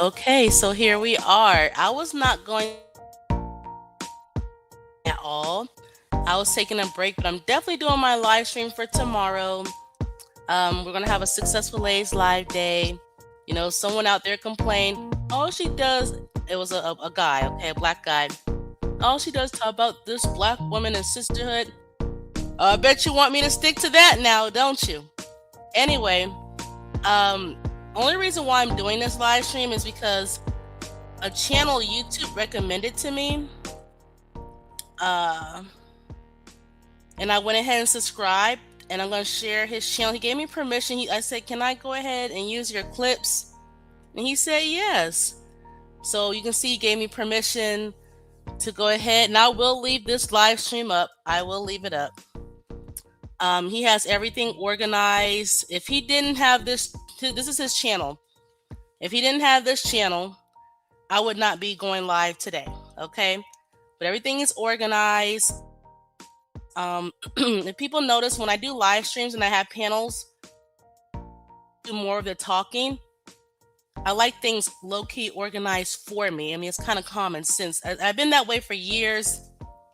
Okay, so here we are. I was not going at all. I was taking a break, but I'm definitely doing my live stream for tomorrow. We're gonna have a successful A's live day. Someone out there complained, all she does, it was a guy, okay, a black guy. All she does talk about this black woman and sisterhood. I bet you want me to stick to that now, don't you? Anyway, um, only reason why I'm doing this live stream is because a channel YouTube recommended to me. Uh, and I went ahead and subscribed, and I'm going to share his channel. He gave me permission. I said, can I go ahead and use your clips? And he said yes. So you can see he gave me permission to go ahead, and I will leave this live stream up. I will leave it up. He has everything organized. If he didn't have this is his channel. If he didn't have this channel, I would not be going live today. Okay, but everything is organized. If people notice when I do live streams and I have panels, do more of the talking. I like things low-key organized for me. I mean, it's kind of common sense. I've been that way for years.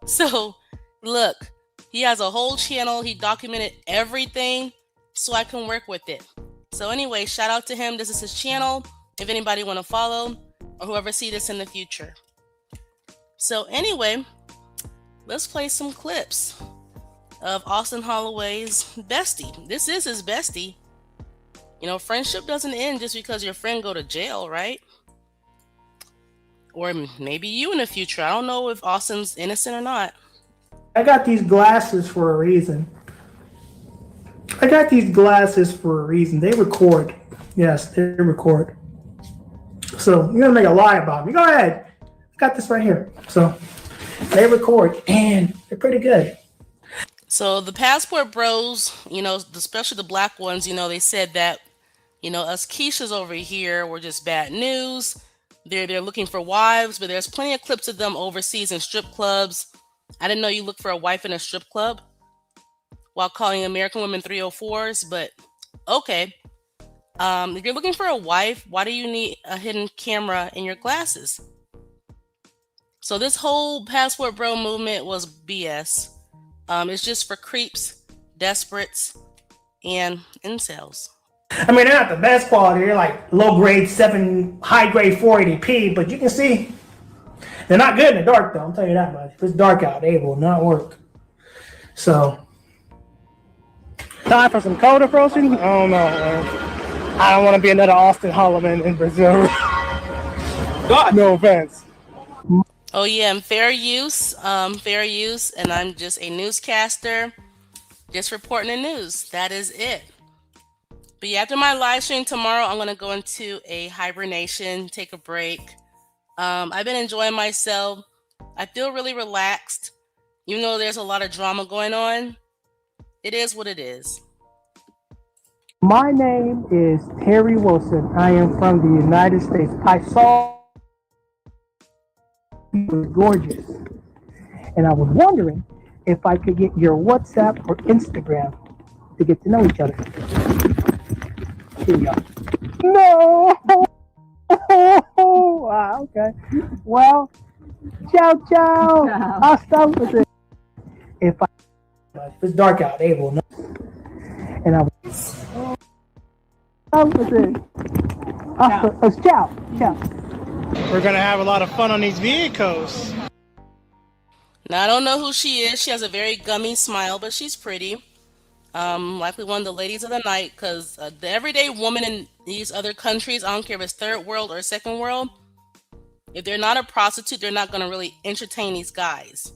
So, look, he has a whole channel. He documented everything so I can work with it. So anyway, shout out to him. This is his channel. If anybody want to follow or whoever see this in the future. So anyway, let's play some clips of Auston Holloway's bestie. This is his bestie. Friendship doesn't end just because your friend go to jail, right? Or maybe you in the future. I don't know if Austin's innocent or not. I got these glasses for a reason. They record. Yes, they record. So you're going to make a lie about me. Go ahead. I got this right here. So they record, and they're pretty good. So the passport bros, especially the black ones, they said that, us Keishas over here were just bad news. They're looking for wives, but there's plenty of clips of them overseas in strip clubs. I didn't know you look for a wife in a strip club while calling American women 304s, but okay. If you're looking for a wife, why do you need a hidden camera in your glasses? So this whole passport bro movement was BS. It's just for creeps, desperates, and incels. I mean, they're not the best quality. They're like low grade 7, high grade 480p, but you can see they're not good in the dark, though. I'll tell you that much. If it's dark out, they will not work. So, time for some cold approaching? I don't know, man. I don't want to be another Auston Holleman in Brazil. God, no offense. Oh yeah, I'm fair use, and I'm just a newscaster, just reporting the news. That is it. But yeah, after my live stream tomorrow, I'm gonna go into a hibernation, take a break. I've been enjoying myself. I feel really relaxed, even though there's a lot of drama going on. It is what it is. My name is Terry Wilson. I am from the United States. I saw he was gorgeous, and I was wondering if I could get your WhatsApp or Instagram to get to know each other. Here you go. No. Wow, okay. Well, ciao. I'll start with it. If it's dark out, they will know. And I was with it. Ciao. We're gonna have a lot of fun on these vehicles. Now I don't know who she is. She has a very gummy smile, but she's pretty. Likely one of the ladies of the night, because the everyday woman in these other countries, I don't care if it's third world or second world, if they're not a prostitute, they're not going to really entertain these guys.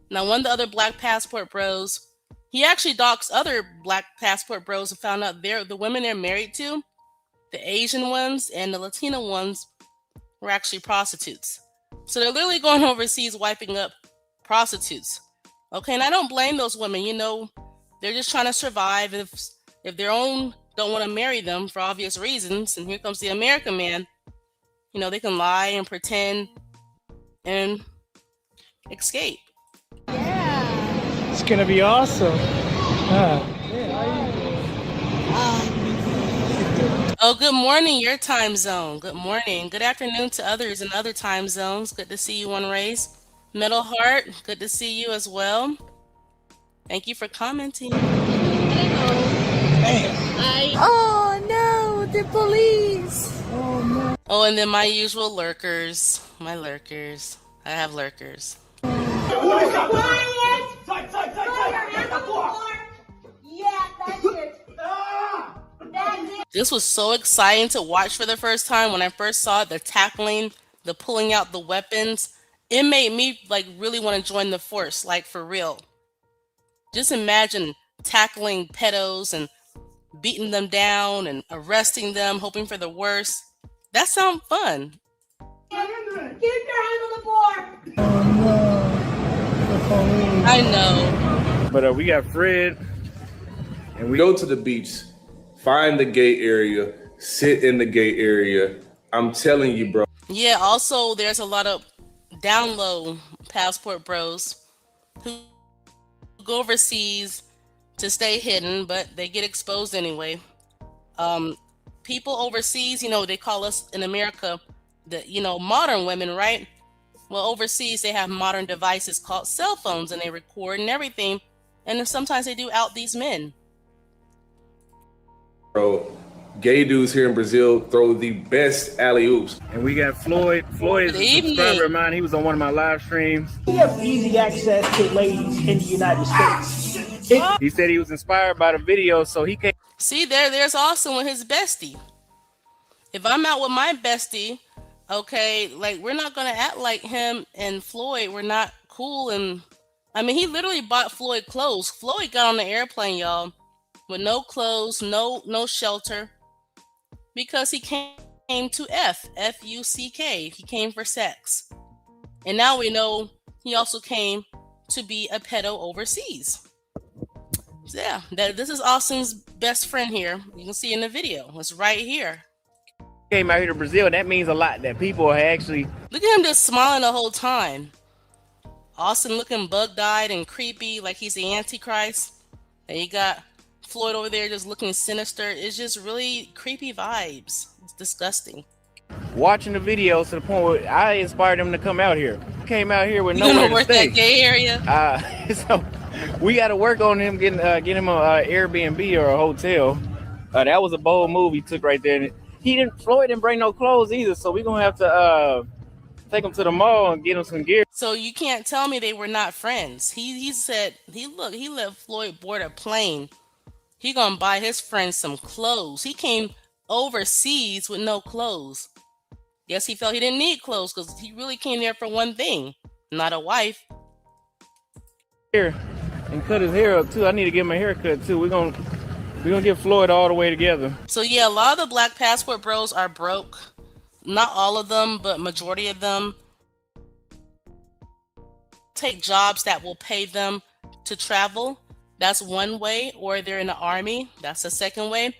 Now, one of the other black passport bros, he actually doxed other black passport bros and found out the women they're married to, the Asian ones and the Latina ones, were actually prostitutes. So they're literally going overseas wiping up prostitutes. Okay, and I don't blame those women. They're just trying to survive. If their own don't want to marry them for obvious reasons, and here comes the American man, they can lie and pretend and escape. Yeah. It's gonna be awesome. Oh, good morning, your time zone. Good morning. Good afternoon to others in other time zones. Good to see you on Race. Middle Heart, good to see you as well. Thank you for commenting. Man. Oh no, the police! Oh, and then my usual lurkers. My lurkers. I have lurkers. Quiet! Put your hands on the floor. Yeah, that's it. That's it. This was so exciting to watch for the first time. When I first saw it, the tackling, the pulling out the weapons, it made me like really want to join the force, like for real. Just imagine tackling pedos and beating them down and arresting them, hoping for the worst. That sounds fun. Keep your hands on the floor. The I police. know. But we got Fred, and we Go to the beach, find the gay area, sit in the gay area. I'm telling you, bro. Yeah, also there's a lot of down low passport bros who go overseas to stay hidden, but they get exposed anyway. Um, People overseas, they call us in America modern women, right? Well, overseas they have modern devices called cell phones and they record and everything. And then sometimes they do out these men. Bro, gay dudes here in Brazil throw the best alley oops. and we got Floyd. Floyd is Good a subscriber evening. of mine. He was on one of my live streams. We have easy access to ladies in the United States. He said he was inspired by the video, so he came See, there's Austin with his bestie. If I'm out with my bestie, okay, like we're not gonna act like him and Floyd. We're not cool. And I mean, he literally bought Floyd clothes. Floyd got on the airplane, y'all, with no clothes, no shelter, because he came to Fuck. He came for sex, and now we know he also came to be a pedo overseas. So yeah, this is Austin's best friend here. You can see in the video. It's right here. out here to Brazil, and that means a lot. That people are actually Look at him just smiling the whole time. Austin looking bug-eyed and creepy like he's the Antichrist. And you got Floyd over there just looking sinister. It's just really creepy vibes. It's disgusting. watching the videos to the point where I inspired them to come out here. Came out here with You nowhere gonna to work that stay. gay area? So we got to work on him getting him a Airbnb or a hotel. That was a bold move he took right there. And Floyd didn't bring no clothes either, so we're gonna have to take him to the mall and get him some gear. So you can't tell me they were not friends. He said he let Floyd board a plane. He gonna buy his friend some clothes. He came overseas with no clothes. Yes, he felt he didn't need clothes because he really came there for one thing, not a wife. Here and cut his hair up too. I need to give him a haircut too. We're gonna get Floyd all the way together. So yeah, a lot of the black passport bros are broke. Not all of them, but majority of them take jobs that will pay them to travel. That's one way. Or they're in the army. That's the second way.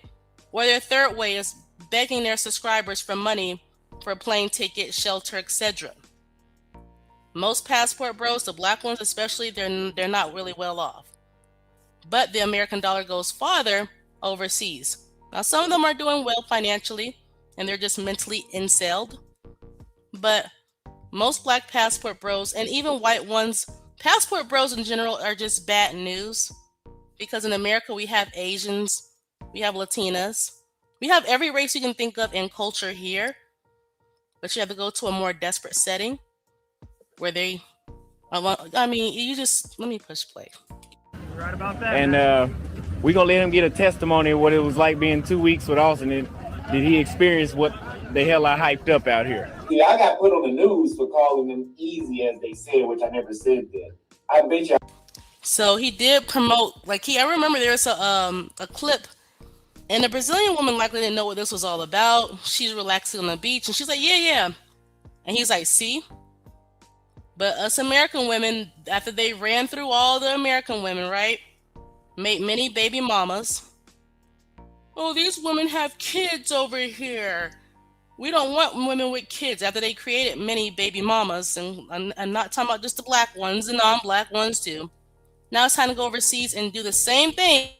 Or their third way is begging their subscribers for money for a plane ticket, shelter, etc. Most passport bros, the black ones especially, they're not really well off. But the American dollar goes farther overseas. Now some of them are doing well financially and they're just mentally incelled. But most black passport bros and even white ones, passport bros in general are just bad news. Because in America we have Asians, we have Latinas, we have every race you can think of in culture here. But you have to go to a more desperate setting where they I mean, you just let me push play. Right about that. And we're gonna let him get a testimony of what it was like being 2 weeks with Austin. And did he experience what the hell I hyped up out here? Yeah, I got put on the news for calling them easy, as they said, which I never said that. I bet you. So he did promote, I remember there was a clip, and the Brazilian woman likely didn't know what this was all about. She's relaxing on the beach, and she's like, yeah. And he's like, see? But us American women, after they ran through all the American women, right? Made many baby mamas. Oh, these women have kids over here. We don't want women with kids after they created many baby mamas. And I'm not talking about just the black ones, the non-black ones too. Now it's time to go overseas and do the same thing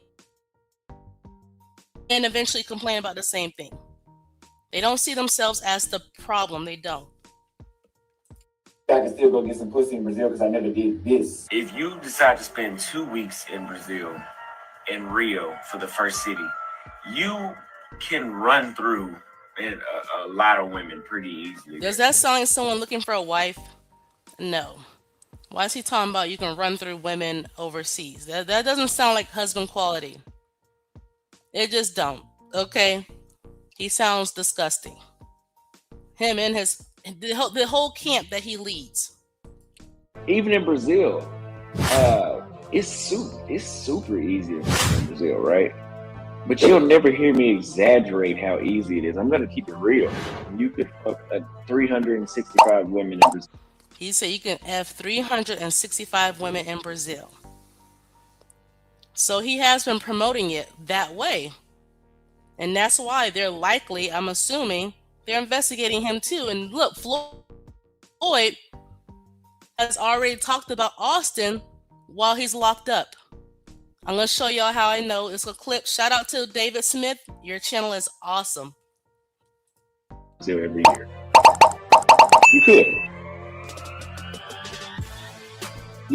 and eventually complain about the same thing. They don't see themselves as the problem. They don't. I can still go get some pussy in Brazil because I never did this. If you decide to spend 2 weeks in Brazil, in Rio for the first city, you can run through a lot of women pretty easily. Does that sound like someone looking for a wife? No. Why is he talking about you can run through women overseas? That doesn't sound like husband quality. It just don't. Okay? He sounds disgusting. Him and the whole camp that he leads. Even in Brazil, it's super easy in Brazil, right? But you'll never hear me exaggerate how easy it is. I'm gonna keep it real. You could fuck 365 women in Brazil. He said you can F 365 women in Brazil. So he has been promoting it that way. And that's why they're likely, I'm assuming, they're investigating him too. And look, Floyd has already talked about Auston while he's locked up. I'm going to show y'all how I know. It's a clip. Shout out to David Smith. Your channel is awesome. Every year. You could.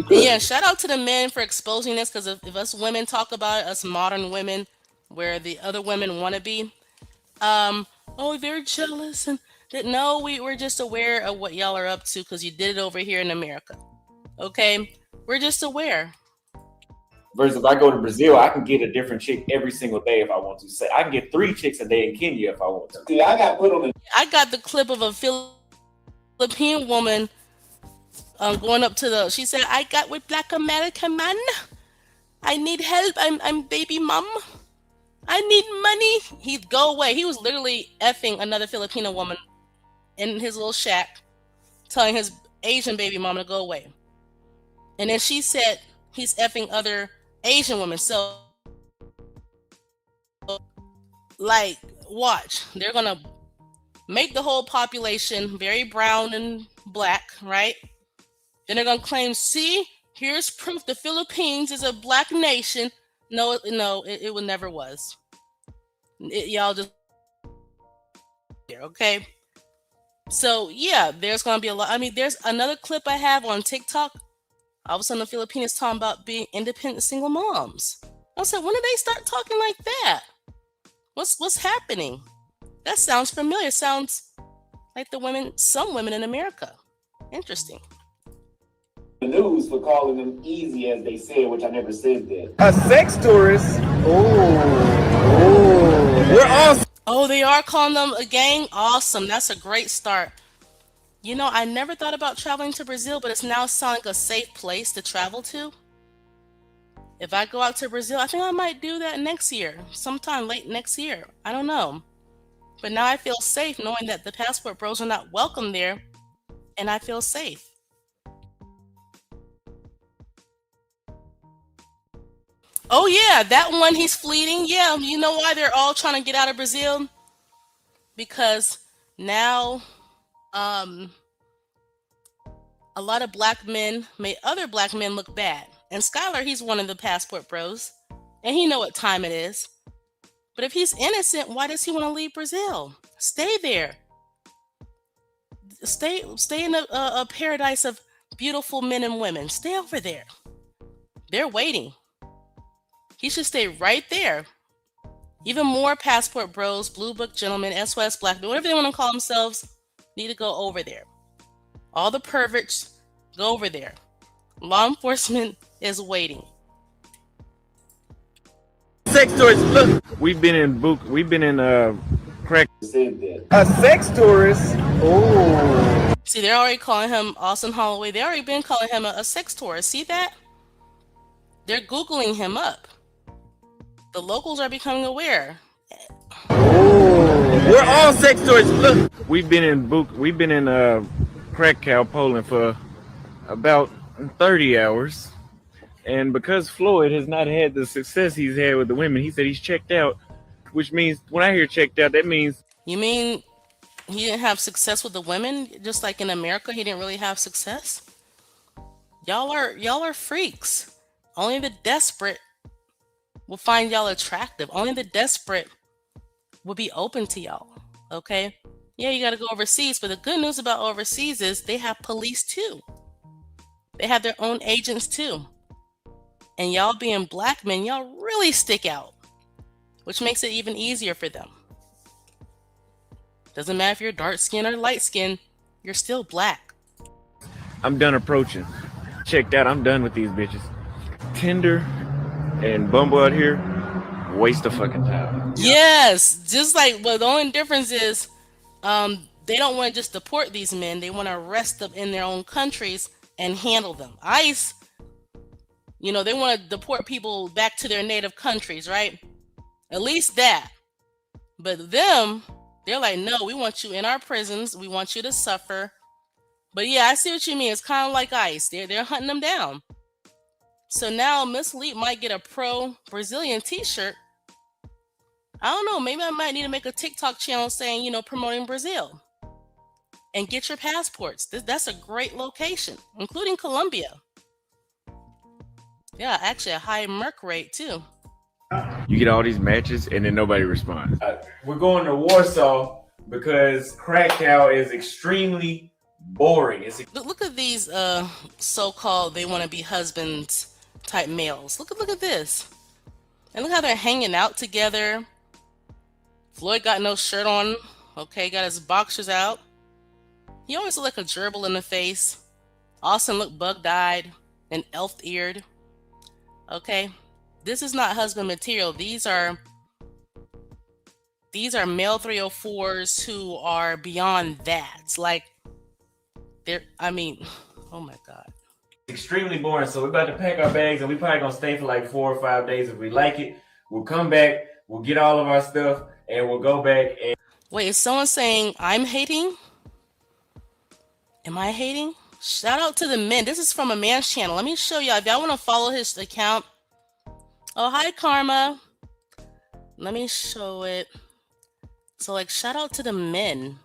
Yeah, shout out to the men for exposing this, because if us women talk about it, us modern women, where the other women want to be, oh, they're jealous, and that no, we're just aware of what y'all are up to because you did it over here in America. Okay, we're just aware. Versus if I go to Brazil, I can get a different chick every single day if I want to. Say I can get 3 chicks a day in Kenya if I want to. See, I got put on the. I got the clip of a Philippine woman going up to the. She said, "I got with Black American man. I need help. I'm baby mom. I need money." He'd go away. He was literally effing another Filipino woman in his little shack, telling his Asian baby mama to go away. And then she said he's effing other Asian women. So, like, watch. They're gonna make the whole population very brown and black, right? Then they're gonna claim, see, here's proof the Philippines is a black nation. No, it never was. Y'all just okay. So yeah, there's gonna be a lot. I mean, there's another clip I have on TikTok. All of a sudden, the Filipinos talking about being independent single moms. I said, when did they start talking like that? What's happening? That sounds familiar. Sounds like some women in America. Interesting. The news for calling them easy as they said, which I never said that. A sex tourist. We're all. Oh, they are calling them a gang? Awesome. That's a great start. You know, I never thought about traveling to Brazil, but it's now sounding like a safe place to travel to. If I go out to Brazil, I think I might do that next year, sometime late next year. I don't know. But now I feel safe knowing that the passport bros are not welcome there, and I feel safe. Oh yeah, that one he's fleeting. Yeah, you know why they're all trying to get out of Brazil? Because now a lot of black men made other black men look bad. And Skylar, he's one of the passport bros. And he know what time it is. But if he's innocent, why does he want to leave Brazil? Stay there. Stay in a paradise of beautiful men and women. Stay over there. They're waiting. He should stay right there. Even more passport bros, blue book gentlemen, SOS black, whatever they want to call themselves, need to go over there. All the perverts, go over there. Law enforcement is waiting. Sex tourists. Look, we've been in crack. A sex tourist. See, they're already calling him Auston Holleman. They already been calling him a sex tourist. See that? They're Googling him up. The locals are becoming aware. We're all sex tourists. Look, we've been in Krakow, Poland for about 30 hours. And because Floyd has not had the success he's had with the women, he said he's checked out, which means when I hear checked out, that means... You mean he didn't have success with the women? Just like in America, he didn't really have success? Y'all are freaks. Only the desperate will find y'all attractive. Only the desperate will be open to y'all. Okay? Yeah, you got to go overseas, but the good news about overseas is they have police too. They have their own agents too. And y'all being black men, y'all really stick out, which makes it even easier for them. Doesn't matter if you're dark skin or light skin, you're still black. I'm done approaching. Check that. I'm done with these bitches. Tinder and Bumble out here, waste of fucking time. Yes, just like, well, the only difference is they don't want to just deport these men. They want to arrest them in their own countries and handle them. ICE, you know, they want to deport people back to their native countries, right? At least that. But them, they're like, no, we want you in our prisons. We want you to suffer. But yeah, I see what you mean. It's kind of like ICE. They're hunting them down. So now Miss Leap might get a pro Brazilian t-shirt. I don't know. Maybe I might need to make a TikTok channel saying, you know, promoting Brazil. And get your passports. That's a great location, including Colombia. Yeah, actually a high merc rate too. You get all these matches and then nobody responds. We're going to Warsaw because Krakow is extremely boring. Look at these so-called they want to be husbands type males. Look at this. And look how they're hanging out together. Floyd got no shirt on. Okay, got his boxers out. He always looked like a gerbil in the face. Austin looked bug-eyed and elf-eared. Okay, this is not husband material. These are male 304s who are beyond that. Like, I mean, oh my God. Extremely boring. So we're about to pack our bags and we probably gonna stay for like 4 or 5 days. If we like it, we'll come back, we'll get all of our stuff, and we'll go back and... Wait, is someone saying I'm hating? Am I hating? Shout out to the men. This is from a man's channel. Let me show y'all. If y'all want to follow his account. Oh, hi, Karma. Let me show it. So, like, shout out to the men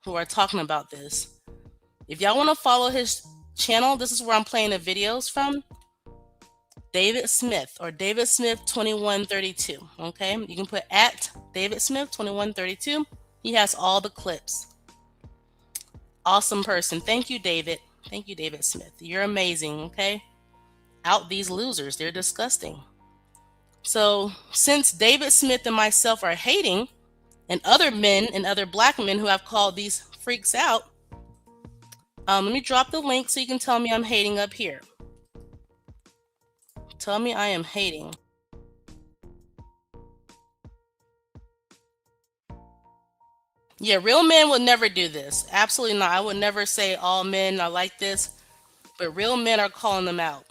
who are talking about this. If y'all want to follow his channel, this is where I'm playing the videos from. David Smith or David Smith 2132. Okay, you can put at David Smith 2132. He has all the clips. Awesome person. Thank you, David. Thank you, David Smith. You're amazing. Okay, out these losers. They're disgusting. So since David Smith and myself are hating, and other men and other black men who have called these freaks out, let me drop the link so you can tell me I'm hating up here. Tell me I am hating. Yeah, real men would never do this. Absolutely not. I would never say all men are like this, but real men are calling them out.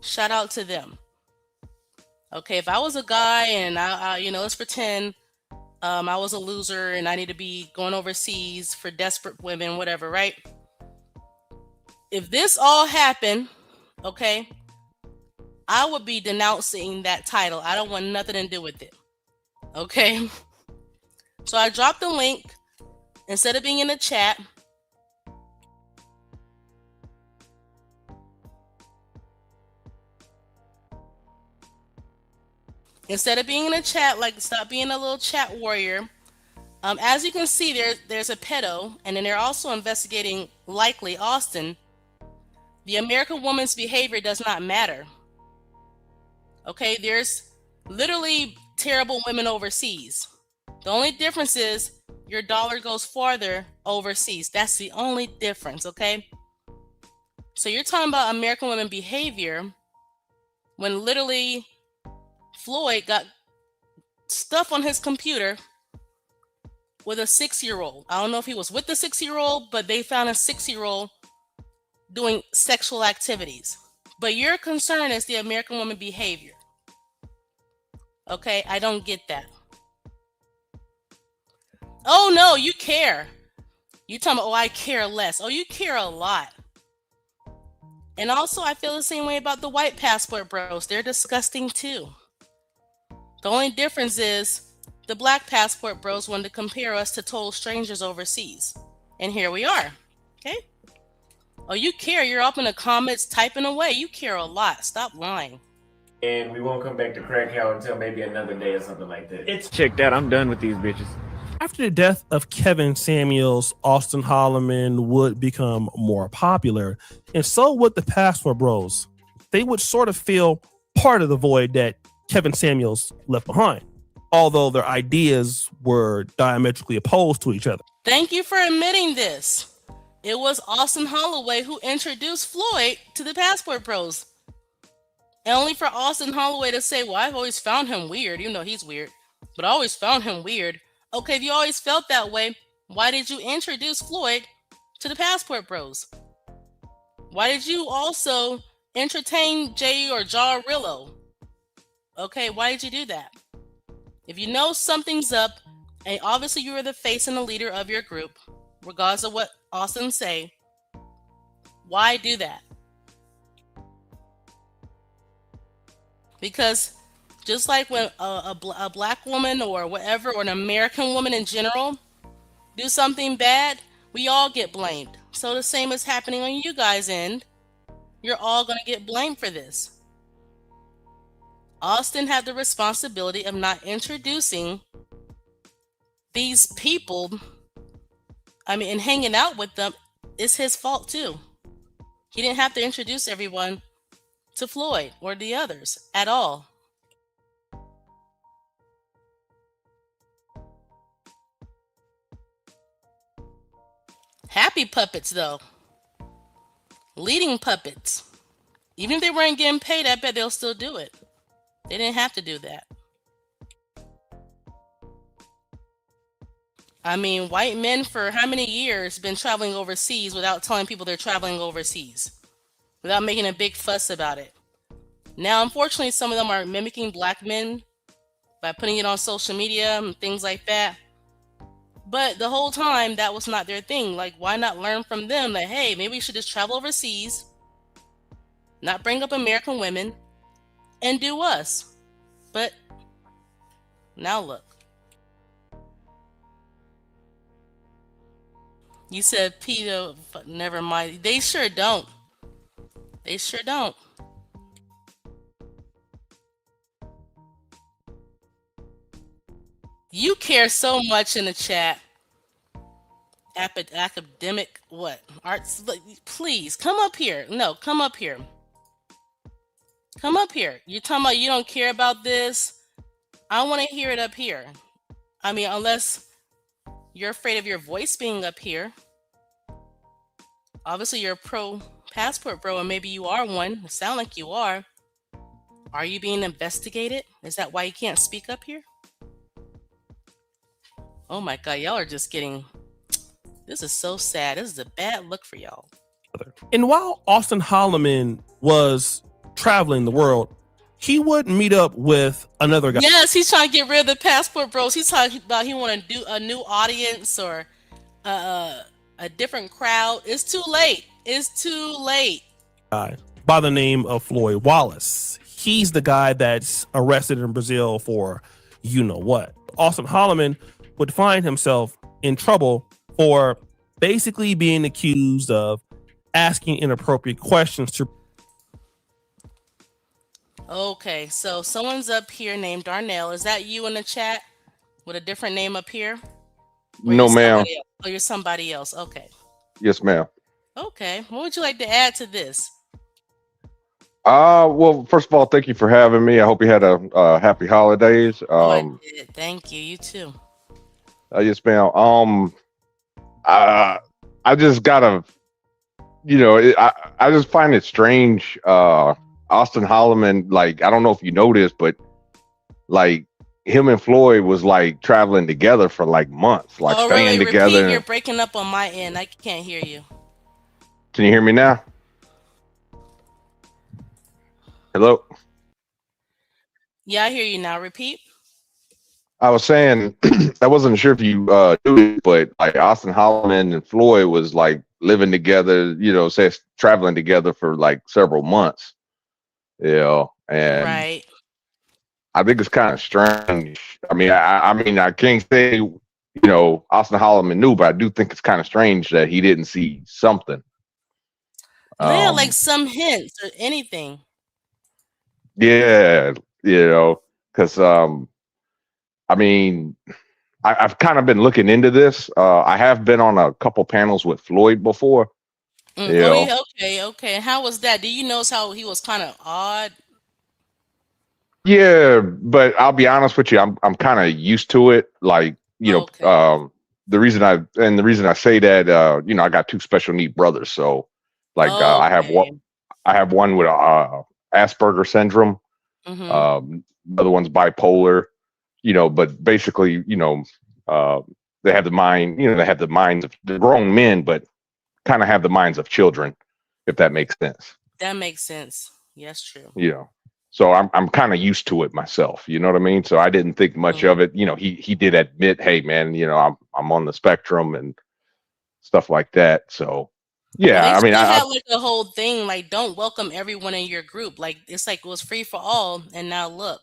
Shout out to them. Okay, if I was a guy and I you know, let's pretend I was a loser and I need to be going overseas for desperate women, whatever, right? If this all happened, okay, I would be denouncing that title. I don't want nothing to do with it. Okay? So I dropped the link. Instead of being in the chat, like, stop being a little chat warrior. As you can see, there's a pedo, and then they're also investigating, likely, Austin. The American woman's behavior does not matter. Okay, there's literally terrible women overseas. The only difference is your dollar goes farther overseas. That's the only difference, okay? So you're talking about American women behavior when literally Floyd got stuff on his computer with a 6-year-old. I don't know if he was with the 6-year-old, but they found a 6-year-old doing sexual activities. But your concern is the American woman behavior. Okay, I don't get that. Oh no, you care. You talking about, oh, I care less. Oh, you care a lot. And also, I feel the same way about the white passport bros. They're disgusting too. The only difference is the black passport bros wanted to compare us to total strangers overseas. And here we are. Okay? Oh, you care. You're up in the comments typing away. You care a lot. Stop lying. And we won't come back to Krakow until maybe another day or something like that. Check that. I'm done with these bitches. After the death of Kevin Samuels, Auston Holleman would become more popular, and so would the Passport Bros. They would sort of fill part of the void that Kevin Samuels left behind, although their ideas were diametrically opposed to each other. Thank you for admitting this. It was Austin Holloway who introduced Floyd to the Passport Bros. And only for Austin Holloway to say, well, I've always found him weird. You know he's weird. But I always found him weird. Okay, if you always felt that way, why did you introduce Floyd to the Passport Bros? Why did you also entertain Jay or Ja Rillo? Okay, why did you do that? If you know something's up, and obviously you are the face and the leader of your group, regardless of what Austin say, why do that? Because just like when a black woman or whatever, or an American woman in general, do something bad, we all get blamed. So the same is happening on you guys' end. You're all going to get blamed for this. Austin had the responsibility of not introducing these people, and hanging out with them is his fault too. He didn't have to introduce everyone to Floyd or the others at all. Happy puppets though. Leading puppets. Even if they weren't getting paid, I bet they'll still do it. They didn't have to do that. White men for how many years been traveling overseas without telling people they're traveling overseas, without making a big fuss about it. Now, unfortunately, some of them are mimicking black men by putting it on social media and things like that. But the whole time, that was not their thing. Like, why not learn from them that, hey, maybe we should just travel overseas, not bring up American women, and do us. But now look. You said Peter, never mind. They sure don't. They sure don't. You care so much in the chat. Academic, what? Arts? Please, come up here. No, come up here. Come up here. You're talking about you don't care about this? I want to hear it up here. Unless you're afraid of your voice being up here. Obviously, you're a pro passport bro, and maybe you are one. It sounds like you are. Are you being investigated? Is that why you can't speak up here? Oh my God, y'all are just getting... This is so sad. This is a bad look for y'all. And while Auston Holleman was traveling the world, he would meet up with another guy. Yes, he's trying to get rid of the passport bros. He's talking about he want to do a new audience or a different crowd. It's too late. It's too late. By the name of Floyd Wallace. He's the guy that's arrested in Brazil for you know what. Auston Holleman would find himself in trouble for basically being accused of asking inappropriate questions to... Okay, so someone's up here named Darnell. Is that you in the chat with a different name up here? Or No, ma'am. Oh, you're somebody else. Okay. Yes, ma'am. Okay. What would you like to add to this? Well, first of all, thank you for having me. I hope you had a happy holidays. I did. Thank you. You too. Yes, ma'am. I just gotta, I just find it strange. Auston Holleman, like, I don't know if you know this, but like him and Floyd was like traveling together for like months, like staying together. Repeat, you're breaking up on my end. I can't hear you. Can you hear me now? Hello? Yeah, I hear you now. Repeat. I was saying, I wasn't sure if you knew it, but like Auston Holleman and Floyd was like living together, traveling together for like several months, and right. I think it's kind of strange. I can't say, Auston Holleman knew, but I do think it's kind of strange that he didn't see something. Yeah, like some hints or anything. Yeah, because I've kind of been looking into this. I have been on a couple panels with Floyd before. You Oh know, yeah, okay, okay. How was that? Do you notice how he was kind of odd? yeah, but I'll be honest with you, I'm kind of used to it. Like, Okay. the reason I say that, I got two special need brothers, so like Okay. I have one with Asperger syndrome, Mhm. um, the other one's bipolar. But basically, uh, they have the mind, they have the minds of the grown men, but kind of have the minds of children, if that makes sense. That makes sense. Yes, true. you know. So I'm kind of used to it myself. You know what I mean? So I didn't think much Mhm. of it. He did admit, hey man, I'm on the spectrum and stuff like that. So Well, they yeah, I mean should have I had like a whole thing like don't welcome everyone in your group. Like it's like it was free for all, and now look.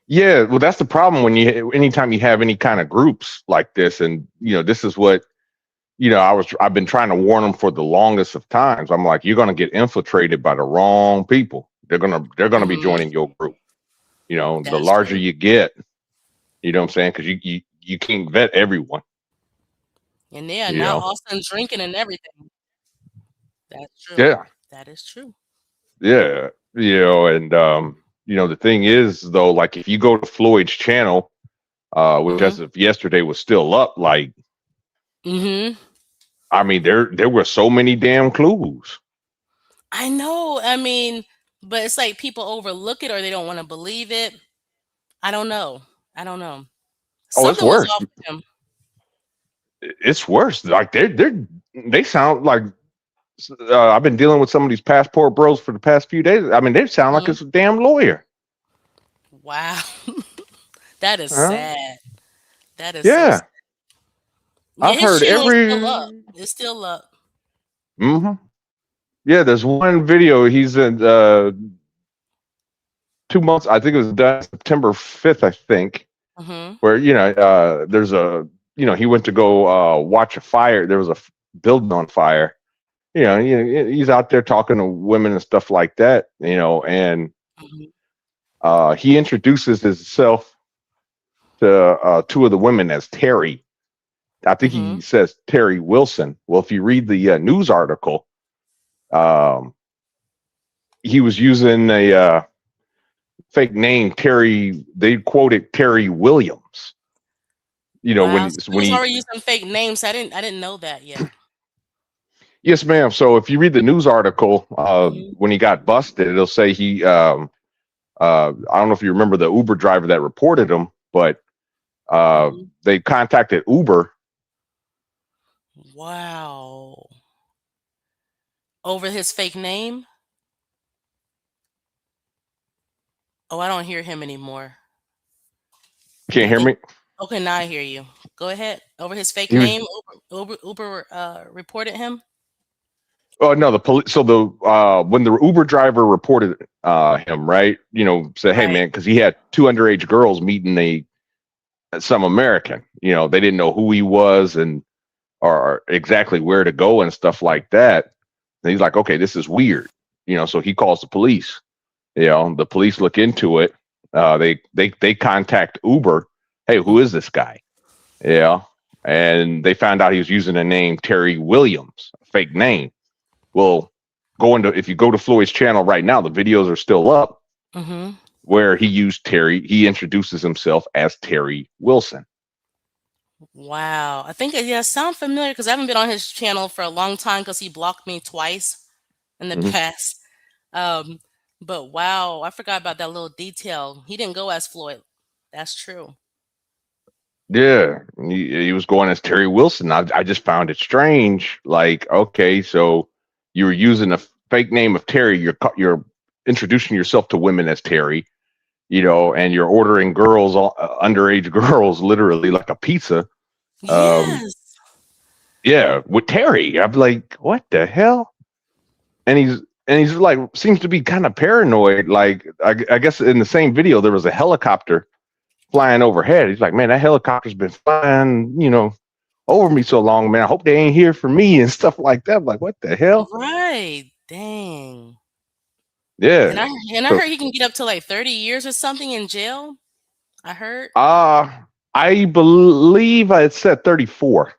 yeah, well that's the problem when anytime you have any kind of groups like this, and this is what I've been trying to warn them for the longest of times. I'm like, you're gonna get infiltrated by the wrong people. They're gonna be Mhm. joining your group. The That's larger true. you get, you know what I'm saying? Because you can't vet everyone. And yeah, You now know, Austin drinking and everything. That's true. yeah, That is true. yeah, and the thing is though, like if you go to Floyd's channel, which Mhm. as of yesterday was still up, like Mhm. I mean, there were so many damn clues. I know. I mean, but it's like people overlook it or they don't want to believe it. I don't know. I don't know. Oh, it's Something was worse. off with him. It's worse. Like they sound like I've been dealing with some of these passport bros for the past few days. I mean, they sound like Mhm. it's a damn lawyer. Wow. That is Huh? sad. That is so sad. Yeah, Yeah, I've his heard channel is still up. every. It's still up. hmm Yeah, there's one video he's in 2 months. I think it was done September 5th. I think Mhm. where there's a he went to go watch a fire. There was building on fire. He's out there talking to women and stuff like that. And Mhm. he introduces himself to two of the women as Terry. I think he Mhm. says Terry Wilson. Well, if you read the news article, um, he was using a fake name, Terry. They quoted Terry Williams. Wow. So he When was he already using fake names. I didn't know that yet. yes, ma'am. So if you read the news article, Mhm. when he got busted, it'll say he. I don't know if you remember the Uber driver that reported him, but Mhm. they contacted Uber. Wow. Over his fake name? Oh, I don't hear him anymore. Can't I hear think me? okay, now I hear you. Go ahead. Over his fake He was. name, Uber reported him? Oh no, the police. So the when the Uber driver reported him, right? Said, "Hey Right. man," because he had two underage girls meeting some American. They didn't know who he was and or exactly where to go and stuff like that. And he's like, "Okay, this is weird." So he calls the police. The police look into it. They contact Uber. Hey, who is this guy? Yeah, and they found out he was using the name Terry Williams, a fake name. Well, if you go to Floyd's channel right now, the videos are still up Mhm. where he used Terry. He introduces himself as Terry Wilson. Wow. I think yeah, sound familiar because I haven't been on his channel for a long time because he blocked me twice in the Mhm. past. Um, but wow, I forgot about that little detail. He didn't go as Floyd. That's true. Yeah, he was going as Terry Wilson. I just found it strange. Like, okay, so you were using a fake name of Terry. You're introducing yourself to women as Terry, and you're ordering girls, underage girls, literally like a pizza. Um, Yes. yeah, with Terry. I'm like, what the hell? And he's like, seems to be kind of paranoid. Like, I guess in the same video there was a helicopter flying overhead. He's like, man, that helicopter's been flying, over me so long, man. I hope they ain't here for me and stuff like that. I'm like, what the hell? Right. Dang. And Yeah. I So heard he can get up to like 30 years or something in jail. I heard. uh I believe it said 34.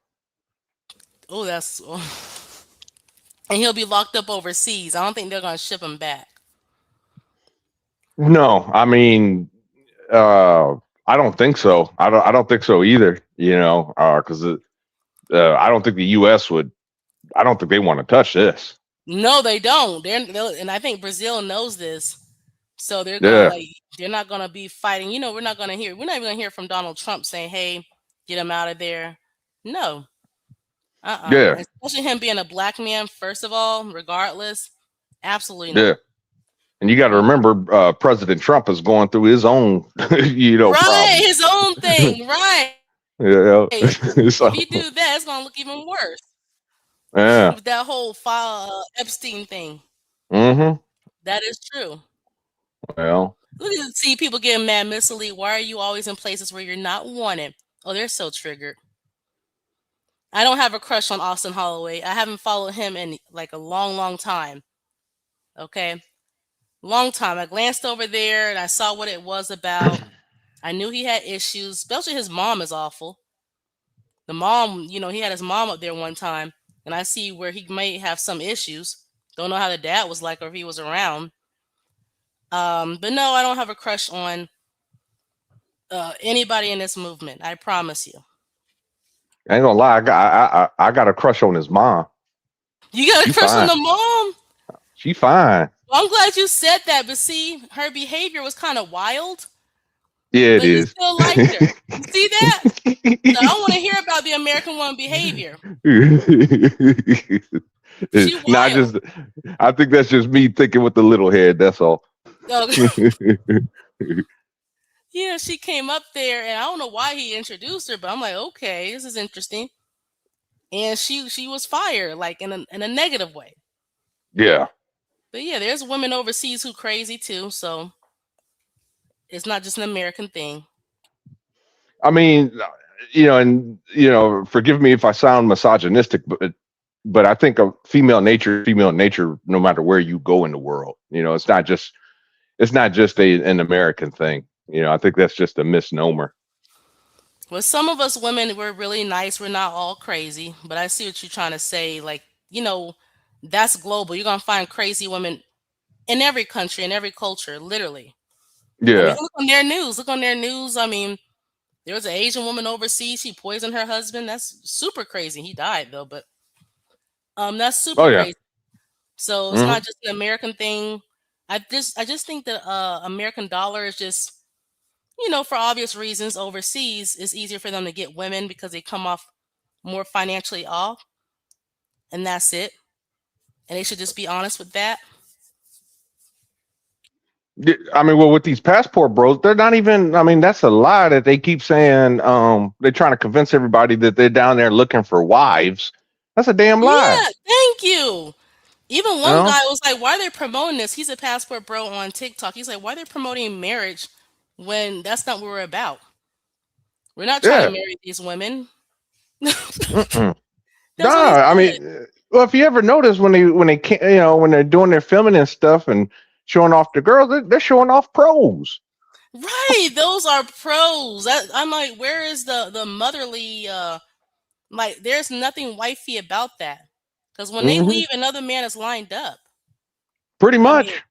Oh, that's and he'll be locked up overseas. I don't think they're gonna ship him back. No, I mean, I don't think so. I don't think so either. Because I don't think the U.S. would. I don't think they want to touch this. No, they don't. And I think Brazil knows this. So they're gonna Yeah, like they're not gonna be fighting. We're not even gonna hear from Donald Trump saying, "Hey, get him out of there." No, yeah, especially him being a black man. First of all, regardless, absolutely yeah. not. And you got to Mm-mm. remember, President Trump is going through his own, Right, problems. his own thing. Right. Yeah. If So, you do that, it's gonna look even worse yeah. with that whole file Epstein thing. Hmm. That is true. Well, Look at see people getting mad, Miss Elite. Why are you always in places where you're not wanted? Oh, they're so triggered. I don't have a crush on Austin Holloway. I haven't followed him in like a long, long time. Okay, long time. I glanced over there and I saw what it was about. I knew he had issues, especially his mom is awful. The mom, he had his mom up there one time, and I see where he may have some issues. Don't know how the dad was like or if he was around. But no, I don't have a crush on anybody in this movement. I promise you. I ain't gonna lie. I got a crush on his mom. You got a She crush on fine. the mom? She fine. Well, I'm glad you said that, but see, her behavior was kind of wild, Yeah, it but you is. still liked her. You see that? So I don't want to hear about the American woman behavior. She Not wild. just. I think that's just me thinking with the little head. That's all. Oh, yeah, she came up there, and I don't know why he introduced her, but I'm like, okay, this is interesting. And she was fired, like in a negative way. Yeah. But yeah, there's women overseas who crazy too, so it's not just an American thing. I mean, and forgive me if I sound misogynistic, but I think of female nature, no matter where you go in the world. It's not just an American thing. I think that's just a misnomer. Well, some of us women, we're really nice. We're not all crazy, but I see what you're trying to say. Like, you know, that's global. You're gonna find crazy women in every country, in every culture, literally. I mean, Yeah. look on their news. Look on their news. I mean, there was an Asian woman overseas. She poisoned her husband. That's super crazy. He died though, but that's Oh super yeah. crazy. So it's Hmm. not just an American thing. I just think that American dollar is just for obvious reasons overseas it's easier for them to get women because they come off more financially off, and that's it. And they should just be honest with that. I mean, well, with these passport bros, they're not even. I mean, that's a lie that they keep saying. They're trying to convince everybody that they're down there looking for wives. That's a damn lie. Yeah, thank you. Even You one know? guy was like, why are they promoting this? He's a passport bro on TikTok. He's like, why are they promoting marriage when that's not what we're about? We're not trying to Yeah. marry these women. Mm-mm. That's what he Nah. I said. mean, well, if you ever notice when they can't, when they're doing their filming and stuff and showing off the girls, they're showing off pros. Right, those are pros. I'm like, where is the motherly? Like, there's nothing wifey about that. Because when they Hmm. leave, another man is lined up. Pretty I mean, much.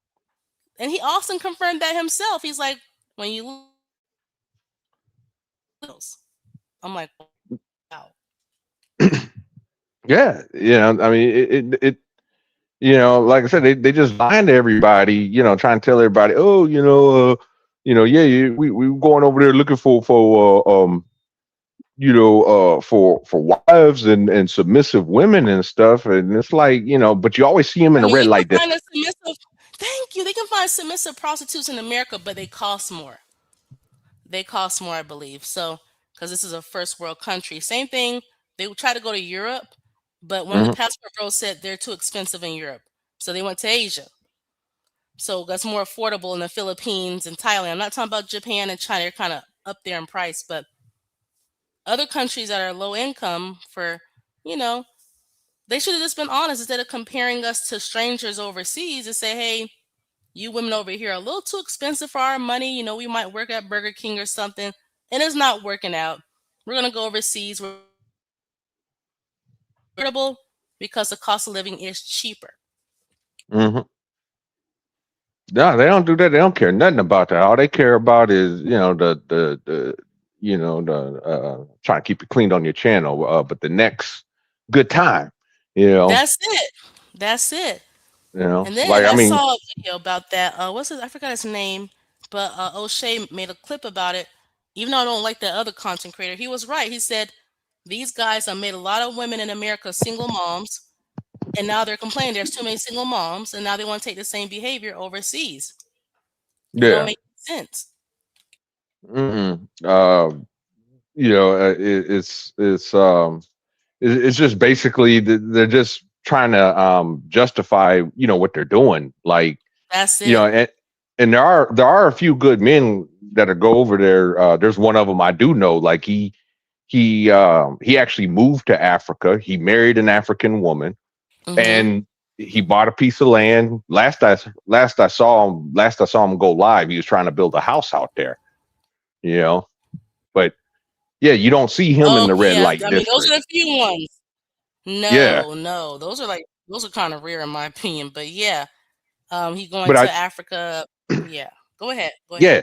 and he Austin confirmed that himself. He's like, when you lose, I'm like, wow. Yeah. I mean, like I said, they just lying to everybody, trying to tell everybody, oh, yeah, we were going over there looking for wives and submissive women and stuff, and it's like, but you always see them in I a mean, red you can light find district. a submissive. Thank you. They can find submissive prostitutes in America, but they cost more. They cost more, I believe. So, because this is a first world country. Same thing. They would try to go to Europe, but one of the Hmm. passport bros said they're too expensive in Europe. So they went to Asia. So that's more affordable in the Philippines and Thailand. I'm not talking about Japan and China. They're kind of up there in price, but other countries that are low income you know, they should have just been honest instead of comparing us to strangers overseas and say, hey, you women over here are a little too expensive for our money. We might work at Burger King or something. and it's not working out. We're gonna go overseas where it's affordable because the cost of living is cheaper. Hmm. No, they don't do that. They don't care nothing about that. All they care about is, the trying to keep it clean on your channel. But the next good time, you know, That's it. That's it. And then like I I mean, saw a video about that. What's his? I forgot his name, but O'Shea made a clip about it. Even though I don't like that other content creator, he was right. He said these guys have made a lot of women in America single moms, and now they're complaining there's too many single moms, and now they want to take the same behavior overseas. It don't yeah, make sense. mm-mm. It's just basically they're just trying to justify what they're doing, like That's you know it. and and there are a few good men that are go over there. There's one of them I do know, like he actually moved to Africa. He married an African woman, Hmm. and he bought a piece of land. Last I saw him go live, he was trying to build a house out there, you know but yeah, you don't see him in Oh the red yeah, light I mean those district. are the few ones. Yeah, No, no, those are kind of rare in my opinion. But yeah, he going but to I Africa. Yeah, go ahead, go ahead. yeah,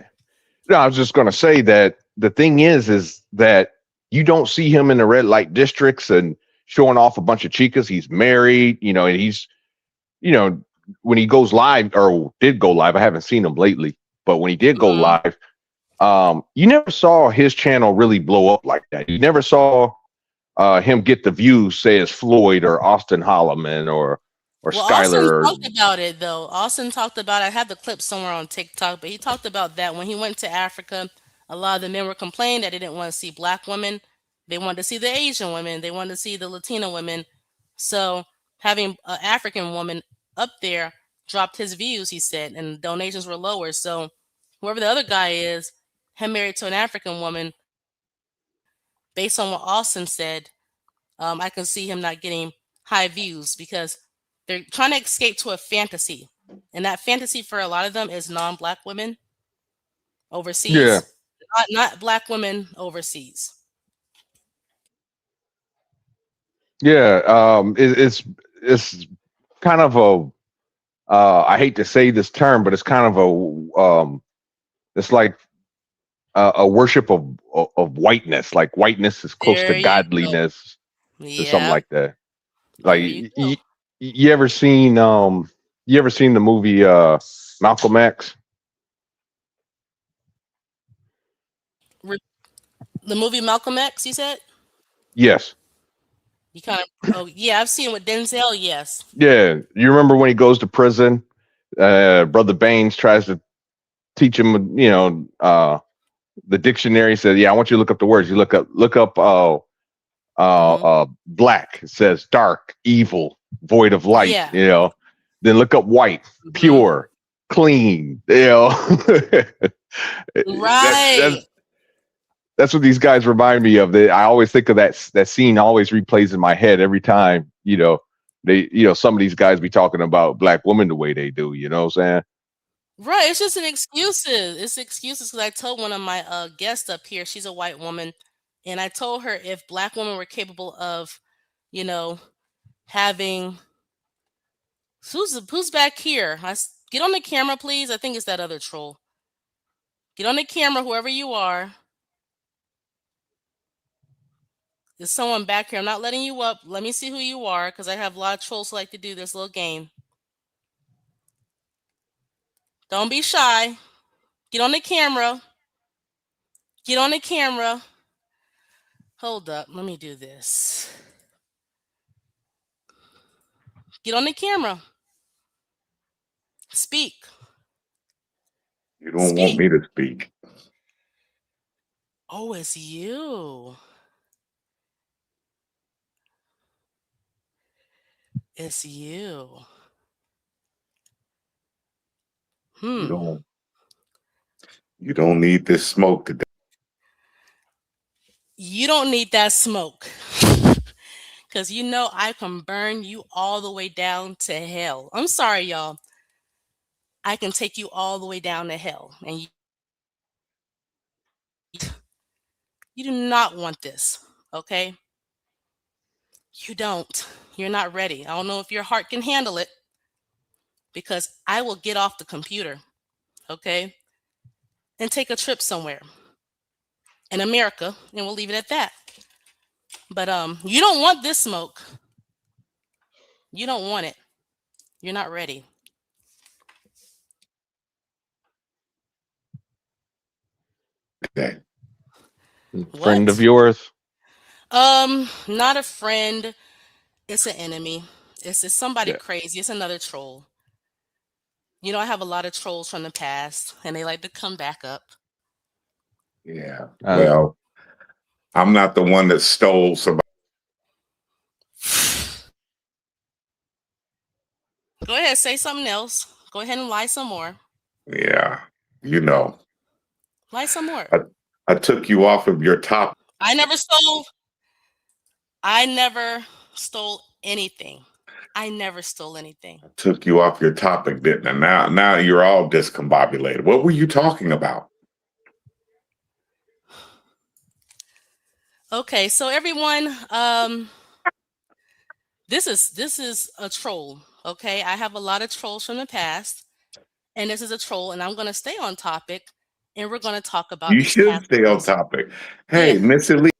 no, I was just going to say that the thing is that you don't see him in the red light districts and showing off a bunch of chicas. He's married, and you know, when he goes live or did go live, I haven't seen him lately, but when he did go Hmm. live, you never saw his channel really blow up like that. You never saw him get the views, say as Floyd or Austin Holleman or Well, Austin Skyler. talked about it though. Austin talked about. I have the clip somewhere on TikTok, but he talked about that when he went to Africa. A lot of the men were complaining that they didn't want to see black women. They wanted to see the Asian women. They wanted to see the Latina women. So having an African woman up there dropped his views. He said, and donations were lower. So whoever the other guy is, him married to an African woman, based on what Austin said, I can see him not getting high views because they're trying to escape to a fantasy. And that fantasy for a lot of them is non black women Yeah, overseas, not black women overseas. yeah. It's kind of a I hate to say this term, but it's kind of it's like a worship of whiteness. Like whiteness is close to There you go. godliness or something Yeah, like that. Like there you go. you ever seen the movie Malcolm X? Re- the movie Malcolm X, you said? Yes. You kind of, oh, yeah, I've seen it with Denzel, yes. Yeah. You remember when he goes to prison? Brother Baines tries to teach him, the dictionary says, "Yeah, I want you to look up the words. You look up Hmm. black. It says dark, evil, void of light. Yeah. Then look up white, Hmm. pure, clean. Right. That's what these guys remind me of. I always think of that scene. Always replays in my head every time. Some of these guys be talking about black women the way they do. You know what I'm saying? Right, it's just an excuses. It's excuses because I told one of my guests up here, she's a white woman, and I told her if black women were capable of, you know, having who's back here? Get on the camera, please. I think it's that other troll. Get on the camera, whoever you are. There's someone back here. I'm not letting you up. Let me see who you are because I have a lot of trolls who like to do this little game. Don't be shy. Get on the camera. Get on the camera. Hold up. Let me do this. Get on the camera. Speak. You don't want Speak. me to speak. Oh, it's you. It's you. You Hmm. don't you don't need this smoke today. You don't need that smoke. Because you know I can burn you all the way down to hell. I'm sorry, y'all. I can take you all the way down to hell. And You do not want this. Okay? You don't. You're not ready. I don't know if your heart can handle it because I will get off the computer, okay, and take a trip somewhere in America, and we'll leave it at that. But you don't want this smoke. You don't want it. You're not ready. Okay. Friend of What? yours? Not a friend. It's an enemy. It's somebody Yeah. crazy. It's another troll. You know, I have a lot of trolls from the past, and they like to come back up. Yeah. Uh, Well, I'm not the one that stole somebody. Go ahead, say something else. Go ahead and lie some more. Yeah. You know, Lie some more. I, I took you off of your top. I never stole. I never stole anything. I never stole anything. Took you off your topic, didn't I? Now you're all discombobulated. What were you talking about? Okay, so everyone, this is a troll. Okay, I have a lot of trolls from the past, and this is a troll, and I'm gonna stay on topic, and we're gonna talk about You these should past stay on trolls. topic. Yeah. Hey, Missy Lee,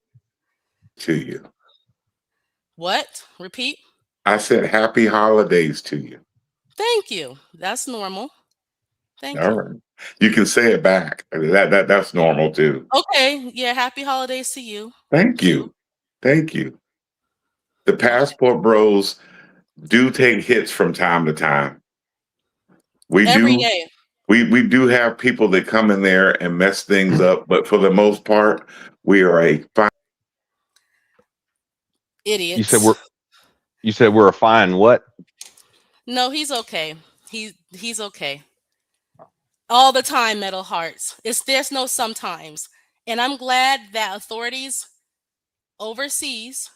to you. What? Repeat. I said happy holidays to you. Thank you. That's normal. Thank All you. right. You can say it back. That's normal too. Okay. Yeah. Happy holidays to you Thank too. you. Thank you. The Okay. passport bros do take hits from time to time. We Every do day. we do have people that come in there and mess things up, but for the most part, we are a fine. you said Idiots. we're you said we're a fine what? No, he's okay. He's okay. All the time, metal hearts. It's there's no sometimes. And I'm glad that authorities overseas,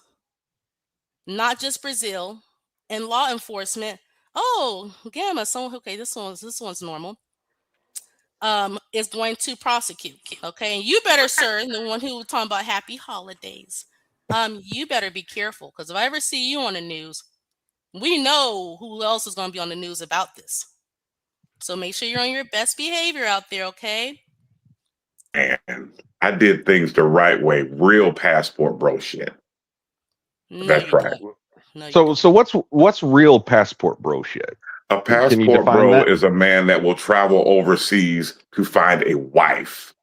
not just Brazil, and law enforcement. Oh, gamma. So okay, this one's normal. Is going to prosecute. Okay, and you better, sir, the one who was talking about happy holidays. You better be careful because if I ever see you on the news, we know who else is going to be on the news about this. So make sure you're on your best behavior out there. Okay. Man, I did things the right way. Real passport bro shit. No, That's you right. don't. No, you So don't. so what's real passport bro shit? A Can you passport define bro that? is a man that will travel overseas to find a wife.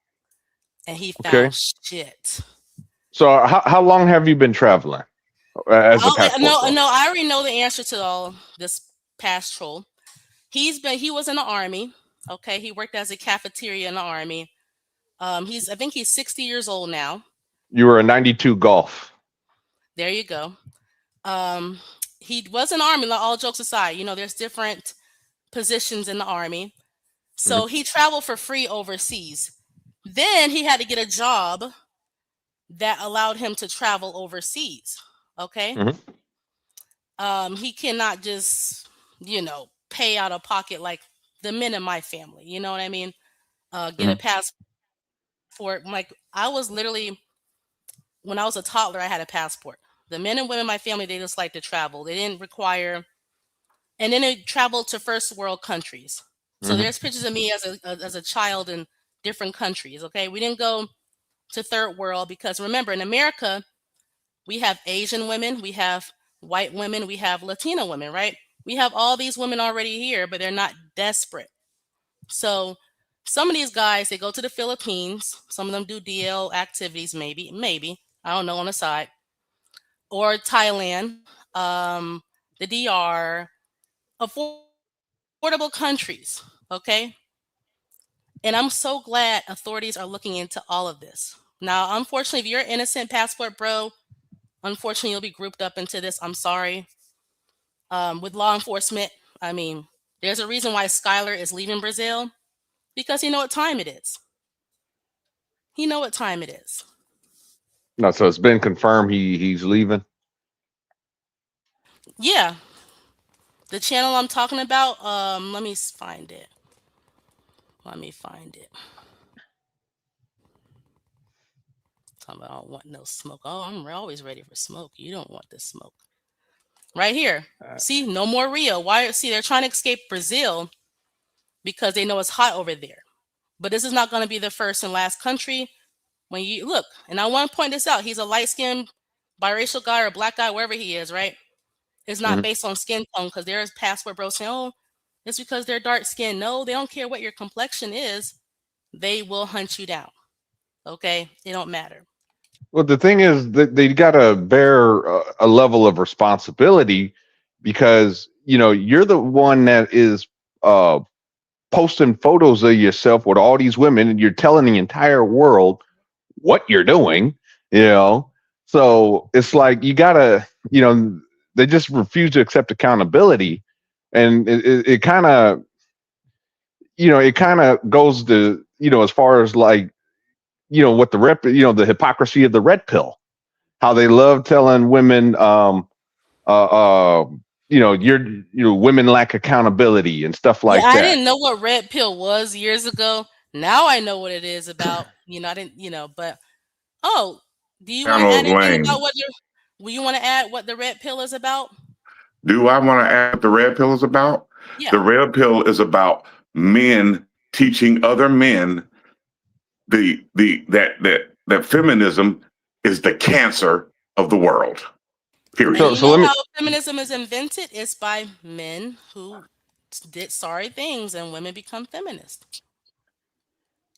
And he Okay. found shit. So how long have you been traveling as a Oh, passport no, bro? no. I already know the answer to all this past troll. He was in the army. Okay, he worked as a cafeteria in the army. I think he's 60 years old now. You were a 92 golf. There you go. Um, he was in the army. Like, all jokes aside, there's different positions in the army. Hmm. So he traveled for free overseas. Then he had to get a job that allowed him to travel overseas. Okay. Hmm. He cannot just, pay out of pocket like the men in my family. You know what I mean? Get a Hmm. passport. Like I was literally when I was a toddler, I had a passport. The men and women in my family, they just like to travel. They didn't require, and then they traveled to first world countries. So Hmm. there's pictures of me as a child in different countries. Okay, we didn't go to third world because remember in America we have Asian women, we have white women, we have Latino women, right? We have all these women already here, but they're not desperate. So some of these guys they go to the Philippines. Some of them do DL activities, maybe I don't know on the side, or Thailand, the DR, affordable countries. Okay, and I'm so glad authorities are looking into all of this. Now, unfortunately, if you're an innocent passport bro, unfortunately, you'll be grouped up into this. I'm sorry. With law enforcement, I mean, there's a reason why Skylar is leaving Brazil because he know what time it is. He know what time it is. No, so it's been confirmed he's leaving. Yeah, the channel I'm talking about. Let me find it. Let me find it. Talking about I don't want no smoke. Oh, I'm always ready for smoke. You don't want the smoke. Right here. See, no more Rio. Why? See, they're trying to escape Brazil because they know it's hot over there. But this is not going to be the first and last country. When you look, and I want to point this out, he's a light skinned biracial guy or black guy, wherever he is, right? It's not Mhm. based on skin tone because there's passport bros saying, oh, it's because they're dark skinned. No, they don't care what your complexion is. They will hunt you down. Okay? It don't matter. Well, the thing is that they got to bear a level of responsibility because you're the one that is uh, posting photos of yourself with all these women, and you're telling the entire world what you're doing. You know, so it's like you gotta, they just refuse to accept accountability, and it kind of, it kind of goes to, as far as like, what the hypocrisy of the red pill, how they love telling women, uh, uh, women lack accountability and stuff Yeah, like I that. didn't know what red pill was years ago. Now I know what it is about. I didn't, but oh, do you want to Panel add of anything about lame. what your will you want to add what the red pill is about? Do I want to add what the red pill is about? Yeah. The red pill is about men teaching other men that feminism is the cancer of the world. And Period. So you so know let me how feminism is invented? It's by men who did sorry things and women become feminists.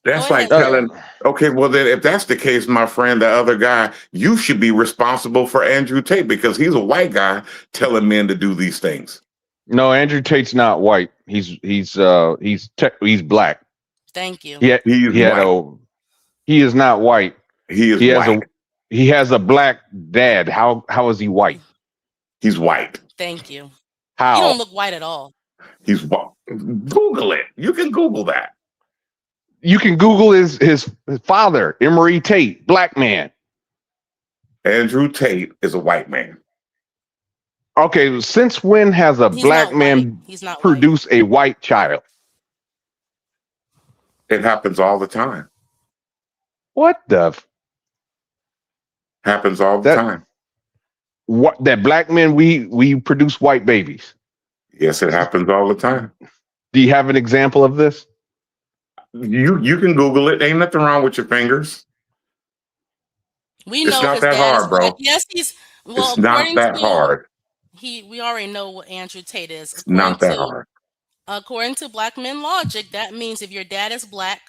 Go That's ahead, like sir. telling, okay, well then if that's the case, my friend, the other guy, you should be responsible for Andrew Tate because he's a white guy telling men to do these things. No, Andrew Tate's not white. He's black. Thank you. He had, He is he had white. a he is not white. He is He has white. a black dad. How is he white? He's white. Thank you. He How? don't look white at all. He's white. Google it. You can Google that. You can Google his father, Emory Tate, black man. Andrew Tate is a white man. Okay, since when has a He's black not white. man He's not white. produced a white child? It happens all the time. What the Happens all the that time. what that black men we produce white babies? Yes, it happens all the time. Do you have an example of this? You can Google it. Ain't nothing wrong with your fingers. We It's know not his that dad is hard, black. bro. Yes, he's well, It's not according that to hard. we already know what Andrew Tate is. It's not that hard. According to black men logic, that means if your dad is black,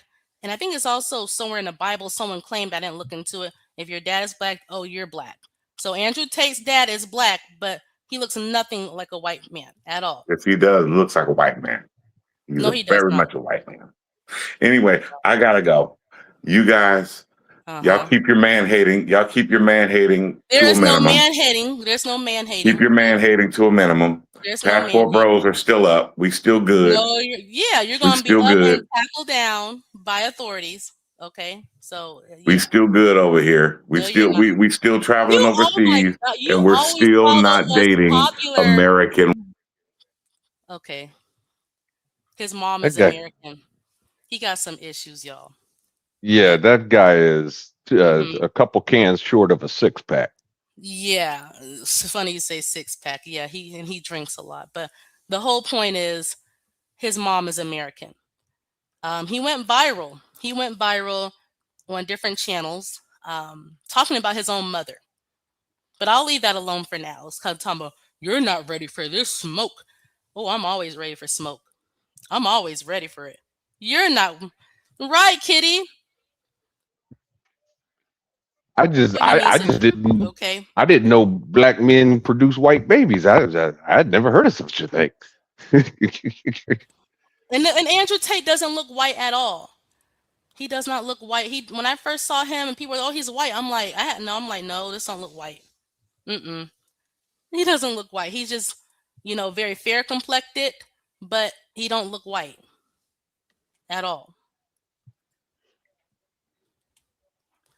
and I think it's also somewhere in the Bible, someone claimed, I didn't look into it. If your dad is black, oh, you're black. So Andrew Tate's dad is black, but he looks nothing like a white man at all. If he does, it looks like a white man. He's No, a he does very not. much a white man. Anyway, I gotta go. You guys, y'all Uh-huh. keep your man hating. Y'all keep your man hating There to a is no minimum. man hating. There's no man Keep hating. your man hating to a minimum. There's no man Passport hating. bros are still up. We still good. No, you're We gonna be still up and good. tackled down by authorities. Okay, so We yeah, still good over here. no, you're not. We still traveling Oh my overseas, God, you and we're always still follow not what's dating popular. American. Okay, his mom That is guy, American. He got some issues, y'all. yeah, that guy is Hmm. a couple cans short of a six pack. Yeah, it's funny you say six pack. Yeah, he drinks a lot, but the whole point is his mom is American. He went viral. He went viral on different channels, talking about his own mother. But I'll leave that alone for now. It's kind of talking about you're not ready for this smoke. Oh, I'm always ready for smoke. I'm always ready for it. You're not right, Kitty. I just didn't Okay. I didn't know black men produce white babies. I'd never heard of such a thing. And Andrew Tate doesn't look white at all. He does not look white. He when I first saw him and people were, oh, he's white. I'm like, no, this don't look white. Mm-mm. He doesn't look white. He's just, very fair complected, but he don't look white at all.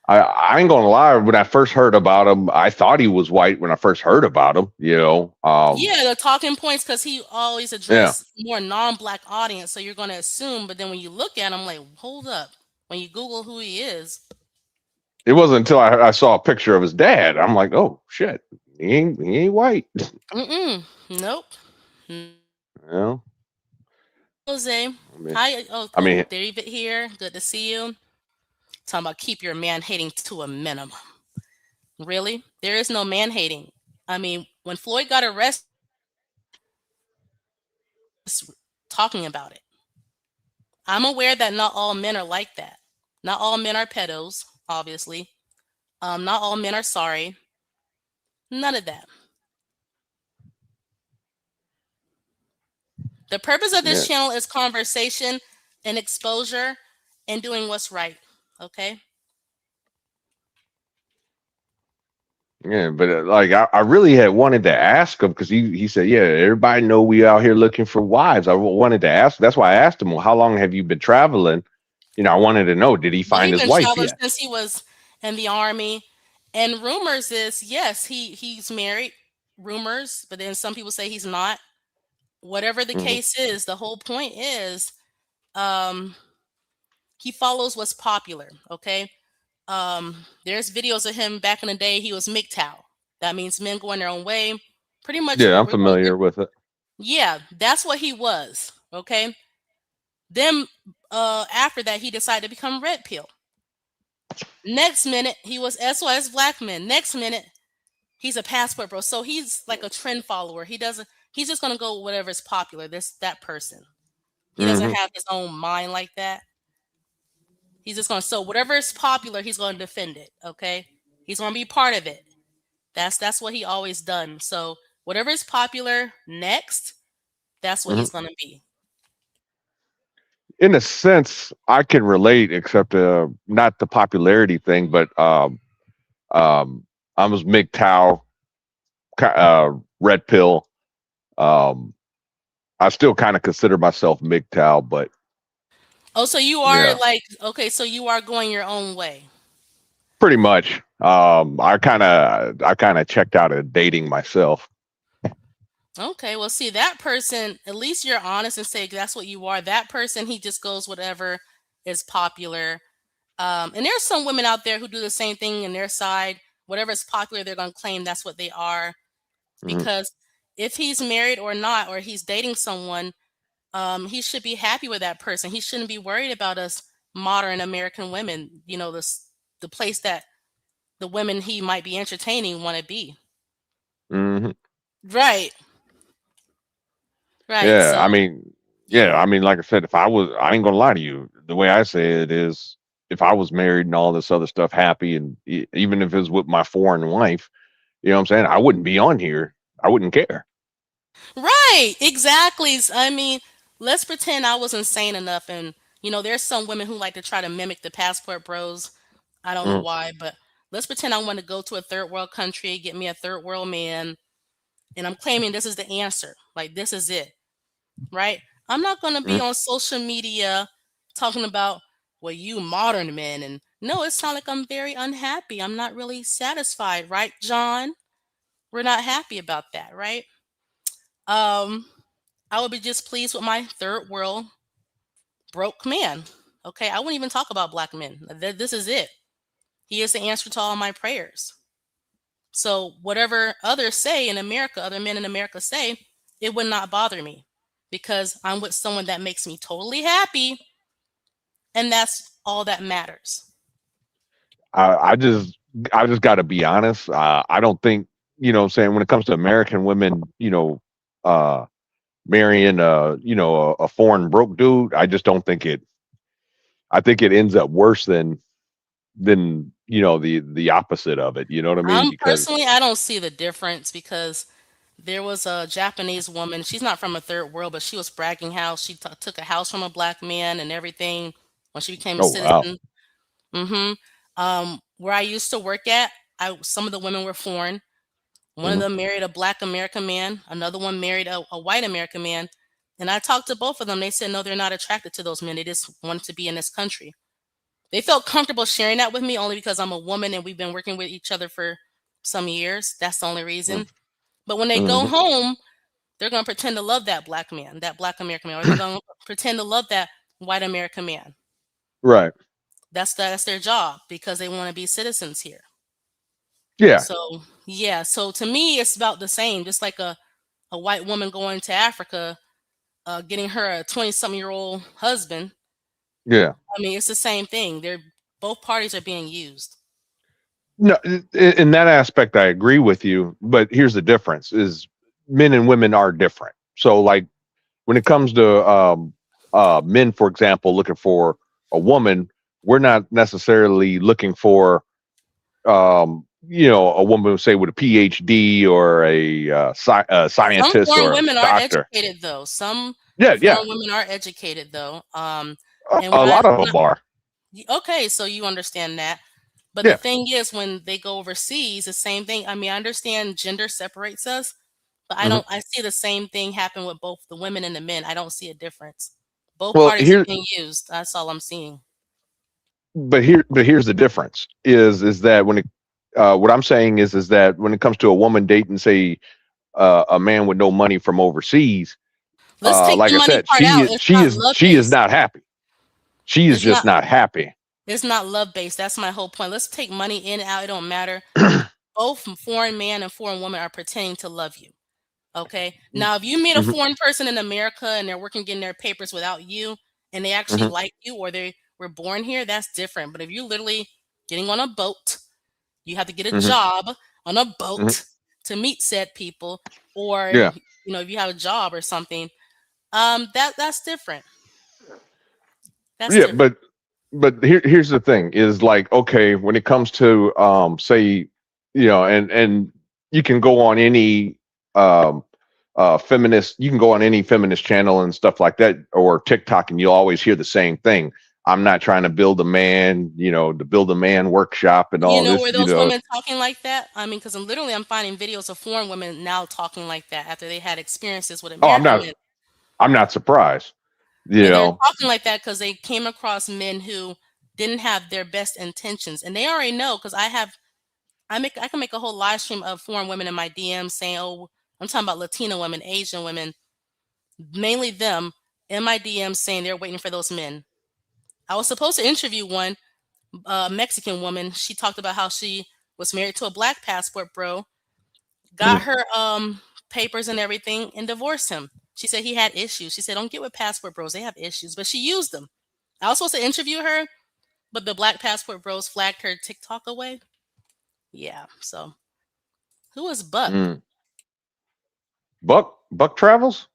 I ain't gonna lie. When I first heard about him, I thought he was white when I first heard about him. Yeah, the talking points because he always Yeah. addressed more non-black audience, so you're gonna assume. But then when you look at him, like, hold up. When you Google who he is, It wasn't until I saw a picture of his dad. I'm like, oh shit, he ain't white. Mm-mm. Nope. You know, Jose, I mean, hi. Oh, I mean, David here. Good to see you. Talking about keep your man hating to a minimum. Really? There is no man hating. I mean, when Floyd got arrested, just talking about it. I'm aware that not all men are like that. Not all men are pedos, obviously. Not all men are sorry. None of that. The purpose of yeah, this channel is conversation and exposure and doing what's right. Okay? yeah, but like I really had wanted to ask him because he said, yeah, everybody know we out here looking for wives. I wanted to ask. That's why I asked him, well, how long have you been traveling? You know, I wanted to know, did he Well, find he's his been wife traveling yet? since he was in the army. And rumors is, yes, he's married. Rumors, but then some people say he's not. Whatever the Hmm. case is, the whole point is um he follows what's popular, okay? There's videos of him back in the day, he was MGTOW. That means men going their own way. Pretty much Yeah, I'm we're going to familiar with it. yeah, that's what he was, okay? Then after that he decided to become red pill. Next minute he was SOS black men. Next minute he's a passport bro. So he's like a trend follower. He's just gonna go with whatever is popular. That person. He doesn't Hmm. have his own mind like that. He's just gonna so whatever is popular, he's gonna defend it. Okay, he's gonna be part of it. That's what he always done. So whatever is popular next, that's what Hmm. he's gonna be. In a sense, I can relate, except not the popularity thing, but um, I was MGTOW, red pill. Um, I still kind of consider myself MGTOW, but Oh, so you are yeah, like okay, so you are going your own way. pretty much. I kind of checked out of dating myself. Okay, well, see that person. At least you're honest and say that's what you are. That person, he just goes whatever is popular. And there's some women out there who do the same thing in their side. Whatever is popular, they're gonna claim that's what they are. Hmm. Because if he's married or not, or he's dating someone, he should be happy with that person. He shouldn't be worried about us modern American women. You know, the place that the women he might be entertaining want to be. Hmm. Right, right. Yeah, So I mean, yeah. like I said, I ain't gonna lie to you. The way I say it is, if I was married and all this other stuff, happy, and even if it was with my foreign wife, you know what I'm saying, I wouldn't be on here. I wouldn't care. Right, exactly. I mean, let's pretend I was insane enough, and there's some women who like to try to mimic the passport bros. I don't know Mm, why, but let's pretend I want to go to a third world country, get me a third world man, and I'm claiming this is the answer. Like this is it, right? I'm not going to be mm. on social media talking about well, you modern men, and no, it sounds like I'm very unhappy. I'm not really satisfied, right, John? We're not happy about that, right? Um, I would be just pleased with my third world broke man. Okay, I wouldn't even talk about black men. This is it. He is the answer to all my prayers. So whatever others say in America, other men in America say, it would not bother me because I'm with someone that makes me totally happy, and that's all that matters. I, I just, I just got to be honest. I don't think, what I'm saying, when it comes to American women, uh, marrying a foreign broke dude, I just don't think it. I think it ends up worse than the opposite of it. You know what I mean? Because I don't see the difference because there was a Japanese woman. She's not from a third world, but she was bragging how she took a house from a black man and everything when she became a oh wow. citizen. Hmm. Where I used to work at, some of the women were foreign. One of Hmm. them married a black American man. Another one married a white American man. And I talked to both of them. They said no, they're not attracted to those men. They just want to be in this country. They felt comfortable sharing that with me only because I'm a woman and we've been working with each other for some years. That's the only reason. But when they go Hmm. home, they're going to pretend to love that black man, that black American man, or they're going to pretend to love that white American man. Right. That's their job because they want to be citizens here. Yeah, So yeah, so to me, it's about the same. Just like a white woman going to Africa, getting her a 20-something-year-old husband. yeah. I mean, it's the same thing. They're both parties are being used. No, in that aspect, I agree with you. But here's the difference: is men and women are different. So, like when it comes to men, for example, looking for a woman, we're not necessarily looking for a woman, say, with a PhD or a Some scientist foreign or a women are doctor. educated though. Some Yeah, yeah. foreign women are educated though. A, And a lot of them are. okay, so you understand that. But the Yeah. thing is, when they go overseas, the same thing. I mean, I understand gender separates us, but I Hmm. don't. I see the same thing happen with both the women and the men. I don't see a difference. Both Well, parties are here, being used. That's all I'm seeing. but here's the difference: is that when it, what I'm saying is that when it comes to a woman dating, say, a man with no money from overseas, Let's take like the I money said, part she out. is It's she not is love she is based. not happy. She is It's not. just not happy. It's not love based. That's my whole point. Let's take money in and out. It don't matter. Both foreign man and foreign woman are pretending to love you. Okay. Now, if you meet a Hmm. foreign person in America and they're working getting their papers without you and they actually Hmm. like you or they were born here, that's different. But if you're literally getting on a boat, you have to get a Hmm. job on a Hmm. boat to meet said people, or Yeah, if you have a job or something, that's different. That's yeah, different. but here's the thing: is like, okay, when it comes to say, and you can go on any um feminist, you can go on any feminist channel and stuff like that, or TikTok, and you'll always hear the same thing. I'm not trying to build a man, to build a man workshop and You all know this, where those women talking like that? I mean, because I'm finding videos of foreign women now talking like that after they had experiences with Oh, I'm American not men. I'm not surprised, you And they're know. talking like that because they came across men who didn't have their best intentions. And they already know because I can make a whole live stream of foreign women in my DMs saying, oh, I'm talking about Latina women, Asian women, mainly them in my DMs saying they're waiting for those men. I was supposed to interview one Mexican woman. She talked about how she was married to a black passport bro, got Mhm. her papers and everything, and divorced him. She said he had issues. She said, don't get with passport bros, they have issues. But she used them. I was supposed to interview her, but the black passport bros flagged her TikTok away. Yeah. So who is Buck? Mm. Buck travels.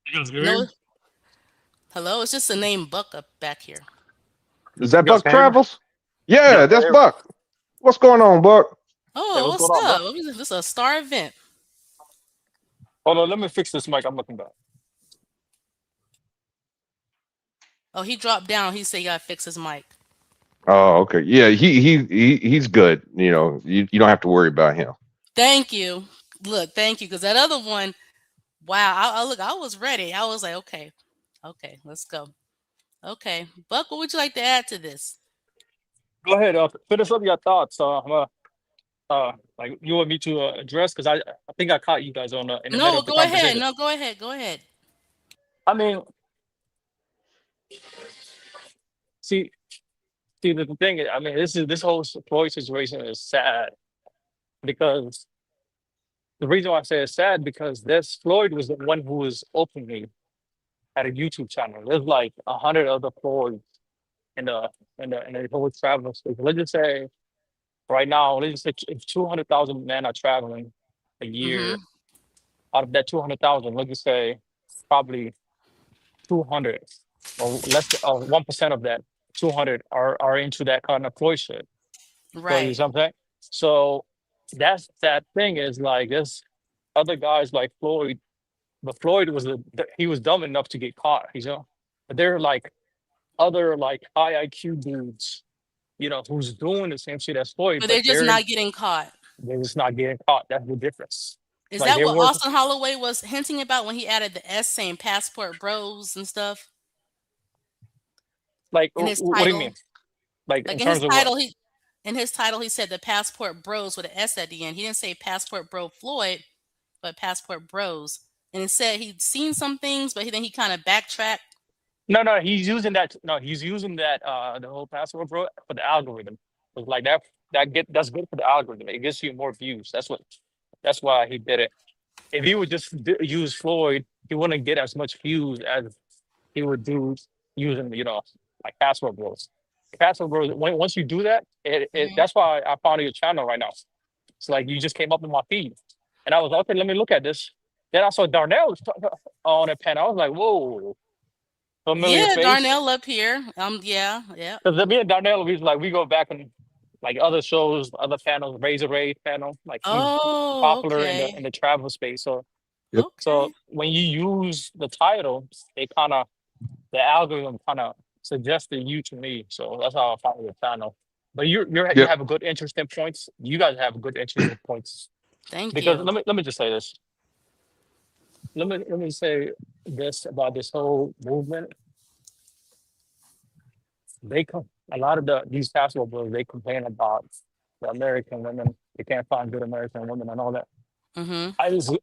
You guys can hear No, me? hello. It's just the name Buck up back here. Is You that guys Buck can hear me? travels? You Yeah, guys can that's hear me? Buck. What's going on, Buck? Hey, Oh, what's what's going on, bro? up? This is a star event. Hold on, let me fix this mic. I'm looking back. Oh, he dropped down. He said he gotta fix his mic. Oh, okay. Yeah, he's good. You don't have to worry about him. Thank you. Look, thank you. Because that other one, wow. Look, I was ready. I was like, okay, okay, let's go. Okay, Buck, what would you like to add to this? Go ahead. Finish up your thoughts. Like you want me to address because I think I caught you guys on in the middle No, of the go ahead. conversation. No, go ahead. Go ahead. I mean, see, the thing is, I mean, this whole Floyd situation is sad because the reason why I say it's sad because this Floyd was the one who was openly at a YouTube channel. There's like 100 other Floyds in the whole travel space. Let's just say right now, let's just say if 200,000 men are traveling a year, Mm-hmm. out of that 200,000, let's just say probably 200 or less, 1% of that 200 are into that kind of Floyd shit. So you Right. know what I'm saying? So that's that thing is like this other guys like Floyd, but Floyd was he was dumb enough to get caught, you know. But they're like other like high IQ dudes, who's doing the same shit as Floyd, But but they're just not getting caught. they're just not getting caught. That's the difference. Is Like that they're what working. Austin Holloway was hinting about when he added the S saying passport bros and stuff Like in his what do you mean? title? Like in Like in his terms of what? title, he said the passport bros with an S at the end. He didn't say passport bro Floyd, but passport bros. And it said he'd seen some things, but then he kind of backtracked. No, he's using that. No, he's using that. The whole password, bro, for the algorithm. It's like that's good for the algorithm. It gets you more views. That's why he did it. If he would just use Floyd, he wouldn't get as much views as he would do using, like password bros. Password bros. Once you do that, Hmm. that's why I found your channel right now. It's like you just came up in my feed, and I was like, okay. Let me look at this. Then I saw Darnell on the pen. I was like, whoa, familiar Yeah, face. Darnell up here. Yeah, yeah. Because me and Darnell, we go back and like other shows, other panels, Razor Ray panel. Like he's Oh, popular in okay. the travel space. So Yep. so Okay. when you use the title, the algorithm kind of suggested you to me. So that's how I found your channel. But you Yep. have a good interesting points. You guys have good interesting points. Thank Because you. let me just say this. Let me say this about this whole movement. They come a lot of these basketball boys, they complain about the American women. They can't find good American women and all that. Hmm.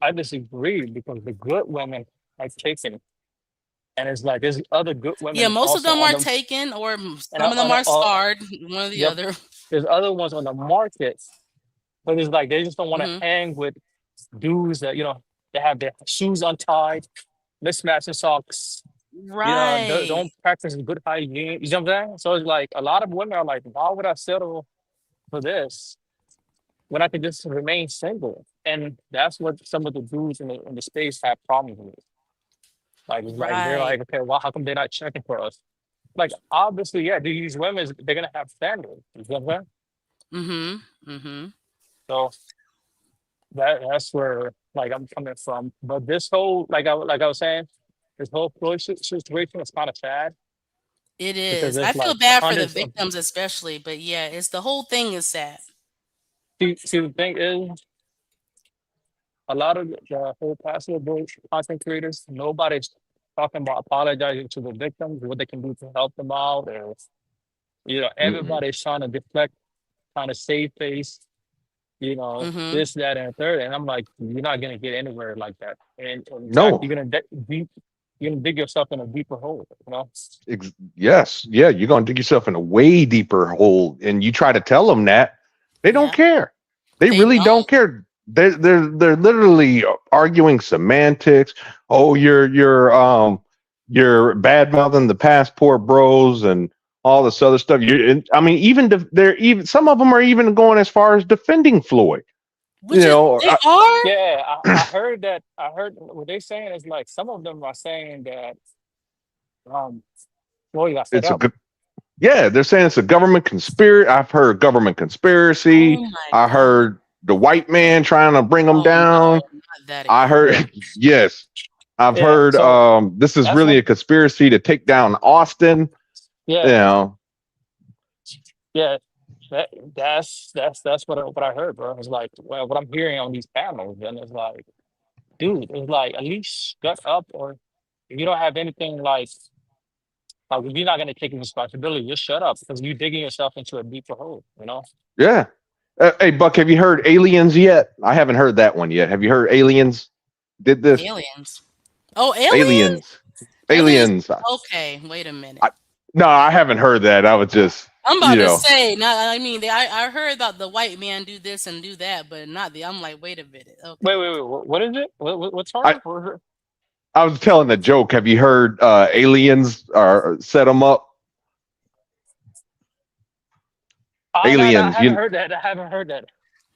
I disagree because the good women are taken, and it's like there's other good Yeah, women most of also them on are them, taken, or and some of them are scarred. One or the yep, other. there's other ones on the market, but it's like they just don't want to Hmm. hang with dudes that they have their shoes untied, mismatching socks. Right. Don't practice good hygiene. You know what I'm saying? So it's like a lot of women are like, why would I settle for this when I could just remain single? And that's what some of the dudes in the space have problems with. Like, it's like they're Right. like, okay, well, how come they're not checking for us? Like, obviously, yeah, these women they're gonna have standards. You know what I'm saying? Hmm. Hmm. So that's where like I'm coming from. But this whole like I was saying, this whole Floyd situation is kind of sad It because is. I there's feel like bad for the hundreds of. victims, especially, but yeah, it's the whole thing is sad. See, the thing is, a lot of the whole passable content creators, nobody's talking about apologizing to the victims, what they can do to help them out, or Mm-mm. everybody's trying to deflect, trying to save face, Hmm. this, that, and a third. And I'm like, you're not gonna get anywhere like that. And in fact, No. you're gonna dig yourself in a deeper hole. Yes. Yeah. You're gonna dig yourself in a way deeper hole, and you try to tell them that they don't Yeah, care. They they really don't don't. care. They're literally arguing semantics. Oh, you're bad mouthing the passport bros and all this other stuff. I mean, even they're even some of them are even going as far as defending Floyd. You Which is know, they are. Yeah, I heard that. I heard what they saying is like some of them are saying that um Floyd got set it's a up. good. Yeah, they're saying it's a government conspiracy. I've heard government Oh conspiracy. my I god. heard the white man trying to bring them Oh down. no, not that I again. Yeah, heard yes. I've yeah. heard So this is that's really what. a conspiracy to take down Austin. You Yeah, know, yeah. That's what I heard, bro. It's like well, what I'm hearing on these panels, and it's like, dude, it's like at least shut up, or if you don't have anything like if you're not gonna take responsibility, just shut up because you're digging yourself into a deeper hole. yeah. Hey, Buck, have you heard Aliens yet? I haven't heard that one yet. Have you heard Aliens? Did this Aliens. Oh, alien? Aliens? Aliens. Aliens. Okay, wait a minute. I, no, I haven't heard that. I was just, I'm you about to know, say, now I mean, I heard about the white man do this and do that, but not the. I'm like, wait a minute. Wait, Okay. wait, wait. What is it? What's I harder? What is it? I was telling a joke. Have you heard Aliens or set them up? Oh no, no, I Aliens. haven't You heard that. I haven't heard that.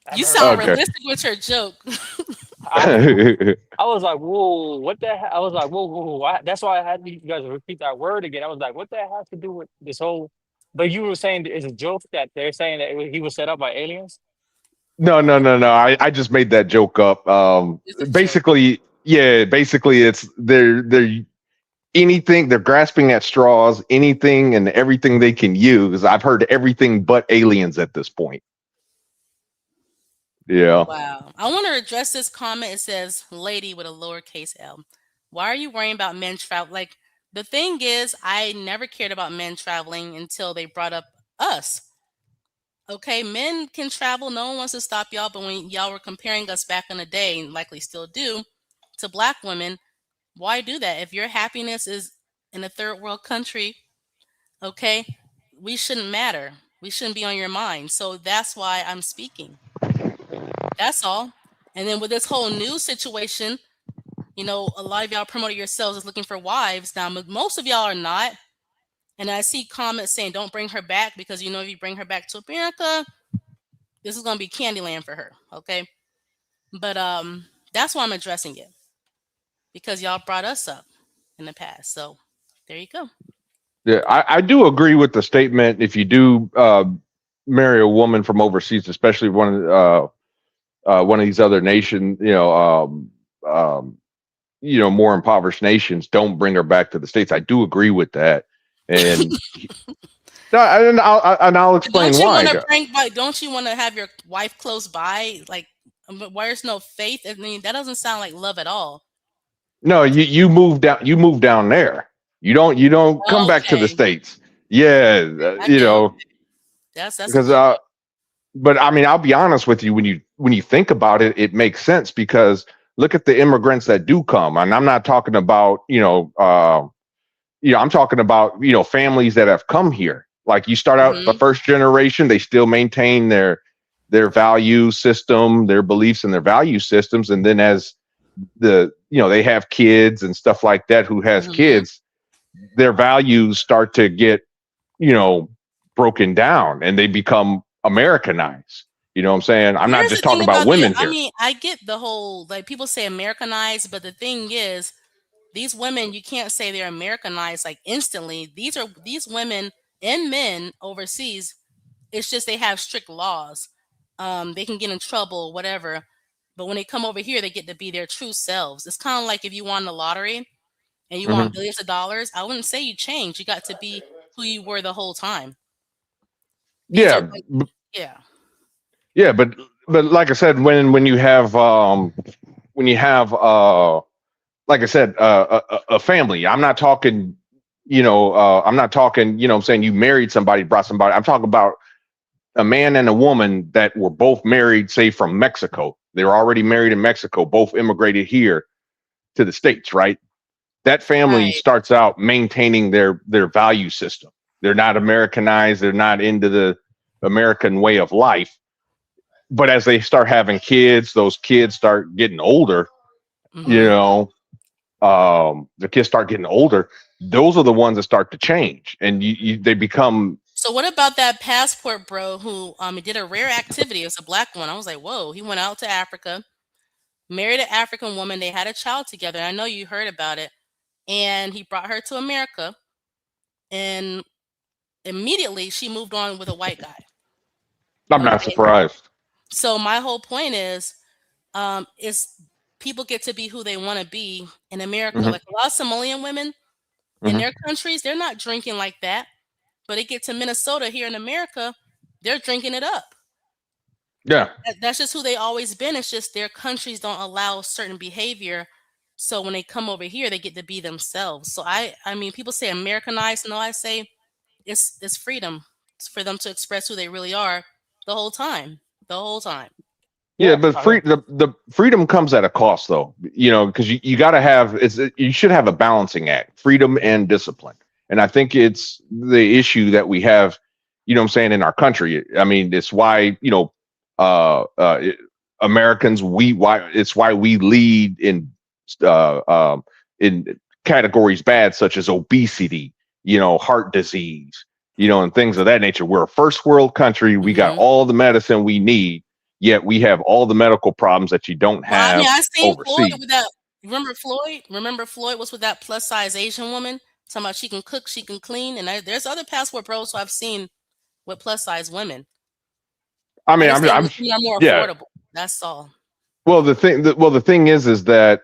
I You haven't heard sound that. okay? realistic with your joke. I I was like, whoa, what the hell? I was like, whoa, whoa, whoa. That's why I had you guys repeat that word again. I was like, what that has to do with this whole? But you were saying it's a joke that they're saying that he was set up by aliens. No, no, no, no. I just made that joke up. It's a joke. Basically, yeah. Basically, it's they're anything they're grasping at straws, anything and everything they can use. I've heard everything but aliens at this point. Yeah. Wow. I want to address this comment. It says lady with a lowercase L. Why are you worrying about men travel? Like, the thing is, I never cared about men traveling until they brought up us. Okay, men can travel. No one wants to stop y'all. But when y'all were comparing us back in the day, and likely still do, to black women, why do that? If your happiness is in a third world country, okay, we shouldn't matter. We shouldn't be on your mind. So that's why I'm speaking. That's all. And then with this whole new situation, a lot of y'all promoted yourselves as looking for wives. Now, most of y'all are not. And I see comments saying, don't bring her back because, if you bring her back to America, this is going to be Candyland for her. Okay. But that's why I'm addressing it, because y'all brought us up in the past. So there you go. Yeah, I do agree with the statement. If you do marry a woman from overseas, especially one of these other nation, more impoverished nations, don't bring her back to the states. I do agree with that, and no, and I'll explain Don't you want why. to bring back? Don't you want to have your wife close by? Like, why there's no faith? I mean, that doesn't sound like love at all. No, you move down. You move down there. You don't come back to the Okay, states. Yeah, I get it. That's a because good point. but I mean, I'll be honest with you. When you think about it, it makes sense because look at the immigrants that do come, and I'm not talking about I'm talking about families that have come here. Like you start out the Hmm. first generation, they still maintain their value system, their beliefs, and their value systems, and then as they have kids and stuff like that who has Hmm. kids, their values start to get you know broken down and they become Americanized. You know what I'm saying? I'm not Here's just the talking thing about about the. women I here. mean, I get the whole, like, people say Americanized, but the thing is, these women, you can't say they're Americanized like instantly. These women and men overseas. It's just they have strict laws. They can get in trouble, whatever. But when they come over here, they get to be their true selves. It's kind of like if you won the lottery and you want Hmm. billions of dollars. I wouldn't say you changed. You got to be who you were the whole time. These are Yeah, like, yeah. yeah, but like I said, when you have like I said, a family. I'm not talking, I'm not talking, I'm saying you married somebody, brought somebody. I'm talking about a man and a woman that were both married, say from Mexico. They were already married in Mexico, both immigrated here to the States, right? That family Right. starts out maintaining their value system. They're not Americanized, they're not into the American way of life. But as they start having kids, those kids start getting older, you Hmm. know, the kids start getting older, those are the ones that start to change, and they become. So what about that passport bro who he did a rare activity? It's a black one. I was like, whoa. He went out to Africa, married an African woman. They had a child together. I know you heard about it. And he brought her to America, and immediately she moved on with a white guy. I'm not Okay. surprised. So my whole point is people get to be who they want to be in America. Hmm. Like a lot of Somalian women in Hmm. their countries, they're not drinking like that. But they get to Minnesota here in America, they're drinking it up. Yeah, That's just who they always been. It's just their countries don't allow certain behavior. So when they come over here, they get to be themselves. So I mean, people say Americanized. No, I say it's freedom. It's for them to express who they really are the whole time. The whole time. yeah, Yeah, but I mean, the freedom comes at a cost, though. Because you got to have you should have a balancing act, freedom and discipline. And I think it's the issue that we have. What I'm saying, in our country. I mean, it's why uh, uh, it- Americans it's why we lead uh, um, in categories bad such as obesity, heart disease, and things of that nature. We're a first world country. We got Hmm. all the medicine we need, yet we have all the medical problems that you don't Well, I mean, have I seen Floyd overseas. with that. Remember Floyd? Remember Floyd was with that plus size Asian woman talking about she can cook, she can clean, and there's other passport pros who I've seen with plus size women. I I mean, just think I'm these women are more yeah. affordable. That's all. Well, the thing is that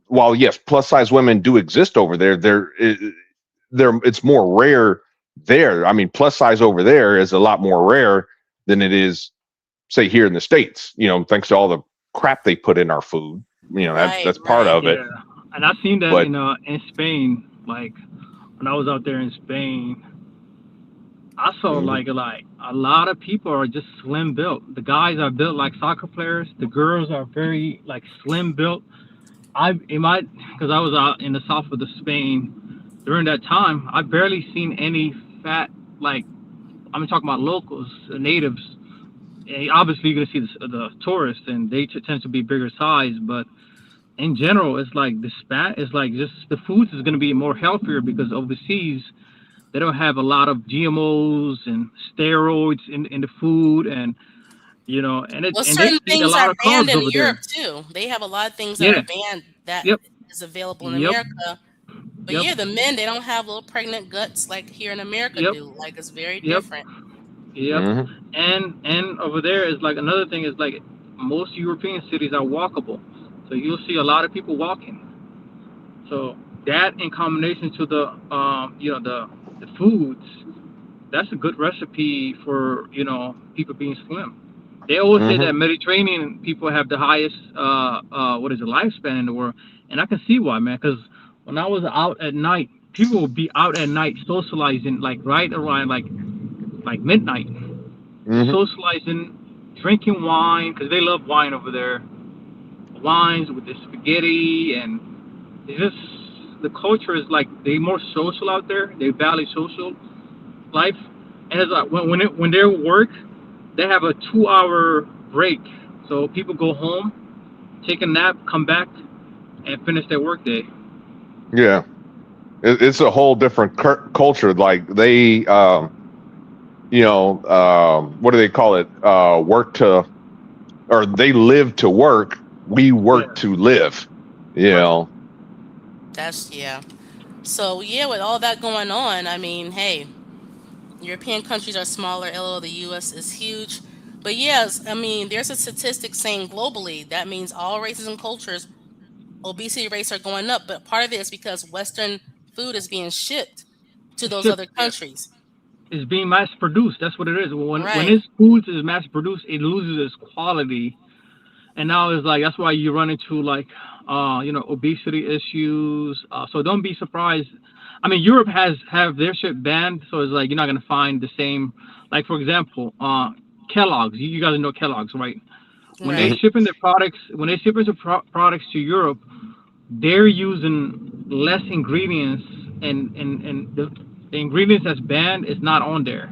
while yes, plus size women do exist over there, it's more rare there. I mean, plus size over there is a lot more rare than it is, say, here in the States. Thanks to all the crap they put in our food. Right, That's part right. of it. Yeah, and I've seen that But in Spain. Like when I was out there in Spain, I saw mhm. like a lot of people are just slim built. The guys are built like soccer players. The girls are very like slim built. I in my because I was out in the south of the Spain. during that time, I barely seen any fat, like, I'm talking about locals, natives. Obviously, you're gonna see the tourists, and they tend to be bigger size. But in general, it's like the spat is like just the foods is gonna be more healthier because overseas they don't have a lot of GMOs and steroids in the food, and Well, and they certain eat a things lot are of banned carbs in over Europe there. too. They have a lot of things that are Yeah. banned that Yep. is available in Yep. America. But Yep. yeah, the men, they don't have little pregnant guts like here in America Yep. do. Like it's very Yep. different. Yep. And over there is like another thing is like most European cities are walkable, so you'll see a lot of people walking. So that in combination to the the foods, that's a good recipe for people being slim. They always say that Mediterranean people have the highest what is it, lifespan in the world, and I can see why, man. Because when I was out at night, people would be out at night socializing like right around like midnight, socializing, drinking wine because they love wine over there. Wines with the spaghetti, and it's just the culture is like they more social out there. They value social life, and it's like when they work, they have a 2 hour break. So people go home, take a nap, come back, and finish their workday. Yeah, it's a whole different culture. Like they, what do they call it? Work to, or they live to work. We work to live. You know. That's yeah. So yeah, with all that going on, I mean, hey, European countries are smaller. LO, the US is huge. But yes, I mean, there's a statistic saying globally that means all races and cultures, obesity rates are going up. But part of it is because Western food is being shipped to those Ship, other countries. is being mass produced. That's what it is. When Right. its food is mass produced, it loses its quality, and now it's like that's why you run into like obesity issues. So don't be surprised. I mean, Europe have their shit banned, so it's like you're not gonna find the same. Like for example, Kellogg's. You guys know Kellogg's, right? When they Right. shipping their products, when they shipping the products to Europe, they're using less ingredients, and the ingredients that's banned is not on there.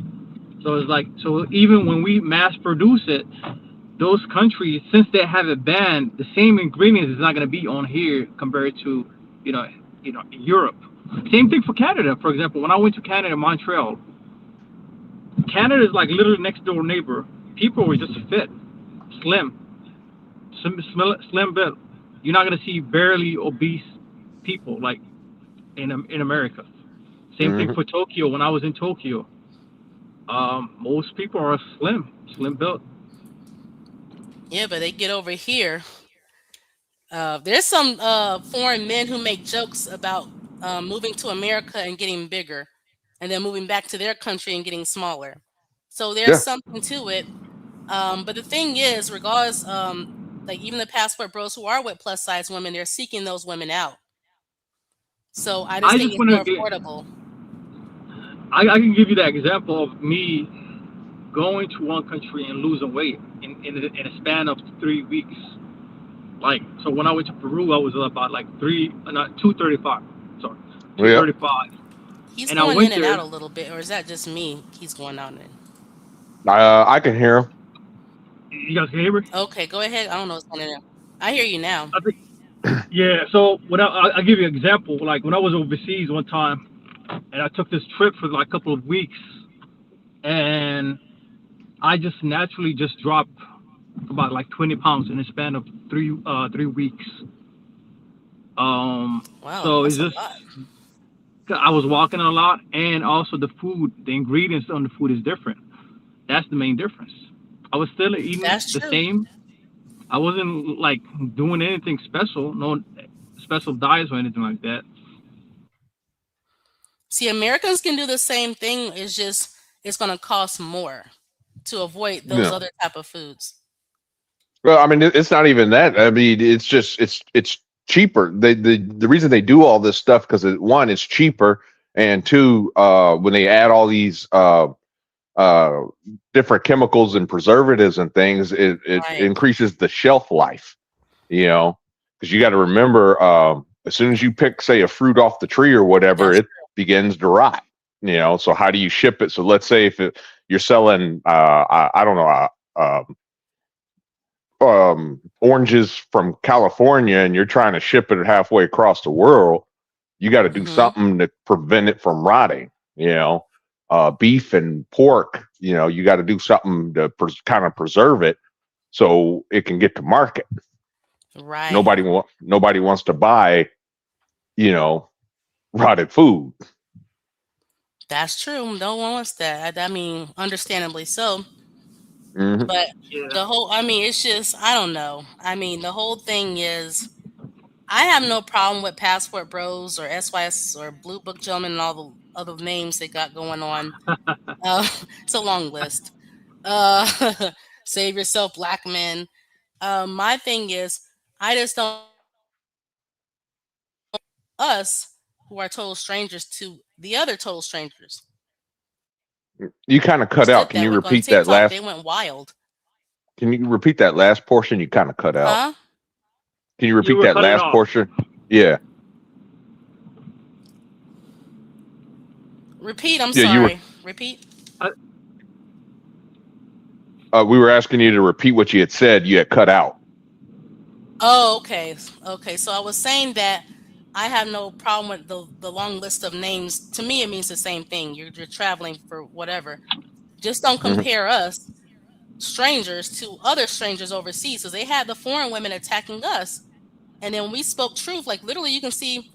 So it's like even when we mass produce it, those countries, since they have it banned, the same ingredients is not going to be on here compared to Europe. Same thing for Canada. For example, when I went to Canada, Montreal, Canada is like literally next door neighbor. People were just fit, slim, slim built. You're not going to see barely obese people like in America. Same thing for Tokyo. When I was in Tokyo, most people are slim built. Yeah, but they get over here. There's some foreign men who make jokes about moving to America and getting bigger, and then moving back to their country and getting smaller. So there's Yeah. something to it. But the thing is, regardless, like even the passport bros who are with plus size women, they're seeking those women out. So I just I think just it's want to more get. affordable. I can give you that example of me going to one country and losing weight in a span of 3 weeks. Like, so when I went to Peru, I was about like 235. Sorry, Yeah. 235. He's And I going in went and out there. a little bit, or is that just me? He's going out and I can hear him. You guys can hear me? okay, go ahead. I don't know what's going on. I hear you now. I think, yeah. So when I'll give you an example. Like when I was overseas one time, and I took this trip for like a couple of weeks, and I just naturally just dropped about like 20 pounds in a span of 3 weeks. Wow, So it's that's a just lot. I was walking a lot, and also the food, the ingredients on the food is different. That's the main difference. I was still eating That's the true. same. I wasn't like doing anything special, no special diets or anything like that. See, Americans can do the same thing. It's just it's going to cost more to avoid those No. other type of foods. Well, I mean, it's not even that. I mean, it's just it's cheaper. The reason they do all this stuff because one, it's cheaper, and two, when they add all these uh, different chemicals and preservatives and things, it Right. increases the shelf life. You know, because you got to remember, as soon as you pick, say, a fruit off the tree or whatever, That's it true. begins to rot. So how do you ship it? So let's say if you're selling, I don't know, oranges from California and you're trying to ship it halfway across the world, you got to do Hmm. something to prevent it from rotting. Beef and pork, you got to do something to kind of preserve it so it can get to market. Right. Nobody wants to buy, you know, rotted food. That's true. No one wants that. I mean, understandably so. Hmm. But Yeah. the whole, I mean, it's just, I don't know. I mean, the whole thing is, I have no problem with Passport Bros or SYS or Blue Book Gentlemen and all the other names they got going on. Uh, it's a long list. Uh, Save Yourself, Black Men. My thing is, I just don't us who are total strangers to the other total strangers. You kind of cut out. Stood Can that you like on repeat that TikTok, they last? went wild. Can you repeat that last portion? You kind of cut out. Huh? Can you You repeat were that cutting last off. portion? Yeah, Repeat, I'm yeah. You were. sorry. Repeat. I, We were asking you to repeat what you had said. You had cut out. Oh, okay. Okay. So I was saying that I have no problem with the long list of names. To me, it means the same thing. You're traveling for whatever. Just don't Hmm. compare us, strangers, to other strangers overseas. Because they had the foreign women attacking us. And then we spoke truth. Like literally, you can see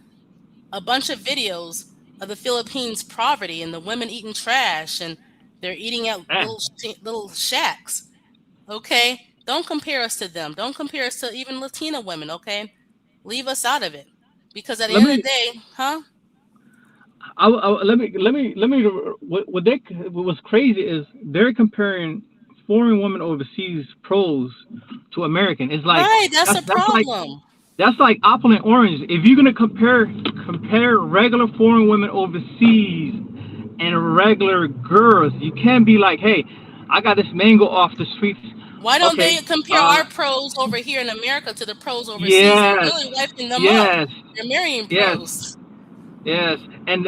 a bunch of videos of the Philippines poverty and the women eating trash and they're eating at man, little shacks. Okay, don't compare us to them. Don't compare us to even Latina women. Okay, leave us out of it because at the let end of the me. day, huh? Let me. What they what was crazy is they're comparing foreign women overseas pros to American. It's like Right, that's a that's like problem. apple and orange. If you're gonna compare regular foreign women overseas and regular girls, you can't be like, hey, I got this mango off the streets. Why don't Okay, they compare uh, our pros over here in America to the pros overseas? They're yes, really wiping them up. yes, They're marrying yes, pros. yes, and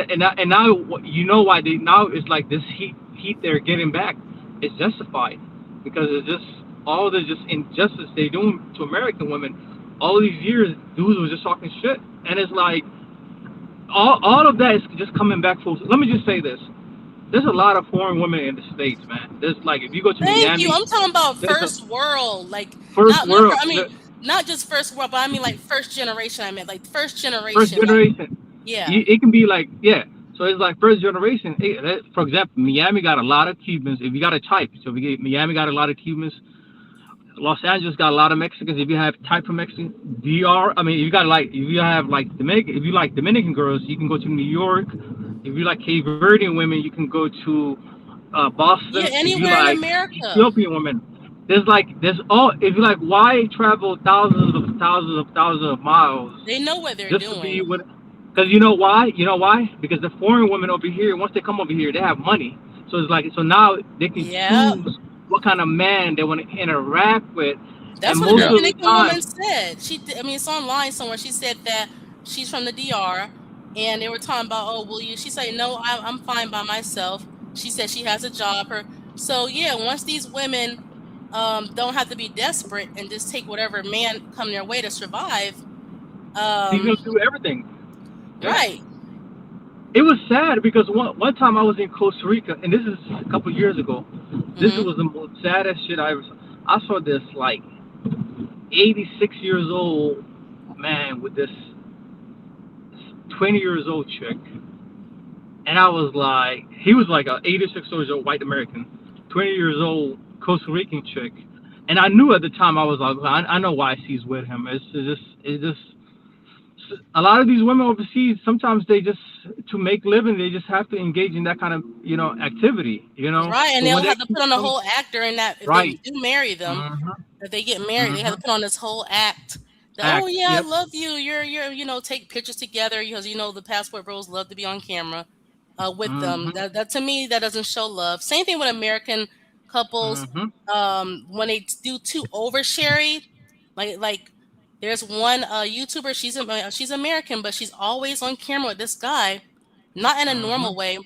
now you know why they now it's like this heat they're getting back is justified because it's just all the just injustice they doing to American women. All these years, dudes was just talking shit, and it's like all of that is just coming back full. Let me just say this: there's a lot of foreign women in the states, man. There's like if you go to Thank you. Miami, I'm talking about there's a first world, like first world, I mean not just first world, but I mean like first generation. I meant like first first generation, like generation. yeah, It can be like yeah. So it's like first generation. For example, Miami got a lot of Cubans. If you got a type, so Miami got a lot of Cubans. Los Angeles got a lot of Mexicans. If you have type of Mexican, DR. I mean, if you got like if you have like Dominican, if you like Dominican girls, you can go to New York. If you like Cape Verdean women, you can go to yeah, Boston. If you anywhere in like America. Ethiopian women, there's all. If you like, why travel thousands of miles They know what they're just to be doing. with? Because you know why? You know why? Because the foreign women over here, once they come over here, they have money. So it's like so now they can Yeah, choose what kind of man they want to interact with, and that's what a most Yeah. of the Dominican woman time, said. I mean, it's online somewhere. She said that she's from the DR, and they were talking about, oh, will you? She said, no, I'm fine by myself. She said she has a job. So yeah, once these women don't have to be desperate and just take whatever man come their way to survive. she's gonna Um, do everything. Yeah. right. It was sad because one time I was in Costa Rica, and this is a couple years ago. This Hmm. was the most saddest shit I ever saw. I saw this like 86 years old man with this 20 years old chick, and I was like, he was like a 86 years old white American, 20 years old Costa Rican chick, and I knew at the time I was like, I know why she's with him. It's just a lot of these women overseas. Sometimes they just to make living, they just have to engage in that kind of activity, Right, and But they'll when they have to put on a whole act during that if they right, do marry them. hmm If they get married, they have to hmm put on this whole act. That, oh act, yeah, I yep, love you. You're take pictures together because the passport bros love to be on camera with them. hmm That to me that doesn't show love. Same thing with American couples. hmm When they do too oversharing, like there's one YouTuber. She's American, but she's always on camera with this guy. not in a Mm-hmm. normal way,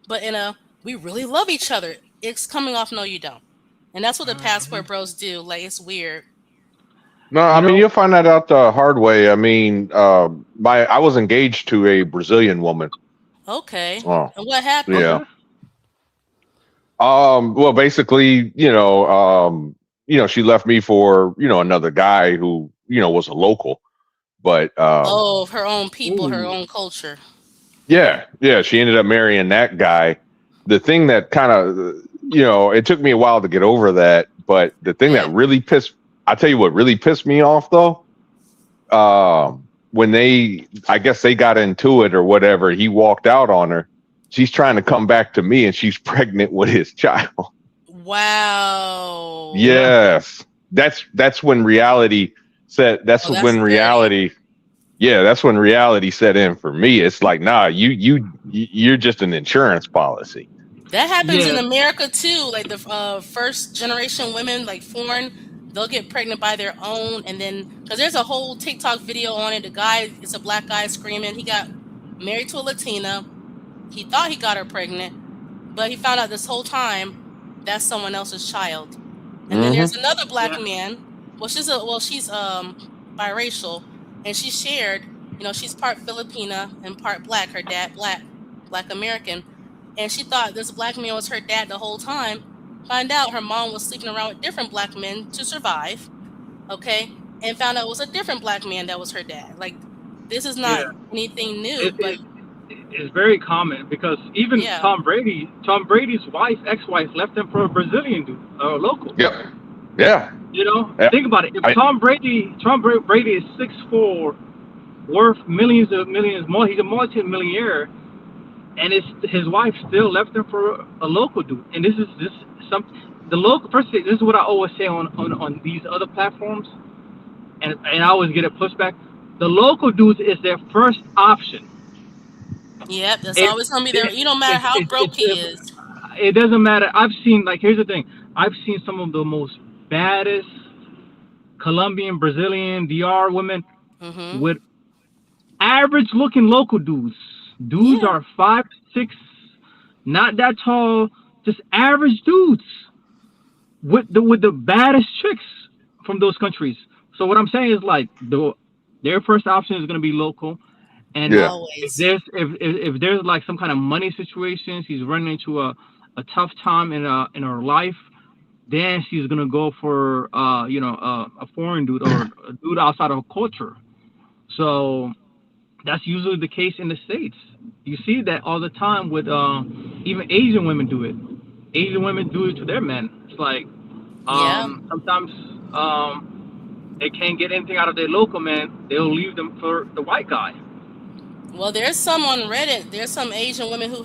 but in a we really love each other. It's coming off no, you don't, and that's what the Mm-hmm. passport bros do. Like it's weird. No, You I mean know, you'll find that out the hard way. I mean, my I was engaged to a Brazilian woman. Okay, Oh, and what happened? yeah. okay. Well, basically, she left me for another guy who was a local, but Oh, her own people, her Ooh. own culture. yeah, yeah, she ended up marrying that guy. The thing that kind of, it took me a while to get over that, but the thing that Yeah. really I tell you what really pissed me off though, when I guess they got into it or whatever, he walked out on her. She's trying to come back to me and she's pregnant with his child. Wow. Yeah. Yes. That's when reality set that's Oh, that's when dirty. reality yeah, that's when reality set in for me. It's like, nah, you're just an insurance policy. That happens in Yeah. America too. Like the first generation women, like foreign, they'll get pregnant by their own, and then because there's a whole TikTok video on it. The guy, it's a black guy screaming. He got married to a Latina. He thought he got her pregnant, but he found out this whole time that's someone else's child. And then Hmm. there's another black Yeah. man. She's biracial, and she shared. She's part Filipina and part black. Her dad black American, and she thought this black man was her dad the whole time. Find out her mom was sleeping around with different black men to survive. Okay, and found out it was a different black man that was her dad. Like this is not Yeah. anything new, It but is. It's very common because even yeah, Tom Brady's ex-wife, left him for a Brazilian dude, local. Yeah. Yeah. You know, Yeah. think about it. If I Tom Brady is 6'4", worth millions more, he's a multi-millionaire, and his wife still left him for a local dude. And this some the local. First, this is what I always say on these other platforms, and I always get a pushback. The local dudes is their first option. yep, that's It always gonna be there. it You don't matter it, how it, broke he is. it doesn't matter. I've seen, like, here's the thing. I've seen some of the most baddest Colombian, Brazilian, DR women Mm-hmm. with average looking local dudes. Dudes Yeah. are 5'6", not that tall, just average dudes with the baddest chicks from those countries. So what I'm saying is, like, their first option is gonna be local. And yeah. if Always. there's like some kind of money situation, she's running into a tough time in her life, then she's gonna go for a foreign dude or a dude outside of her culture. So that's usually the case in the States. You see that all the time with even Asian women do it. Asian women do it to their men. It's like Yeah. sometimes they can't get anything out of their local man, they'll leave them for the white guy. Well, there's some on Reddit. There's some Asian women who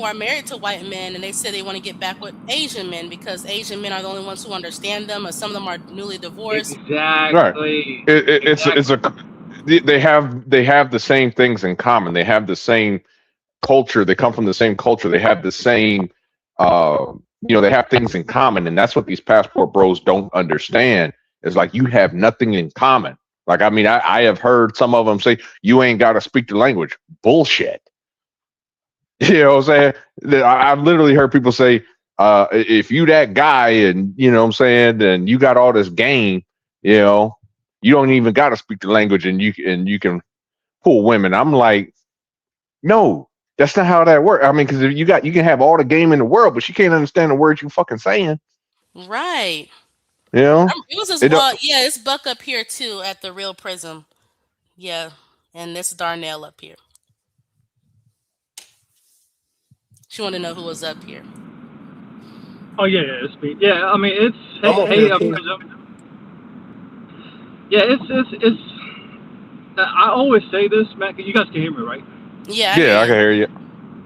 are married to white men, and they say they want to get back with Asian men because Asian men are the only ones who understand them, or some of them are newly divorced. Right. Exactly. It's Exactly. they have the same things in common. They have the same culture. They come from the same culture. They have the same they have things in common, and that's what these passport bros don't understand. It's like you have nothing in common. Like, I mean, I have heard some of them say you ain't got to speak the language. Bullshit. You know what I'm saying? I've literally heard people say, if you that guy and you know what I'm saying, then you got all this game, you know, you don't even got to speak the language and you can pull women. I'm like, no, that's not how that works. I mean, because you can have all the game in the world, but she can't understand the words you fucking saying. Right. You know, It was this. it don't, Yeah, it's Buck up here too at the real prism. Yeah, and this Darnell up here. She wanted to know who was up here. Oh yeah, yeah, it's me. Yeah, I mean it's I'm up hey here too. yeah, it's I always say this, man. 'Cause you guys can hear me, right? Yeah, I hear yeah, I you. can hear you.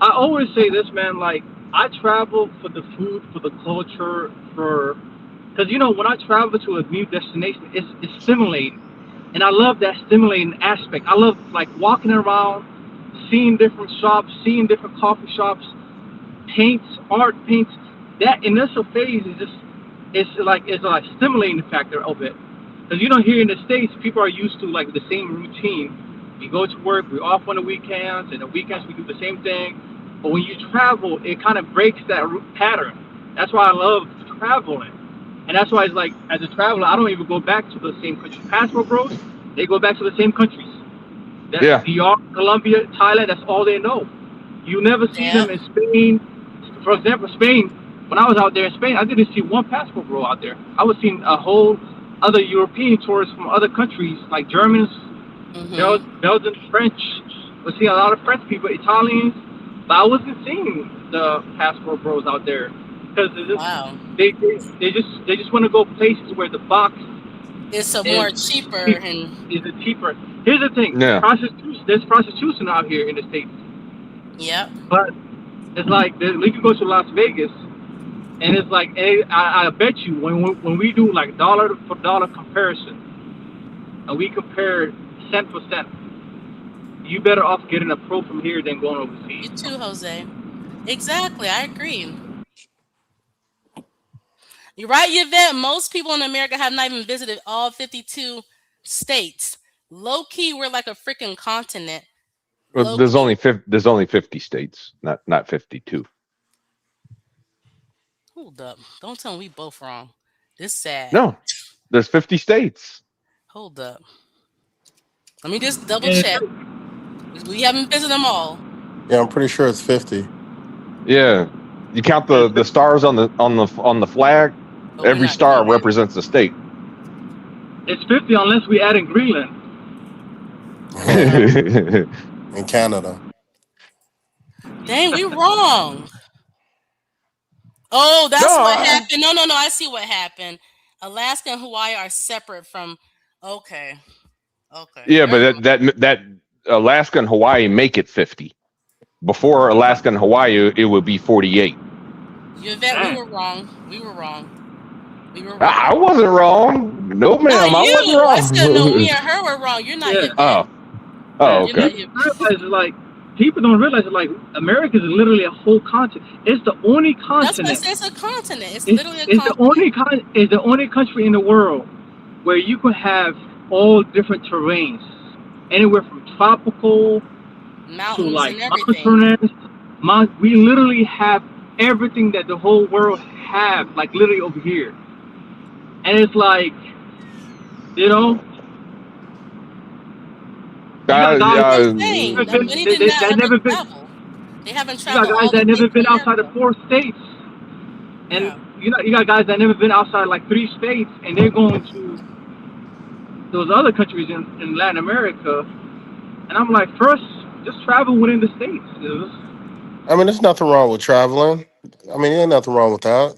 I always say this, man. Like, I travel for the food, for the culture, because when I travel to a new destination, it's stimulating, and I love that stimulating aspect. I love, like, walking around, seeing different shops, seeing different coffee shops, paints, art paints. That initial phase is just it's like stimulating factor of it, because here in the States, people are used to, like, the same routine We go to work, we're off on the weekends, and the weekends we do the same thing. But when you travel, it kind of breaks that pattern. That's why I love traveling. And that's why it's like, as a traveler, I don't even go back to the same country. Passport bros, they go back to the same countries. That's DR, Colombia, Thailand, that's all they know. You never see them in Spain. For example, Spain, when I was out there in Spain, I didn't see one passport bro out there. I was seeing a whole other European tourists from other countries, like Germans, Belgians, French. We see a lot of French people, Italians, but I wasn't seeing the passport bros out there because they just want to go places where the box it's a more cheaper and is it cheaper. Here's the thing: there's prostitution out here in the States. Yep. But it's like we can go to Las Vegas, and it's like I bet you when we do like dollar for dollar comparison, and we compare cent for cent, you better off getting a pro from here than going overseas. You too, Jose. Exactly, I agree. You're right, Yvette. Most people in America have not even visited all 52 states. Low key, we're like a freaking continent. Well, there's only 50 states, not 52. Hold up! Don't tell me we both wrong. This sad. No, there's 50 states. Hold up. Let me just double check. We haven't visited them all. Yeah, I'm pretty sure it's 50. Yeah, you count the stars on the flag. Every star represents a state. It's 50 unless we add in Greenland. In Canada. Dang, we wrong. Oh, that's what happened. No. I see what happened. Alaska and Hawaii are separate from. Okay. Yeah, but that Alaska and Hawaii make it 50. Before Alaska and Hawaii, it would be 48. Yvette, we were wrong. I wasn't wrong. No, ma'am, I wasn't wrong. I said no. Me and her were wrong. You're not. Yvette. Oh, okay. Like people don't realize that like America is literally a whole continent. It's the only continent. That's what I said. It's a continent. It's literally a continent. It's the only country in the world where you can have all different terrains, anywhere from tropical mountains to like and everything. We literally have everything that the whole world have, like literally over here. And it's like, you know. They haven't traveled. You got guys that never been outside of 4 states, and you got guys that never been outside like 3 states, and they're going to those other countries in Latin America. And I'm like, first, just travel within the states. I mean, there's nothing wrong with traveling. I mean, ain't nothing wrong with that.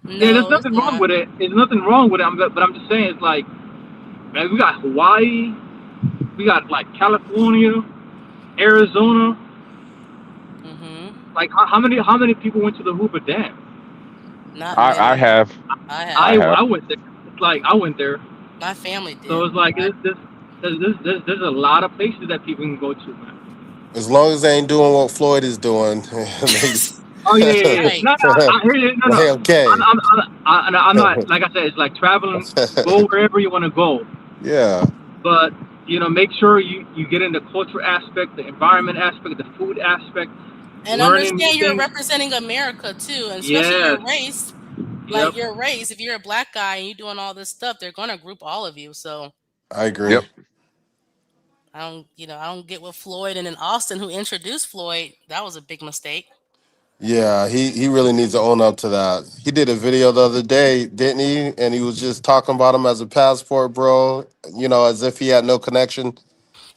Yeah, there's nothing wrong with it. There's nothing wrong with it. But I'm just saying, it's like, man, we got Hawaii. We got like California, Arizona. Like how many people went to the Hoover Dam? I have. I went there. It's like I went there. My family did. So it's like there's a lot of places that people can go to, man. As long as they ain't doing what Floyd is doing. Oh yeah. Right. No, I hear you. No. Okay. I'm not, like I said, it's like traveling. Go wherever you want to go. Yeah. But make sure you get in the culture aspect, the environment aspect, the food aspect. And understand you're representing America too, and especially your race. Like your race, if you're a black guy and you're doing all this stuff, they're gonna group all of you. So I agree. Yep. I don't get what Floyd and then Austin, who introduced Floyd, that was a big mistake. Yeah, he really needs to own up to that. He did a video the other day, didn't he? And he was just talking about him as a passport bro, as if he had no connection.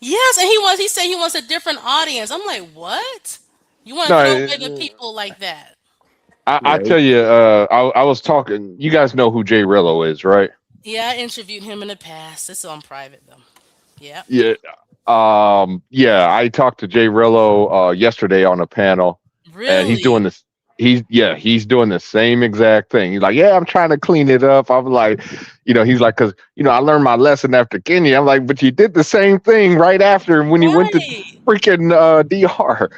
Yes, and he said he wants a different audience. I'm like, what? You want to throw away the people like that? I tell you, I was talking. You guys know who Jay Rillo is, right? Yeah, I interviewed him in the past. It's on private though. Yeah. Yeah. I talked to Jay Rillo yesterday on a panel. Really? And he's doing this. He's doing the same exact thing. He's like, yeah, I'm trying to clean it up. I'm like, he's like, because I learned my lesson after Kenya. I'm like, but you did the same thing right after when you went to freaking DR.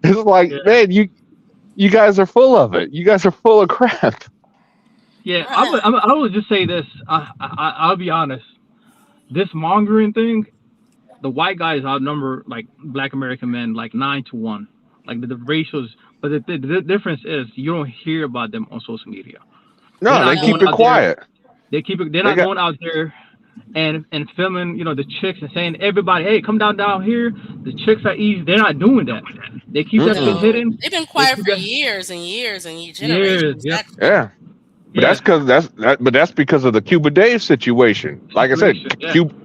It's like, man, you guys are full of it. You guys are full of crap. Yeah, I would just say this. I'll be honest. This mongering thing, the white guys outnumber like Black American men like 9-1, like the ratios. But the difference is you don't hear about them on social media. They're No, not they keep going it out there. quiet. They keep it. They're They not got going out there and filming, the chicks and saying everybody, hey, come down here. The chicks are easy. They're not doing that. They keep that shit No, hidden. they've been They quiet keep for that years and years and years. generations, Yep. actually. yeah. But Yeah. that's because of the Cuba Dave situation. Like I said, Situation. Yeah.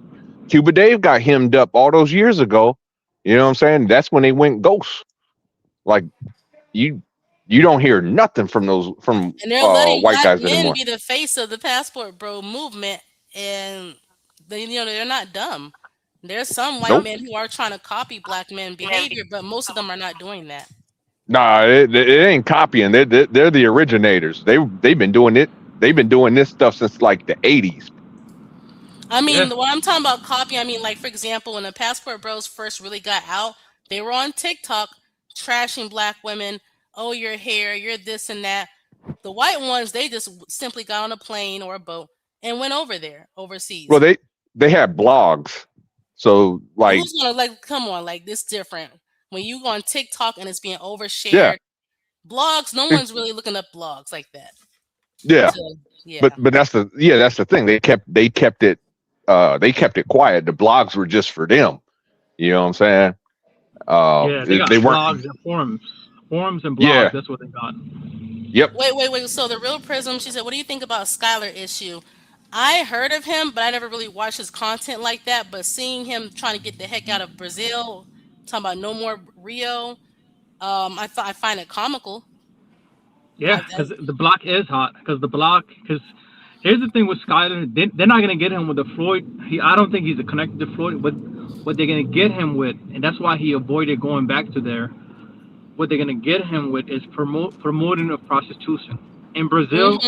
Cuba Dave got hemmed up all those years ago. You know what I'm saying? That's when they went ghost. Like you don't hear nothing from And they're letting white black guys men anymore. be the face of the passport bro movement, and they're not dumb. There's some white Nope. men who are trying to copy black men behavior, but most of them are not doing that. Nah, it ain't copying. They're the originators. They've been doing it. They've been doing this stuff since like the 80s. I mean, Yeah. when I'm talking about copy, I mean, like, for example, when the passport bros first really got out, they were on TikTok trashing black women. Oh, your hair, you're this and that. The white ones, they just simply got on a plane or a boat and went over there Well, overseas. they had blogs. So But like who's gonna, like, come on, like, this different when you go on TikTok and it's being yeah. overshared. Blogs, no It- one's really looking up blogs like that. yeah. So yeah, But that's the thing. They kept it quiet. The blogs were just for them. You know what I'm saying? Yeah. They got They weren't. blogs and forums and blogs. Yeah. That's what they got. Yep. wait. So the real Prism, she said, "What do you think about Skylar issue?" I heard of him, but I never really watched his content like that. But seeing him trying to get the heck out of Brazil, talking about no more Rio, I find it comical. Yeah, because the block is hot. Because here's the thing with Skyler, they're not gonna get him with the Floyd. I don't think he's connected to Floyd. But what they're gonna get him with, and that's why he avoided going back to there. What they're gonna get him with is promoting of prostitution in Brazil.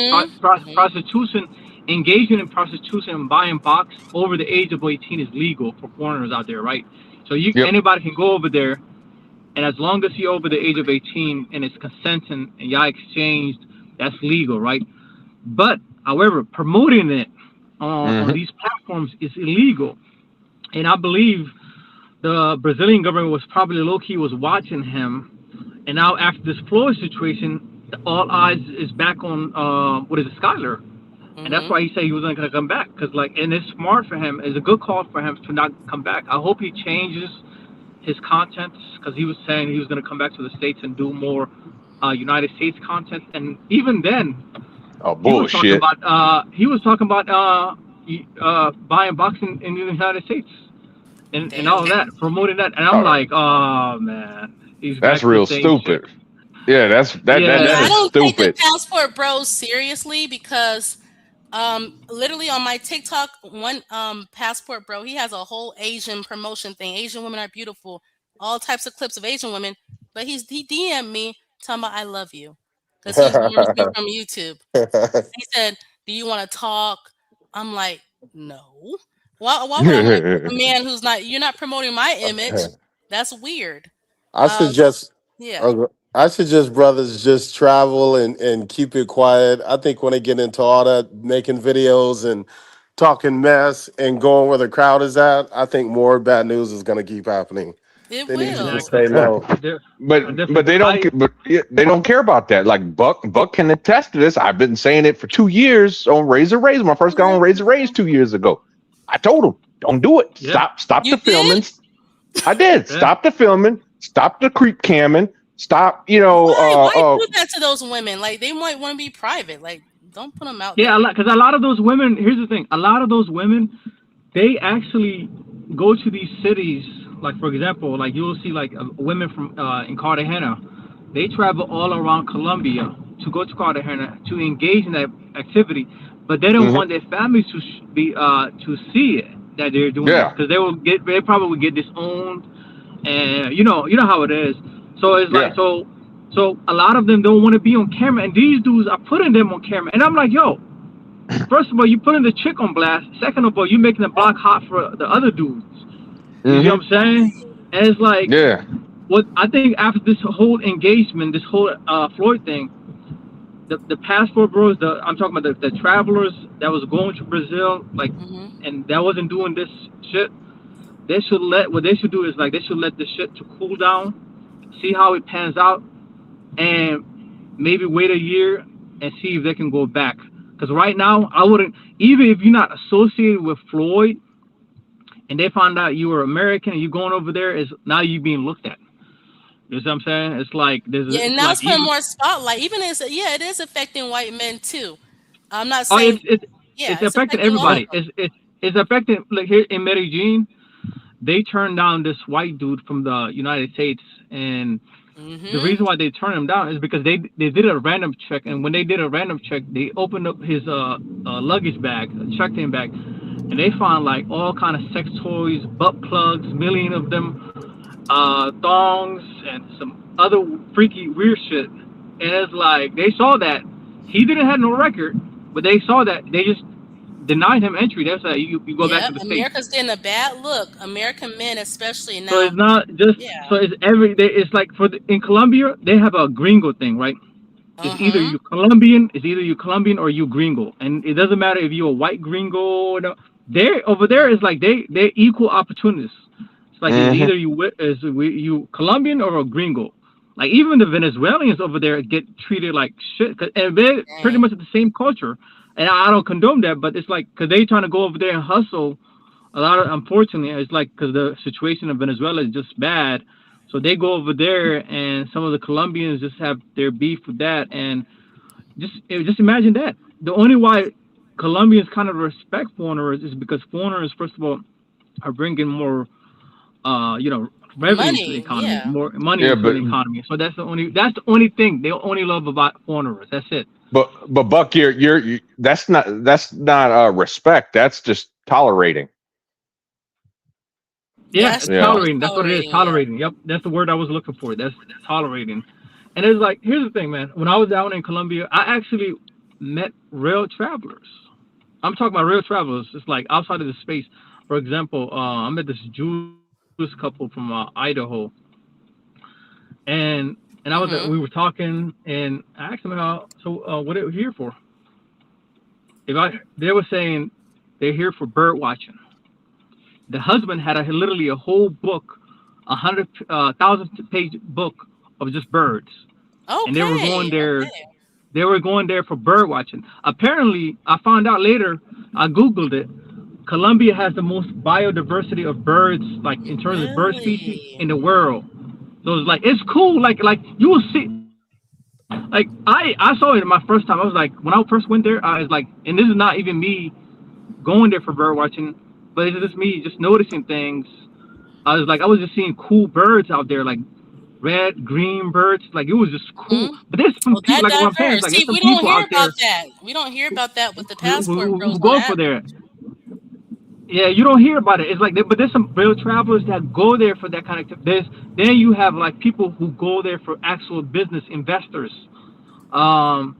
Prostitution, engaging in prostitution and buying box over the age of 18 is legal for foreigners out there, right? So Yep. anybody can go over there. And as long as you're over the age of 18 and it's consenting and y'all exchanged, that's legal, right? But, however, promoting it on these platforms is illegal. And I believe the Brazilian government was probably low-key was watching him. And now after this Floyd situation, all eyes is back on, Skyler. And that's why he said he wasn't going to come back. And it's smart for him. It's a good call for him to not come back. I hope he changes his content, because he was saying he was going to come back to the States and do more United States content. And even then, bullshit. He was talking about buying boxing in the United States and all that, promoting that. And I'm like, oh man, that's real stupid. Shit. Yeah, that I is don't take the stupid. passport bros seriously because literally on my TikTok, one passport bro, he has a whole Asian promotion thing. Asian women are beautiful, all types of clips of Asian women. But he DM'd me talking about I love you because he warms me from YouTube. He said, "Do you want to talk?" I'm like, "No. Why would I want to talk to a man who's not? You're not promoting my image. That's weird." I suggest, Yeah. I suggest brothers just travel and keep it quiet. I think when they get into all that making videos and talking mess and going where the crowd is at, I think more bad news is going to keep happening. It They need to will. just stay low. But they don't care about that. Like Buck can attest to this. I've been saying it for 2 years on Razor Rays. When I first got on Razor Rays 2 years ago, I told him, "Don't do it. Yeah. Stop You the filming." I did. Yeah. Stop the filming. Stop the creep camming. Stop. Why do that to those women? Like they might want to be private. Like don't put them out there. Yeah, because a lot of those women, here's the thing, a lot of those women, they actually go to these cities, like for example, like you'll see like women from in Cartagena, they travel all around Colombia to go to Cartagena to engage in that activity, but they don't want their families to to see it that they're doing it, because they probably would get disowned, and you know how it is. So it's like so a lot of them don't want to be on camera, and these dudes are putting them on camera, and I'm like, yo, first of all, you putting the chick on blast. Second of all, you making the block hot for the other dudes. You know what I'm saying? And it's like, what I think after this whole engagement, this whole Floyd thing, the passport bros, I'm talking about the travelers that was going to Brazil, like, and that wasn't doing this shit. they should what they should do is like they should let the shit to cool down, see how it pans out, and maybe wait a year and see if they can go back. Because right now, I wouldn't, even if you're not associated with Floyd, and they found out you were American and you going over there, is now you being looked at. You know what I'm saying? It's like Yeah, and it's now like it's putting even more spotlight. Even as yeah, it is affecting white men too. I'm not oh, saying yeah, it's it's affecting affecting all of everybody. It's affecting like here in Medellin. They turned down this white dude from the United States, and them. the Mm-hmm. reason why they turned him down is because they did a random check, and when they did a random check, they opened up his luggage bag, checked him bag, and they found like all kind of sex toys, butt plugs, million of them, thongs, and some other freaky weird shit. And it's like they saw that he didn't have no record, but they saw that they just denied him entry. That's like you go back to Yep, the states. America's getting a bad look. American men, especially So now. it's not just Yeah. so it's every day. It's like in Colombia they have a gringo thing, right? It's either Uh-huh. you Colombian or you gringo, and it doesn't matter if you're a white gringo or no. They over there is like they're equal opportunists. It's like it's Hmm. either you Colombian or a gringo. Like even the Venezuelans over there get treated like shit, and they're pretty Dang. much the same culture. And I don't condone that, but it's like because they trying to go over there and hustle. A lot of unfortunately, it's like because the situation in Venezuela is just bad, so they go over there, and some of the Colombians just have their beef with that, and just imagine that. The only why Colombians kind of respect foreigners is because foreigners, first of all, are bringing more, revenue to the Money, economy, yeah. more money Yeah, into but the economy. So that's the only thing they only love about foreigners. That's it. but Buck, that's not respect. That's just tolerating. Yeah, That's it's Yeah. true. It's tolerating. That's what it is. tolerating, yeah. Tolerating. Yep, that's the word I was looking for. That's tolerating. And it's like, here's the thing, man. When I was down in Colombia, I actually met real travelers. I'm talking about real travelers. It's like outside of the space. For example, I met this Jewish couple from Idaho, and I was Mm-hmm. we were talking, and I asked them what are you here for? They were saying they're here for bird watching. The husband had literally a whole book, 100,000 page book of just birds, and they were going Okay. there. Okay. They were going there for bird watching. Apparently, I found out later. I googled it. Colombia has the most biodiversity of birds, like in terms of bird species, Really? in the world. So it's like it's cool. Like you will see. Like I saw it my first time. I was like, when I first went there, I was like, and this is not even me going there for bird watching, but it's just me just noticing things. I was just seeing cool birds out there, like red, green birds. Like it was just cool. Hmm. But there's some Well, people, that like what I'm saying is diverse. like See, there's some we don't people hear out about there that. We don't hear about that with the who, passport bros who on go for app. there. Yeah, you don't hear about it. It's like, but there's some real travelers that go there for that kind of. Then you have like people who go there for actual business investors, um,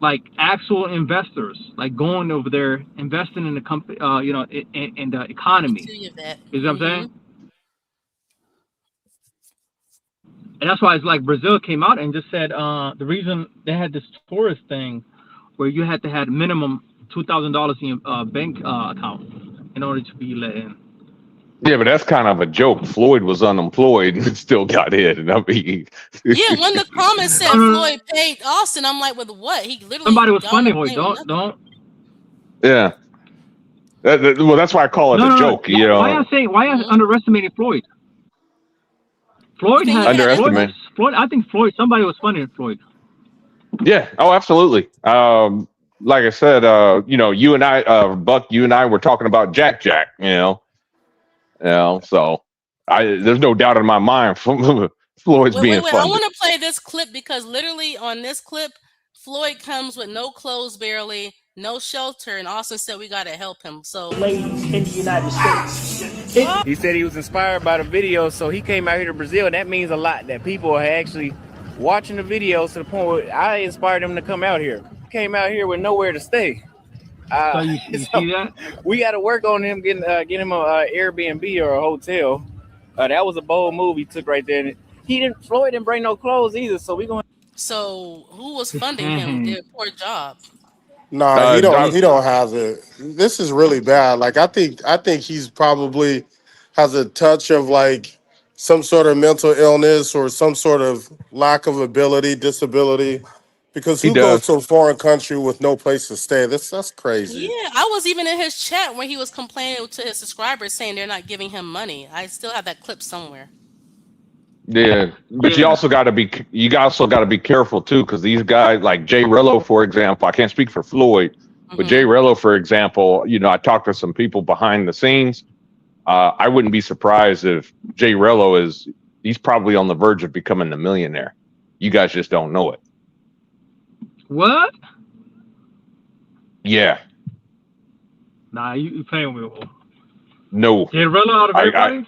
like actual investors, like going over there investing in the company, in the I economy. feel you that. You know what I'm Mm-hmm. saying? And that's why it's like Brazil came out and just said the reason they had this tourist thing where you had to have minimum $2,000 in your bank account in order to be let in. Yeah, but that's kind of a joke. Floyd was unemployed and still got in. I mean, Yeah, when the comments No, said no, no. Floyd paid Austin, I'm like, with what? He literally Somebody was got on funny. the Wait, plane with don't. nothing. yeah. Well, that's why I call it No, a no, no. joke. You know, Why I Hmm. underestimating Floyd? You think he had underestimate. influence? Floyd. I think Floyd. Somebody was funny in Floyd. Yeah. Oh, absolutely. Like I said, you and I, Buck, you and I were talking about Jack Jack. So there's no doubt in my mind Floyd's Wait, wait, being wait. I funded. want to play this clip because literally on this clip, Floyd comes with no clothes barely, no shelter, and Austin said we got to help him. So, ladies in the United States. He said he was inspired by the video, so he came out here to Brazil. That means a lot that people are actually watching the videos to the point where I inspired them to come out here. Came out here with nowhere to stay. So you So see that? we got to work on him getting him a Airbnb or a hotel. That was a bold move he took right there. And Floyd didn't bring no clothes either, so we gonna. so who was funding him? Did a poor job. Nah, he Uh, don't. Doc- He don't have it. This is really bad. Like I think he's probably has a touch of like some sort of mental illness or some sort of lack of ability, disability. Because He who goes does. to a foreign country with no place to stay? That's Yeah, crazy. I was even in his chat where he was complaining to his subscribers saying they're not giving him money. I still have that clip somewhere. Yeah, but Yeah. you also got to be careful too, because these guys like Jay Rello, for example, I can't speak for Floyd, but Jay Hmm. Rello, for example, I talked to some people behind the scenes. I wouldn't be surprised if Jay Rello he's probably on the verge of becoming a millionaire. You guys just don't know it. What? Yeah, Nah, you playing with me. no, Did Rella out of I, everybody?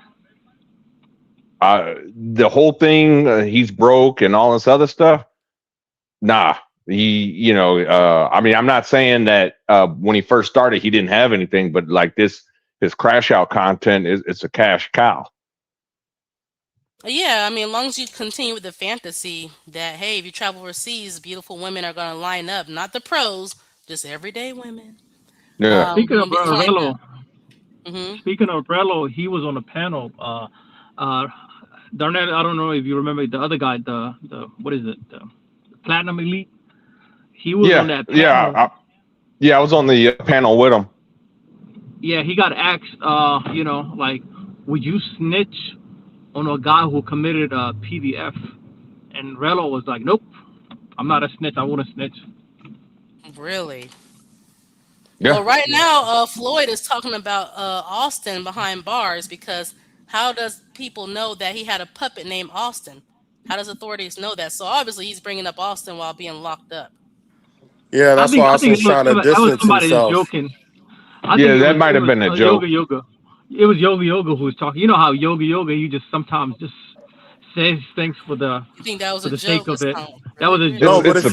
the whole thing, he's broke and all this other stuff. Nah, I mean, I'm not saying that when he first started, he didn't have anything, but like his crash out content it's a cash cow. Yeah, I mean, as long as you continue with the fantasy that, hey, if you travel overseas, beautiful women are going to line up, not the pros, just everyday women. Yeah. Speaking You're of going to be lined Rello, up. Hmm. speaking of Rello, he was on a panel. Darnell, I don't know if you remember the other guy, the what is it, the Platinum Elite. He was on Yeah, that yeah, panel. yeah. I was on the panel with him. Yeah, he got asked, like, would you snitch on a guy who committed a PDF? And Rello was like, nope, I'm not a snitch. I wouldn't snitch. Really? Well, Yeah. right Yeah. now, Floyd is talking about Austin behind bars because how does people know that he had a puppet named Austin? How does authorities know that? So obviously, he's bringing up Austin while being locked up. Yeah, I that's think why I think Austin's trying to that was distance somebody just himself. joking. I think Yeah, it that was might it have was been a Yoga joke. Yoga. It was Yoga Yoga who was talking. You know how Yoga Yoga he just sometimes just says things You think that was for a the sake joke? of That it. sounds That really was a weird. No, joke. but It's a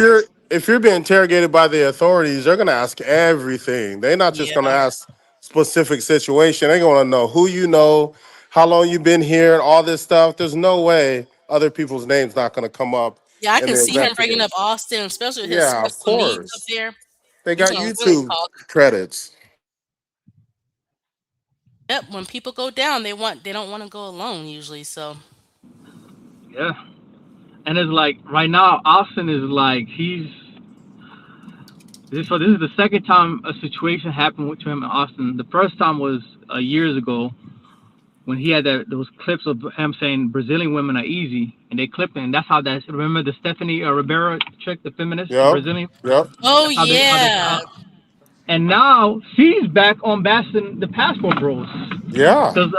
if you're being interrogated by the authorities, they're gonna ask everything. They're not just gonna Yeah. ask specific situation. They're gonna know who you know, how long you've been here, and all this stuff. There's no way other people's names not gonna come up Yeah, I in can the see him bringing up investigation. Austin, especially with his Yeah, of special needs up course. there. They He's got gonna really YouTube talk. credits. Yep, when people go down, they don't want to go alone usually. So Yeah, and it's like right now Austin is like this is the second time a situation happened to him in Austin. The first time was years ago when he had those clips of him saying Brazilian women are easy, and they clipped it, and that's how that. Remember the Stephanie Ribeiro chick, the feminist, the Yep. Brazilian. Yep. oh That's how they yeah. and now she's back on bashing the Passport Bros. Yeah. Because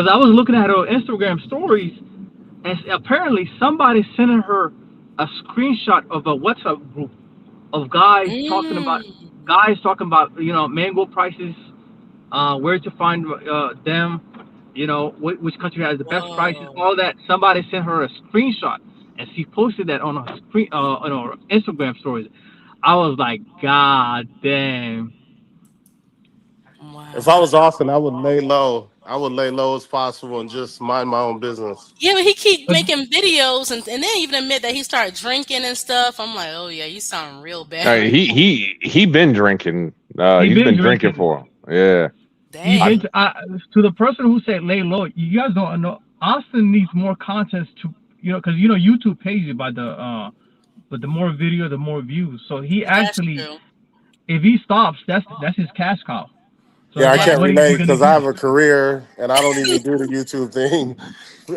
I was looking at her Instagram stories, and apparently somebody sending her a screenshot of a WhatsApp group of Mm. guys talking about mango prices, where to find them, which country has the best prices, Whoa. all that. Somebody sent her a screenshot, and she posted that on her Instagram stories. I was like, God damn. If I was Wow. Austin, I would lay low. I would lay low as possible and just mind my own business. Yeah, but he keep But making videos and then even admit that he started drinking and stuff. I'm like, oh yeah, you sound real uh, bad. he he been drinking. he He's been been drinking drinking. for yeah. He I, been Dang. to the person who said lay low. You guys don't know. Austin needs more content to because YouTube pays you by but the more video, the more views. So he That's actually, true. if he stops, that's his cash cow. So Yeah, it's I like, That's can't what are you relate gonna because I do? have a career and I don't even do the YouTube thing.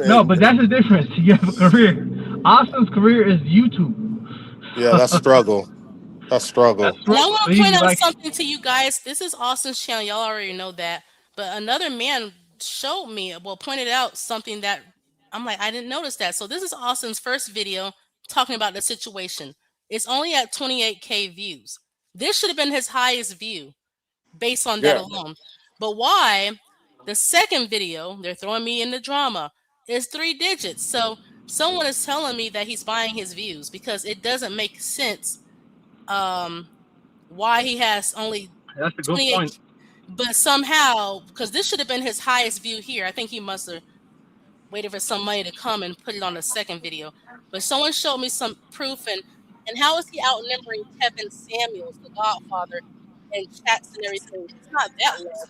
No, but that's And the difference. You have a career. Austin's career is YouTube. yeah, that's struggle. That's That's struggle. And I right. want So to he's point out like, something to you guys. This is Austin's channel. Y'all already know that. But another man showed me, well, pointed out something that I'm like, I didn't notice that. So this is Austin's first video talking about the situation. It's only at 28K views. This should have been his highest view based on that Yeah. alone. But why? The second video, they're throwing me in the drama, is 3 digits. So someone is telling me that he's buying his views because it doesn't make sense. Um, why he has only that's a good 28, point. but somehow, because this should have been his highest view here, I think he must have waited for some money to come and put it on the second video. But someone showed me some proof, and how is he outnumbering Kevin Samuels, the Godfather, in chats and everything? He's not that low.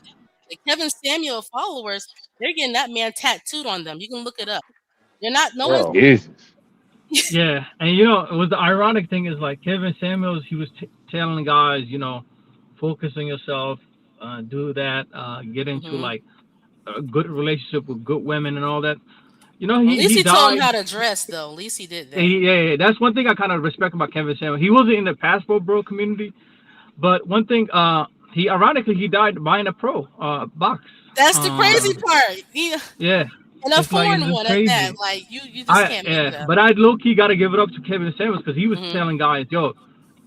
The Kevin Samuel followers, they're getting that man tattooed on them. You can look it up. They're not. No one's. Oh, Jesus. Yeah, and you know, it was the ironic thing is like Kevin Samuels, he was telling guys, you know, focus on yourself, do that, get into Mhm. like a good relationship with good women and all that. You know, Well, at least he he told him died. how to dress, though. At least he did And that. yeah, that's one thing I kind of respect about Kevin Samuels. He wasn't in the passport bro community, but one thing, he ironically he died buying a pro box. That's the crazy part. Yeah, And a it's like it's foreign just one at that. crazy. Like you just can't make it up. But I low key got to give it up to Kevin Samuels because he was Hmm. telling guys, yo,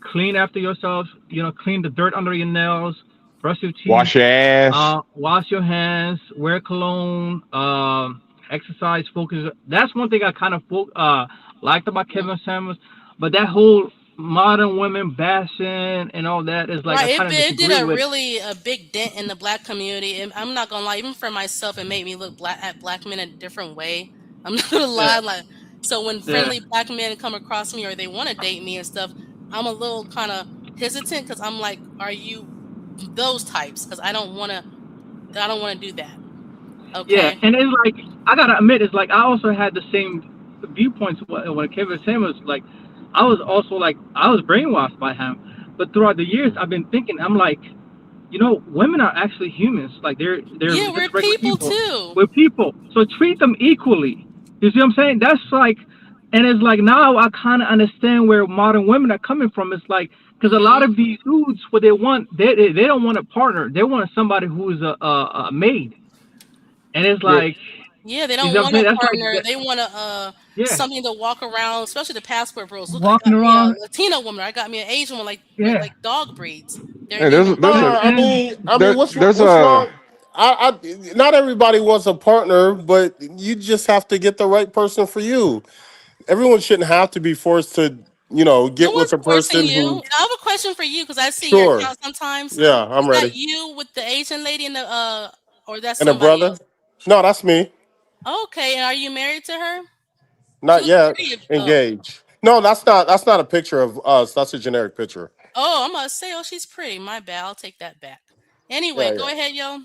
clean after yourself. You know, clean the dirt under your nails, brush your teeth, Wash your ass. wash your hands, wear cologne, exercise, focus. That's one thing I kind of liked about Kevin Samuels. But that whole modern women bashing and all that is like I Right, kind of it did disagree a with. really a big dent in the black community, and I'm not gonna lie. Even for myself, it made me look black at black men a different way. I'm not gonna Yeah, lie. Like, so when yeah, friendly black men come across me or they want to date me and stuff, I'm a little kind of hesitant because I'm like, are you those types? Because I don't want to do that. yeah. Okay. And it's like I gotta admit, it's like I also had the same viewpoints when Kevin Samuels like. I was also like I was brainwashed by him, but throughout the years I've been thinking I'm like, you know, women are actually humans. Like they're Yeah, we're just regular people people. too. We're people, so treat them equally. You see what I'm saying? That's like, and it's like now I kind of understand where modern women are coming from. It's like because a lot Hmm. of these dudes, what they want, they don't want a partner. They want somebody who's a maid, and it's Yeah. like, Yeah, they you see don't what I'm want saying? a That's like, partner. They want yeah, something to walk around, especially the passport bros. Look, I walking got me a around, Latina woman. I got me an Asian one, yeah, like dog breeds. Hey, They want there's that. a and I mean, there's what's a wrong? Not everybody wants a partner, but you just have to get the right person for you. Everyone shouldn't have to be forced to, No get with one's a forcing person you. who. I have a question for you because I see your Sure, account sometimes. yeah, Is I'm that ready. you with the Asian lady and or that's And a somebody brother? else? No, that's me. Okay, and are you married to her? She Not looks yet. pretty. Oh, Engaged. No, that's not a picture of us. That's a generic picture. oh, I'm gonna say, oh, she's pretty. My bad. I'll take that back. Anyway, Yeah, go yeah. ahead, yo.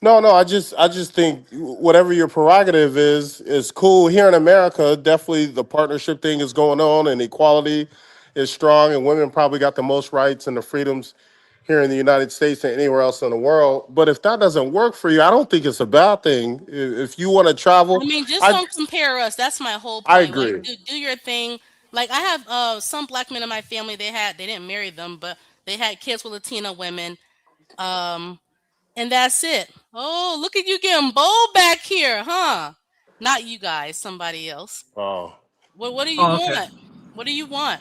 No. I just think whatever your prerogative is cool. Here in America, definitely the partnership thing is going on, and equality is strong, and women probably got the most rights and the freedoms here in the United States than anywhere else in the world. But if that doesn't work for you, I don't think it's a bad thing. If you want to I travel, mean, just I don't compare us. That's my whole I point. Like, agree. do your thing. Like, I have some black men in my family. They didn't marry them, but they had kids with Latina women. Um, and that's it. Oh, look at you getting bold back here, huh? Not you guys, somebody else. Oh, What do you oh, okay. want? What do you want?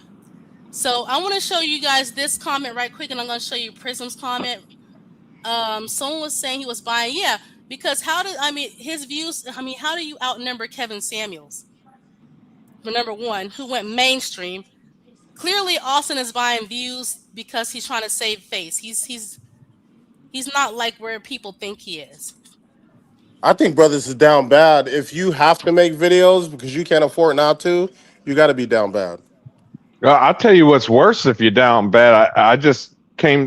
So I want to show you guys this comment right quick, and I'm going to show you Prism's comment. Someone was saying he was buying, yeah, because I mean his views? I mean, how do you outnumber Kevin Samuels? For number one, who went mainstream. Clearly, Austin is buying views because he's trying to save face. He's not like where people think he is. I think brothers is down bad. If you have to make videos because you can't afford not to, you got to be down bad. I'll tell you what's worse if you're down bad.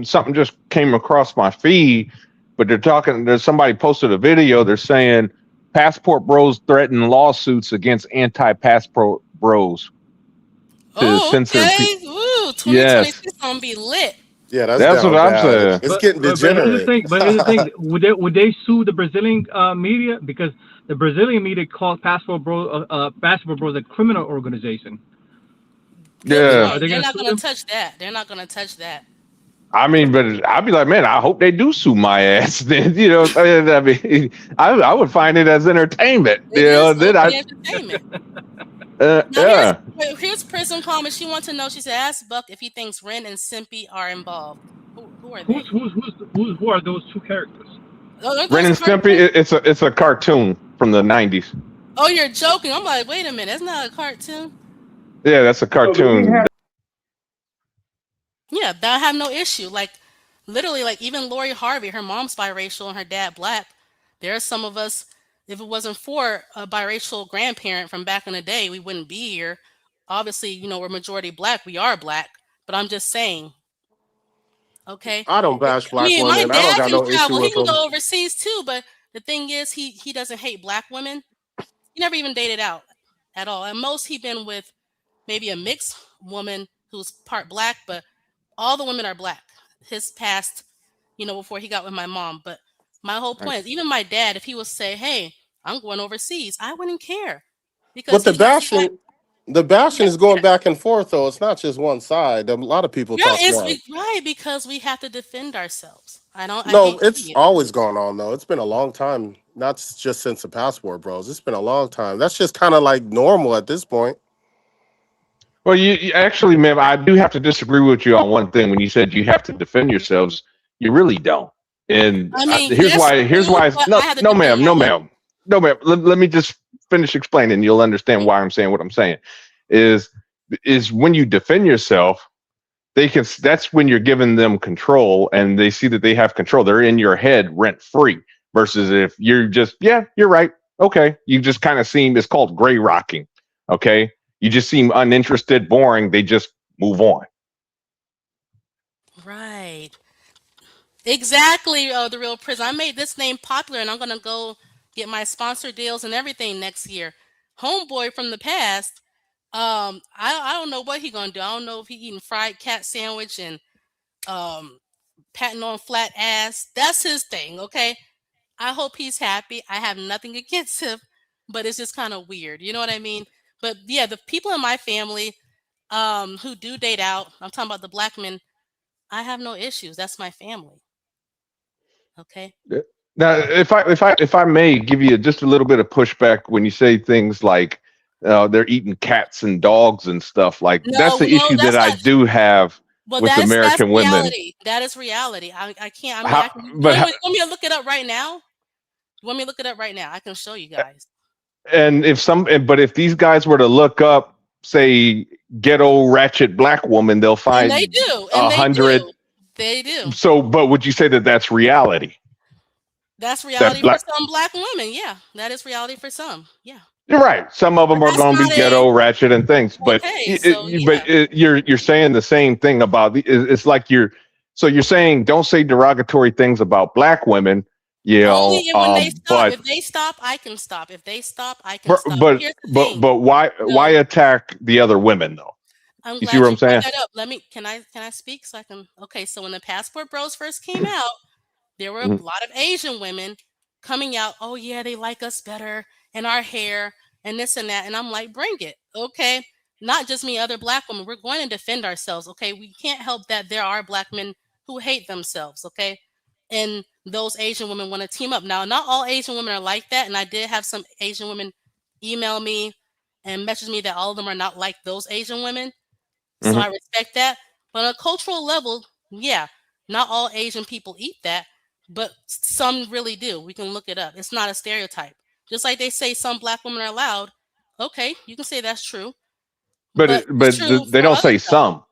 Something just came across my feed, but there's somebody posted a video. They're saying passport bros threaten lawsuits against anti-passport bros to Oh, censor okay. people. Ooh, Yes, 2026 gonna be lit. Yeah, that's that's what down I'm bad. saying. It's getting But here's the degenerate. thing. But here's the thing. Would they sue the Brazilian media because the Brazilian media called Passport Bros a criminal organization? Good Yeah. Are point. they They're gonna not sue gonna them? touch that. They're not gonna touch that. I mean, but I'd be like, man, I hope they do sue my ass. Then I mean, I would find it as entertainment. It is Then low-key I, entertainment. Now yeah. here's Prism comment. She wants to know. She said, "Ask Buck if he thinks Ren and Simpy are involved. Who are they? Who are those two characters? Oh, aren't Ren those and Stimpy, cartoons? it's a cartoon from the '90s. Oh, you're joking. I'm like, wait a minute. That's not a cartoon. Yeah, that's a So do we cartoon. have Yeah, that I have no issue. Like literally, like even Lori Harvey, her mom's biracial and her dad black. There are some of us. If it wasn't for a biracial grandparent from back in the day, we wouldn't be here. Obviously, we're majority black. We are black. But I'm just saying, Okay. I don't bash I black mean, my women. I don't dad got can no issue travel. He with can them. go overseas too. But the thing is, he doesn't hate black women. He never even dated out at all. At most, he been with maybe a mixed woman who's part black, but all the women are black. His past, before he got with my mom. But my whole Right. point is, even my dad, if he was say, "Hey, I'm going overseas," I wouldn't care because But he's not black. the bashing is going back and forth though. It's not just one side. A lot of people Yeah, talk it's about it. right because we have to defend ourselves. I No, hate it's seeing it. always gone on though. It's been a long time. Not just since the passport bros. It's been a long time. That's just kind of like normal at this point. Well, you actually, ma'am, I do have to disagree with you on one thing. When you said you have to defend yourselves, you really don't. And I mean, here's yes, why. Here's you do, why. but No, I had to no, defend ma'am. my No, own. ma'am. No, ma'am. Let me just finish explaining. You'll understand why I'm saying what I'm saying. Is is when you defend yourself, they can. That's when you're giving them control, and they see that they have control. They're in your head rent free. Versus if you're just, yeah, you're right. Okay, you just kind of seem. It's called gray rocking. Okay, you just seem uninterested, boring. They just move on. Right. Exactly, the real prison. I made this name popular, and I'm gonna go get my sponsor deals and everything next year. Homeboy from the past. I don't know what he gonna do. I don't know if he eating fried cat sandwich and um patting on flat ass. That's his thing. Okay. I hope he's happy. I have nothing against him, but it's just kind of weird. You know what I mean? But yeah, the people in my family who do date out, I'm talking about the black men, I have no issues. That's my family. Okay. Now, if I may give you just a little bit of pushback when you say things like they're eating cats and dogs and stuff, like No, that's the no, issue that that's I not. do have Well, with that's American women. reality. That is reality. I can't. I mean, How, I can. but You want me to look it up right now? You want me to look it up right now? I can show you guys. and but if these guys were to look up, say, ghetto ratchet black woman, they'll And they find do. And a they hundred. do. They do. So, but would you say that that's reality? That's That reality for black. some black women. Yeah, that is reality for some. Yeah, You're right. Some of but them are that's going to be not a ghetto, ratchet, and things. But okay. So yeah, you're saying the same thing about it's like you're saying don't say derogatory things about black women, only if when they stop. but If they stop, I can stop. If they stop, I can stop. But but here's the but thing. but why No, attack the other women though? I'm You see glad what you I'm brought saying? that up. Let me. Can I speak so I can? Okay. So when the passport bros first came out, there were a Mhm, lot of Asian women coming out. Oh yeah, they like us better and our hair and this and that. And I'm like, bring it, okay? Not just me, other black women. We're going to defend ourselves, okay? We can't help that there are black men who hate themselves, okay? And those Asian women want to team up. Now, not all Asian women are like that, and I did have some Asian women email me and message me that all of them are not like those Asian women. So mhm. I respect that. But on a cultural level, yeah, not all Asian people eat that, but some really do. We can look it up. It's not a stereotype. Just like they say some black women are loud. Okay, you can say that's true. But it's true They for don't other say stuff. some.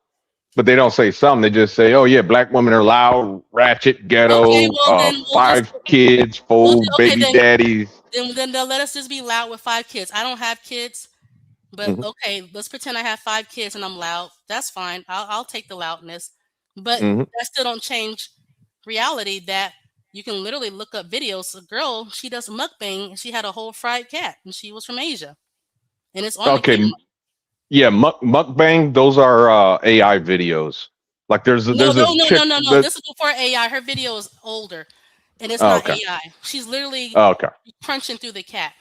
But they don't say some. They just say, "Oh yeah, black women are loud, ratchet, Okay, ghetto, well then we'll just 5 kids, we'll 4 okay baby daddies." then they'll let us just be loud with 5 kids. I don't have kids, but Hmm. okay, let's pretend I have 5 kids and I'm loud. That's fine. I'll take the loudness. But Hmm. that still don't change reality that you can literally look up videos. A girl, she does mukbang, and she had a whole fried cat, and she was from Asia, and it's on the Okay, camera. yeah, mukbang. Those are AI videos. Like No, there's no, a no, no, chick no, no. that. This is before AI. Her video is older, and it's Oh, not okay. AI. She's literally Oh, okay. crunching through the cat.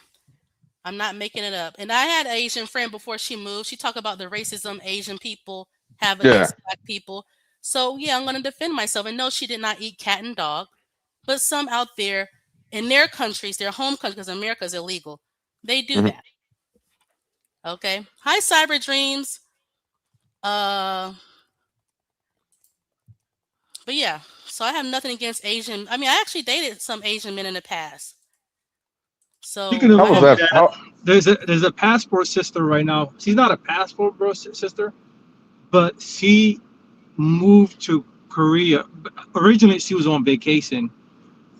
I'm not making it up. And I had an Asian friend before she moved. She talked about the racism Asian people have Yeah. against black people. So yeah, I'm gonna defend myself. And no, she did not eat cat and dog, but some out there in their countries, their home country, because America is illegal, they do Hmm. that. Okay. Hi, Cyber Dreams. Uh, but yeah. So I have nothing against Asian. I mean, I actually dated some Asian men in the past. Speaking So of, I How was have that? that, How? there's a passport sister right now. She's not a passport bro sister, but she moved to Korea. Originally, she was on vacation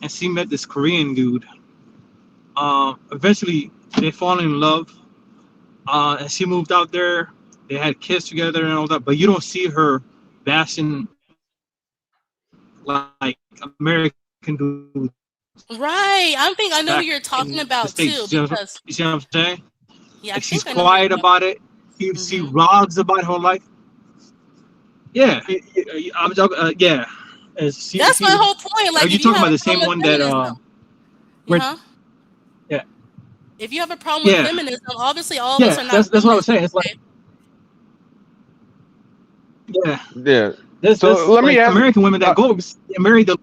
and she met this Korean dude. Eventually, they fall in love, and she moved out there. They had kids together and all that. But you don't see her bashing like American dudes Right. I know who back you're talking in the about States. too, because You see what I'm saying? yeah, I Like she's think I know who you're quiet talking about it. She about. rags about her life. Yeah, I'm talking. Yeah, That's my whole point. are Like, you if you talking have about a the problem same with one that feminism, went? huh? Yeah, If you have a problem with yeah, feminism, obviously all of us yeah. are not That's what I women. was saying. It's like Okay? yeah, Yeah. So there's let me like ask. American women that go marry the.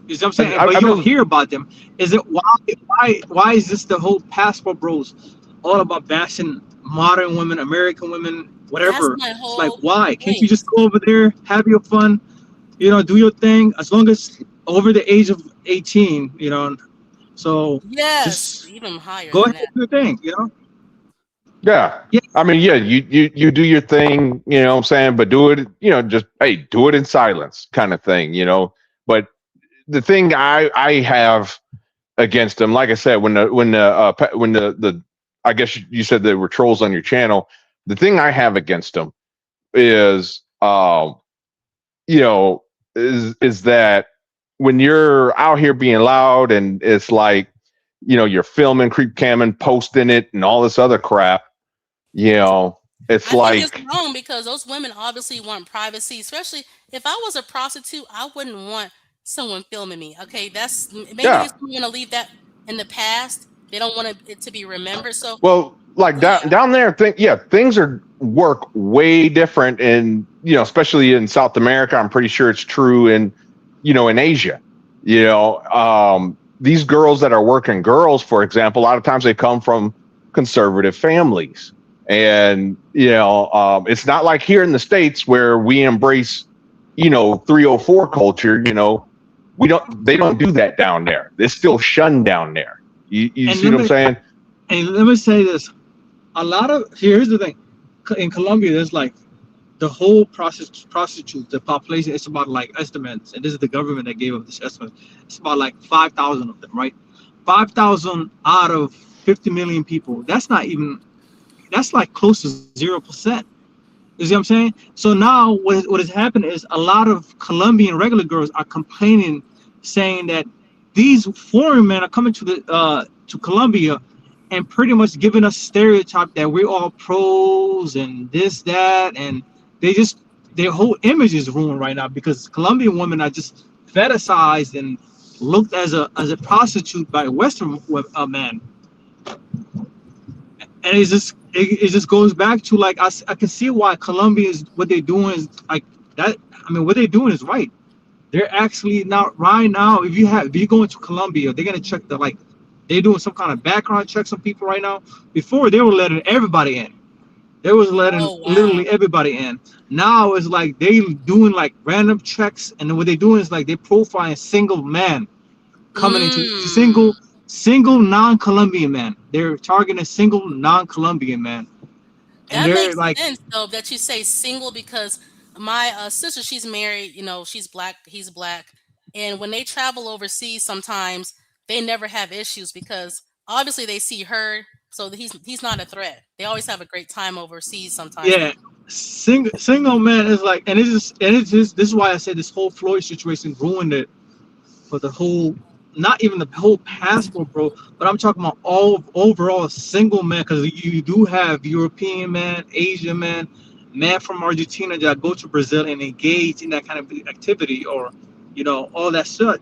You see what I'm saying? But I you don't know. hear about them. Is it why is this the whole passport bros all about bashing modern women, American women, That's whatever? my It's like whole why can't you point. just go over there, have your fun, do your thing as long as over the age of 18, so Yes, just even higher go than ahead that. and do your thing. Yeah. Yeah, I mean, yeah, you do your thing, you know what I'm saying, but do it, just hey, do it in silence kind of thing. But the thing I have against them, like I said, when the I guess you said they were trolls on your channel, the thing I have against them is you know, is that when you're out here being loud and it's like, you're filming, creep camming, posting it and all this other crap, you know, it's I think it's like, wrong because those women obviously want privacy, especially if I was a prostitute, I wouldn't want someone filming me. Okay, maybe yeah. these women want to leave that in the past. They don't want it to be remembered. So Well, like yeah, down there, things are work way different, and especially in South America. I'm pretty sure it's true in Asia. These girls that are working girls, for example, a lot of times they come from conservative families, and it's not like here in the States where we embrace 304 culture. We don't. They don't do that down there. It's still shunned down there. You and see what I'm saying? let me say this: a lot of here's the thing, in Colombia, there's like the whole prostitutes, the population is about like estimates, and this is the government that gave up this estimate. It's about like 5,000 of them, right? 5,000 out of 50 million people. That's like close to 0%. You see what I'm saying? So now what has happened is a lot of Colombian regular girls are complaining, saying that these foreign men are coming to Colombia and pretty much giving us stereotype that we're all pros and this, that, and their whole image is ruined right now because Colombian women are just fetishized and looked as a prostitute by Western men. And it just goes back to like I can see why Colombia is what they're doing is like that. I mean, what they're doing is right. They're actually now right now. If you go into Colombia, they're gonna check they're doing some kind of background checks on people right now. Before they were letting everybody in. They was letting oh wow. literally everybody in. Now it's like they doing like random checks, and then what they doing is like they profiling single men coming into Mm. single non-Colombian man. They're targeting a single non-Colombian man, and That they're makes like, sense though that you say single because my sister, she's married, she's black, he's black, and when they travel overseas sometimes they never have issues because obviously they see her, so he's not a threat. They always have a great time overseas sometimes. yeah, single man is like, and it's just this is why I said this whole Floyd situation ruined it for the whole, not even the whole passport, bro. But I'm talking about all overall single man because you do have European man, Asian man from Argentina that go to Brazil and engage in that kind of activity or all that stuff.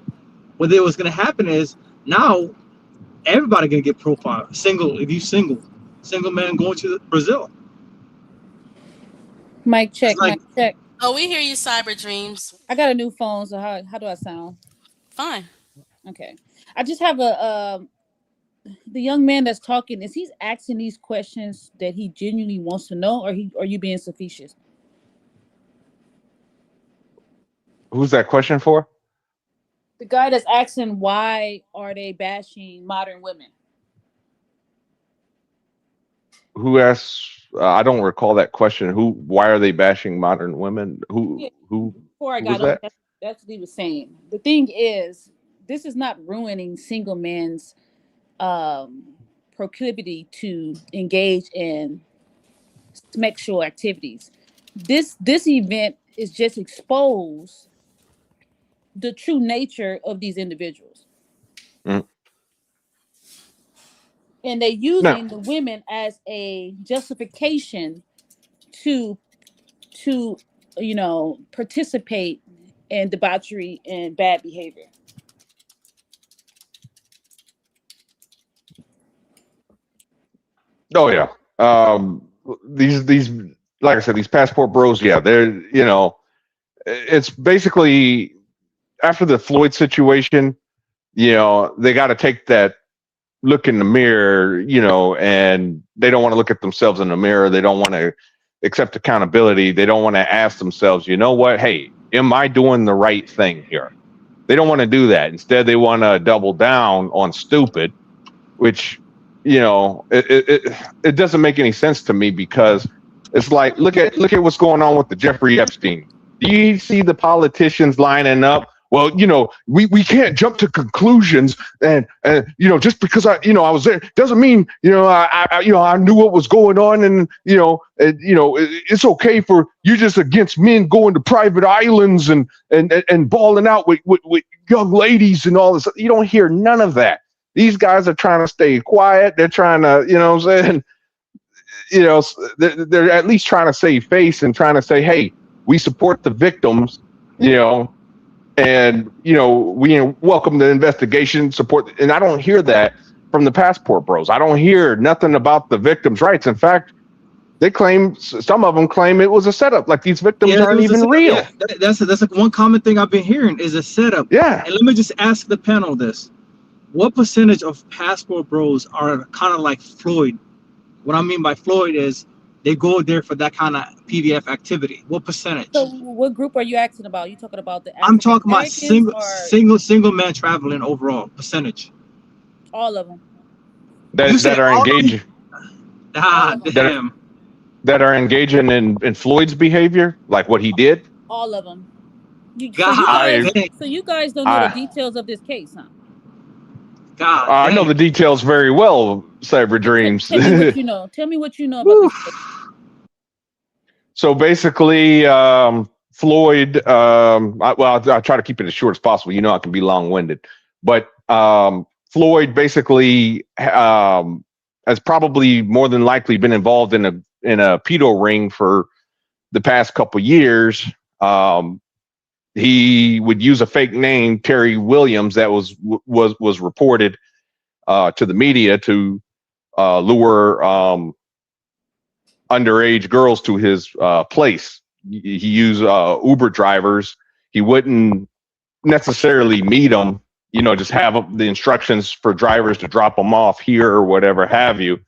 What was gonna happen is now everybody gonna get profiled. Single, if you single man going to Brazil. Mic It's check, like mic check. Oh, we hear you, Cyber Dreams. I got a new phone, so how do I sound? Fine. Okay. I just have the young man that's talking, is he's asking these questions that he genuinely wants to know, or are you being facetious? Who's that question for? The guy that's asking why are they bashing modern women? Who asks? I don't recall that question. Why are they bashing modern women? Who? Yeah, Who? before I Who was got on, that? that's what he was saying. The thing is, this is not ruining single men's um proclivity to engage in sexual activities. This event is just exposed the true nature of these individuals. Mm. And they're No. using the women as a justification to participate in debauchery and bad behavior. Oh yeah. These like I said, these passport bros. Yeah, they're it's basically after the Floyd situation. They got to take that look in the mirror, and they don't want to look at themselves in the mirror. They don't want to accept accountability. They don't want to ask themselves, you know what? Hey, am I doing the right thing here? They don't want to do that. Instead, they want to double down on stupid, which, it doesn't make any sense to me because it's like, look at what's going on with the Jeffrey Epstein. Do you see the politicians lining up? Well, we can't jump to conclusions, and just because I was there doesn't mean I knew what was going on, and it's okay for you just against men going to private islands and balling out with young ladies and all this. You don't hear none of that. These guys are trying to stay quiet. They're trying to, they're at least trying to save face and trying to say, hey, we support the victims, and we welcome the investigation support. And I don't hear that from the passport bros. I don't hear nothing about the victims' rights. In fact, some of them claim it was a setup. Like these victims aren't even real. Yeah, that's one common thing I've been hearing is a setup. Yeah. And let me just ask the panel this: what percentage of passport bros are kind of like Floyd? What I mean by Floyd is they go there for that kind of PVF activity. What percentage? So what group are you asking about? You talking about the I'm talking about African-Americans single man traveling overall percentage. all of them? That are engaging. Damn. That are engaging in Floyd's behavior, like what he did. All of them. So you guys don't know the details of this case, huh? God, I know the details very well, Cyber Dreams. Tell me what you know. Tell me what you know about this case. So basically, Floyd, I try to keep it as short as possible. I can be long-winded. But Floyd basically has probably more than likely been involved in a pedo ring for the past couple years. He would use a fake name, Terry Williams, that was reported to the media to lure underage girls to his place. He used Uber drivers. He wouldn't necessarily meet them, just have the instructions for drivers to drop them off here or whatever have you.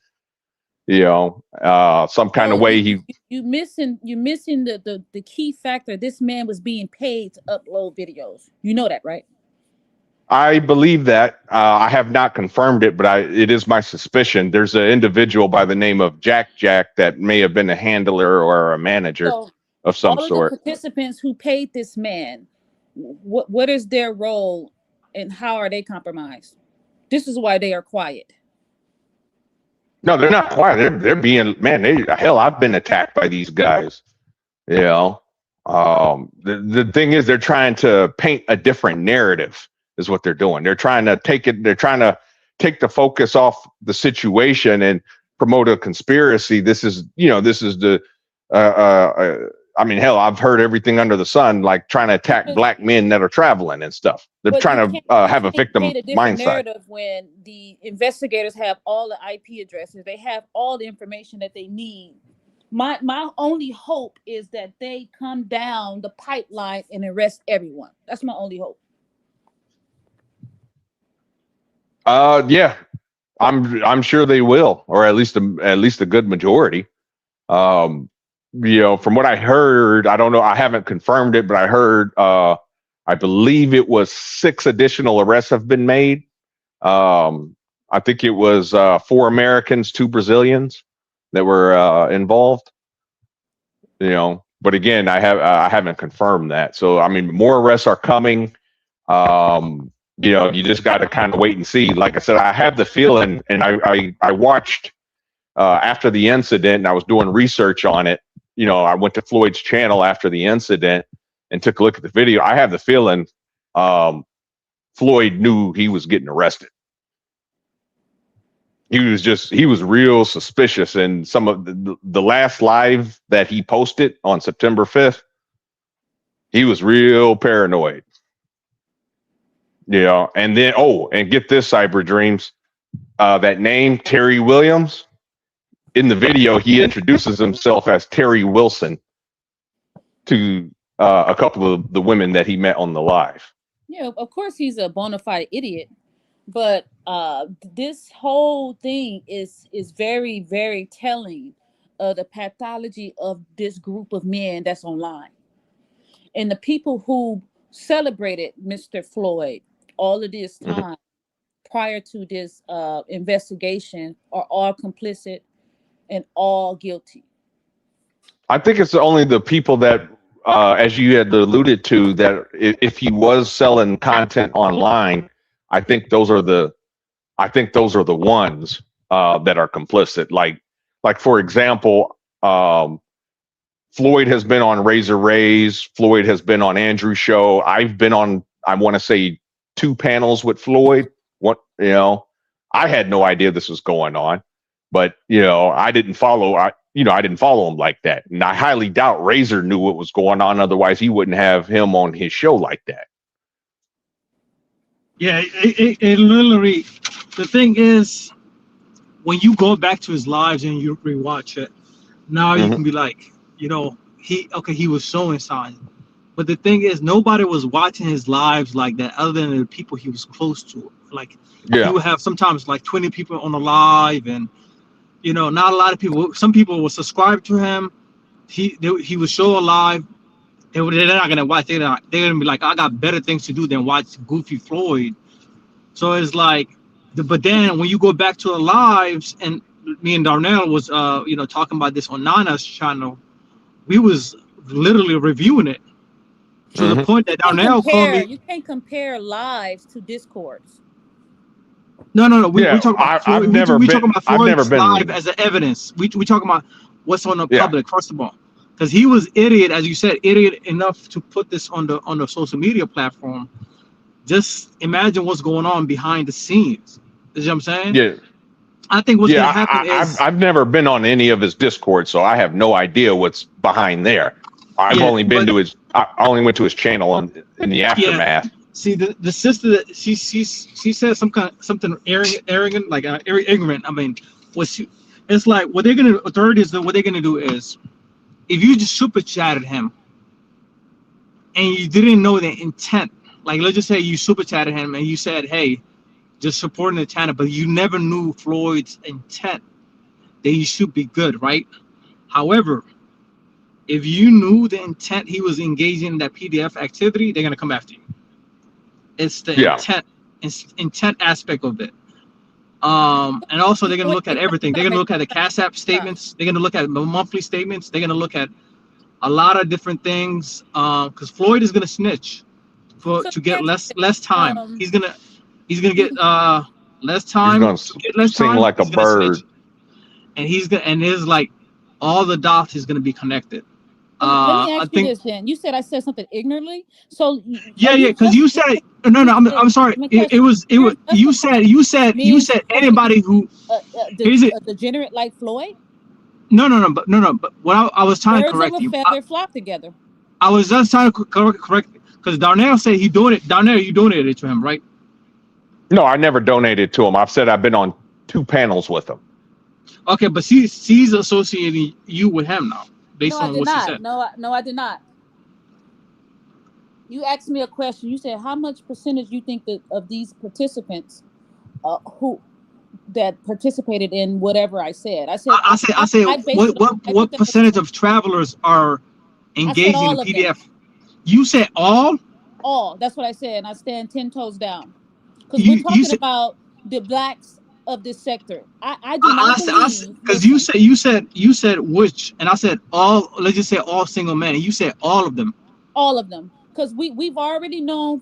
Some kind of way you missing the key factor. This man was being paid to upload videos. You know that, right? I believe that. I have not confirmed it, but it is my suspicion. There's an individual by the name of Jack that may have been a handler or a manager of some sort. The participants who paid this man, what is their role and how are they compromised? This is why they are quiet. No, they're not quiet. They're being, hell, I've been attacked by these guys. The thing is, they're trying to paint a different narrative. Is what they're doing. They're trying to take the focus off the situation and promote a conspiracy. This is the hell, I've heard everything under the sun, like trying to attack black men that are traveling and stuff. They're trying to have a victim mindset. Narrative when the investigators have all the IP addresses, they have all the information that they need. My only hope is that they come down the pipeline and arrest everyone. That's my only hope. Yeah, I'm sure they will, or at least a good majority. From what I heard, I don't know, I haven't confirmed it, but I heard, I believe it was 6 additional arrests have been made. I think it was 4 Americans, 2 Brazilians that were involved. But again, I haven't confirmed that. So more arrests are coming. You just got to kind of wait and see. Like I said, I have the feeling, and I watched after the incident, and I was doing research on it. I went to Floyd's channel after the incident and took a look at the video. I have the feeling Floyd knew he was getting arrested. He was real suspicious. And some of the last live that he posted on September 5th, he was real paranoid. And then, and get this, Cyber Dreams, that name, Terry Williams, in the video, he introduces himself as Terry Wilson to a couple of the women that he met on the live. Yeah, of course he's a bona fide idiot, but this whole thing is very, very telling of the pathology of this group of men that's online. And the people who celebrated Mr. Floyd all of this time prior to this investigation are all complicit and all guilty. I think it's only the people that, as you had alluded to, that if he was selling content online, I think those are the ones that are complicit. Like for example, Floyd has been on Razor Ray's. Floyd has been on Andrew's show. I've been on, I want to say, 2 panels with Floyd. I had no idea this was going on, but I didn't follow. I didn't follow him like that, and I highly doubt Razor knew what was going on. Otherwise, he wouldn't have him on his show like that. Yeah, it literally. The thing is, when you go back to his lives and you rewatch it, now you can be like, he was showing signs. But the thing is, nobody was watching his lives like that other than the people he was close to. Like, you would have sometimes like 20 people on the live, and not a lot of people. Some people will subscribe to him. He would show a live. They're not gonna watch. They're gonna be like, I got better things to do than watch Goofy Floyd. So it's like, but then when you go back to the lives, and me and Darnell was talking about this on Nana's channel, we was literally reviewing it to the point that Darnell called me. You can't compare lives to discords. No. We talking about Floyd. We talking about Floyd's live as an evidence. We talking about what's on the public, first of all, because he was idiot, as you said, idiot enough to put this on the social media platform. Just imagine what's going on behind the scenes. You know what I'm saying? Yeah. I think what's gonna happen is I've never been on any of his Discord, so I have no idea what's behind there. I only went to his channel in the aftermath. Yeah. See, the sister that she said something arrogant, like ignorant. I mean, it's like what they're gonna do is, if you just super chatted him and you didn't know the intent, like let's just say you super chatted him and you said, hey, just supporting the channel, but you never knew Floyd's intent, then you should be good, right? However, if you knew the intent he was engaging in that PDF activity, they're gonna come after you. It's the intent aspect of it. And also they're gonna look at everything. They're gonna look at the Cash App statements. They're gonna look at the monthly statements. They're gonna look at a lot of different things. Because Floyd is gonna snitch to get less time. He's gonna get less time. He's gonna sing like a bird. And there's like all the dots is gonna be connected. Let me ask you this then. You said I said something ignorantly. So because you said no. I'm sorry. It was you said anybody who is it degenerate like Floyd. No. But what I was trying to correct you. Feather flock together. I was just trying to correct because Darnell said he doing it. Darnell, you donated to him, right? No, I never donated to him. I've said I've been on 2 panels with him. Okay, but she's associating you with him now. Based on what she said. No, I did not. You asked me a question. You said how much percentage you think that of these participants who that participated in whatever I said. I said what percentage of travelers are engaging in PDF? You said all? All. That's what I said, and I stand 10 toes down. Because we're talking about the blacks of this sector. I do not believe, because you said which, and I said all. Let's just say all single men, and you said all of them. All of them, because we've already known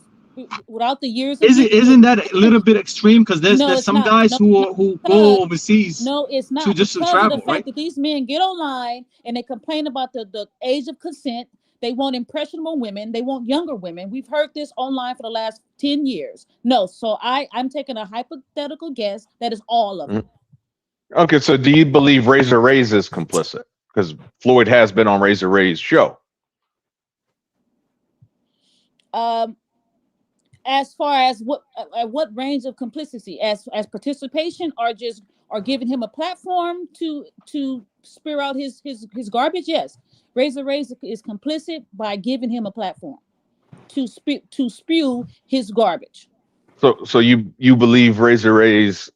without the years. Isn't that a little bit extreme? Because there's some guys who go overseas. No, it's not. To travel, the fact that these men get online and they complain about the age of consent. They want impressionable women. They want younger women. We've heard this online for the last 10 years. No, so I'm taking a hypothetical guess that is all of them. Okay, so do you believe Razor Ray's is complicit? Because Floyd has been on Razor Ray's show. As far as what range of complicity, as participation, or giving him a platform to spew out his garbage? Yes, Razor Ray is complicit by giving him a platform to spew his garbage. So you believe Razor Ray's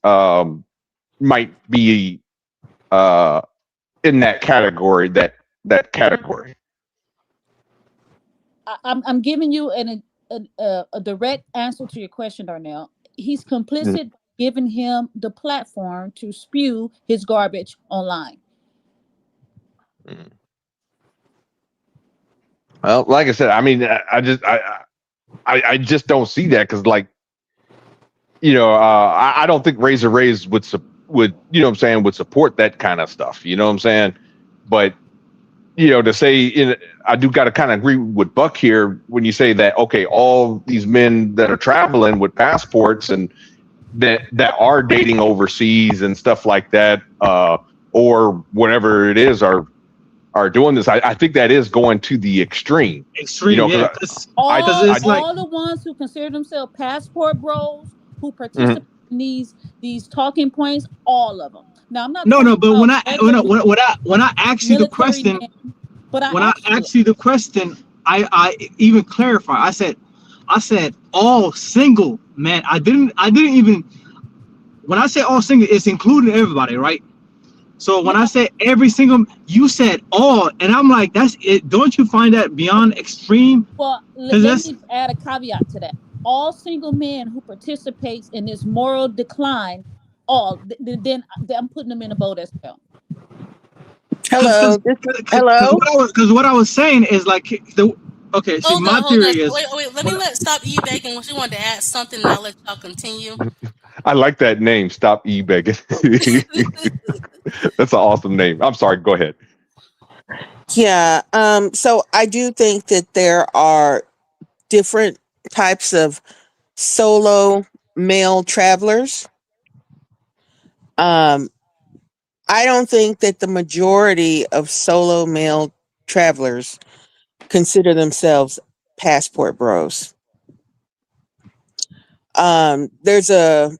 might be in that category, that category. I'm giving you a direct answer to your question, Darnell. He's complicit, giving him the platform to spew his garbage online. Well, like I said, I mean, I just don't see that because, like, I don't think Razor Rays would would support that kind of stuff. You know what I'm saying? But to say, I do got to kind of agree with Buck here when you say that, okay, all these men that are traveling with passports and that are dating overseas and stuff like that, or whatever it is, are doing this. I think that is going to the extreme. Yeah. All the ones who consider themselves passport bros who participate in these talking points, all of them. Now I'm not. No, but when I asked you the question, I even clarify. I said all single, man. I didn't even. When I say all single, it's including everybody, right? So when I say every single, you said all, and I'm like, that's it. Don't you find that beyond extreme? Well, let me add a caveat to that. All single men who participates in this moral decline, then I'm putting them in a boat as well. Hello. Because what I was saying is like my theory is. Wait. Let me stop e-begging. She wanted to add something, and I'll let y'all continue. I like that name. Stop e-begging. That's an awesome name. I'm sorry. Go ahead. Yeah. So I do think that there are different types of solo male travelers. I don't think that the majority of solo male travelers consider themselves passport bros. There's a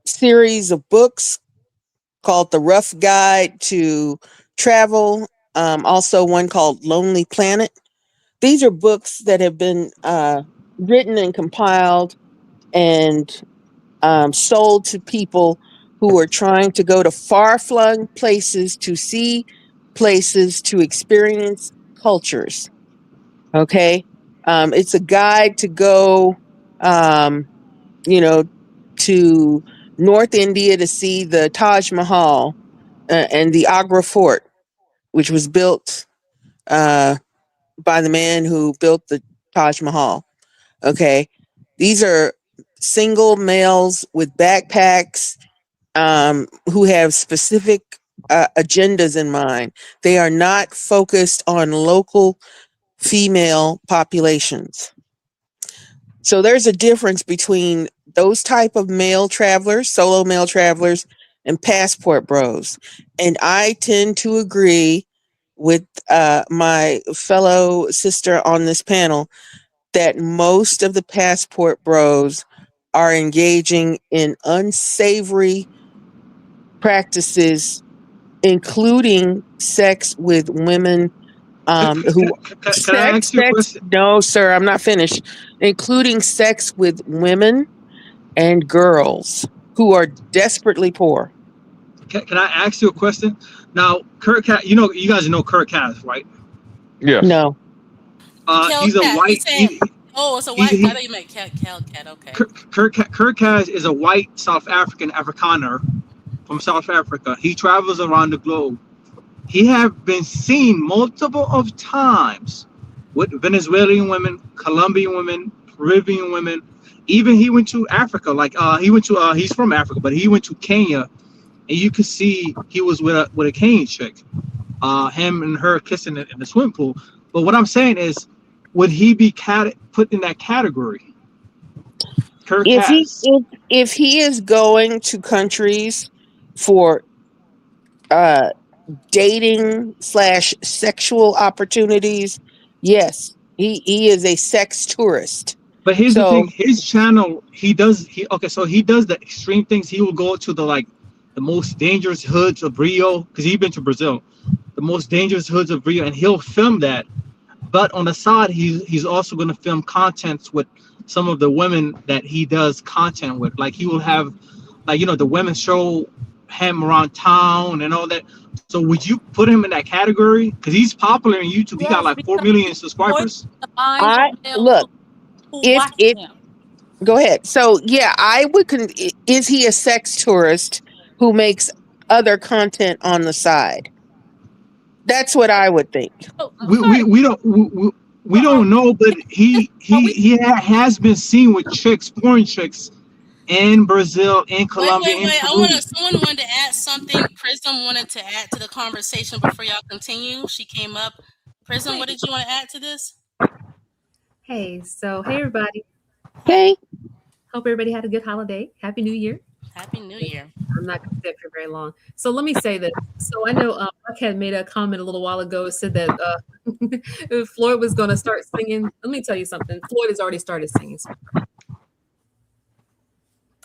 series of books called The Rough Guide to Travel. Also one called Lonely Planet. These are books that have been written and compiled and sold to people who are trying to go to far-flung places, to see places, to experience cultures. Okay? It's a guide to go, to North India to see the Taj Mahal and the Agra Fort, which was built by the man who built the Taj Mahal. Okay? These are single males with backpacks who have specific agendas in mind. They are not focused on local female populations. So there's a difference between those type of male travelers, solo male travelers, and passport bros. And I tend to agree with my fellow sister on this panel that most of the passport bros are engaging in unsavory practices, including sex with women who Can I ask you a question? No, sir, I'm not finished. Including sex with women and girls who are desperately poor. Can I ask you a question? Now, you guys know Kurt Cass, right? Yes. No. He's a white. It's a white. I thought you meant Cat. Okay. Kurt Cass is a white South African Afrikaner from South Africa. He travels around the globe. He have been seen multiple of times with Venezuelan women, Colombian women, Peruvian women. Even he went to Africa. He's from Africa, but he went to Kenya, and you could see he was with a Kenyan chick. Him and her kissing in the swimming pool. But what I'm saying is, would he be put in that category? Kirk If he has. if he is going to countries for uh dating slash sexual opportunities, yes, he is a sex tourist. But here's the thing: So his channel, so he does the extreme things. He will go to the most dangerous hoods of Rio, because he's been to Brazil, the most dangerous hoods of Rio, and he'll film that. But on the side, he's also going to film contents with some of the women that he does content with. Like he will have, like, the women show him around town and all that. So would you put him in that category? Because he's popular on YouTube. He got Yes, like 4 because million Floyd subscribers. in the minds of I males look, who if watch if him. go ahead. So yeah, I would is he a sex tourist who makes other content on the side? That's what I would think. So, We but are don't know, but we? has been seen with chicks, foreign chicks, in Brazil, in Wait, Colombia, wait, in wait. Peru. Someone wanted to add something. Prism wanted to add to the conversation before y'all continue. She came up. Prism, what did you want to add to this? Hey, so hey everybody. Hey. Hope everybody had a good holiday. Happy New Year. Happy New Year. I'm not going to stay up here very long. So let me say this. So I know Buck had made a comment a little while ago. It said that Floyd was going to start singing. Let me tell you something. Floyd has already started singing.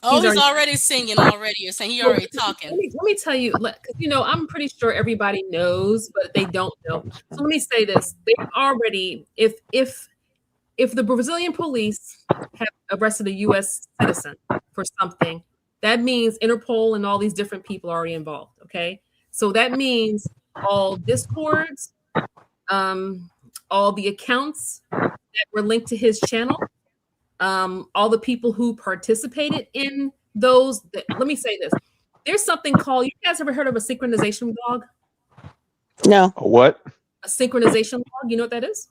Oh, he's already singing already. You're saying he already talking. Let me tell you, because I'm pretty sure everybody knows, but they don't know. So let me say this: they've already, if the Brazilian police have arrested a U.S. citizen for something, that means Interpol and all these different people are already involved. Okay, so that means all discords, all the accounts that were linked to his channel, all the people who participated in those. Let me say this: there's something called. You guys ever heard of a synchronization log? No. What? A synchronization log. You know what that is?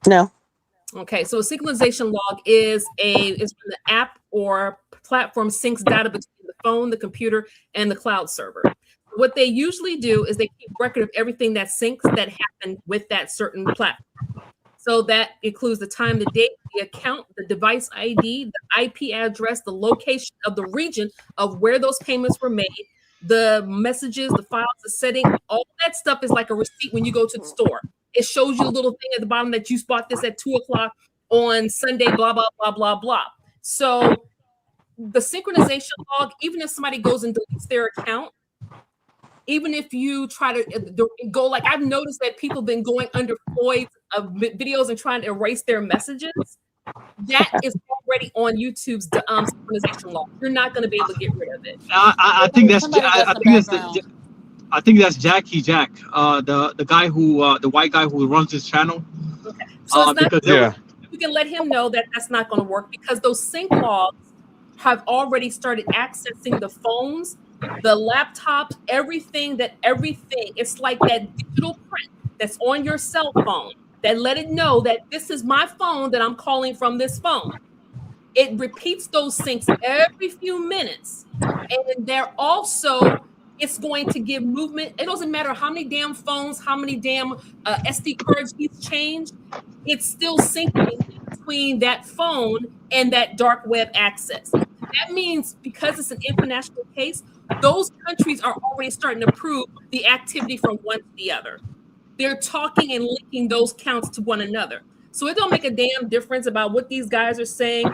No. Okay, so a synchronization log is when the app or platform syncs data between the phone, the computer, and the cloud server. What they usually do is they keep record of everything that syncs that happened with that certain platform. So that includes the time, the date, the account, the device ID, the IP address, the location of the region of where those payments were made, the messages, the files, the setting, all that stuff is like a receipt when you go to the store. It shows you a little thing at the bottom that you bought this at 2:00 on Sunday, blah, blah, blah, blah, blah. So the synchronization log, even if somebody goes and deletes their account, even if you try to go, like I've noticed that people have been going under Floyd's videos and trying to erase their messages, that is already on YouTube's synchronization log. You're not going to be able to get rid of it. I think that's Jackie Jack, the guy who the white guy who runs his channel. Okay. So it's not, yeah. You can let him know that that's not going to work because those sync logs have already started accessing the phones, the laptops, everything. It's like that digital print that's on your cell phone that let it know that this is my phone that I'm calling from this phone. It repeats those syncs every few minutes. And they're also, it's going to give movement. It doesn't matter how many damn phones, how many damn SD cards he's changed. It's still syncing between that phone and that dark web access. That means because it's an international case, those countries are already starting to prove the activity from one to the other. They're talking and linking those counts to one another. So it don't make a damn difference about what these guys are saying.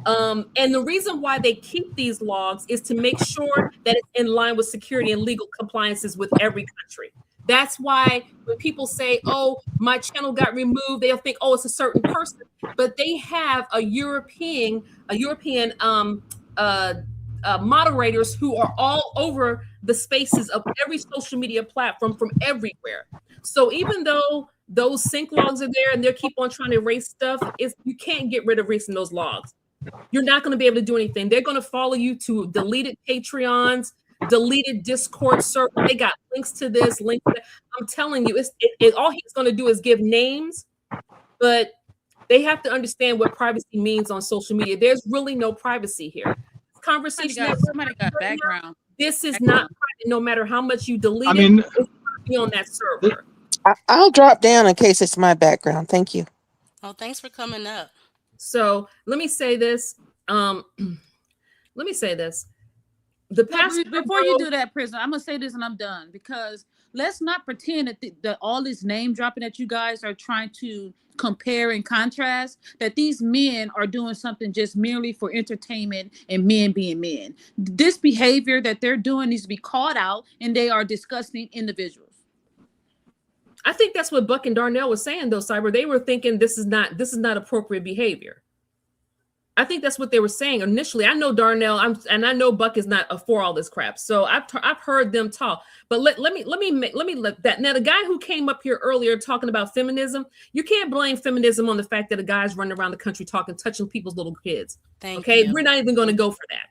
And the reason why they keep these logs is to make sure that it's in line with security and legal compliances with every country. That's why when people say, oh, my channel got removed, they'll think, oh, it's a certain person. But they have a European moderators who are all over the spaces of every social media platform from everywhere. So even though those sync logs are there and they keep on trying to erase stuff, you can't get rid of erasing those logs. You're not going to be able to do anything. They're going to follow you to deleted Patreons, deleted Discord server. They got links to this, links to that. I'm telling you, all he's going to do is give names, but they have to understand what privacy means on social media. There's really no privacy here. Conversation. Somebody got background. This is not private, no matter how much you delete I mean, it's going to be on that server. I'll drop down in case it's my background. Thank you. Oh, thanks for coming up. So let me say this. Let me say this. The past Before you do that, Prisoner, I'm gonna say this and I'm done, because let's not pretend that, that all this name dropping that you guys are trying to compare and contrast, that these men are doing something just merely for entertainment and men being men. This behavior that they're doing needs to be called out, and they are disgusting individuals. I think that's what Buck and Darnell was saying, though, Cyber. They were thinking this is not appropriate behavior. I think that's what they were saying initially. I know Darnell, and I know Buck is not for all this crap. So I've heard them talk. But let me let that. Now, the guy who came up here earlier talking about feminism, you can't blame feminism on the fact that a guy's running around the country touching people's little kids. Thank okay, you. we're not even going to go for that.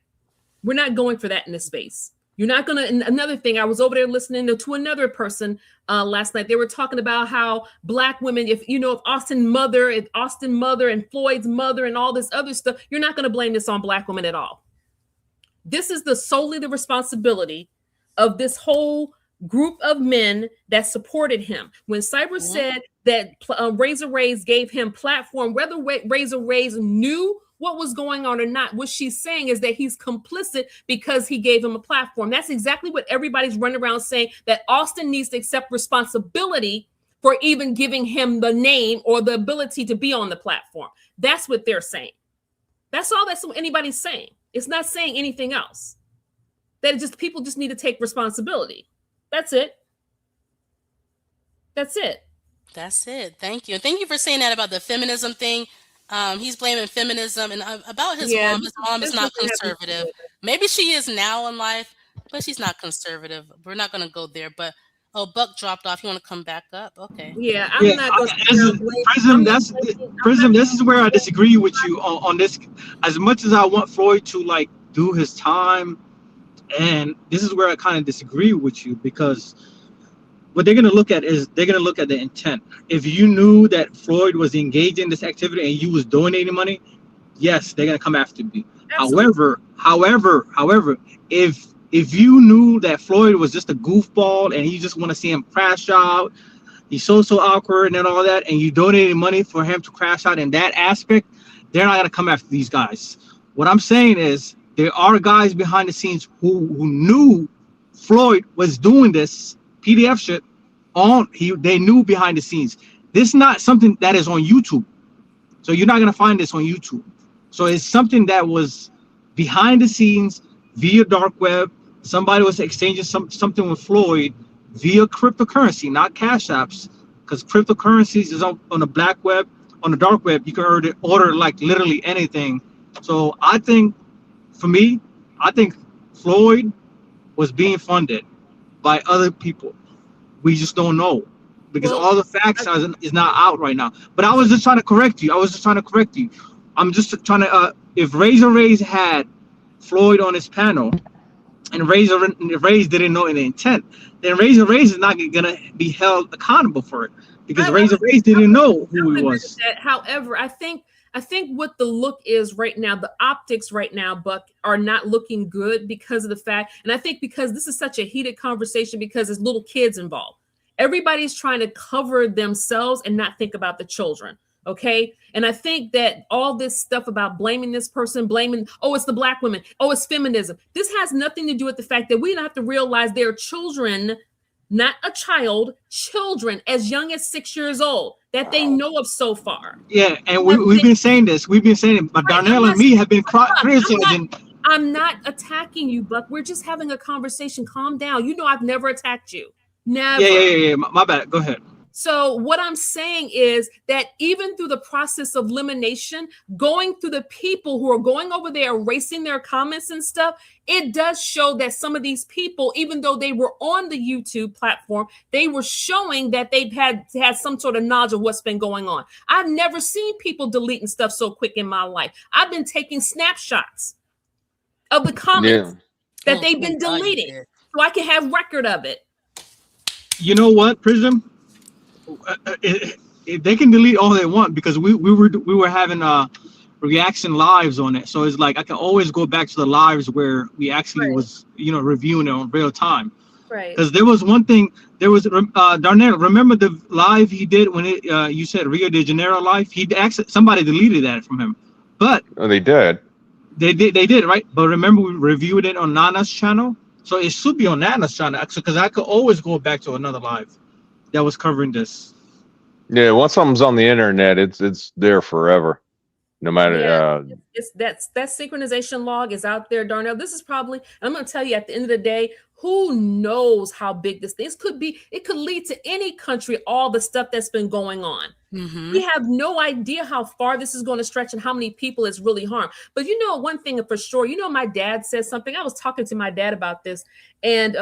We're not going for that in this space. You're not going to. And another thing, I was over there listening to another person last night. They were talking about how Black women, if Austin mother and Floyd's mother and all this other stuff, you're not going to blame this on Black women at all. This is solely the responsibility of this whole group of men that supported him. When Cyber said that Razor Rays gave him platform, whether Razor Rays knew what was going on or not, what she's saying is that he's complicit because he gave him a platform. That's exactly what everybody's running around saying, that Austin needs to accept responsibility for even giving him the name or the ability to be on the platform. That's what they're saying. That's all that's anybody's saying. It's not saying anything else. That people just need to take responsibility. That's it. That's it. That's it. Thank you. And thank you for saying that about the feminism thing. He's blaming feminism and about his mom. His mom is not conservative. Maybe she is now in life, but she's not conservative. We're not going to go there. But Buck dropped off. You want to come back up? Okay. Yeah, I'm not going to. Prism, this is where I disagree with you on this. As much as I want Floyd to do his time, and this is where I kind of disagree with you, because what they're going to look at is the intent. If you knew that Floyd was engaged in this activity and you was donating money, yes, they're going to come after me. Absolutely. However, if you knew that Floyd was just a goofball and you just want to see him crash out, he's so awkward and all that, and you donated money for him to crash out in that aspect, they're not going to come after these guys. What I'm saying is there are guys behind the scenes who knew Floyd was doing this PDF shit they knew behind the scenes. This is not something that is on YouTube. So you're not going to find this on YouTube. So it's something that was behind the scenes via dark web. Somebody was exchanging something with Floyd via cryptocurrency, not cash apps, because cryptocurrencies is on the black web. On the dark web, you can order like literally anything. So I think, for me, Floyd was being funded by other people. We just don't know, because all the facts is not out right now. But I was just trying to correct you. I'm just trying to, if Razor Rays had Floyd on his panel and Razor Rays didn't know the intent, then Razor Rays is not going to be held accountable for it, because Razor Rays didn't know who he was. However, I think what the look is right now, the optics right now, Buck, are not looking good because of the fact, and I think because this is such a heated conversation because there's little kids involved. Everybody's trying to cover themselves and not think about the children, okay? And I think that all this stuff about blaming this person, it's the Black women, it's feminism. This has nothing to do with the fact that we have to realize they're children, not a child, children as young as 6 years old that they know of so far. Yeah, and we've been saying this. But Darnell and me have been criticizing. I'm not attacking you, Buck. We're just having a conversation. Calm down. You know I've never attacked you. Never. Yeah. My bad. Go ahead. So what I'm saying is that even through the process of elimination, going through the people who are going over there, erasing their comments and stuff, it does show that some of these people, even though they were on the YouTube platform, they were showing that they've had some sort of knowledge of what's been going on. I've never seen people deleting stuff so quick in my life. I've been taking snapshots of the comments that they've been deleting so I can have record of it. You know what, Prism? They can delete all they want, because we were having reaction lives on it, so it's like I can always go back to the lives where we actually was reviewing it on real time. Right. Because there was one thing There was Darnell. Remember the live he did when you said Rio de Janeiro live? Somebody deleted that from him, but they did. They did right. But remember, we reviewed it on Nana's channel, so it should be on Nana's channel. Because I could always go back to another live that was covering this. Yeah, once something's on the internet, it's there forever, no matter. Yeah, it's that synchronization log is out there, Darnell. This is probably, and I'm going to tell you, at the end of the day, who knows how big this thing could be? It could lead to any country, all the stuff that's been going on. Mm-hmm. We have no idea how far this is going to stretch and how many people it's really harmed. But you know, one thing for sure, you know, my dad said something. I was talking to my dad about this, and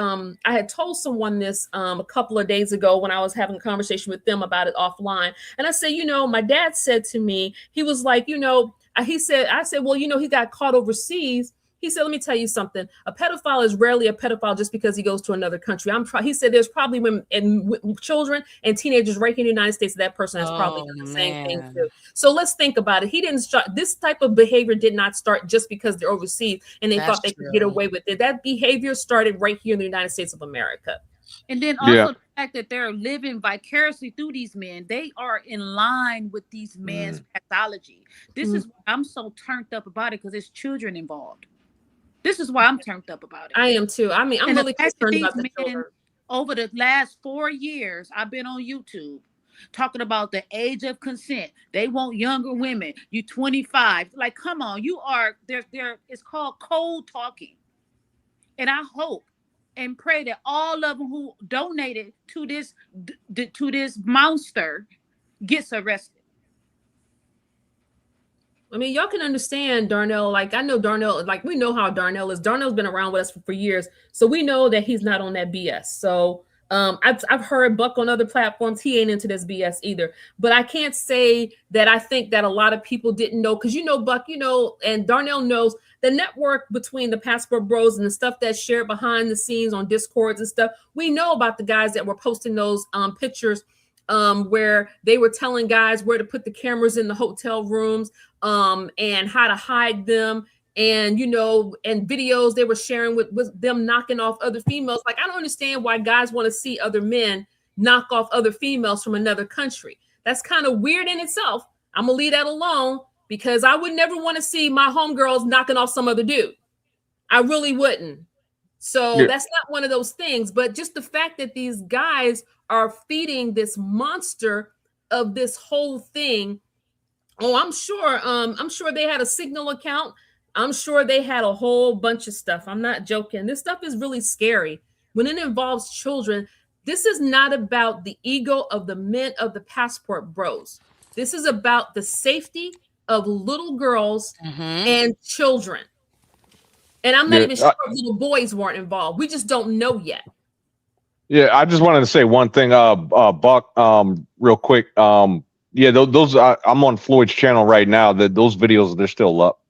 I had told someone this a couple of days ago when I was having a conversation with them about it offline. And I said, you know, my dad said to me, he was like, you know, I said, well, you know, he got caught overseas. He said, let me tell you something. A pedophile is rarely a pedophile just because he goes to another country. He said there's probably women and children and teenagers right here in the United States that person has probably done the same thing too. So let's think about it. He didn't start, this type of behavior did not start just because they're overseas and they thought they could get away with it. That behavior started right here in the United States of America. And then also the fact that they're living vicariously through these men, they are in line with these men's pathology. This is why I'm so turned up about it, because there's children involved. This is why I'm turned up about it. I am too. I mean, I'm really concerned about the children. Over the last 4 years, I've been on YouTube talking about the age of consent. They want younger women. You 25. Like, come on, you are there. It's called cold talking. And I hope and pray that all of them who donated to this monster gets arrested. I mean, y'all can understand Darnell. Like, I know Darnell, like, we know how Darnell is. Darnell's been around with us for years. So we know that he's not on that BS. So I've heard Buck on other platforms. He ain't into this BS either. But I can't say that I think that a lot of people didn't know. Because, you know, Buck, you know, and Darnell knows the network between the Passport Bros and the stuff that's shared behind the scenes on Discords and stuff. We know about the guys that were posting those pictures where they were telling guys where to put the cameras in the hotel rooms and how to hide them, and, you know, and videos they were sharing with them knocking off other females. Like, I don't understand why guys want to see other men knock off other females from another country. That's kind of weird in itself. I'm gonna leave that alone, because I would never want to see my homegirls knocking off some other dude. I really wouldn't. So that's not one of those things. But just the fact that these guys are feeding this monster of this whole thing. Oh, I'm sure they had a Signal account. I'm sure they had a whole bunch of stuff. I'm not joking. This stuff is really scary. When it involves children, this is not about the ego of the men of the Passport Bros. This is about the safety of little girls and children. And I'm not even sure if little boys weren't involved. We just don't know yet. Yeah, I just wanted to say one thing, Buck, real quick. Yeah, those I'm on Floyd's channel right now. Those videos, they're still up.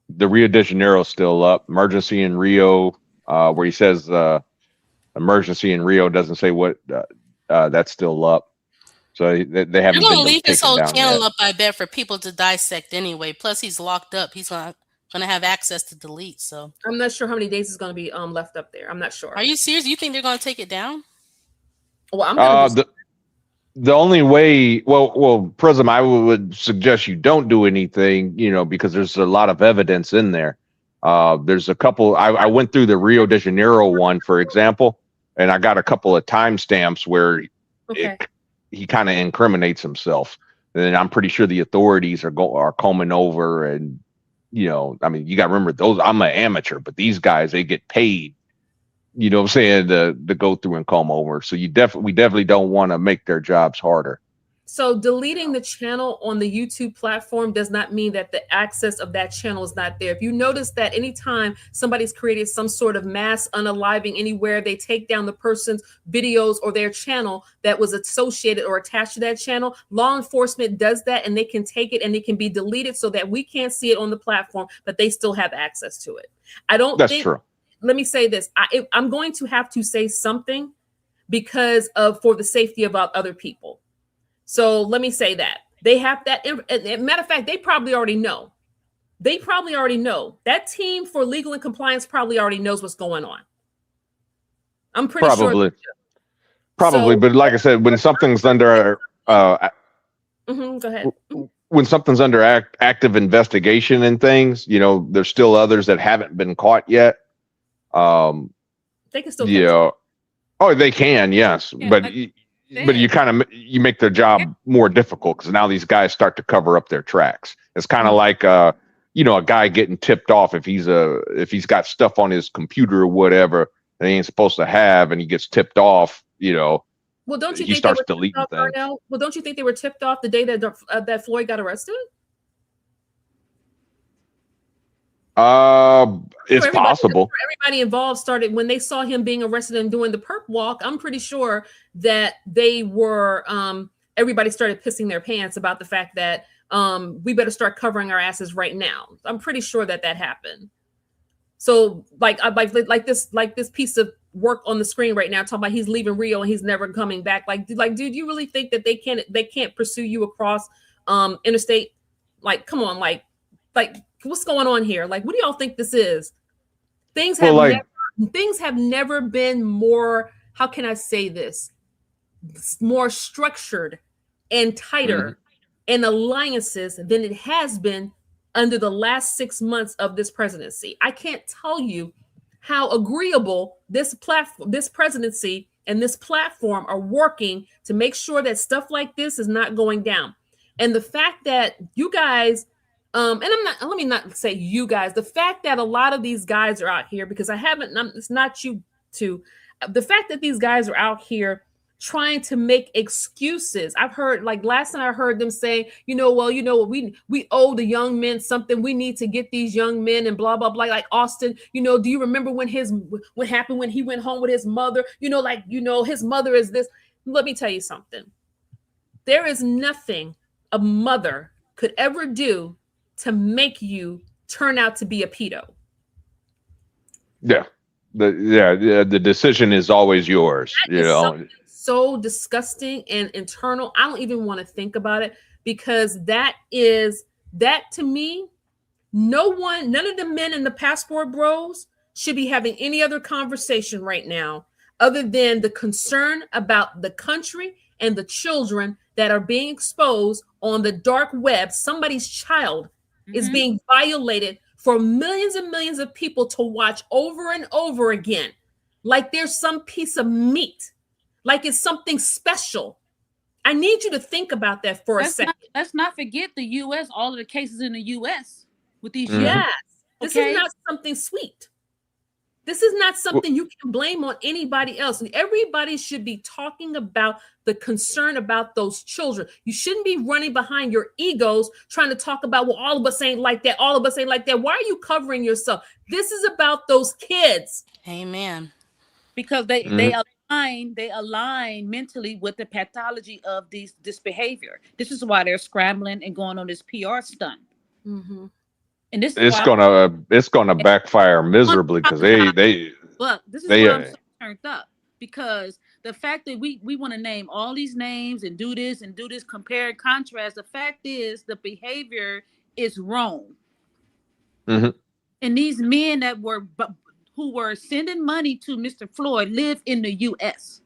The Rio de Janeiro is still up. Emergency in Rio, where he says emergency in Rio, doesn't say what. That's still up. So they haven't. They're gonna been leave his taken whole down channel yet. up, I bet, for people to dissect anyway. Plus, he's locked up. He's not gonna have access to delete. So I'm not sure how many days is going to be left up there. I'm not sure. Are you serious? You think they're gonna take it down? Well, I'm gonna The only way, well, Prism, I would suggest you don't do anything, you know, because there's a lot of evidence in there. There's a couple. I went through the Rio de Janeiro one, for example, and I got a couple of timestamps where he kind of incriminates himself. And I'm pretty sure the authorities are combing over, and, you know, I mean, you got to remember those. I'm an amateur, but these guys, they get paid, you know what I'm saying, to go through and comb over. So we definitely don't want to make their jobs harder. So deleting the channel on the YouTube platform does not mean that the access of that channel is not there. If you notice that anytime somebody's created some sort of mass unaliving anywhere, they take down the person's videos or their channel that was associated or attached to that channel, law enforcement does that, and they can take it and it can be deleted so that we can't see it on the platform, but they still have access to it. That's true. Let me say this. I'm going to have to say something because for the safety of other people. So let me say that they have that. Matter of fact, they probably already know. That team for legal and compliance probably already knows what's going on. I'm pretty sure. Probably, So, but like I said, when something's under go ahead. when something's under active investigation and things, there's still others that haven't been caught yet. They can still catch them. Oh, they can, yes, Yeah, but like you kind of you make their job more difficult because now these guys start to cover up their tracks. It's kind of like a guy getting tipped off if he's got stuff on his computer or whatever that he ain't supposed to have, and he gets tipped off. Well, don't you he think they were starts tipped deleting off, things. Darnell? Well, don't you think they were tipped off the day that Floyd got arrested? It's possible. Everybody involved started when they saw him being arrested and doing the perp walk. I'm pretty sure that they were. Everybody started pissing their pants about the fact that we better start covering our asses right now. I'm pretty sure that happened. So like this piece of work on the screen right now talking about he's leaving Rio and he's never coming back. Like, dude, you really think that they can't pursue you across interstate? Like, come on, like what's going on here? Like, what do y'all think this is? Things have never been more, how can I say this? More structured and tighter in alliances than it has been under the last 6 months of this presidency. I can't tell you how agreeable this presidency and this platform are working to make sure that stuff like this is not going down. And the fact that you guys, let me not say you guys, the fact that a lot of these guys are out here, because it's not you two, the fact that these guys are out here trying to make excuses. I've heard, like last time I heard them say, we owe the young men something. We need to get these young men and blah, blah, blah. Like Auston, do you remember what happened when he went home with his mother? His mother is this. Let me tell you something. There is nothing a mother could ever do to make you turn out to be a pedo. Yeah. The decision is always yours. So disgusting and internal. I don't even want to think about it, because that to me, none of the men in the passport bros should be having any other conversation right now other than the concern about the country and the children that are being exposed on the dark web. Somebody's child is being violated for millions and millions of people to watch over and over again, like there's some piece of meat. Like it's something special. I need you to think about that for a second. Let's not forget the U.S., all of the cases in the U.S. with these. Yes. This is not something sweet. This is not something you can blame on anybody else. And everybody should be talking about the concern about those children. You shouldn't be running behind your egos trying to talk about, well, all of us ain't like that. All of us ain't like that. Why are you covering yourself? This is about those kids. Amen. Because they align mentally with the pathology of this behavior. This is why they're scrambling and going on this PR stunt. Mm-hmm. And this it's gonna backfire miserably because Look, this is why I'm so turned up, because the fact that we want to name all these names and do this, compare and contrast. The fact is the behavior is wrong. Mm-hmm. And these men who were sending money to Mr. Floyd live in the U.S.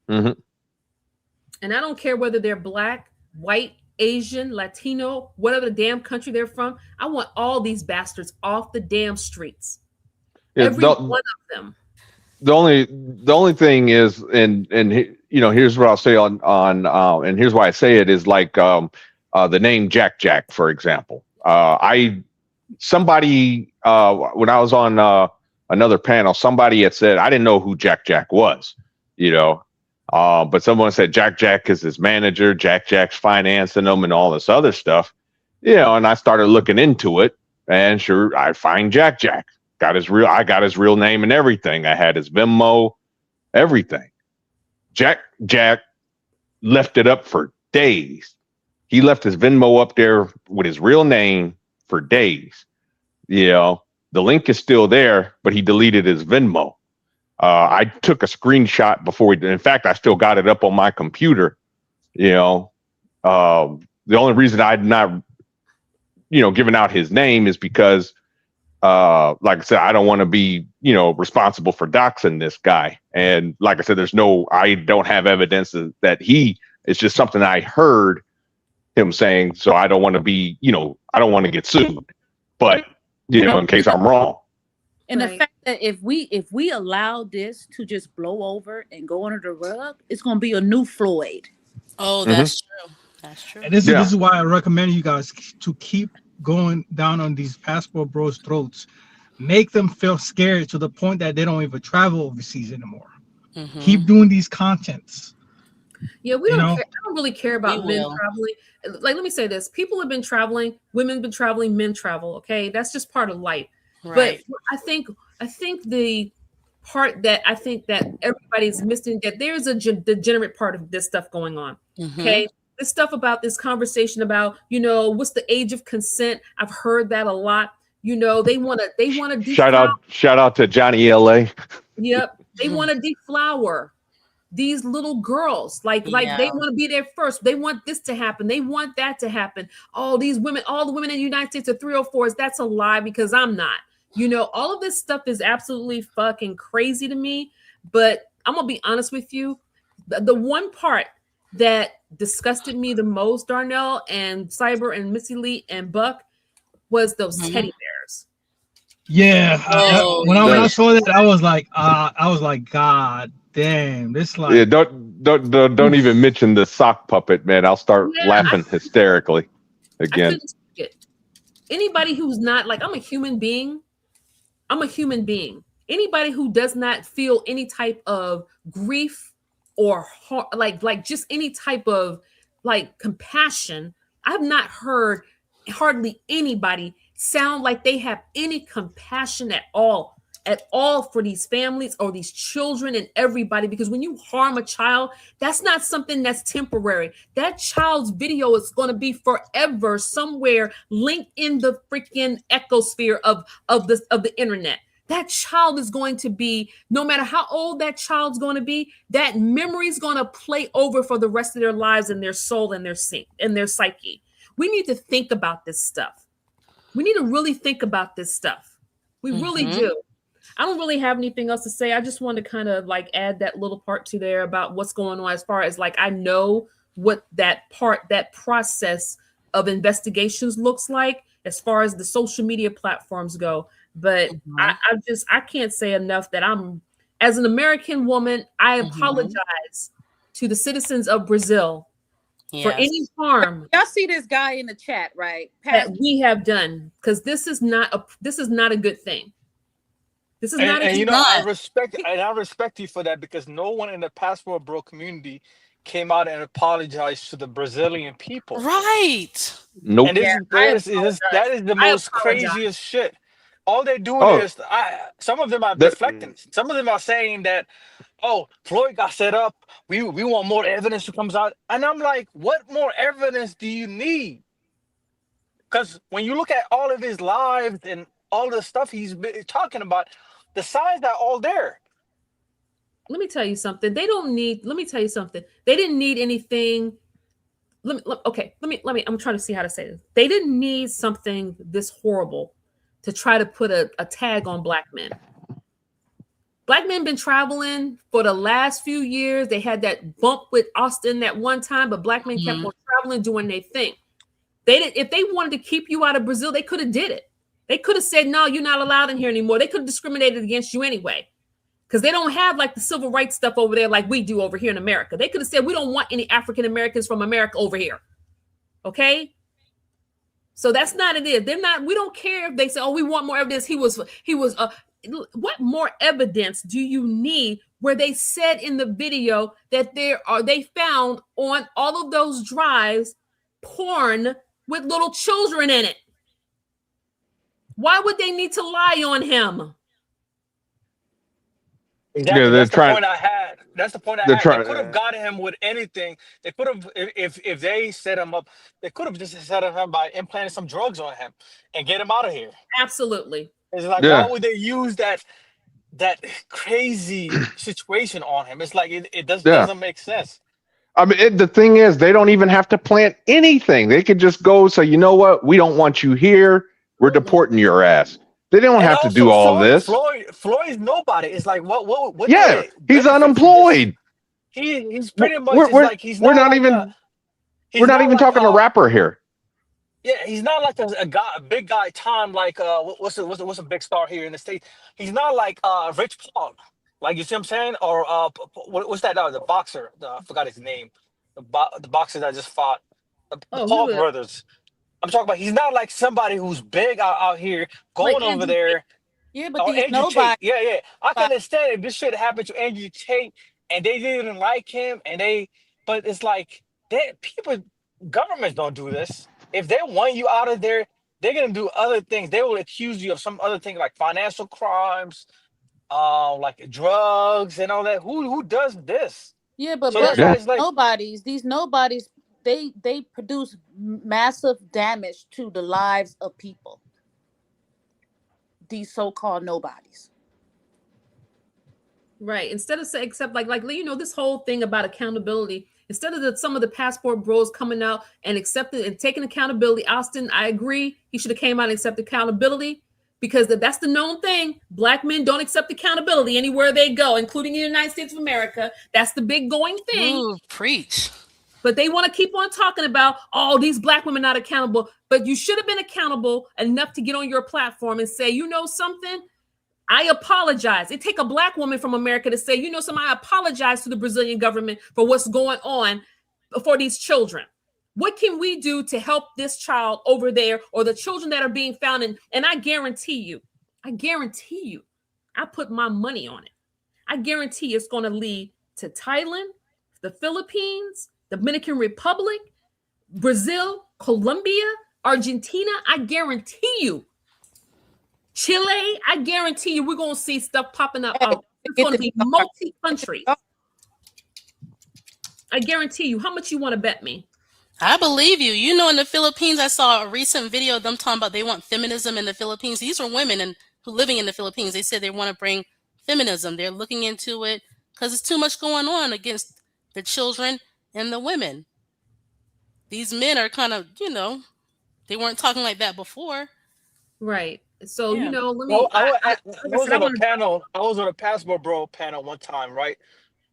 Mm-hmm. And I don't care whether they're black, white, Asian, Latino, whatever the damn country they're from. I want all these bastards off the damn streets. Yeah, Every one of them. The only thing is, and here's what I'll say on and here's why I say it is like the name Jack Jack, for example. Somebody when I was on another panel, somebody had said I didn't know who Jack Jack was, but someone said Jack Jack is his manager, Jack Jack's financing them and all this other stuff, and I started looking into it, and sure, I find Jack Jack. I got his real name and everything. I had his Venmo, everything. Jack left it up for days. He left his Venmo up there with his real name for days. The link is still there, but he deleted his Venmo. I took a screenshot before in fact, I still got it up on my computer. The only reason I'd not, given out his name is because like I said, I don't want to be, responsible for doxing this guy. And like I said, I don't have evidence that it's just something I heard him saying. So I don't want to be, I don't want to get sued, but in case I'm wrong. And the fact that if we allow this to just blow over and go under the rug, it's gonna be a new Floyd. Oh, that's true. That's true. And this is why I recommend you guys to keep going down on these passport bros' throats. Make them feel scared to the point that they don't even travel overseas anymore. Keep doing these contents. Yeah, we don't care. I don't really care about men traveling. Like, let me say this. People have been traveling, women have been traveling, men travel. Okay. That's just part of life. Right. But I think the part that I think that everybody's missing, that there's a degenerate part of this stuff going on. Okay. This stuff about this conversation about, what's the age of consent? I've heard that a lot. They want to shout out to Johnny LA. Yep. They want to deflower these little girls. Like they want to be there first. They want this to happen. They want that to happen. All the women in the United States are 304s. That's a lie, because I'm not. All of this stuff is absolutely fucking crazy to me. But I'm going to be honest with you. The one part that disgusted me the most, Darnell and Cyber and Missy Lee and Buck, was those teddy bears. Yeah. When I saw that, I was like, God damn, this like. Yeah, don't even mention the sock puppet, man. I'll start laughing hysterically again. Anybody who's not like, I'm a human being. Anybody who does not feel any type of grief or like just any type of like compassion, I've not heard hardly anybody sound like they have any compassion at all for these families or these children and everybody. Because when you harm a child, that's not something that's temporary. That child's video is going to be forever somewhere linked in the freaking ecosphere of the internet. That child is going to be, no matter how old that child's going to be, that memory is going to play over for the rest of their lives and their soul and their psyche. We need to think about this stuff. We need to really think about this stuff. We really do. I don't really have anything else to say. I just want to kind of like add that little part to there about what's going on, as far as like, I know what that process of investigations looks like as far as the social media platforms go. But I can't say enough that as an American woman, I apologize to the citizens of Brazil for any harm. Y'all see this guy in the chat, right? That we have done, because this is not a good thing. This is not a good thing. I respect you for that, because no one in the passport bro community came out and apologized to the Brazilian people. Right. Nope. And that is the most craziest shit. All they're doing is, some of them are deflecting. Some of them are saying that, Floyd got set up. We want more evidence that comes out. And I'm like, what more evidence do you need? Because when you look at all of his lives and all the stuff he's been talking about, the signs are all there. Let me tell you something. They didn't need anything. I'm trying to see how to say this. They didn't need something this horrible to try to put a tag on black men. Black men been traveling for the last few years. They had that bump with Austin that one time, but black men kept on traveling, doing their thing. If they wanted to keep you out of Brazil, they could have did it. They could have said, no, you're not allowed in here anymore. They could have discriminated against you anyway, because they don't have like the civil rights stuff over there like we do over here in America. They could have said, we don't want any African Americans from America over here. Okay? So that's not it. We don't care if they say, we want more evidence. What more evidence do you need where they said in the video that they found on all of those drives porn with little children in it? Why would they need to lie on him? Exactly. That's the point I had. They could have got him with anything. They could have, if they set him up, they could have just set him up by implanting some drugs on him and get him out of here. Absolutely. It's like, why would they use that crazy situation on him? It's like it doesn't make sense. I mean, the thing is, they don't even have to plant anything. They could just go say, you know what? We don't want you here. We're deporting your ass. They don't And have to also do all this. Floyd's nobody. It's like what Yeah, they he's benefit from this? unemployed. He's pretty much We're is we're like he's we're not not like even we're he's not not even like talking a rapper here. yeah, he's not like a guy, a big guy Tom like what's a big star here in the States. He's not like Rich Paul. Like you see what I'm saying? Or what's that the boxer? I forgot his name. The boxer that just fought the Oh, Paul brothers. I'm talking about he's not like somebody who's big out here Like going over Andrew Tate. there. Yeah, but Or these Andrew Tate. nobody. Yeah, yeah. I can understand if this shit happened to Andrew Tate and they didn't like him but it's like people governments don't do this. If they want you out of there, they're gonna do other things. They will accuse you of some other thing like financial crimes, like drugs and all that. Who does this? Yeah, but So that's why it's like these nobodies, they produce massive damage to the lives of people. These so-called nobodies. Right. Instead of saying, except like this whole thing about accountability. Instead of some of the passport bros coming out and accepting and taking accountability, Austin, I agree, he should have came out and accepted accountability because that's the known thing. Black men don't accept accountability anywhere they go, including in the United States of America. That's the big going thing. Ooh, preach. But they want to keep on talking about, oh, these black women not accountable. But you should have been accountable enough to get on your platform and say, you know something? I apologize. It take a black woman from America to say, you know something? I apologize to the Brazilian government for what's going on for these children. What can we do to help this child over there or the children that are being found? And I guarantee you, I put my money on it. I guarantee it's going to lead to Thailand, the Philippines, Dominican Republic, Brazil, Colombia, Argentina. I guarantee you. Chile, I guarantee you we're going to see stuff popping up. It's going to be multi-countries. I guarantee you. How much you want to bet me? I believe you. You know, in the Philippines, I saw a recent video of them talking about they want feminism in the Philippines. These are women who living in the Philippines. They said they want to bring feminism. They're looking into it because it's too much going on against the children and the women. These men are kind of, they weren't talking like that before. Right. So, Yeah. let me. well, I I was on a panel. I was on a passport bro panel one time, right?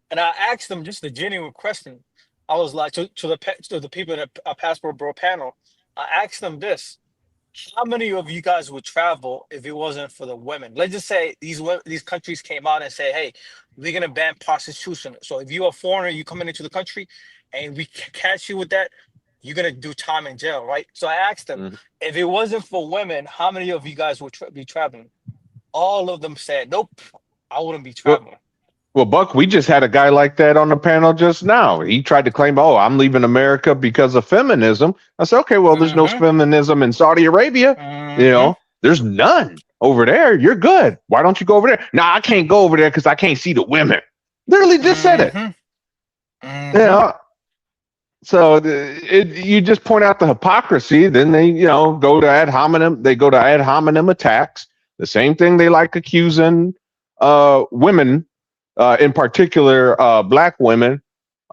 And I asked them just a genuine question. I was like to the people in a passport bro panel. I asked them this: how many of you guys would travel if it wasn't for the women? Let's just say these countries came out and say, "Hey, we're gonna ban prostitution. So if you're a foreigner, you coming into the country, and we catch you with that, you're gonna do time in jail, right?" So I asked them, if it wasn't for women, how many of you guys would be traveling? All of them said, "Nope, I wouldn't be traveling." Well, Buck, we just had a guy like that on the panel just now. He tried to claim, "Oh, I'm leaving America because of feminism." I said, "Okay, well, there's no feminism in Saudi Arabia. There's none over there. You're good. Why don't you go over there?" "No, I can't go over there because I can't see the women." Literally just said it. So you just point out the hypocrisy. Then they, go to ad hominem. They go to ad hominem attacks. The same thing they like accusing women. In particular, black women,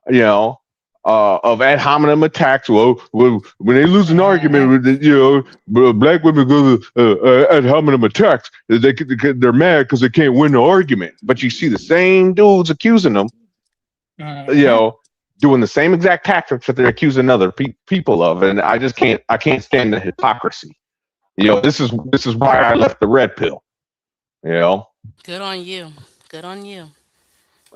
of ad hominem attacks. Well, when they lose an argument, black women go to ad hominem attacks. They're mad because they can't win the argument. But you see the same dudes accusing them, doing the same exact tactics that they're accusing other people of, and I can't stand the hypocrisy. This is why I left the red pill. Good on you. Good on you.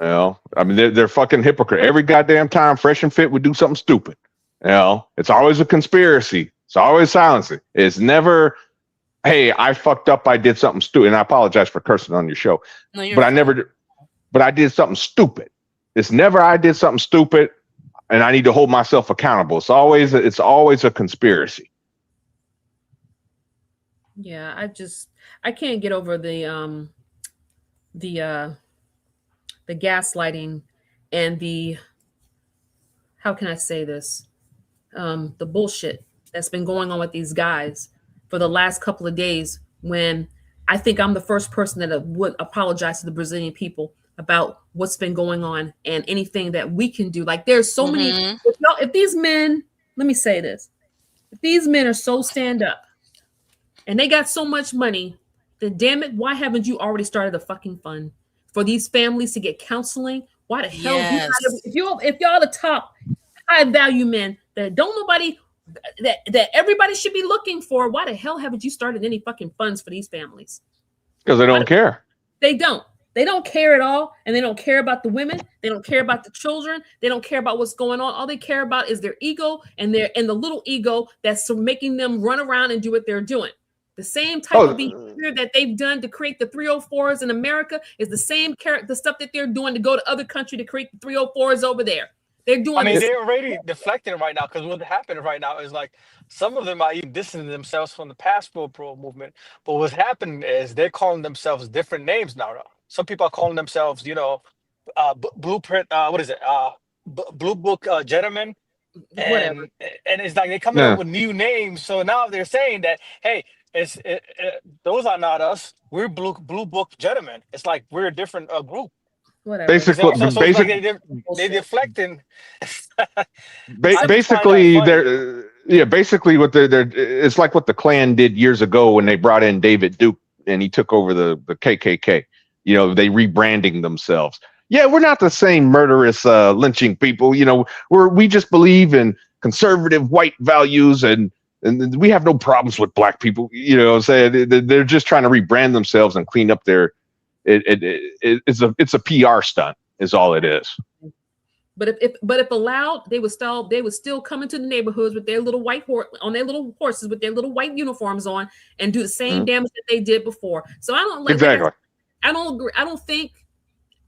I mean, they're fucking hypocrite. Every goddamn time Fresh and Fit would do something stupid. It's always a conspiracy. It's always silencing. It's never, "Hey, I fucked up. I did something stupid." And I apologize for cursing on your show. No, you're but fine. I did something stupid. It's never I did something stupid and I need to hold myself accountable. It's always a conspiracy. Yeah, I can't get over the gaslighting and the, how can I say this? The bullshit that's been going on with these guys for the last couple of days, when I think I'm the first person that would apologize to the Brazilian people about what's been going on and anything that we can do. Like, there's so many, if these men, let me say this, if these men are so stand up and they got so much money, then damn it, why haven't you already started a fucking fund for these families to get counseling? Why the hell if y'all the top high value men that don't nobody that everybody should be looking for, why the hell haven't you started any fucking funds for these families? Because they don't care. They don't. They don't care at all, and they don't care about the women. They don't care about the children. They don't care about what's going on. All they care about is their ego and the little ego that's making them run around and do what they're doing. The same type of behavior that they've done to create the 304s in America is the same the stuff that they're doing to go to other country to create the 304s over there. They're doing. I mean, they're already deflecting right now because what's happening right now is like some of them are even distancing themselves from the passport pro movement. But what's happening is they're calling themselves different names now. Some people are calling themselves, blueprint. What is it? Blue Book gentlemen. And it's like they're coming up with new names. So now they're saying that, hey, those are not us. We're blue book gentlemen. It's like we're a different group. Whatever. Basically, so it's like they're deflecting. Basically, basically what they're it's like what the Klan did years ago when they brought in David Duke and he took over the KKK. They rebranding themselves. Yeah, we're not the same murderous lynching people. We just believe in conservative white values and we have no problems with black people. They're just trying to rebrand themselves and clean up their. It's a PR stunt, is all it is. But if allowed, they would still come into the neighborhoods with their little white on their little horses with their little white uniforms on and do the same damage that they did before. So I don't exactly. I don't agree. I don't think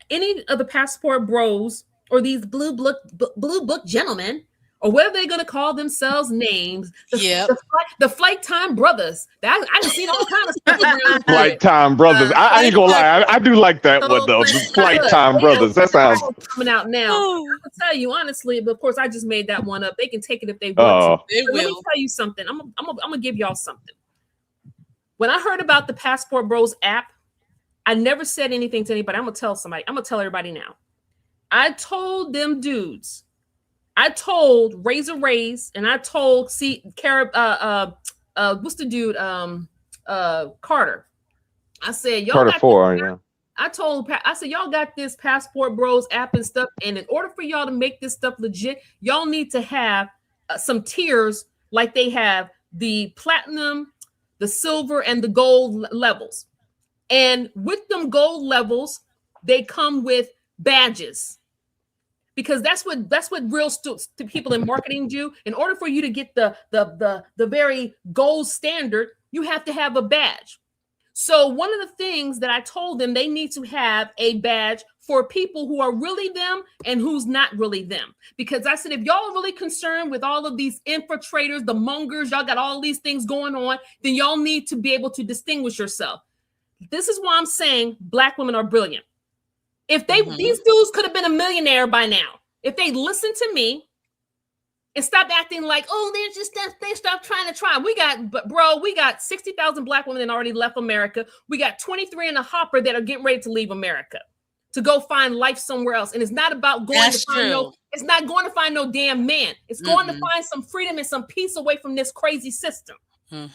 any of the passport bros or these blue book gentlemen or whatever they're gonna call themselves names. The flight time brothers. I can see all kind of stuff around. Flight time brothers. I ain't gonna lie. I do like that one though. The flight time brothers. That sounds coming out now. I can tell you honestly, but of course I just made that one up. They can take it if they want to. Let me tell you something. I'm gonna give y'all something. When I heard about the Passport Bros app, I never said anything to anybody. I'm gonna tell somebody. I'm gonna tell everybody now. I told them dudes. I told Razor Rays and I told what's the dude? Carter. I said y'all Carter 4, yeah. I said y'all got this Passport Bros app and stuff, and in order for y'all to make this stuff legit, y'all need to have some tiers like they have the platinum, the silver, and the gold levels. And with them gold levels, they come with badges. Because that's what real people in marketing do. In order for you to get the very gold standard, you have to have a badge. So one of the things that I told them, they need to have a badge for people who are really them and who's not really them. Because I said, if y'all are really concerned with all of these infiltrators, the mongers, y'all got all these things going on, then y'all need to be able to distinguish yourself. This is why I'm saying black women are brilliant. If these dudes could have been a millionaire by now, if they listened to me and stop acting like, oh, they stop trying to try. We got 60,000 black women that already left America. We got 23 in the hopper that are getting ready to leave America to go find life somewhere else. And it's not about going to find it's not going to find no damn man. It's going to find some freedom and some peace away from this crazy system. It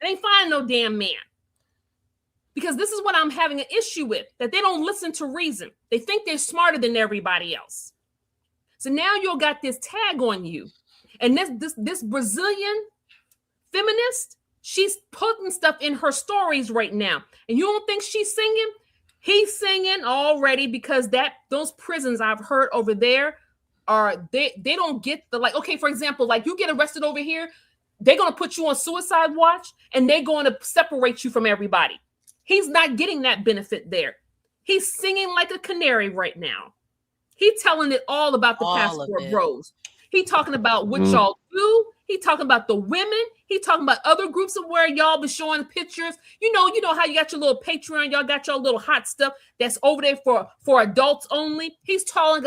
ain't finding no damn man. Because this is what I'm having an issue with, that they don't listen to reason. They think they're smarter than everybody else. So now you got this tag on you. And this Brazilian feminist, she's putting stuff in her stories right now. And you don't think she's singing? He's singing already because those prisons I've heard over there they don't get okay, for example, like you get arrested over here, they're going to put you on suicide watch and they're going to separate you from everybody. He's not getting that benefit there. He's singing like a canary right now. He's telling it all about the Passport Bros. He talking about what y'all do. He talking about the women. He talking about other groups of where y'all be showing pictures. You know how you got your little Patreon. Y'all got your little hot stuff that's over there for adults only. He's telling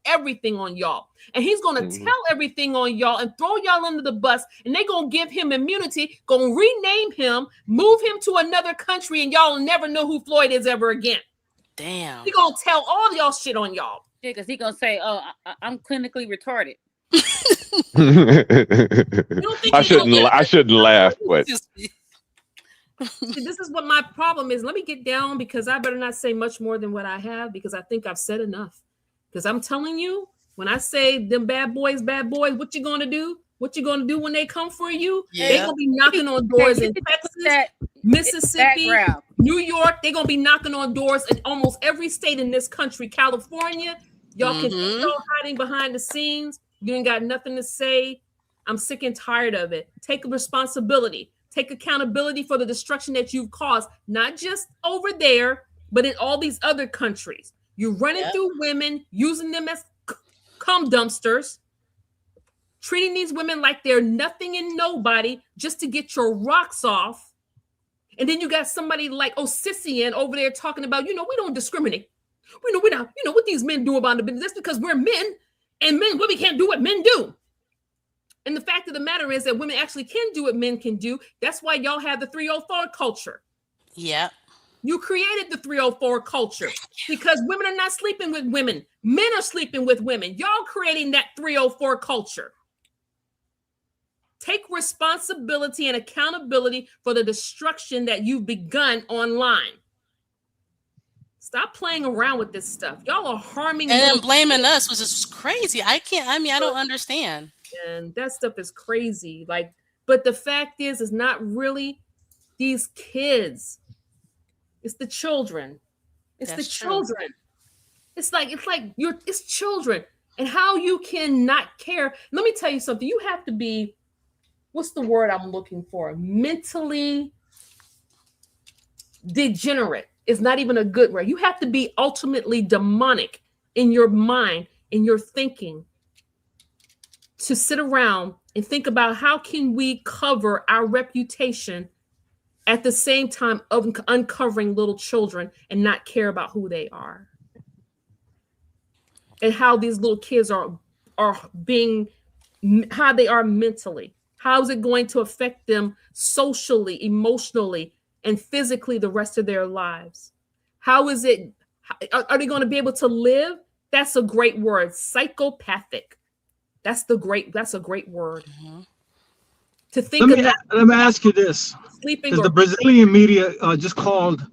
everything on y'all. And he's going to tell everything on y'all and throw y'all under the bus. And they're going to give him immunity, going to rename him, move him to another country, and y'all will never know who Floyd is ever again. Damn. He going to tell all y'all shit on y'all. Yeah, because he going to say, oh, I'm clinically retarded. I shouldn't laugh, but See, this is what my problem is. Let me get down because I better not say much more than what I have because I think I've said enough. Because I'm telling you, when I say them bad boys, what you gonna do? What you gonna do when they come for you? They Yeah. gonna be knocking on doors in Texas, Mississippi, background. New York. They're gonna be knocking on doors in almost every state in this country. California, y'all can think Mm-hmm. y'all hiding behind the scenes. You ain't got nothing to say. I'm sick and tired of it. Take responsibility. Take accountability for the destruction that you've caused, not just over there, but in all these other countries. You're running Yep. through women, using them as cum dumpsters, treating these women like they're nothing and nobody just to get your rocks off. And then you got somebody like Sissy over there talking about, we don't discriminate. We not, what these men do about the business. That's because we're men, and women can't do what men do. And the fact of the matter is that women actually can do what men can do. That's why y'all have the 304 culture. Yep. You created the 304 culture because women are not sleeping with women. Men are sleeping with women. Y'all creating that 304 culture. Take responsibility and accountability for the destruction that you've begun online. Stop playing around with this stuff. Y'all are harming. And then blaming us was just crazy. I don't understand. And that stuff is crazy. But the fact is not really these kids. It's the children. It's That's the true. children. It's children. And how you cannot care. Let me tell you something. You have to be, what's the word I'm looking for? Mentally degenerate is not even a good word. You have to be ultimately demonic in your mind, in your thinking, to sit around and think about how can we cover our reputation at the same time of uncovering little children and not care about who they are and how these little kids are being, how they are mentally. How is it going to affect them socially, emotionally, and physically the rest of their lives? How is it, are they going to be able to live? That's a great word, psychopathic. That's a great word. Mm-hmm. To think Let me ask you this: because the Brazilian media just called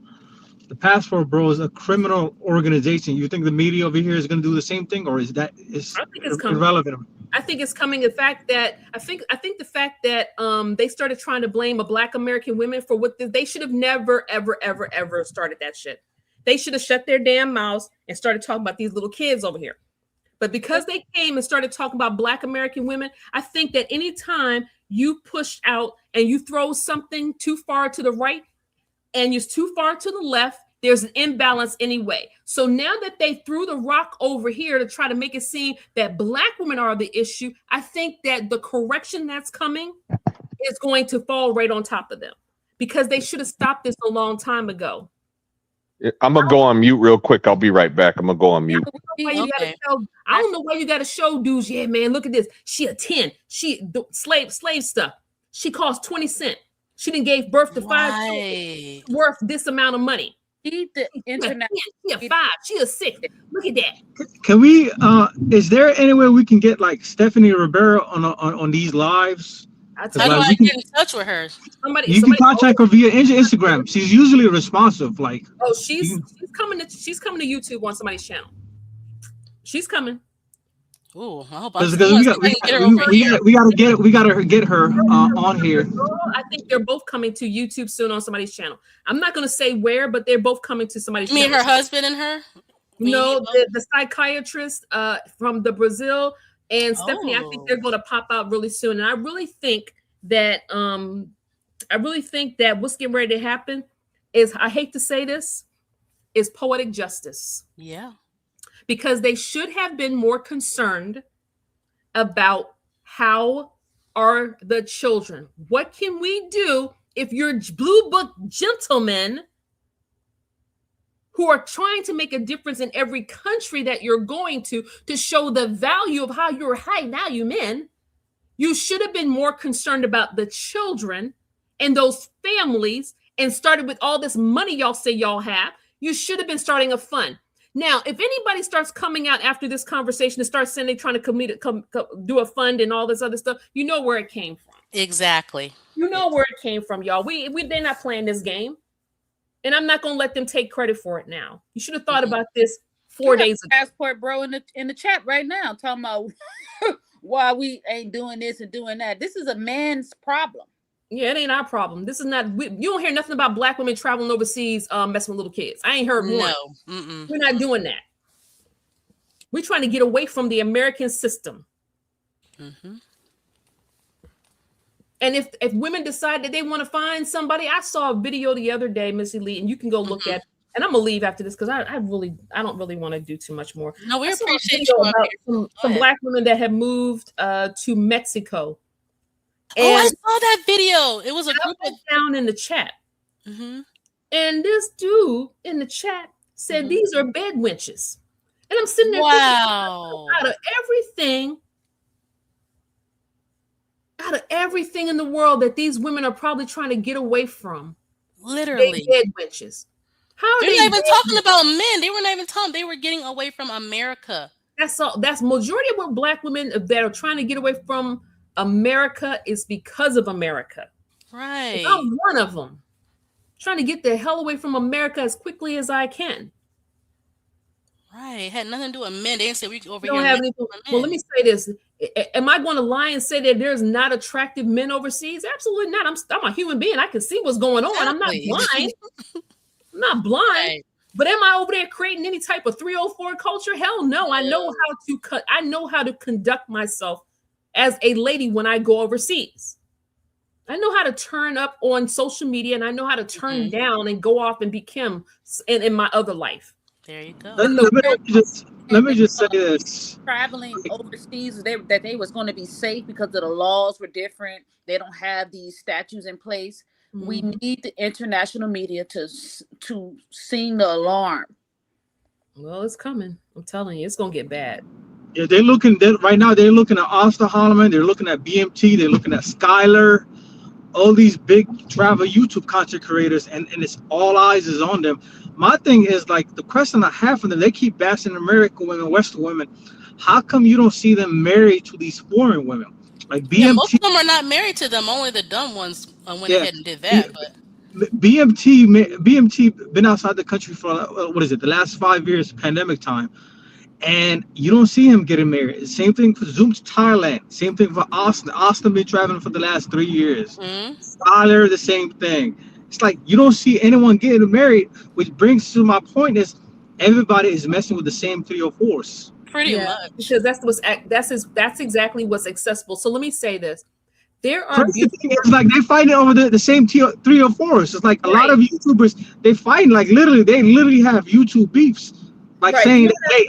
the Passport Bros a criminal organization. You think the media over here is going to do the same thing, or is I think it's coming. irrelevant? I think it's coming. The fact that I think the fact that they started trying to blame a Black American women for what they should have never ever started that shit. They should have shut their damn mouths and started talking about these little kids over here. But because they came and started talking about Black American women, I think that anytime you push out and you throw something too far to the right and it's too far to the left, there's an imbalance anyway. So now that they threw the rock over here to try to make it seem that Black women are the issue, I think that the correction that's coming is going to fall right on top of them because they should have stopped this a long time ago. I'm gonna go on mute real quick. I'll be right back. I'm gonna go on mute. I don't know why you gotta show dudes. Yeah, man, look at this. She a 10. She slave stuff. She cost 20 cents. She didn't gave birth to 5 children worth this amount of money. Keep the internet. She a 5. She a 6. Look at that. Can we? Is there any way we can get like Stephanie Rivera on these lives? How do I get in touch with her? You can contact her via Instagram. She's usually responsive. Like, she's coming to YouTube on somebody's channel. She's coming. Ooh, I hope because we gotta get her on here. I think they're both coming to YouTube soon on somebody's channel. I'm not gonna say where, but they're both coming to somebody's channel. You mean channel. her husband and her? No, the psychiatrist from the Brazil and Stephanie. I think they're going to pop out really soon, and I really think that what's getting ready to happen is, I hate to say this, is poetic justice. Yeah. Because they should have been more concerned about how are the children. What can we do if you're blue book gentlemen who are trying to make a difference in every country that you're going to show the value of how you're high value men? You should have been more concerned about the children and those families and started with all this money y'all say y'all have. You should have been starting a fund. Now, if anybody starts coming out after this conversation and starts saying they're trying to do a fund and all this other stuff, you know where it came from. Exactly. You know where it came from, y'all. They're not playing this game. And I'm not gonna let them take credit for it now. You should have thought about this 4 days ago. Passport bro in the chat right now talking about why we ain't doing this and doing that. This is a man's problem. Yeah, it ain't our problem. This is not. You don't hear nothing about black women traveling overseas, messing with little kids. I ain't heard one. No. Mm-mm. We're not doing that. We're trying to get away from the American system. Mm-hmm. And if women decide that they want to find somebody, I saw a video the other day, Missy Lee, and you can go look at it. And I'm gonna leave after this because I don't really want to do too much more. No, we I saw a appreciate video you up about here. some black women that have moved to Mexico. Oh, I And saw that video. It was a group of down in the chat. Mm-hmm. And this dude in the chat said these are bed wenches. And I'm sitting there wow. thinking, out of everything in the world that these women are probably trying to get away from. Literally. Bed wenches. How are They're they not even talking wenches? about men. They were not even talking. They were getting away from America. That's all. That's majority of what black women that are trying to get away from America is because of America. Right. I'm one of them. Trying to get the hell away from America as quickly as I can. Right. It had nothing to do with men. They didn't say we over Don't here. have anything. Well, let me say this. Am I going to lie and say that there's not attractive men overseas? Absolutely not. I'm a human being. I can see what's going on. I'm not blind. I'm not blind. Right. But am I over there creating any type of 304 culture? Hell no. I know how to conduct myself as a lady when I go overseas. I know how to turn up on social media, and I know how to turn down and go off and be Kim in my other life. There you go. Let me just say this. Traveling overseas, that they was going to be safe because of the laws were different. They don't have these statutes in place. We need the international media to sing the alarm. Well, it's coming. I'm telling you, it's gonna get bad. Yeah, right now. They're looking at Auston Holleman. They're looking at BMT. They're looking at Skylar. All these big travel YouTube content creators, and it's all eyes is on them. My thing is like the question I have for them. They keep bashing American women, Western women. How come you don't see them married to these foreign women? Like BMT. Yeah, most of them are not married to them. Only the dumb ones went ahead and did that. But BMT been outside the country for the last 5 years, pandemic time, and you don't see him getting married. Same thing for Zoom to Thailand. Same thing for Austin. Austin been traveling for the last 3 years. Skylar, the same thing. It's like you don't see anyone getting married, which brings to my point is everybody is messing with the same 304s. Pretty much, because that's exactly what's accessible. So let me say this: there are it's like they fighting over the same 304s. It's like a lot of YouTubers they fighting like they literally have YouTube beefs, like saying that, hey,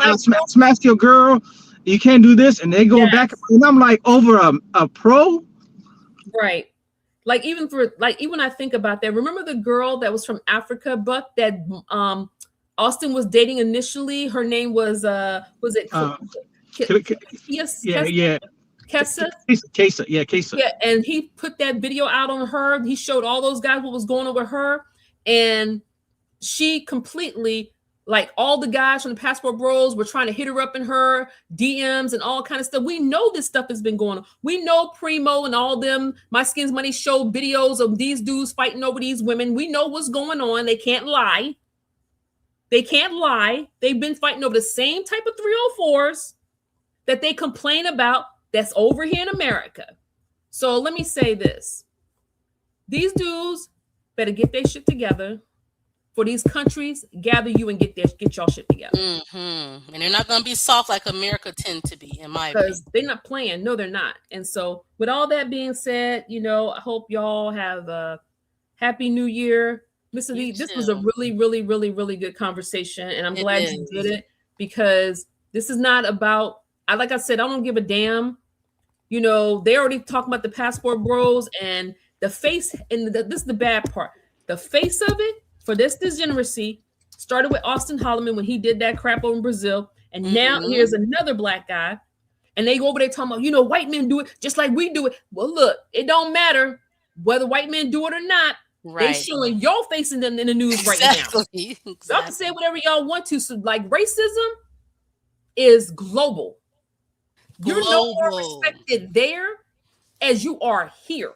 smash your girl, you can't do this, and they go back. And I'm like over a pro, right? Like even I think about that. Remember the girl that was from Africa, Buck, that Austin was dating initially. Her name was it Kessa? Kessa. Yeah, and he put that video out on her. He showed all those guys what was going on with her, and she completely, like, all the guys from the Passport Bros were trying to hit her up in her DMs and all kind of stuff. We know this stuff has been going on. We know Primo and all them, My Skins Money showed videos of these dudes fighting over these women. We know what's going on. They can't lie. They've been fighting over the same type of 304s that they complain about that's over here in America. So let me say this. These dudes better get their shit together for these countries, gather you and get y'all shit together. And they're not going to be soft like America tend to be, in my opinion. Because they're not playing. No, they're not. And so with all that being said, I hope y'all have a happy new year. Mr. Lee, this was a really, really, really, really good conversation. And I'm glad you did it, because this is not about, like I said, I don't give a damn. They already talking about the Passport Bros and the face. And this is the bad part. The face of it for this degeneracy started with Auston Holleman when he did that crap over in Brazil. And now here's another black guy. And they go over there talking about, white men do it just like we do it. Well, look, it don't matter whether white men do it or not. Right. They showing your face in the news right now. Y'all can say whatever y'all want to. So, like, racism is global. You're no more respected there as you are here.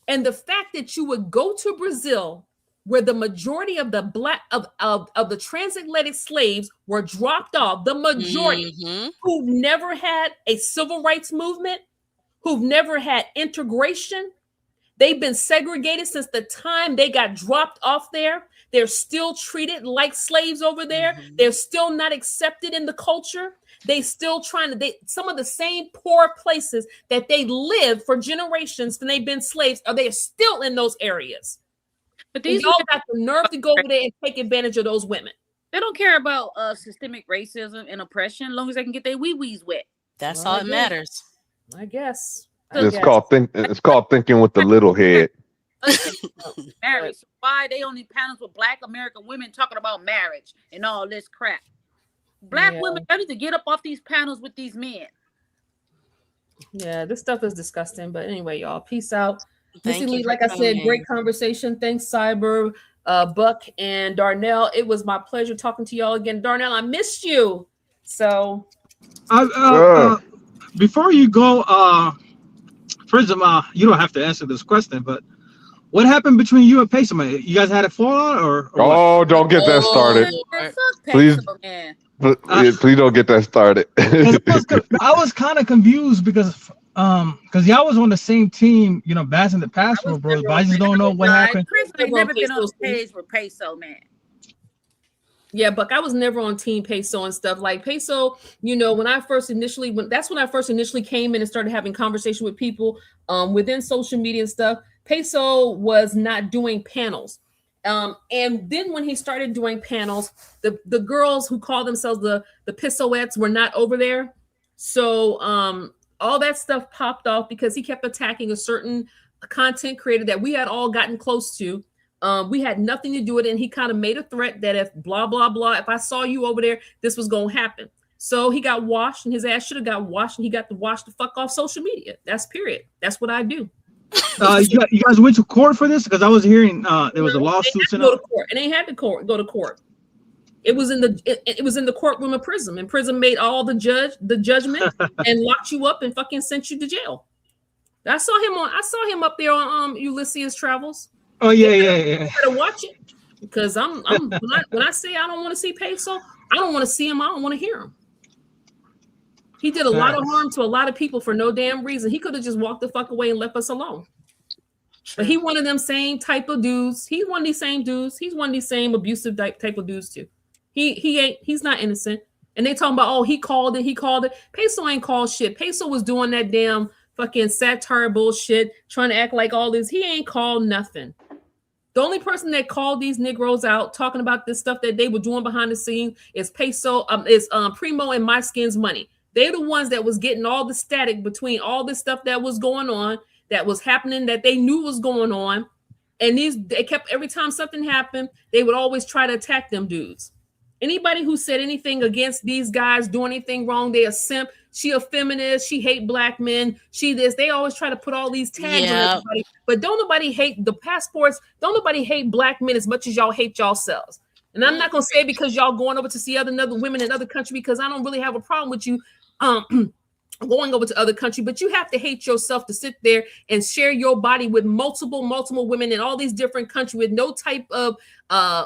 And the fact that you would go to Brazil, where the majority of the black of the transatlantic slaves were dropped off, the majority who've never had a civil rights movement, who've never had integration. They've been segregated since the time they got dropped off there. They're still treated like slaves over there. They're still not accepted in the culture. They still trying to, some of the same poor places that they lived for generations when they've been slaves, are they still in those areas? But and these y'all got the nerve to go over there and take advantage of those women. They don't care about systemic racism and oppression as long as they can get their wee-wees wet. That's all that matters. I guess. It's called thinking with the little head. Marriage. Why they only panels with Black American women talking about marriage and all this crap? Black women, they need to get up off these panels with these men. Yeah, this stuff is disgusting. But anyway, y'all, peace out. Thank Missy you Lee, for like I said, coming. great conversation. Thanks, Cyber, Buck, and Darnell. It was my pleasure talking to y'all again. Darnell, I missed you. So before you go, Prism, you don't have to answer this question, but what happened between you and Peso, man? You guys had a fallout or Oh, don't get that started. Please, please don't get that started. I was kind of confused because y'all was on the same team, you know, Bass and the Passport Bros, but I just don't know what happened. Chris ain't never been on the page with Peso, man. Yeah, Buck, I was never on Team Peso and stuff. Like Peso, you know, when I first initially came in and started having conversation with people within social media and stuff, Peso was not doing panels. And then when he started doing panels, the girls who call themselves the Pissoettes were not over there. So all that stuff popped off because he kept attacking a certain content creator that we had all gotten close to. We had nothing to do with it, and he kind of made a threat that if blah, blah, blah, if I saw you over there, this was going to happen. So he got washed, and his ass should have got washed, and he got to wash the fuck off social media. That's period. That's what I do. You guys went to court for this? Because I was hearing there was a lawsuit. Go to court. And they had to go to court. It was in the courtroom of Prism, and Prism made all the judgment and locked you up and fucking sent you to jail. I saw him up there on Ulysses Travels. Oh yeah. You better watch it because I'm when I say I don't want to see Peso, I don't want to see him. I don't want to hear him. He did a lot of harm to a lot of people for no damn reason. He could have just walked the fuck away and left us alone. But he one of them same type of dudes. He's one of these same dudes. He's one of these same abusive type of dudes too. He's not innocent. And they talking about, oh, he called it. Peso ain't called shit. Peso was doing that damn fucking satire bullshit, trying to act like all this. He ain't called nothing. The only person that called these Negroes out talking about this stuff that they were doing behind the scenes is Peso, Primo and My Skin's Money. They're the ones that was getting all the static between all this stuff that was going on, that was happening, that they knew was going on. And they kept, every time something happened, they would always try to attack them dudes. Anybody who said anything against these guys doing anything wrong, they a simp. She a feminist. She hate black men. She this. They always try to put all these tags on everybody. But don't nobody hate the passports. Don't nobody hate black men as much as y'all hate yourselves. And I'm not gonna say because y'all going over to see other women in other country, because I don't really have a problem with you going over to other country. But you have to hate yourself to sit there and share your body with multiple women in all these different countries with no type of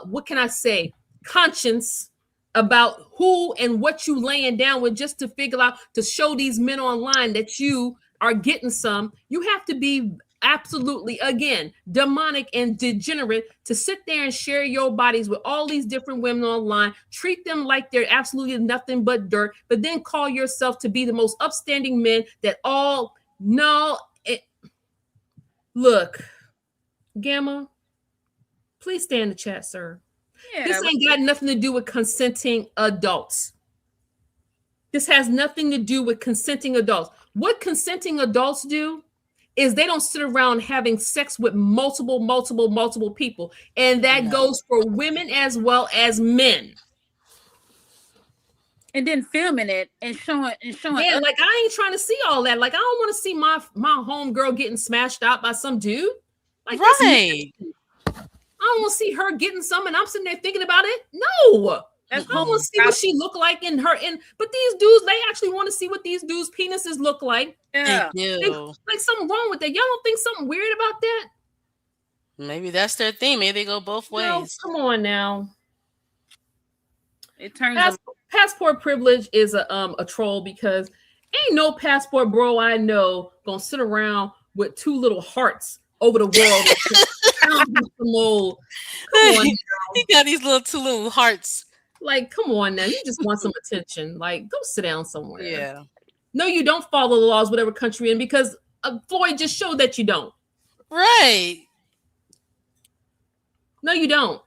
what can I say, conscience about who and what you laying down with, just to figure out, to show these men online that you are getting some. You have to be absolutely, again, demonic and degenerate to sit there and share your bodies with all these different women online, treat them like they're absolutely nothing but dirt, but then call yourself to be the most upstanding men that all know. Look, Gamma, please stay in the chat, sir. Yeah, this ain't got nothing to do with consenting adults. This has nothing to do with consenting adults. What consenting adults do is they don't sit around having sex with multiple people. And that goes for women as well as men. And then filming it and showing. Yeah, like I ain't trying to see all that. Like I don't want to see my homegirl getting smashed out by some dude. Like right. I don't want to see her getting some and I'm sitting there thinking about it. No. I don't want to see what she look like in her. But these dudes, they actually want to see what these dudes' penises look like. Yeah. They do. Like something wrong with that. Y'all don't think something weird about that? Maybe that's their thing. Maybe they go both ways. No, come on now. It turns passport privilege is a troll because ain't no passport bro I know gonna sit around with two little hearts over the world. Come on, he got these two little hearts. Like, come on now. You just want some attention. Like, go sit down somewhere. Yeah. No, you don't follow the laws, whatever country you're in, because Floyd just showed that you don't. Right. No, you don't.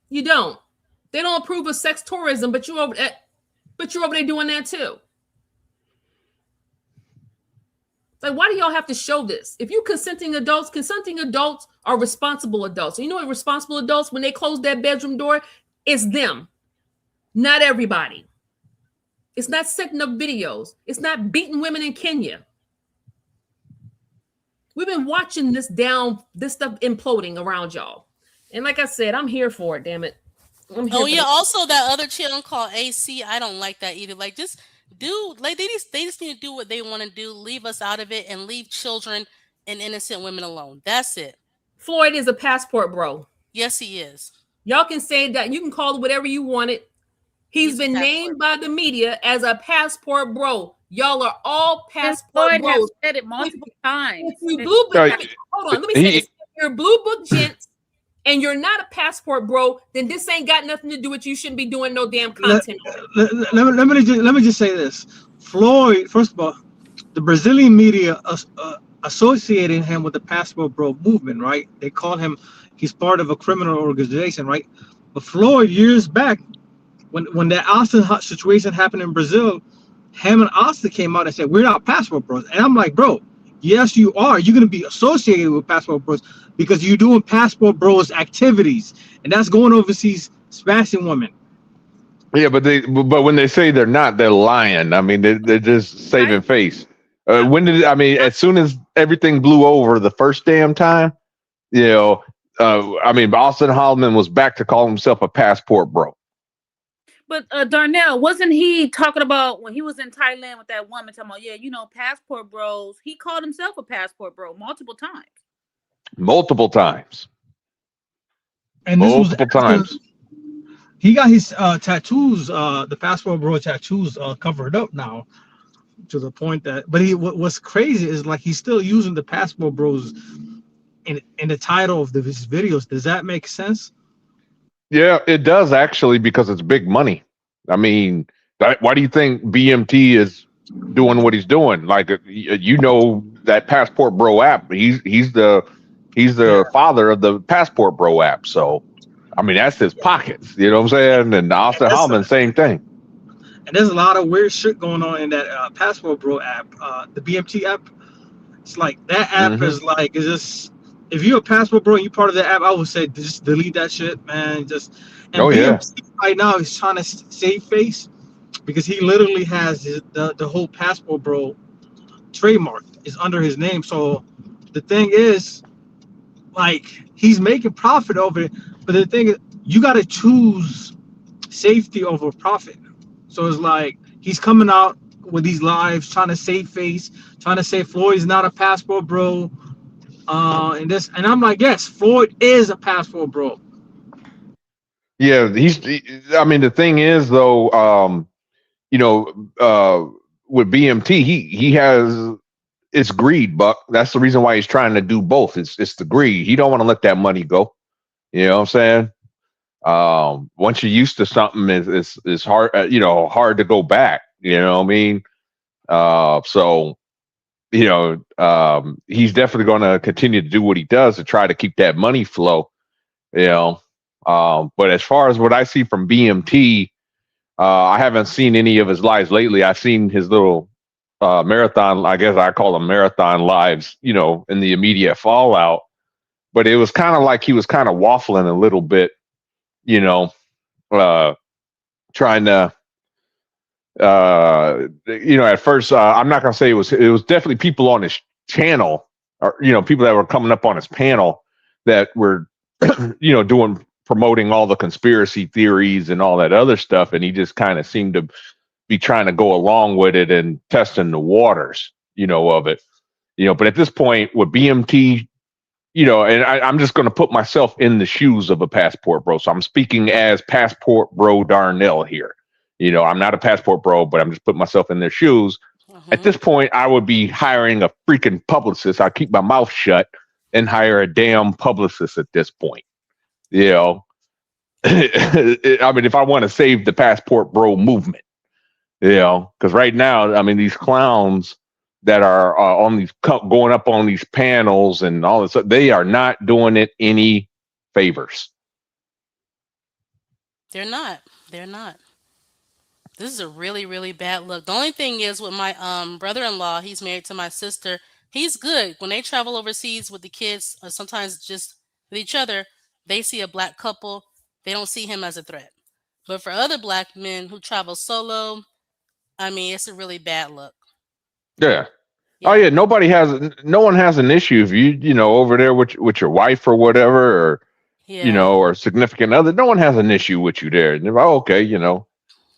You don't. They don't approve of sex tourism, but you're over there doing that too. Like, why do y'all have to show this? If you consenting adults are responsible adults. You know what responsible adults, when they close that bedroom door, it's them, not everybody. It's not setting up videos. It's not beating women in Kenya. We've been watching this stuff imploding around y'all. And like I said, I'm here for it, damn it. Oh yeah, also that other channel called AC, I don't like that either. Like, just they just need to do what they want to do, leave us out of it, and leave children and innocent women alone. That's it. Floyd is a passport bro. Yes, he is. Y'all can say that. You can call it whatever you want it. He's been named by the media as a passport bro. Y'all are all passport Floyd bros. has said it multiple times. If you blue book, hold on, let me say this. If you're blue book gents and you're not a passport bro, then this ain't got nothing to do with you. Shouldn't be doing no damn content. Let me just say this. Floyd, first of all, the Brazilian media associating him with the passport bro movement, right? They call him, he's part of a criminal organization, right? But Floyd, years back, when that Austin situation happened in Brazil, him and Austin came out and said, we're not passport bros. And I'm like, bro, yes, you are. You're going to be associated with passport bros because you're doing passport bros activities. And that's going overseas, smashing women. Yeah, but when they say they're not, they're lying. I mean, they're just saving face. As soon as everything blew over the first damn time, Auston Holleman was back to call himself a passport bro. But Darnell, wasn't he talking about when he was in Thailand with that woman talking about, passport bros? He called himself a passport bro multiple times. Multiple times. And multiple times. He got his tattoos, the passport bro tattoos, covered up now, to the point that. But what's crazy is like he's still using the passport bros in the title of his videos. Does that make sense? Yeah, it does actually, because it's big money. I mean, why do you think BMT is doing what he's doing? Like, that Passport Bro app. He's the father of the Passport Bro app. So, I mean, that's his pockets. You know what I'm saying? And Auston Holleman, same thing. And there's a lot of weird shit going on in that Passport Bro app, the BMT app. It's like that app is just. If you're a passport bro and you're part of the app, I would say just delete that shit, man. BMT right now is trying to save face because he literally has the whole passport bro trademark is under his name. So the thing is, like, he's making profit over it. But the thing is, you got to choose safety over profit. So it's like he's coming out with these lives trying to save face, trying to say Floyd's not a passport bro. And I'm like, yes, Floyd is a passport bro. Yeah, the thing is though, with BMT, he has, it's greed, Buck. That's the reason why he's trying to do both. It's the greed. He don't want to let that money go. You know what I'm saying? Once you're used to something, it's hard, hard to go back. You know what I mean? He's definitely going to continue to do what he does to try to keep that money flow, but as far as what I see from BMT, I haven't seen any of his lives lately. I've seen his little marathon, I guess I call them marathon lives, in the immediate fallout, but it was kind of like he was kind of waffling a little bit, trying to, at first, I'm not gonna say it was definitely people on his channel, or people that were coming up on his panel that were doing promoting all the conspiracy theories and all that other stuff, and he just kind of seemed to be trying to go along with it and testing the waters, of it. But at this point with BMT, and I'm just going to put myself in the shoes of a passport bro. So I'm speaking as passport bro Darnell here. I'm not a passport bro, but I'm just putting myself in their shoes. At this point, I would be hiring a freaking publicist. I keep my mouth shut and hire a damn publicist at this point. I mean, if I want to save the passport bro movement, because right now, I mean, these clowns that are on these going up on these panels and all this, they are not doing it any favors. They're not. They're not. This is a really, really bad look. The only thing is with my brother-in-law, he's married to my sister. He's good. When they travel overseas with the kids, or sometimes just with each other, they see a black couple, they don't see him as a threat. But for other black men who travel solo, I mean, it's a really bad look. Yeah. Oh yeah. No one has an issue if over there with your wife or whatever, or Yeah. or significant other. No one has an issue with you there. And they're like, okay.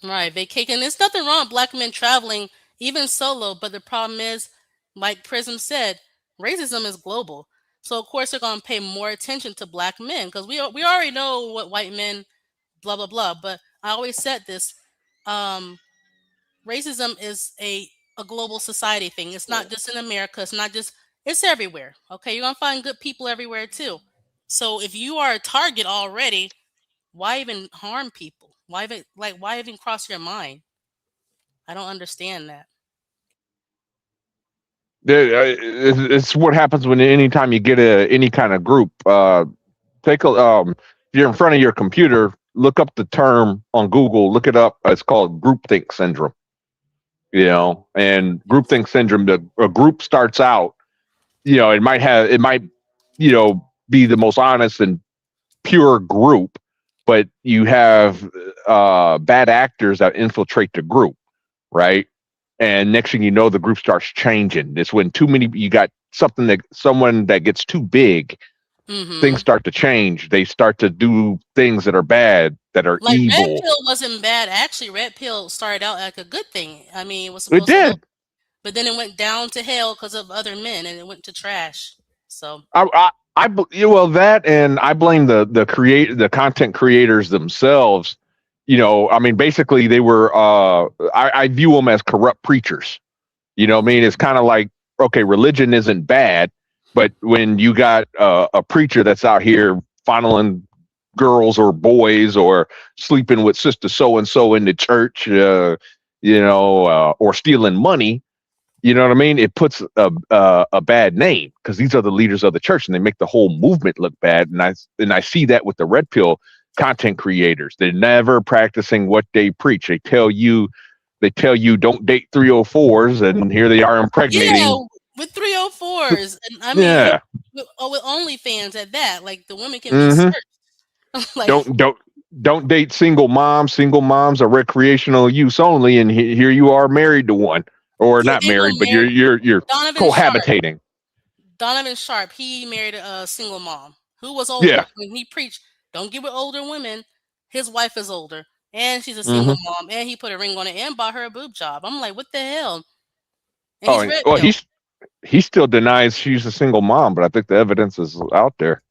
Right. Vacation. There's nothing wrong with black men traveling, even solo. But the problem is, like Prism said, racism is global. So of course they're going to pay more attention to black men because we already know what white men blah blah blah. But I always said this: racism is a global society thing. It's not just in America. It's everywhere. Okay, you're gonna find good people everywhere too. So if you are a target already, why even harm people? Why even cross your mind? I don't understand that. It's what happens when anytime you get any kind of group. If you're in front of your computer, look up the term on Google. Look it up. It's called groupthink syndrome. And groupthink syndrome. A group starts out. It might be the most honest and pure group, but you have bad actors that infiltrate the group, right? And next thing you know, the group starts changing. It's when you got someone that gets too big, things Hmm. start to change. They start to do things that are bad, that are Like Red evil. Pill wasn't bad. Actually, Red Pill started out like a good thing. I mean, it was It supposed to help, did. but then it went down to hell because of other men, and it went to trash. So Well, that, and I blame the content creators themselves. I mean, basically they were. I view them as corrupt preachers. I mean, it's kind of like, okay, religion isn't bad, but when you got a preacher that's out here funneling girls or boys or sleeping with sister so and so in the church, or stealing money, you know what I mean? It puts a bad name because these are the leaders of the church, and they make the whole movement look bad. And I see that with the red pill content creators. They're never practicing what they preach. They tell you don't date 304s, and here they are yeah, impregnating. with 304s, and I mean, Yeah. with OnlyFans at that, like the women can be hmm searched. Like, don't date single moms. Single moms are recreational use only, and here you are married to one, or yeah, not they were married, but married. you're Donovan Sharp. cohabitating. Donovan Sharp. He married a single mom who was older. Yeah. When he preached, "Don't get with older women." His wife is older, and she's a single hmm mom, and he put a ring on it and bought her a boob job. I'm like, what the hell? And Oh, he's red well, pill. he still denies she's a single mom, but I think the evidence is out there.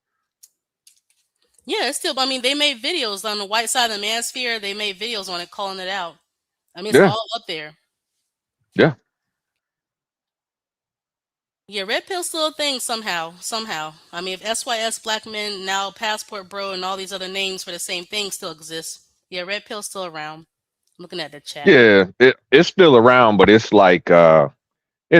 Yeah, it's still. I mean, they made videos on the white side of the manosphere. They made videos on it, calling it out. I mean, it's Yeah. all up there. Yeah. Yeah, red pill's still a thing somehow. Somehow. I mean, if SYS Black Men now Passport Bro and all these other names for the same thing still exist. Yeah, red pill's still around. I'm looking at the chat. Yeah. It's still around, but it's like it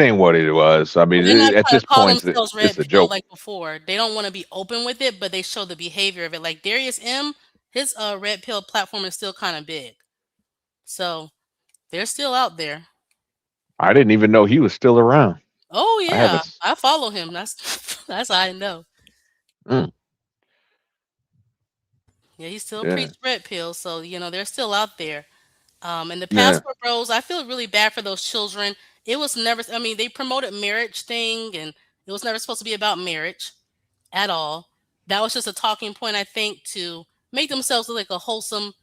ain't what it was. I mean, They're not at trying this to call point, themselves it's red a pill joke. like before. They don't want to be open with it, but they show the behavior of it. Like Darius M, his red pill platform is still kind of big. So they're still out there. I didn't even know he was still around. Oh I yeah, haven't. I follow him. That's that's how I know. Mm, Yeah, he still yeah. preach red pills, so they're still out there. And the Yeah. Passport Bros, I feel really bad for those children. It was never. I mean, they promoted marriage thing, and it was never supposed to be about marriage at all. That was just a talking point, I think, to make themselves look like a wholesome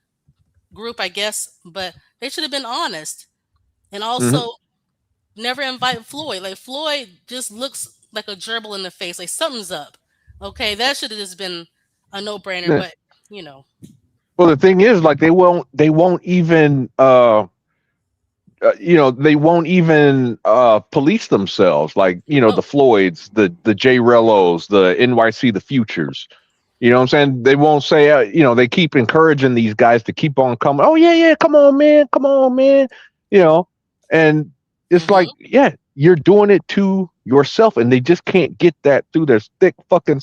group, I guess, but they should have been honest. And Hmm. also never invite Floyd. Like Floyd just looks like a gerbil in the face. Like something's up. Okay, that should have just been a no-brainer, Yeah. but you know. Well, the thing is, like, they won't even they won't even police themselves, like, the Oh, Floyds, the J Rellos, the NYC, the Futures. You know what I'm saying? They won't say, they keep encouraging these guys to keep on coming. Oh yeah, yeah, come on, man, come on, man. You know, and it's mm-hmm. like, yeah, you're doing it to yourself, and they just can't get that through their thick fucking.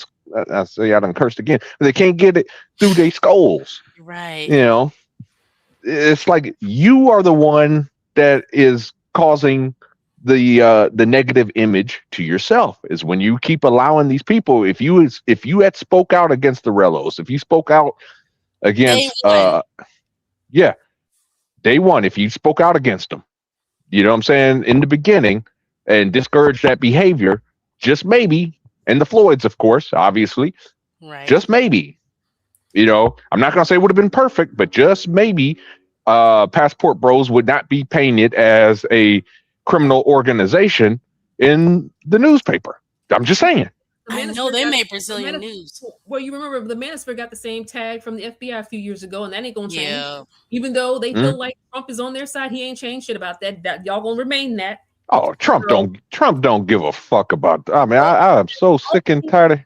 I say I done cursed again, but they can't get it through their skulls. Right. You know, it's like you are the one that is causing the negative image to yourself, is when you keep allowing these people. If you had spoke out against the Rellos, if you spoke out Day against one. yeah, day one, if you spoke out against them, you know what I'm saying, in the beginning, and discourage that behavior, just maybe, and the Floyds, of course, obviously, Right. just maybe, I'm not going to say it would have been perfect, but just maybe, Passport Bros would not be painted as a criminal organization in the newspaper. I'm just saying. The I know Manosphere they got made the Brazilian news. well, you remember the Manosphere got the same tag from the FBI a few years ago, and that ain't gonna change. Yeah. Even though they Mhm. feel like Trump is on their side, he ain't changed shit about that. That y'all gonna remain that. Oh, So, Trump don't give a fuck about that. I mean, I am so sick and tired of.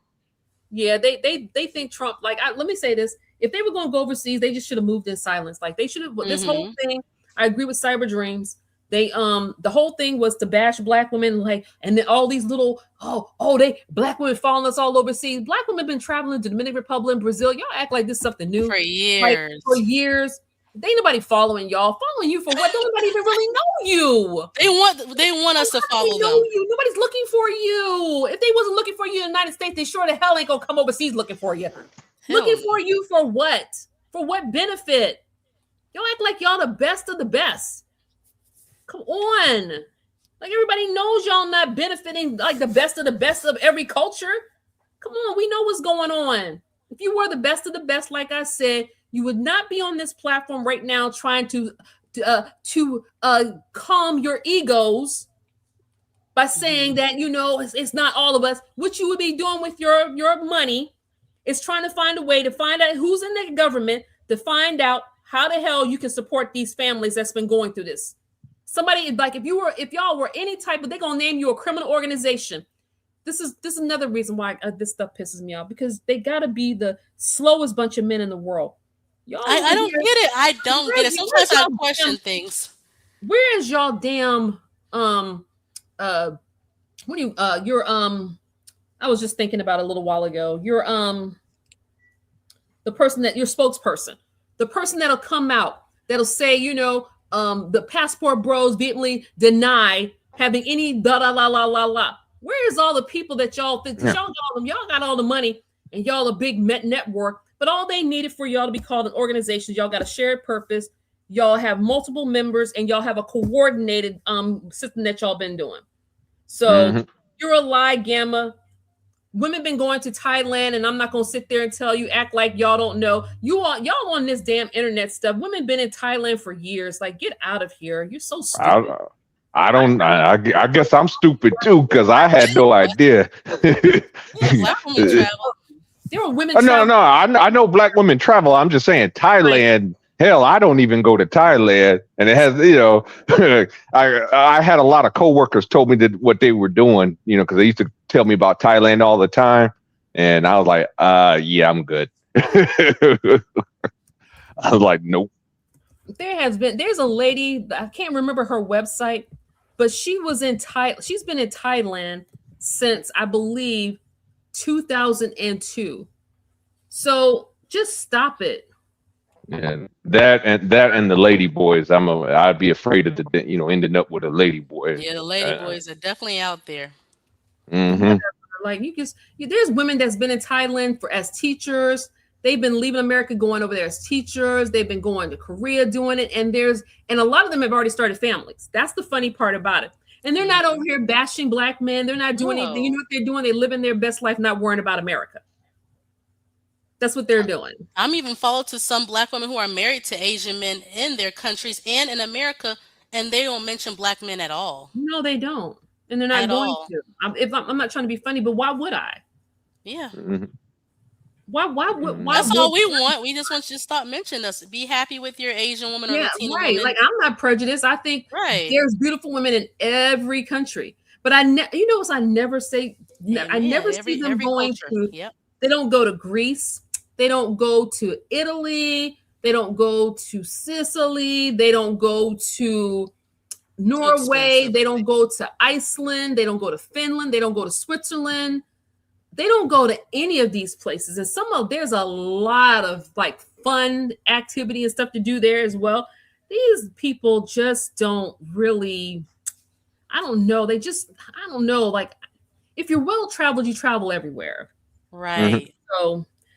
yeah, they think Trump. Like, let me say this: if they were gonna go overseas, they just should have moved in silence. Like they should have. This whole Mm-hmm. thing, I agree with Cyber Dreams. They the whole thing was to bash black women, like, and then all these little they black women following us all overseas. Black women been traveling to Dominican Republic, Brazil. Y'all act like this is something new. For Like for years. years, they ain't nobody following y'all. Following you for what? Don't nobody even really know you. They want us to They follow know them. you. Nobody's looking for you. If they wasn't looking for you in the United States, they sure the hell ain't gonna come overseas looking for you. Looking Hell for you for what? For what benefit? Y'all act like y'all the best of the best. Come on. Like everybody knows y'all not benefiting like the best of every culture. Come on, we know what's going on. If you were the best of the best, like I said, you would not be on this platform right now trying to calm your egos by saying that it's not all of us. What you would be doing with your money is trying to find a way to find out who's in the government, to find out how the hell you can support these families that's been going through this. Somebody like if y'all were any type of, they're gonna name you a criminal organization. This is another reason why this stuff pisses me off, because they gotta be the slowest bunch of men in the world. Y'all over I don't here, get it. I don't get it. Sometimes I question things. where is y'all damn what do you your I was just thinking about a little while ago. Your the person that your spokesperson, the person that'll come out that'll say, the Passport Bros vehemently deny having any da la la la la la. Where is all the people that y'all think? Yeah. Y'all got all the money and y'all a big network, but all they needed for y'all to be called an organization, y'all got a shared purpose, y'all have multiple members, and y'all have a coordinated system that y'all been doing. So Mhm. you're a lie, Gamma. Women been going to Thailand, and I'm not gonna sit there and tell you, act like y'all don't know. Y'all on this damn internet stuff. Women been in Thailand for years. Like, get out of here. You're so stupid. I don't. I guess I'm stupid too, because I had no idea. Black women travel. There were women No, traveling. no. I know black women travel. I'm just saying Thailand. Hell, I don't even go to Thailand, and it has, I had a lot of coworkers told me that what they were doing, because they used to tell me about Thailand all the time, and I was like, yeah, I'm good. I was like, nope. There's a lady, I can't remember her website, but she's been in Thailand since, I believe, 2002. So just stop it. And that and the lady boys, I'd be afraid of ending up with a lady boy. Yeah, the lady boys are definitely out there. Mm-hmm. Like there's women that's been in Thailand as teachers. They've been leaving America, going over there as teachers. They've been going to Korea doing it, and a lot of them have already started families. That's the funny part about it. And they're not over here bashing black men. They're not doing anything. You know what they're doing? They're living their best life, not worrying about America. That's what they're doing. I'm even followed to some black women who are married to Asian men in their countries and in America, and they don't mention black men at all. No, they don't, and they're not At going all. to. I'm not trying to be funny, but why would I? Yeah. Why That's would all we want. We just want you to stop mentioning us. Be happy with your Asian woman or Yeah, Latina right. woman. Like I'm not prejudiced. I think Right. there's beautiful women in every country, but you know what? I never say. I never see them going culture. to. Yep. They don't go to Greece. They don't go to Italy. They don't go to Sicily. They don't go to Norway. They don't go to Iceland. They don't go to Finland. They don't go to Switzerland. They don't go to any of these places. And there's a lot of like fun activity and stuff to do there as well. These people just don't really, I don't know. I don't know. Like if you're well traveled, you travel everywhere. Right.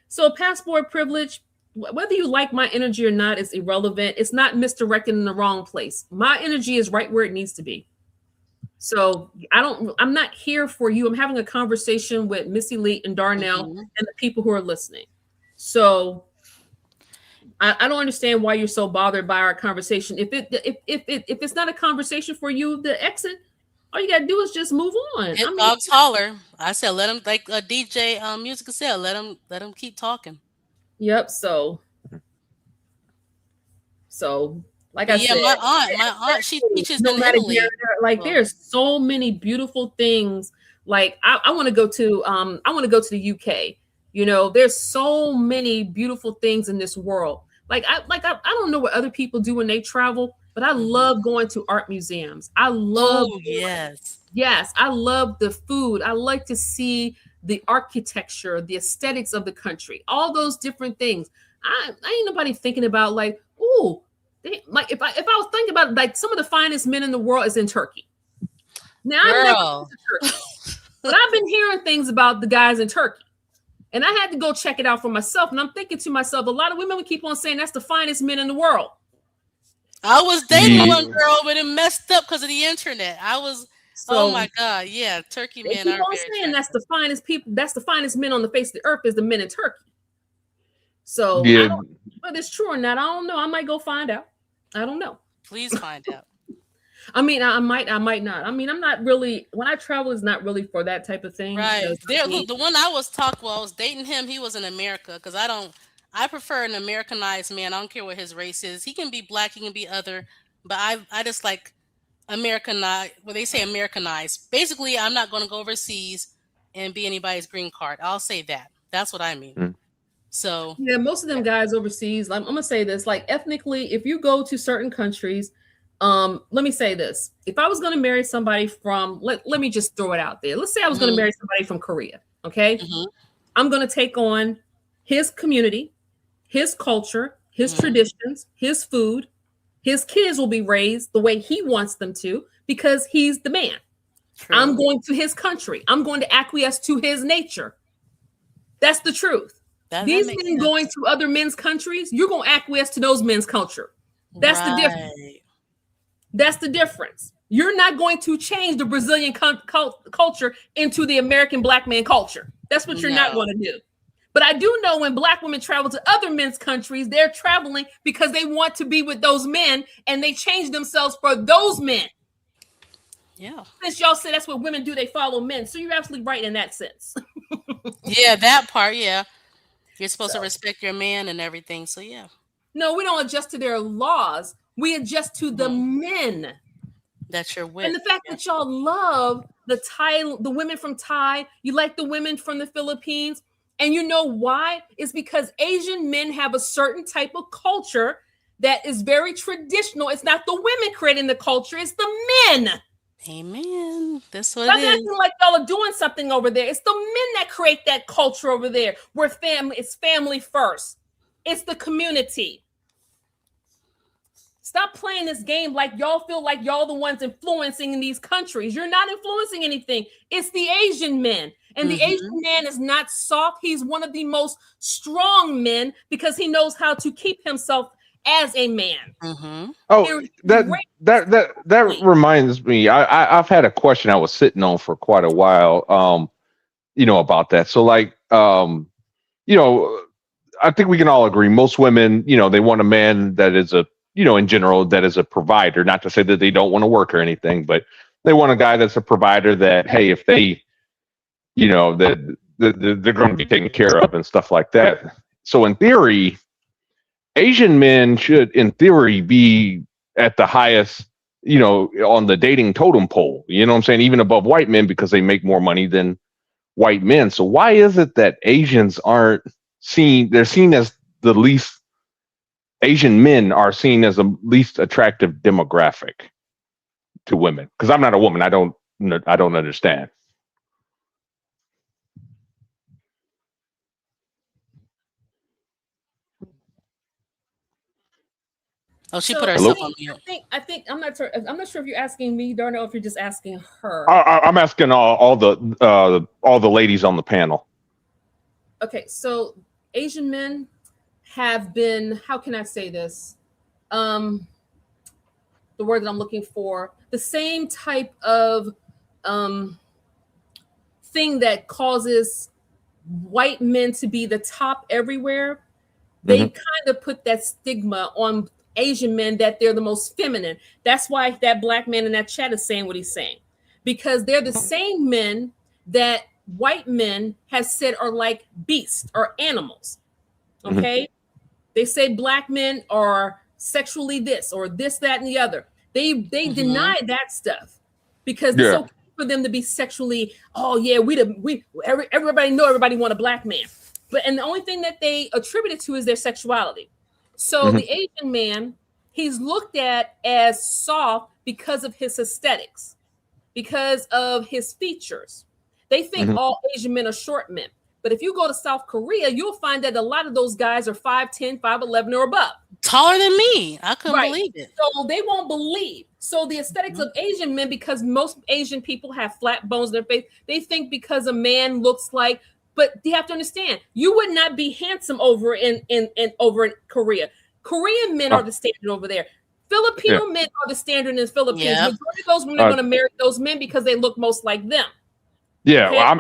So passport privilege, whether you like my energy or not, is irrelevant. It's not misdirected in the wrong place. My energy is right where it needs to be. So I'm not here for you. I'm having a conversation with Missy Lee and Darnell and the people who are listening. So I don't understand why you're so bothered by our conversation. If it's not a conversation for you, the exit, all you gotta do is just move on. Hit dogs holler. I said let them, like a DJ music said, let them keep talking. Yep. So like I said, my aunt, she teaches in Italy. Italy. Like there's so many beautiful things. Like I want to go to the UK. You know, there's so many beautiful things in this world. I don't know what other people do when they travel, but I love going to art museums. I love Yes, I love the food. I like to see the architecture, the aesthetics of the country, all those different things. I ain't nobody thinking about like, ooh, like if I was thinking about like some of the finest men in the world is in Turkey. Now I've never been to Turkey, but I've been hearing things about the guys in Turkey, and I had to go check it out for myself. And I'm thinking to myself, a lot of women would keep on saying that's the finest men in the world. I was dating one girl, but it messed up because of the internet. So, oh my God, yeah, Turkey they men keep are on very saying that's the finest people. That's the finest men on the face of the earth is the men in Turkey. So Yeah. I don't know whether it's true or not. I don't know. I might go find out. I don't know. Please find out. I mean, I might not. I mean, I'm not really, when I travel, it's not really for that type of thing. Right. because The one I was dating him, he was in America because I prefer an Americanized man. I don't care what his race is. He can be black, he can be other, but I just like Americanized. Well, they say Americanized. Basically, I'm not going to go overseas and be anybody's green card. I'll say that. That's what I mean. So yeah, most of them guys overseas, I'm gonna say this, like ethnically, if you go to certain countries, let me say this. If I was gonna marry somebody from, let me just throw it out there. Let's say I was gonna marry somebody from Korea, okay? I'm gonna take on his community, his culture, his traditions, his food. His kids will be raised the way he wants them to because he's the man. True. I'm going to his country. I'm going to acquiesce to his nature. That's the truth. These men going to other men's countries, you're going to acquiesce to those men's culture. That's the difference. That's the difference. You're not going to change the Brazilian culture into the American black man culture. That's what you're not going to do. But I do know when black women travel to other men's countries, they're traveling because they want to be with those men and they change themselves for those men. Yeah. Since y'all say that's what women do, they follow men. So you're absolutely right in that sense. Yeah, that part, yeah. You're supposed to respect your man and everything. So yeah. No, we don't adjust to their laws. We adjust to the men. That you're with. And the fact that y'all love the women from Thai, you like the women from the Philippines. And you know why? It's because Asian men have a certain type of culture that is very traditional. It's not the women creating the culture, it's the men. Amen. That's what Stop it is. acting like y'all are doing something over there. It's the men that create that culture over there where it's family first. It's the community. Stop playing this game like y'all feel like y'all the ones influencing in these countries. You're not influencing anything. It's the Asian men. And the Asian man is not soft. He's one of the most strong men because he knows how to keep himself as a man. Oh, that reminds me. I've had a question I was sitting on for quite a while. About that. So like, I think we can all agree. Most women, they want a man that is in general, that is a provider. Not to say that they don't want to work or anything, but they want a guy that's a provider. That hey, if they, that they're going to be taken care of and stuff like that. So in theory, Asian men should, in theory, be at the highest, on the dating totem pole. You know what I'm saying? Even above white men because they make more money than white men. So why is it that Asians aren't seen? They're seen as the least. Asian men are seen as the least attractive demographic to women. Because I'm not a woman. I don't understand. Oh, she So put I herself Hello. on mute. think I'm not sure. I'm not sure if you're asking me, Darnell, or if you're just asking her. I'm asking all the ladies on the panel. Okay, so Asian men have been, how can I say this? The word that I'm looking for, the same type of thing that causes white men to be the top everywhere. They kind of put that stigma on Asian men that they're the most feminine. That's why that black man in that chat is saying what he's saying, because they're the same men that white men has said are like beasts or animals. Okay. They say black men are sexually this or this, that, and the other. They deny that stuff because it's okay for them to be sexually, oh yeah, everybody know everybody want a black man. And the only thing that they attribute it to is their sexuality. So the Asian man, he's looked at as soft because of his aesthetics, because of his features. They think all Asian men are short men. But if you go to South Korea, you'll find that a lot of those guys are 5'10", 5'11", or above. Taller than me. I couldn't believe it. So they won't believe. So the aesthetics of Asian men, because most Asian people have flat bones in their face, they think because a man looks like, but you have to understand, you would not be handsome over in Korea. Korean men are the standard over there. Filipino men are the standard in the Philippines. Yep. Majority of those women are going to marry those men because they look most like them. Yeah, well,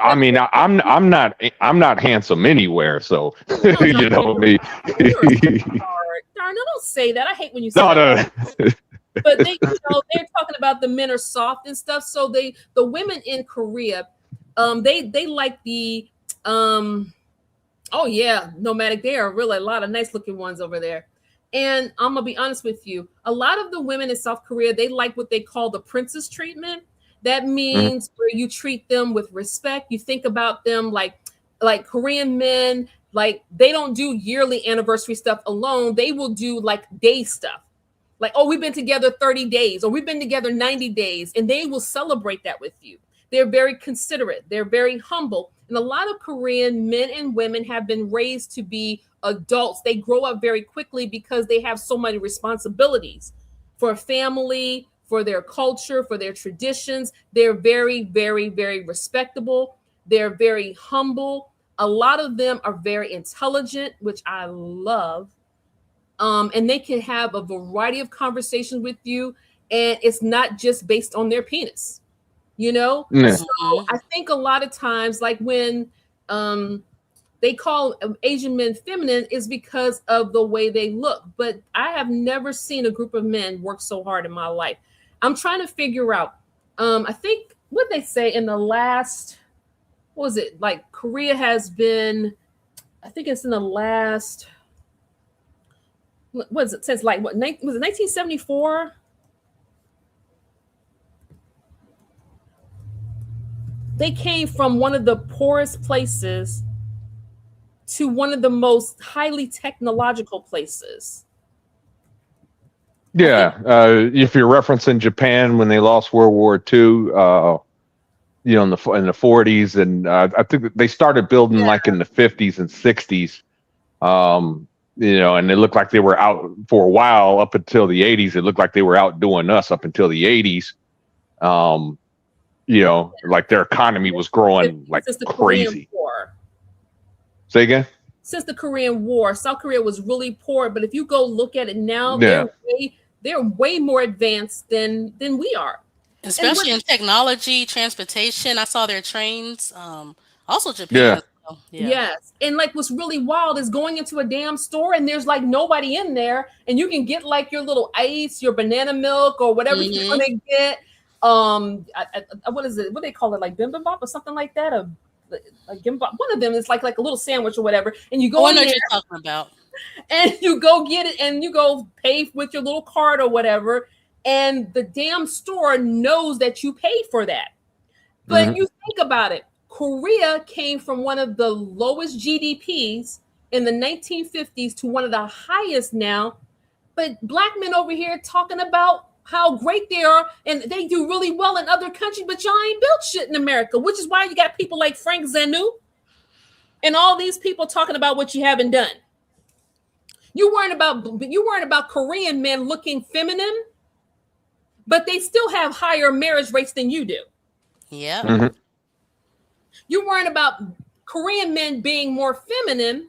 I'm not handsome anywhere, so you know me. Darn, don't say that. I hate when you say that. But they're talking about the men are soft and stuff. So the women in Korea, they like the nomadic. They are really a lot of nice looking ones over there. And I'm gonna be honest with you, a lot of the women in South Korea, they like what they call the princess treatment. That means where you treat them with respect. You think about them like Korean men, like they don't do yearly anniversary stuff alone. They will do like day stuff. Like, oh, we've been together 30 days or we've been together 90 days. And they will celebrate that with you. They're very considerate. They're very humble. And a lot of Korean men and women have been raised to be adults. They grow up very quickly because they have so many responsibilities for a family, for their culture, for their traditions. They're very, very, very respectable. They're very humble. A lot of them are very intelligent, which I love. And they can have a variety of conversations with you. And it's not just based on their penis, you know? Yeah. So I think a lot of times, like when they call Asian men feminine is because of the way they look. But I have never seen a group of men work so hard in my life. I'm trying to figure out, I think what they say in the last, what was it? Like Korea has been, I think it's in the last, what was it, since like, what, was it 1974? They came from one of the poorest places to one of the most highly technological places. Yeah, if you're referencing Japan when they lost World War II, in the 40s, and I think they started building like in the 50s and 60s, and it looked like they were out for a while up until the 80s. It looked like they were outdoing us up until the 80s. Like their economy was growing like crazy. Say again? Since the Korean War, South Korea was really poor, but if you go look at it now, they're way more advanced than we are. Especially in technology, transportation. I saw their trains. Also Japan. Yeah. Yes. And like what's really wild is going into a damn store and there's like nobody in there and you can get like your little ice, your banana milk or whatever you want to get. What is it? What do they call it? Like bibimbap or something like that? A gimbap. One of them is like a little sandwich or whatever. And you go I in know there what you're talking about. and you go get it and you go pay with your little card or whatever. And the damn store knows that you paid for that. But you think about it. Korea came from one of the lowest GDPs in the 1950s to one of the highest now. But black men over here talking about how great they are and they do really well in other countries, but y'all ain't built shit in America, which is why you got people like Frank Zanu and all these people talking about what you haven't done. You weren't about Korean men looking feminine, but they still have higher marriage rates than you do. Yeah. You weren't about Korean men being more feminine,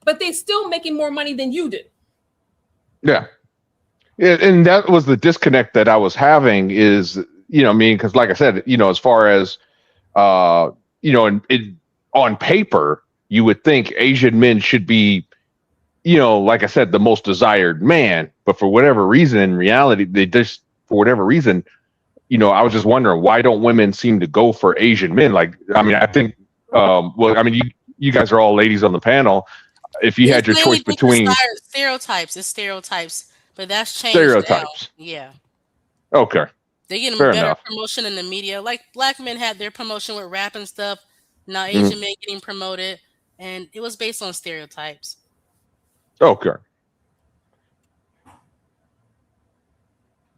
but they still making more money than you do. Yeah. And that was the disconnect that I was having is, I mean, because like I said, as far as, on paper, you would think Asian men should be, like I said, the most desired man. But for whatever reason, in reality, for whatever reason, I was just wondering, why don't women seem to go for Asian men? Like, I mean, I think, you guys are all ladies on the panel. If you had your choice between stereotypes, it's stereotypes, but that's changed stereotypes. now. Yeah. Okay. They get Fair better enough. promotion in the media. Like black men had their promotion with rap and stuff. Now Asian men getting promoted, and it was based on stereotypes. Okay.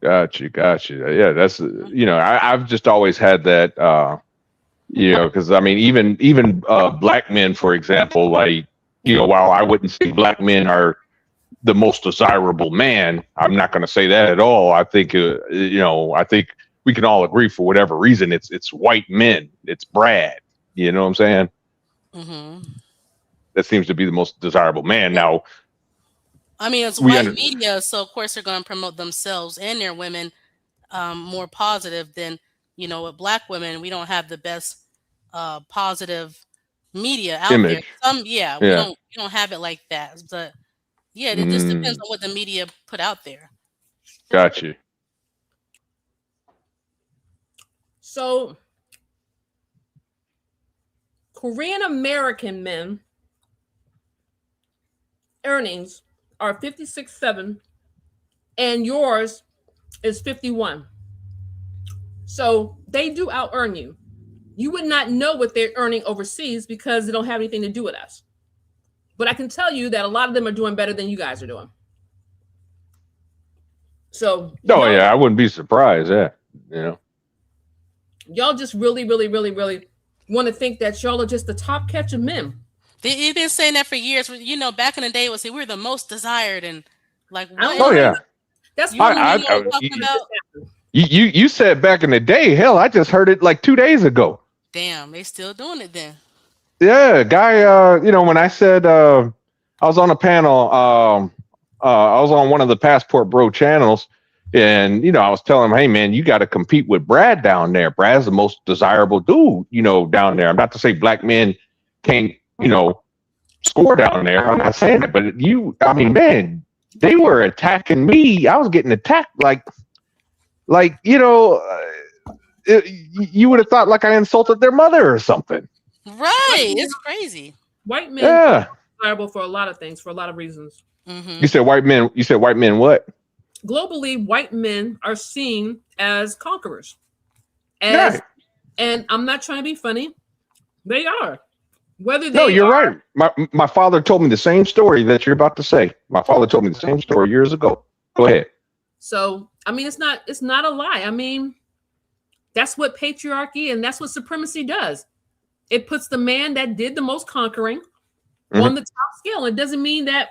Gotcha. Yeah, that's I've just always had that. Because I mean, even black men, for example, like while I wouldn't say black men are the most desirable man, I'm not going to say that at all. I think I think we can all agree for whatever reason it's white men. It's Brad. You know what I'm saying? That seems to be the most desirable man. Now, I mean, it's white media, so of course they're going to promote themselves and their women more positive than with black women. We don't have the best positive media out there. We don't have it like that. But yeah, it just depends on what the media put out there. Gotcha. So Korean American men earnings are 56.7 and yours is 51. So they do out earn you. You would not know what they're earning overseas because they don't have anything to do with us. But I can tell you that a lot of them are doing better than you guys are doing. So I wouldn't be surprised. Yeah. Y'all just really, really, really, really want to think that y'all are just the top catch of men. They've been saying that for years. Back in the day, we were the most desired and like. What? Oh yeah. That's what I'm talking about. You said back in the day. Hell, I just heard it like 2 days ago. Damn, they still doing it then. Yeah, guy. When I said I was on a panel, I was on one of the Passport Bro channels, and I was telling him, hey man, you got to compete with Brad down there. Brad's the most desirable dude, down there. I'm not to say black men can't, score down there. I'm not saying it, but I mean, man, they were attacking me. I was getting attacked you would have thought like I insulted their mother or something. Right. It's crazy. White men are desirable for a lot of things, for a lot of reasons. You said white men. You said white men what? Globally, white men are seen as conquerors. And I'm not trying to be funny. They are. No, you're right. My father told me the same story that you're about to say. My father told me the same story years ago. Go ahead. So, I mean, it's not a lie. I mean, that's what patriarchy and that's what supremacy does. It puts the man that did the most conquering on the top scale. It doesn't mean that,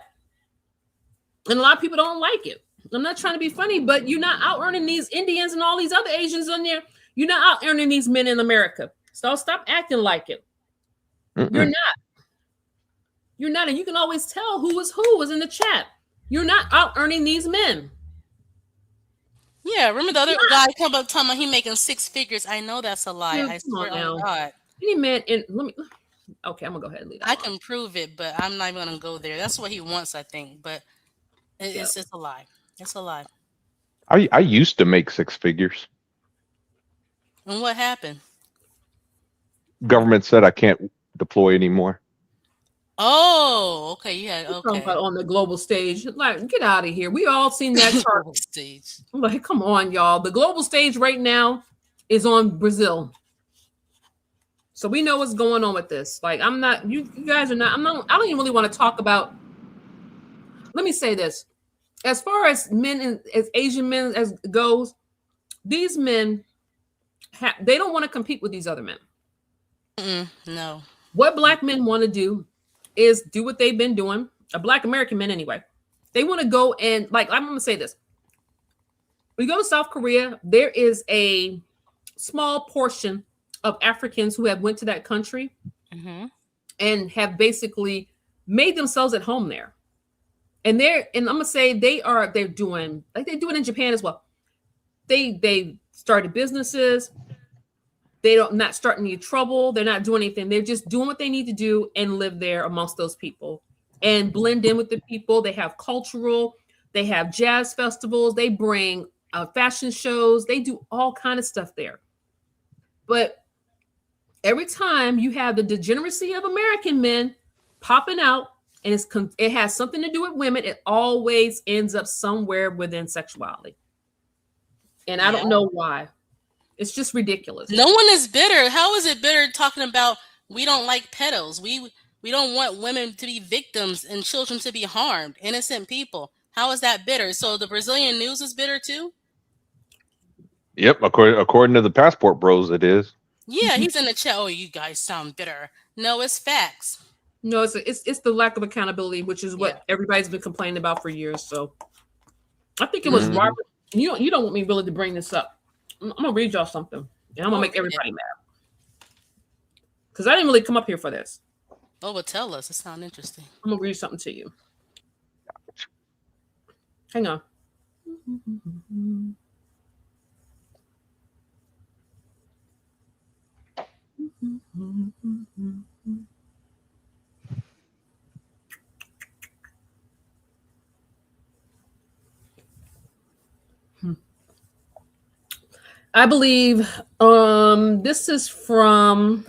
and a lot of people don't like it. I'm not trying to be funny, but you're not out earning these Indians and all these other Asians on there. You're not out earning these men in America. So stop acting like it. You're not. You're not. And you can always tell who was in the chat. You're not out earning these men. Yeah, remember the other guy come up telling me he making 6 figures. I know that's a lie. I swear on God. Any man in Okay, I'm gonna go ahead and leave that I alone. can prove it, but I'm not even gonna go there. That's what he wants, I think. But Yep. it's a lie. It's a lie. I used to make six figures. And what happened? Government said I can't deploy anymore. Oh, okay. Yeah, We're talking okay. about on the global stage. Like, get out of here. We all seen that chart. Global stage. I'm like, come on, y'all. The global stage right now is on Brazil. So we know what's going on with this. Like, I'm not, you guys are not, I don't even really want to talk about. Let me say this. As far as men and as Asian men as goes, these men they don't want to compete with these other men. No. What black men want to do is do what they've been doing. Black American men, anyway. They want to go and, like, I'm going to say this. We go to South Korea. There is a small portion of Africans who have went to that country and have basically made themselves at home there. And I'm gonna say they're doing like they do it in Japan as well. They started businesses. They don't not starting any trouble. They're not doing anything. They're just doing what they need to do and live there amongst those people and blend in with the people. They have they have jazz festivals. They bring fashion shows. They do all kind of stuff there. But every time you have the degeneracy of American men popping out, and it has something to do with women, it always ends up somewhere within sexuality. And I don't know why. It's just ridiculous. No one is bitter. How is it bitter talking about we don't like pedos? We don't want women to be victims and children to be harmed, innocent people. How is that bitter? So the Brazilian news is bitter too? Yep, according to the passport bros, it is. Yeah, he's in the chat. Oh, you guys sound bitter. No, it's facts. No, it's the lack of accountability, which is what everybody's been complaining about for years. So I think it was Robert. You don't want me really to bring this up. I'm gonna read y'all something, and I'm gonna make everybody mad because I didn't really come up here for this. Oh, well, tell us. It sounds interesting. I'm gonna read something to you. Hang on. I believe this is from,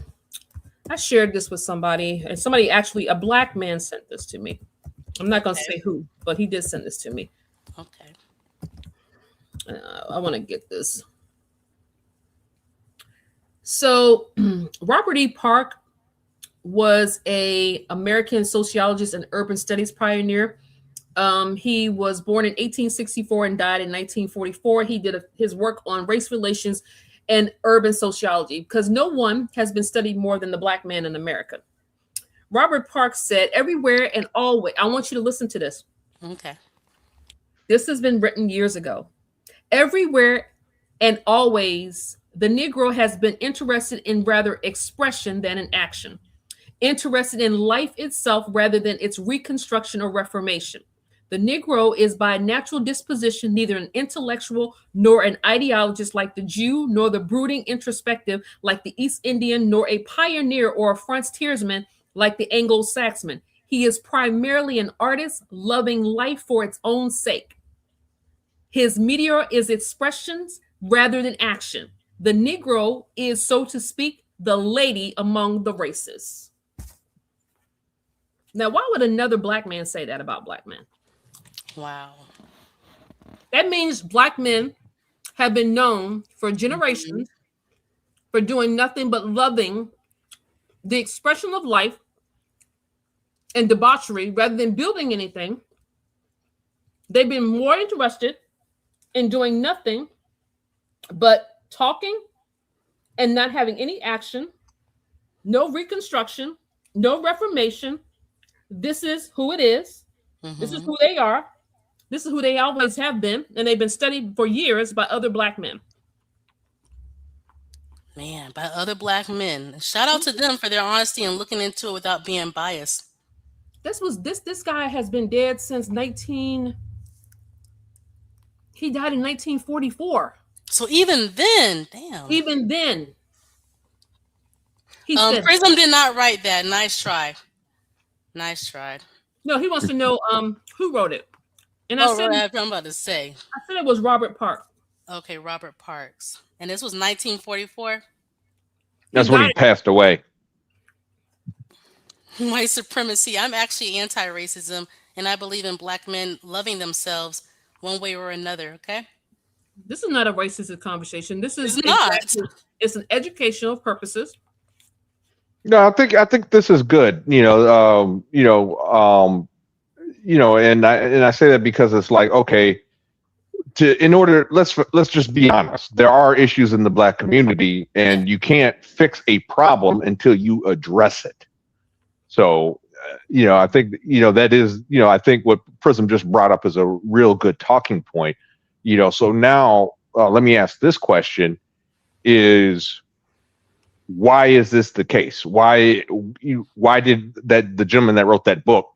I shared this with somebody, and somebody actually, a black man sent this to me. I'm not going to say who, but he did send this to me. Okay. I want to get this. So Robert E. Park was an American sociologist and urban studies pioneer. He was born in 1864 and died in 1944. He did his work on race relations and urban sociology because no one has been studied more than the black man in America. Robert Park said, everywhere and always, I want you to listen to this. Okay. This has been written years ago. Everywhere and always, the Negro has been interested in rather expression than in action, interested in life itself rather than its reconstruction or reformation. The Negro is by natural disposition neither an intellectual nor an ideologist like the Jew, nor the brooding introspective like the East Indian, nor a pioneer or a frontiersman like the Anglo-Saxon. He is primarily an artist, loving life for its own sake. His meteor is expressions rather than action. The Negro is, so to speak, the lady among the races. Now, why would another black man say that about black men? Wow. That means black men have been known for generations for doing nothing but loving the expression of life and debauchery rather than building anything. They've been more interested in doing nothing but talking and not having any action, no reconstruction, no reformation. This is who it is. This is who they are. This is who they always have been. And they've been studied for years by other black men. Man, by other black men. Shout out to them for their honesty and looking into it without being biased. This guy has been dead since he died in 1944. So even then, damn. Even then. He said Prism did not write that. Nice try. Nice try. no. He wants to know who wrote it, and I Oh, said right. I'm about to say. it was Robert Park. Okay, Robert Parks. And this was 1944. That's when he passed away. White supremacy. I'm actually anti-racism, and I believe in black men loving themselves one way or another. Okay. This is not a racist conversation. This is It's not. It's an educational purposes. No, I think this is good. And I say that because it's like, okay, let's just be honest. There are issues in the black community, and you can't fix a problem until you address it. So, I think that is, I think what Prism just brought up is a real good talking point. So now let me ask this question: why is this the case? Why did the gentleman that wrote that book?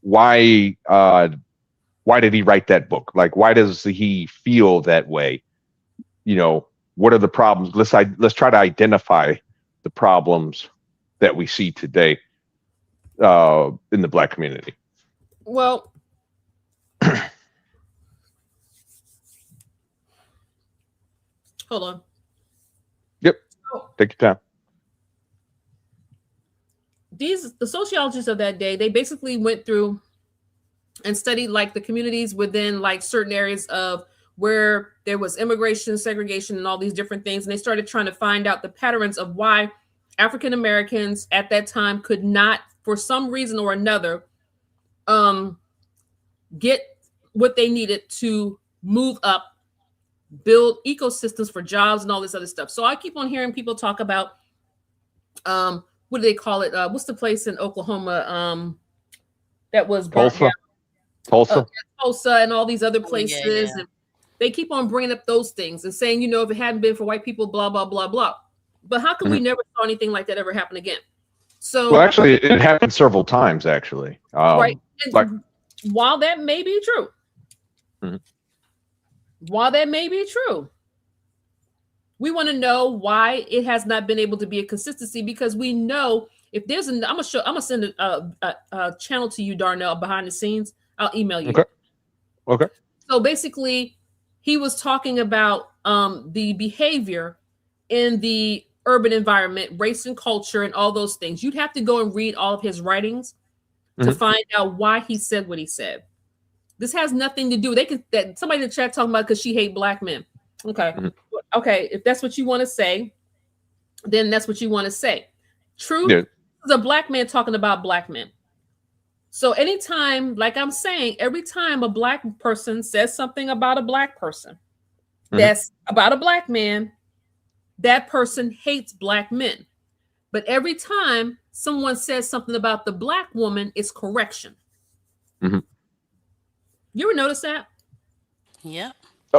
Why did he write that book? Like, why does he feel that way? What are the problems? Let's try to identify the problems that we see today in the black community. Well, hold on. Yep. Take your time. The sociologists of that day, they basically went through and studied like the communities within like certain areas of where there was immigration, segregation, and all these different things. And they started trying to find out the patterns of why African Americans at that time could not, for some reason or another, get what they needed to move up, build ecosystems for jobs and all this other stuff. So I keep on hearing people talk about what do they call it? What's the place in Oklahoma that was burnt down? Tulsa and all these other places. Yeah. And they keep on bringing up those things and saying, if it hadn't been for white people, blah, blah, blah, blah. But how come we never saw anything like that ever happen again? So, well, actually, it happened several times, actually. Right. And while that may be true, we want to know why it has not been able to be a consistency, because we know if there's I'm gonna send a channel to you, Darnell, behind the scenes. I'll email you. Okay. So basically, he was talking about the behavior in the urban environment, race and culture, and all those things. You'd have to go and read all of his writings to find out why he said what he said. This has nothing to do. That somebody in the chat talking about because she hate black men. Okay. Okay. If that's what you want to say, then that's what you want to say. Truth is a black man talking about black men. So anytime, like I'm saying, every time a black person says something about a black person that's about a black man, that person hates black men. But every time someone says something about the black woman, it's correction. You ever notice that? Yeah.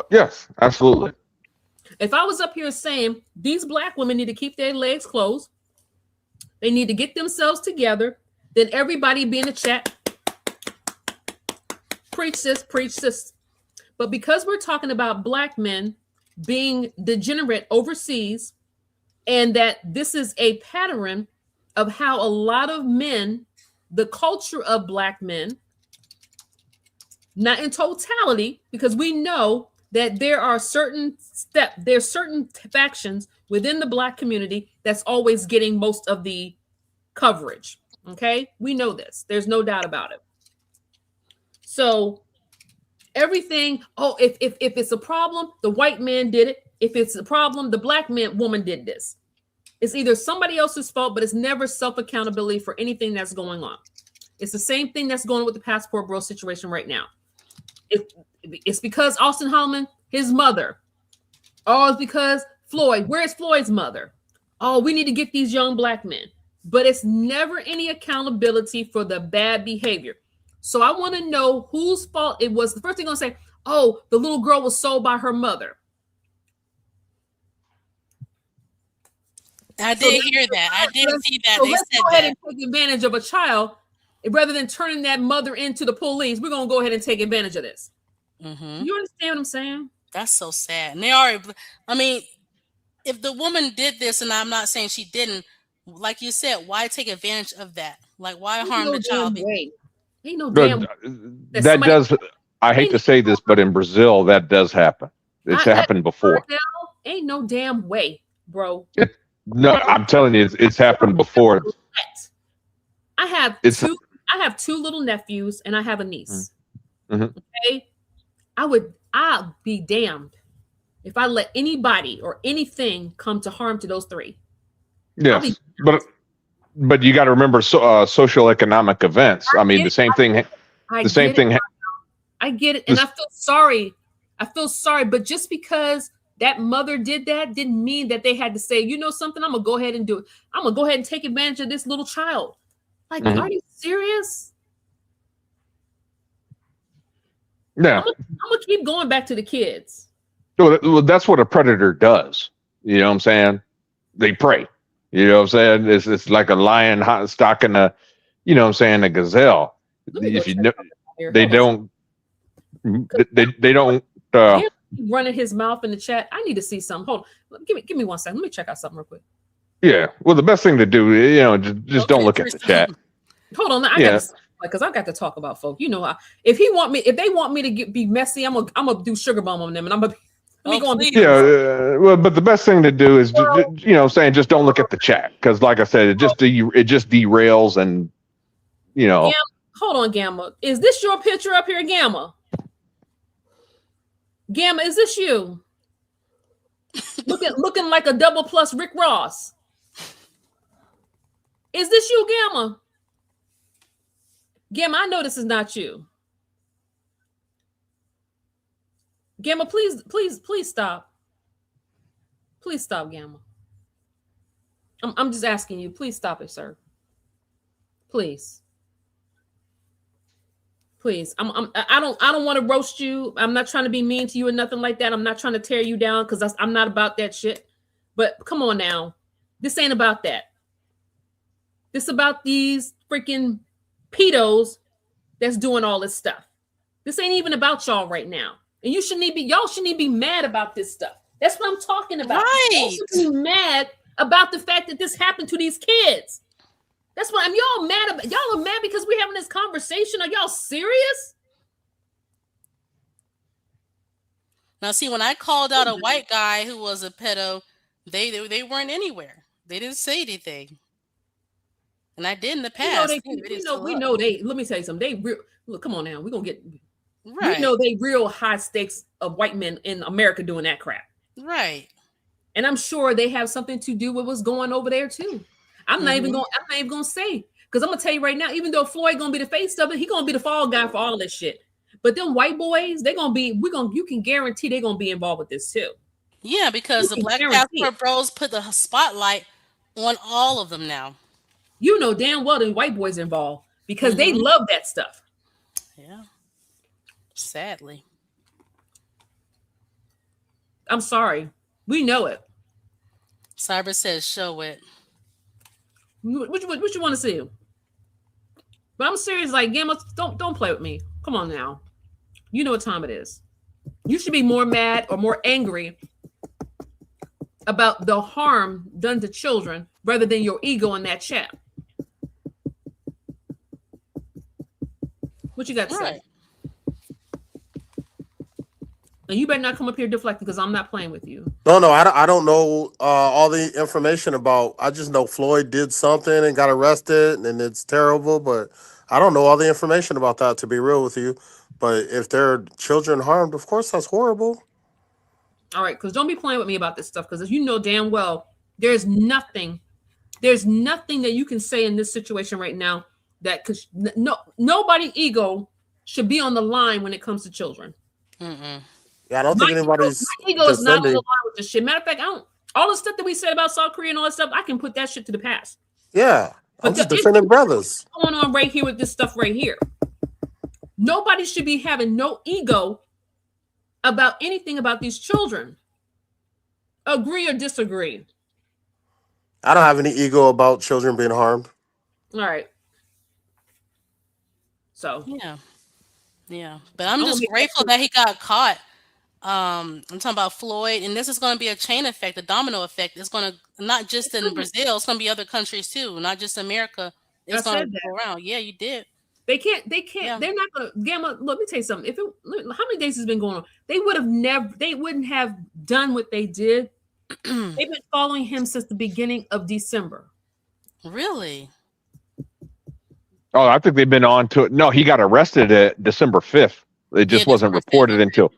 Yes, absolutely. If I was up here saying these black women need to keep their legs closed, they need to get themselves together, then everybody be in the chat, preach this. But because we're talking about black men being degenerate overseas, and that this is a pattern of how a lot of men, the culture of black men, not in totality, because we know that there are certain factions within the black community that's always getting most of the coverage. Okay, we know this. There's no doubt about it. So everything, if it's a problem, the white man did it. If it's a problem, the black woman did this. It's either somebody else's fault, but it's never self-accountability for anything that's going on. It's the same thing that's going on with the passport bro situation right now. It's because Auston Holleman, his mother. Oh, it's because Floyd. Where's Floyd's mother? Oh, we need to get these young black men. But it's never any accountability for the bad behavior. So I want to know whose fault it was. The first thing I'm going to say, oh, the little girl was sold by her mother. I did hear that. I did see that. So they let's said go ahead that. and take advantage of a child. Rather than turning that mother into the police, we're going to go ahead and take advantage of this. You understand what I'm saying? That's so sad. And they are, I mean, if the woman did this, and I'm not saying she didn't, like you said, why take advantage of that? Like, why Ain't harm no the damn child? way. Ain't no But damn that that somebody. does. I hate Ain't to say this, but in Brazil, that does happen. It's I happened before. ain't no damn way, bro. No, I'm telling you, it's happened before. I have It's. two little nephews and I have a niece. Mhm. Okay. I'll be damned if I let anybody or anything come to harm to those three. Yes, but you got to remember social economic events. I mean, the same thing. I The same get it. thing. I get it. And I feel sorry. I feel sorry. But just because that mother did that didn't mean that they had to say, you know something, I'm going to go ahead and do it. I'm going to go ahead and take advantage of this little child. Like, Mhm. are you serious? Yeah. I'm going to keep going back to the kids. Well, that's what a predator does. You know what I'm saying? They prey. You know what I'm saying? It's like a lion stalking a, you know what I'm saying, a gazelle. Let me go If you check know, here. they Hold on. don't, they don't. Gary running his mouth in the chat. I need to see something. Hold on. Give me 1 second. Let me check out something real quick. Yeah. Well, the best thing to do, you know, just don't look at the chat. Hold on. I Yeah. got to, because I got to talk about folk. You know, if they want me to be messy, I'm gonna do sugar bomb on them, and I'm gonna let me go on. Yeah, well, but the best thing to do is, you know, saying just don't look at the chat because, like I said, it just derails, and you know. Gamma, hold on, Gamma. Is this your picture up here, Gamma? Gamma, is this you? looking like a double plus Rick Ross. Is this you, Gamma? Gamma, I know this is not you. Gamma, please stop. Please stop, Gamma. I'm just asking you. Please stop it, sir. Please. Please. I don't want to roast you. I'm not trying to be mean to you or nothing like that. I'm not trying to tear you down because I'm not about that shit. But come on now. This ain't about that. This about these freaking pedos that's doing all this stuff. This ain't even about y'all right now. And y'all shouldn't even be mad about this stuff. That's what I'm talking about. Y'all should be mad about the fact that this happened to these kids. That's what y'all mad about. Y'all are mad because we're having this conversation. Are y'all serious? Now, see, when I called out a white guy who was a pedo, they weren't anywhere. They didn't say anything. And I did in the past. We know they. Let me tell you something. They real. Look, come on now. We're gonna get. Right. We know they real high stakes of white men in America doing that crap. Right. And I'm sure they have something to do with what's going over there too. I'm not even gonna say, because I'm gonna tell you right now, even though Floyd gonna be the face of it, he gonna be the fall guy for all this shit. But them white boys, you can guarantee they're gonna be involved with this too. Yeah, because the Black Passport Bros put the spotlight on all of them now. You know damn well the white boys involved because they love that stuff. Yeah. Sadly. I'm sorry. We know it. Cyber says show it. What you want to see? But I'm serious, like Gamma, don't play with me. Come on now. You know what time it is. You should be more mad or more angry about the harm done to children rather than your ego in that chat. What you got to say? And you better not come up here deflecting because I'm not playing with you. No, I don't know all the information about. I just know Floyd did something and got arrested, and it's terrible. But I don't know all the information about that, to be real with you. But if there are children harmed, of course that's horrible. All right, because don't be playing with me about this stuff. Because as you know damn well, there's nothing that you can say in this situation right now that because nobody ego should be on the line when it comes to children. Yeah, I don't think anybody's. My ego is not on the line with this shit. Matter of fact, all the stuff that we said about South Korea and all that stuff, I can put that shit to the past. Yeah, I'm just defending brothers. What's going on right here with this stuff right here? Nobody should be having no ego about anything about these children. Agree or disagree? I don't have any ego about children being harmed. All right. So yeah, but I'm just grateful that he got caught. I'm talking about Floyd, and this is going to be a chain effect, a domino effect. It's going to not just in Brazil, it's going to be other countries too, not just America. I It's going said to that. go around. Yeah, you did. They can't. Yeah. They're not gonna. Gamma. Let me tell you something. How many days has been going on? They would have never. They wouldn't have done what they did. They've been following him since the beginning of December. Really? Oh, I think they've been on to it. No, he got arrested at December 5th. It just wasn't reported until.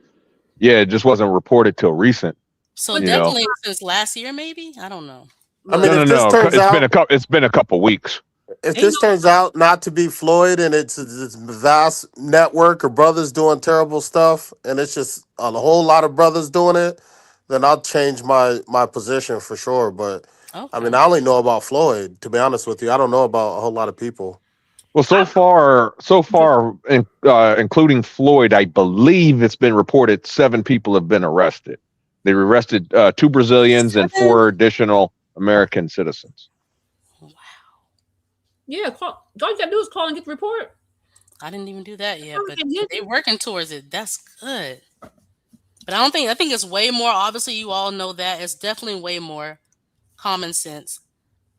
Yeah, it just wasn't reported till recent. So you definitely know. since last year, maybe. I don't know. I mean, if this No. turns It's out, been a couple. It's been a couple weeks. if this turns out not to be Floyd and it's this vast network of brothers doing terrible stuff, and it's just a whole lot of brothers doing it, then I'll change my position for sure. But I mean, I only know about Floyd. To be honest with you, I don't know about a whole lot of people. Well, so far, including Floyd, I believe it's been reported 7 people have been arrested. They arrested 2 Brazilians and 4 additional American citizens. Yeah, all you gotta do is call and get the report. I didn't even do that yet, but they're working towards it. That's good. But I think it's way more. Obviously, you all know that it's definitely way more common sense.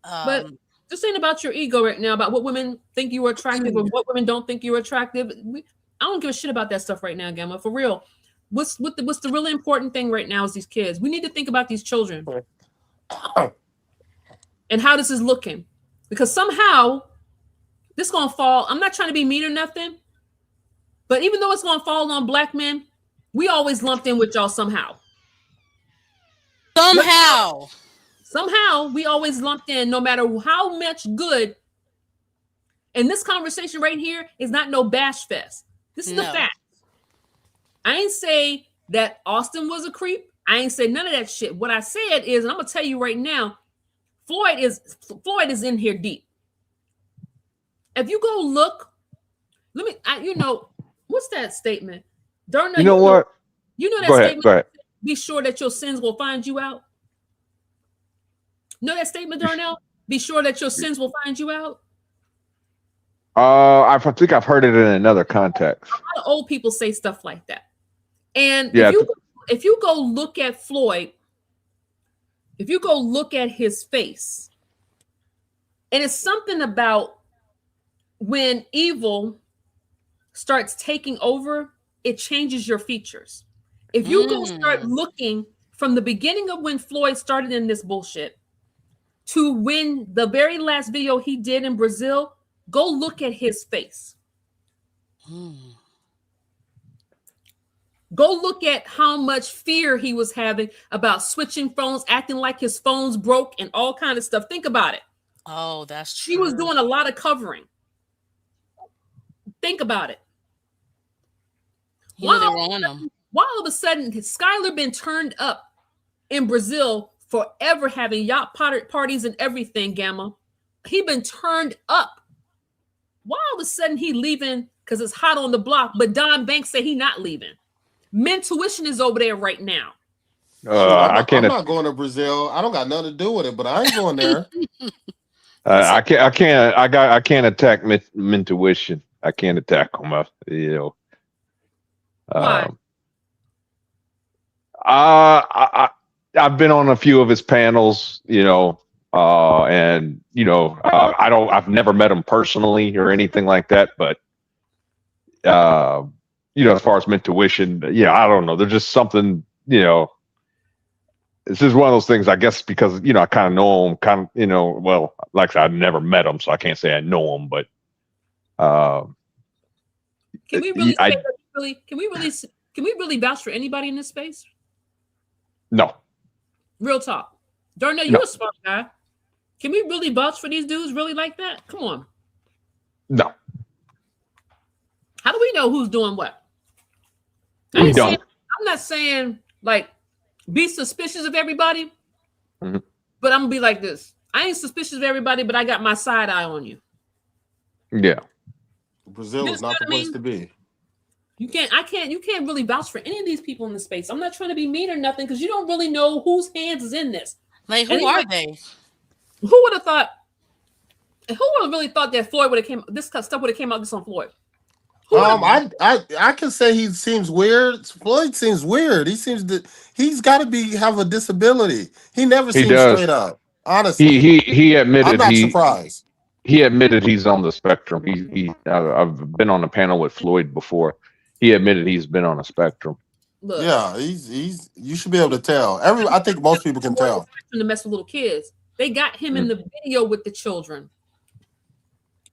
But this ain't about your ego right now, about what women think you are attractive or what women don't think you're attractive. I don't give a shit about that stuff right now, Gamma. For real. What's the really important thing right now is these kids. We need to think about these children and how this is looking. Because somehow this is gonna fall. I'm not trying to be mean or nothing, but even though it's gonna fall on black men, we always lumped in with y'all somehow. Somehow we always lumped in, no matter how much good. And this conversation right here is not no bash fest. This is the fact. I ain't say that Austin was a creep. I ain't say none of that shit. What I said is, and I'm gonna tell you right now, Floyd is in here deep. If you go look, what's that statement? Darnell, You know what? You know that Go ahead, statement. go ahead. Be sure that your sins will find you out. Know that statement, Darnell? Be sure that your sins will find you out. I think I've heard it in another context. A lot of old people say stuff like that. And Yeah, if you go look at Floyd, if you go look at his face, and it's something about when evil starts taking over, it changes your features. If you go start looking from the beginning of when Floyd started in this bullshit to when the very last video he did in Brazil, go look at his face. Go look at how much fear he was having about switching phones, acting like his phones broke and all kind of stuff. Think about it. Oh, that's true. He was doing a lot of covering. Think about it. He knew they were on him. Why all of a sudden Skylar been turned up in Brazil forever, having yacht parties and everything, Gamma. He been turned up. Why all of a sudden he leaving because it's hot on the block, but Don Banks said he not leaving. Mentuition is over there right now. I'm not going to Brazil. I don't got nothing to do with it, but I ain't going there. I can't attack Mintuition. I can't attack him. Why? I've been on a few of his panels, and I've never met him personally or anything like that, but as far as Mintuition, I don't know. There's just something, this is one of those things, I guess, because I kind of know him, well, like I said, I've never met him, so I can't say I know him, but can we really say that can we really vouch for anybody in this space? No. Real talk. Darnell, you're a smart guy. Can we really vouch for these dudes really like that? Come on. No. How do we know who's doing what? We don't. I'm not saying like be suspicious of everybody, but I'm gonna be like this. I ain't suspicious of everybody, but I got my side eye on you. Yeah. Brazil is not the place to be. You can't really vouch for any of these people in the space. I'm not trying to be mean or nothing because you don't really know whose hands is in this. Like, who are they? Who would have thought? Who would have really thought that Floyd would have this stuff would have came out this on Floyd? Who would have? I can say he seems weird. Floyd seems weird. He's got to be have a disability. He never He seems does. straight up. He Honestly, he he I'm admitted not surprised. he admitted he's on the spectrum. I've been on a panel with Floyd before. He admitted he's been on a spectrum. Look, Yeah, he's. You should be able to tell. I think most people can tell. to mess with little kids. They got him in Mm. the video with the children.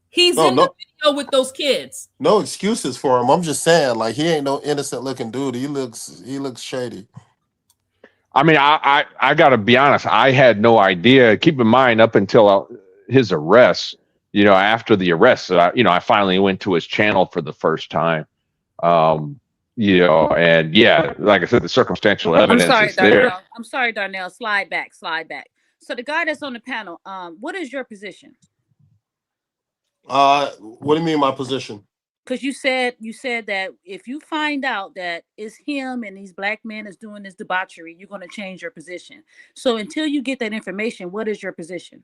He's No, in the no, video with those kids. no excuses for him. I'm just saying, like he ain't no innocent looking dude. He looks shady. I mean, I got to be honest. I had no idea. Keep in mind, up until his arrest, after the arrest, I finally went to his channel for the first time. Um, and yeah, like I said, the circumstantial I'm evidence sorry, is there. Darnell. I'm sorry, Darnell. Slide back, slide back. So the guy that's on the panel, what is your position? What do you mean my position? Because you said that if you find out that it's him and these black men is doing this debauchery, you're going to change your position. So until you get that information, what is your position?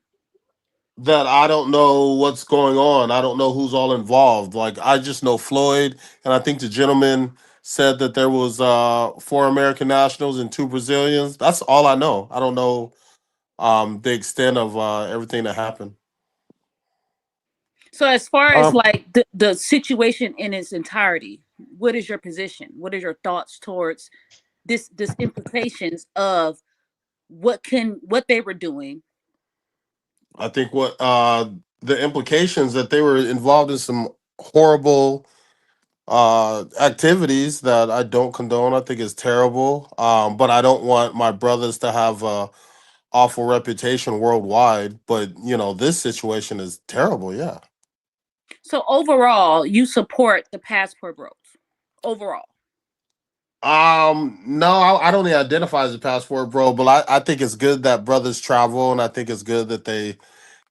That I don't know what's going on. I don't know who's all involved. Like I just know Floyd, and I think the gentleman said that there was 4 American nationals and 2 Brazilians. That's all I know. I don't know the extent of everything that happened. So as far as Um, like the situation in its entirety, what is your position? What are your thoughts towards this implications of what they were doing? I think what the implications that they were involved in some horrible activities that I don't condone. I think is terrible. But I don't want my brothers to have a awful reputation worldwide. But this situation is terrible. Yeah. So overall, you support the passport bros. Overall. No, I don't identify as a passport bro, but I think it's good that brothers travel, and I think it's good that they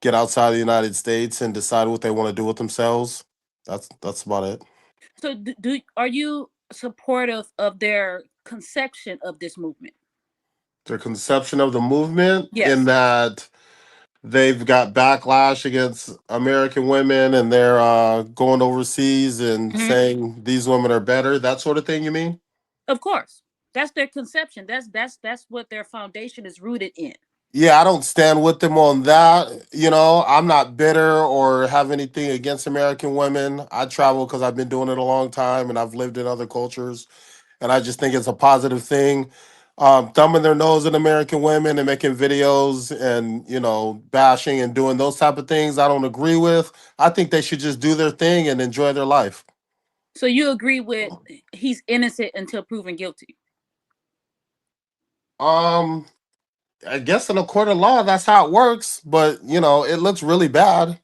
get outside the United States and decide what they want to do with themselves. That's about it. So are you supportive of their conception of this movement? Their conception of the movement in Yes. that they've got backlash against American women and they're going overseas and Mhm. saying these women are better, that sort of thing, you mean? Of course. That's their conception. That's what their foundation is rooted in. Yeah, I don't stand with them on that. I'm not bitter or have anything against American women. I travel because I've been doing it a long time and I've lived in other cultures. And I just think it's a positive thing. Thumbing their nose at American women and making videos and bashing and doing those type of things, I don't agree with. I think they should just do their thing and enjoy their life. So you agree with he's innocent until proven guilty? Um, I guess in a court of law, that's how it works. But it looks really bad.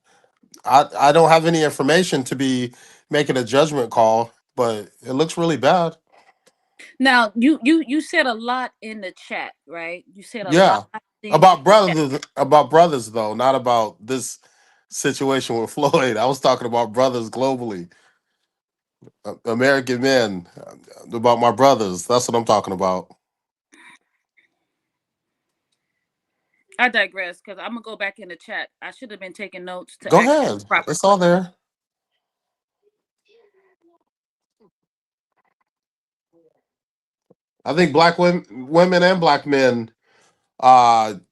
I don't have any information to be making a judgment call, but it looks really bad. Now you said a lot in the chat, right? You said a lot Yeah, of things in about the chat. brothers though, not about this situation with Floyd. I was talking about brothers globally, American men, about my brothers. That's what I'm talking about. I digress because I'm gonna go back in the chat. I should have been taking notes to Go ask you ahead, proper it's all questions. there. I think black women and black men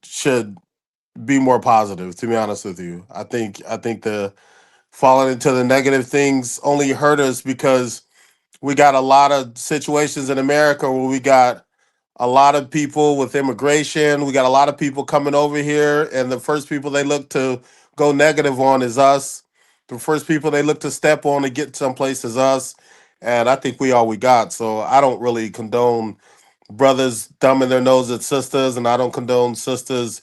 should be more positive. To be honest with you, I think the falling into the negative things only hurt us because we got a lot of situations in America where we got a lot of people with immigration. We got a lot of people coming over here, and the first people they look to go negative on is us. The first people they look to step on to get someplace is us. And I think we all we got. So I don't really condone brothers thumbing their nose at sisters, and I don't condone sisters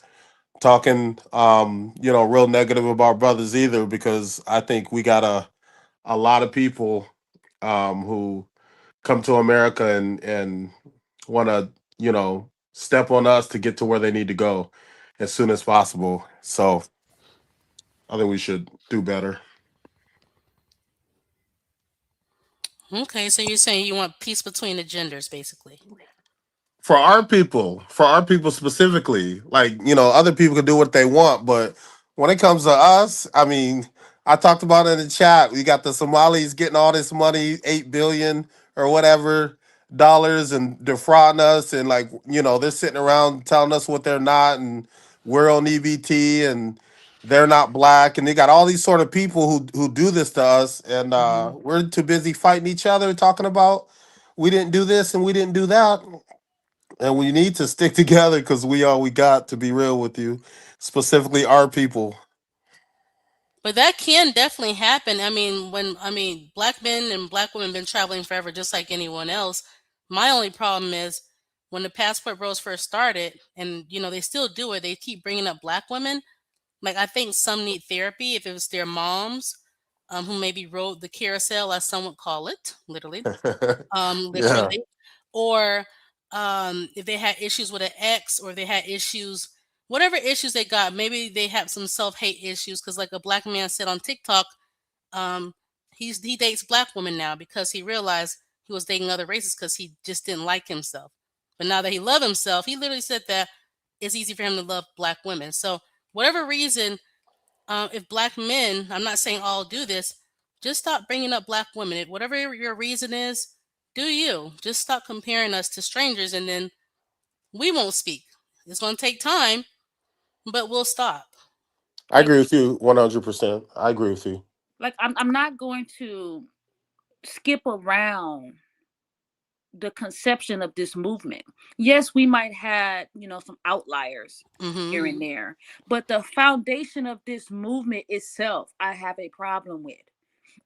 talking real negative about brothers either, because I think we got a lot of people who come to America and want to, step on us to get to where they need to go as soon as possible. So I think we should do better. Okay, so you're saying you want peace between the genders, basically. For our people specifically, like, other people can do what they want, but when it comes to us, I mean, I talked about it in the chat. We got the Somalis getting all this money, 8 billion or whatever dollars, and defrauding us, and like they're sitting around telling us what they're not, and we're on EBT, and they're not black, and they got all these sort of people who do this to us, and we're too busy fighting each other, talking about we didn't do this and we didn't do that, and we need to stick together because we all we got. To be real with you, specifically our people. But that can definitely happen. Black men and black women been traveling forever, just like anyone else. My only problem is when the passport bros first started, and they still do it. They keep bringing up black women. Like I think some need therapy if it was their moms, who maybe rode the carousel, as some would call it, literally, Yeah. literally, or if they had issues with an ex, or they had issues, whatever issues they got, maybe they have some self hate issues. Because like a black man said on TikTok, um, he dates black women now because he realized he was dating other races because he just didn't like himself. But now that he loved himself, he literally said that it's easy for him to love black women. So whatever reason, if black men, I'm not saying all do this, just stop bringing up black women. Whatever your reason is, do you. Just stop comparing us to strangers, and then we won't speak. It's going to take time, but we'll stop. I Like agree with you 100%. I agree with you. I'm not going to skip around the conception of this movement. Yes, we might have, some outliers Hmm. here and there, but the foundation of this movement itself, I have a problem with.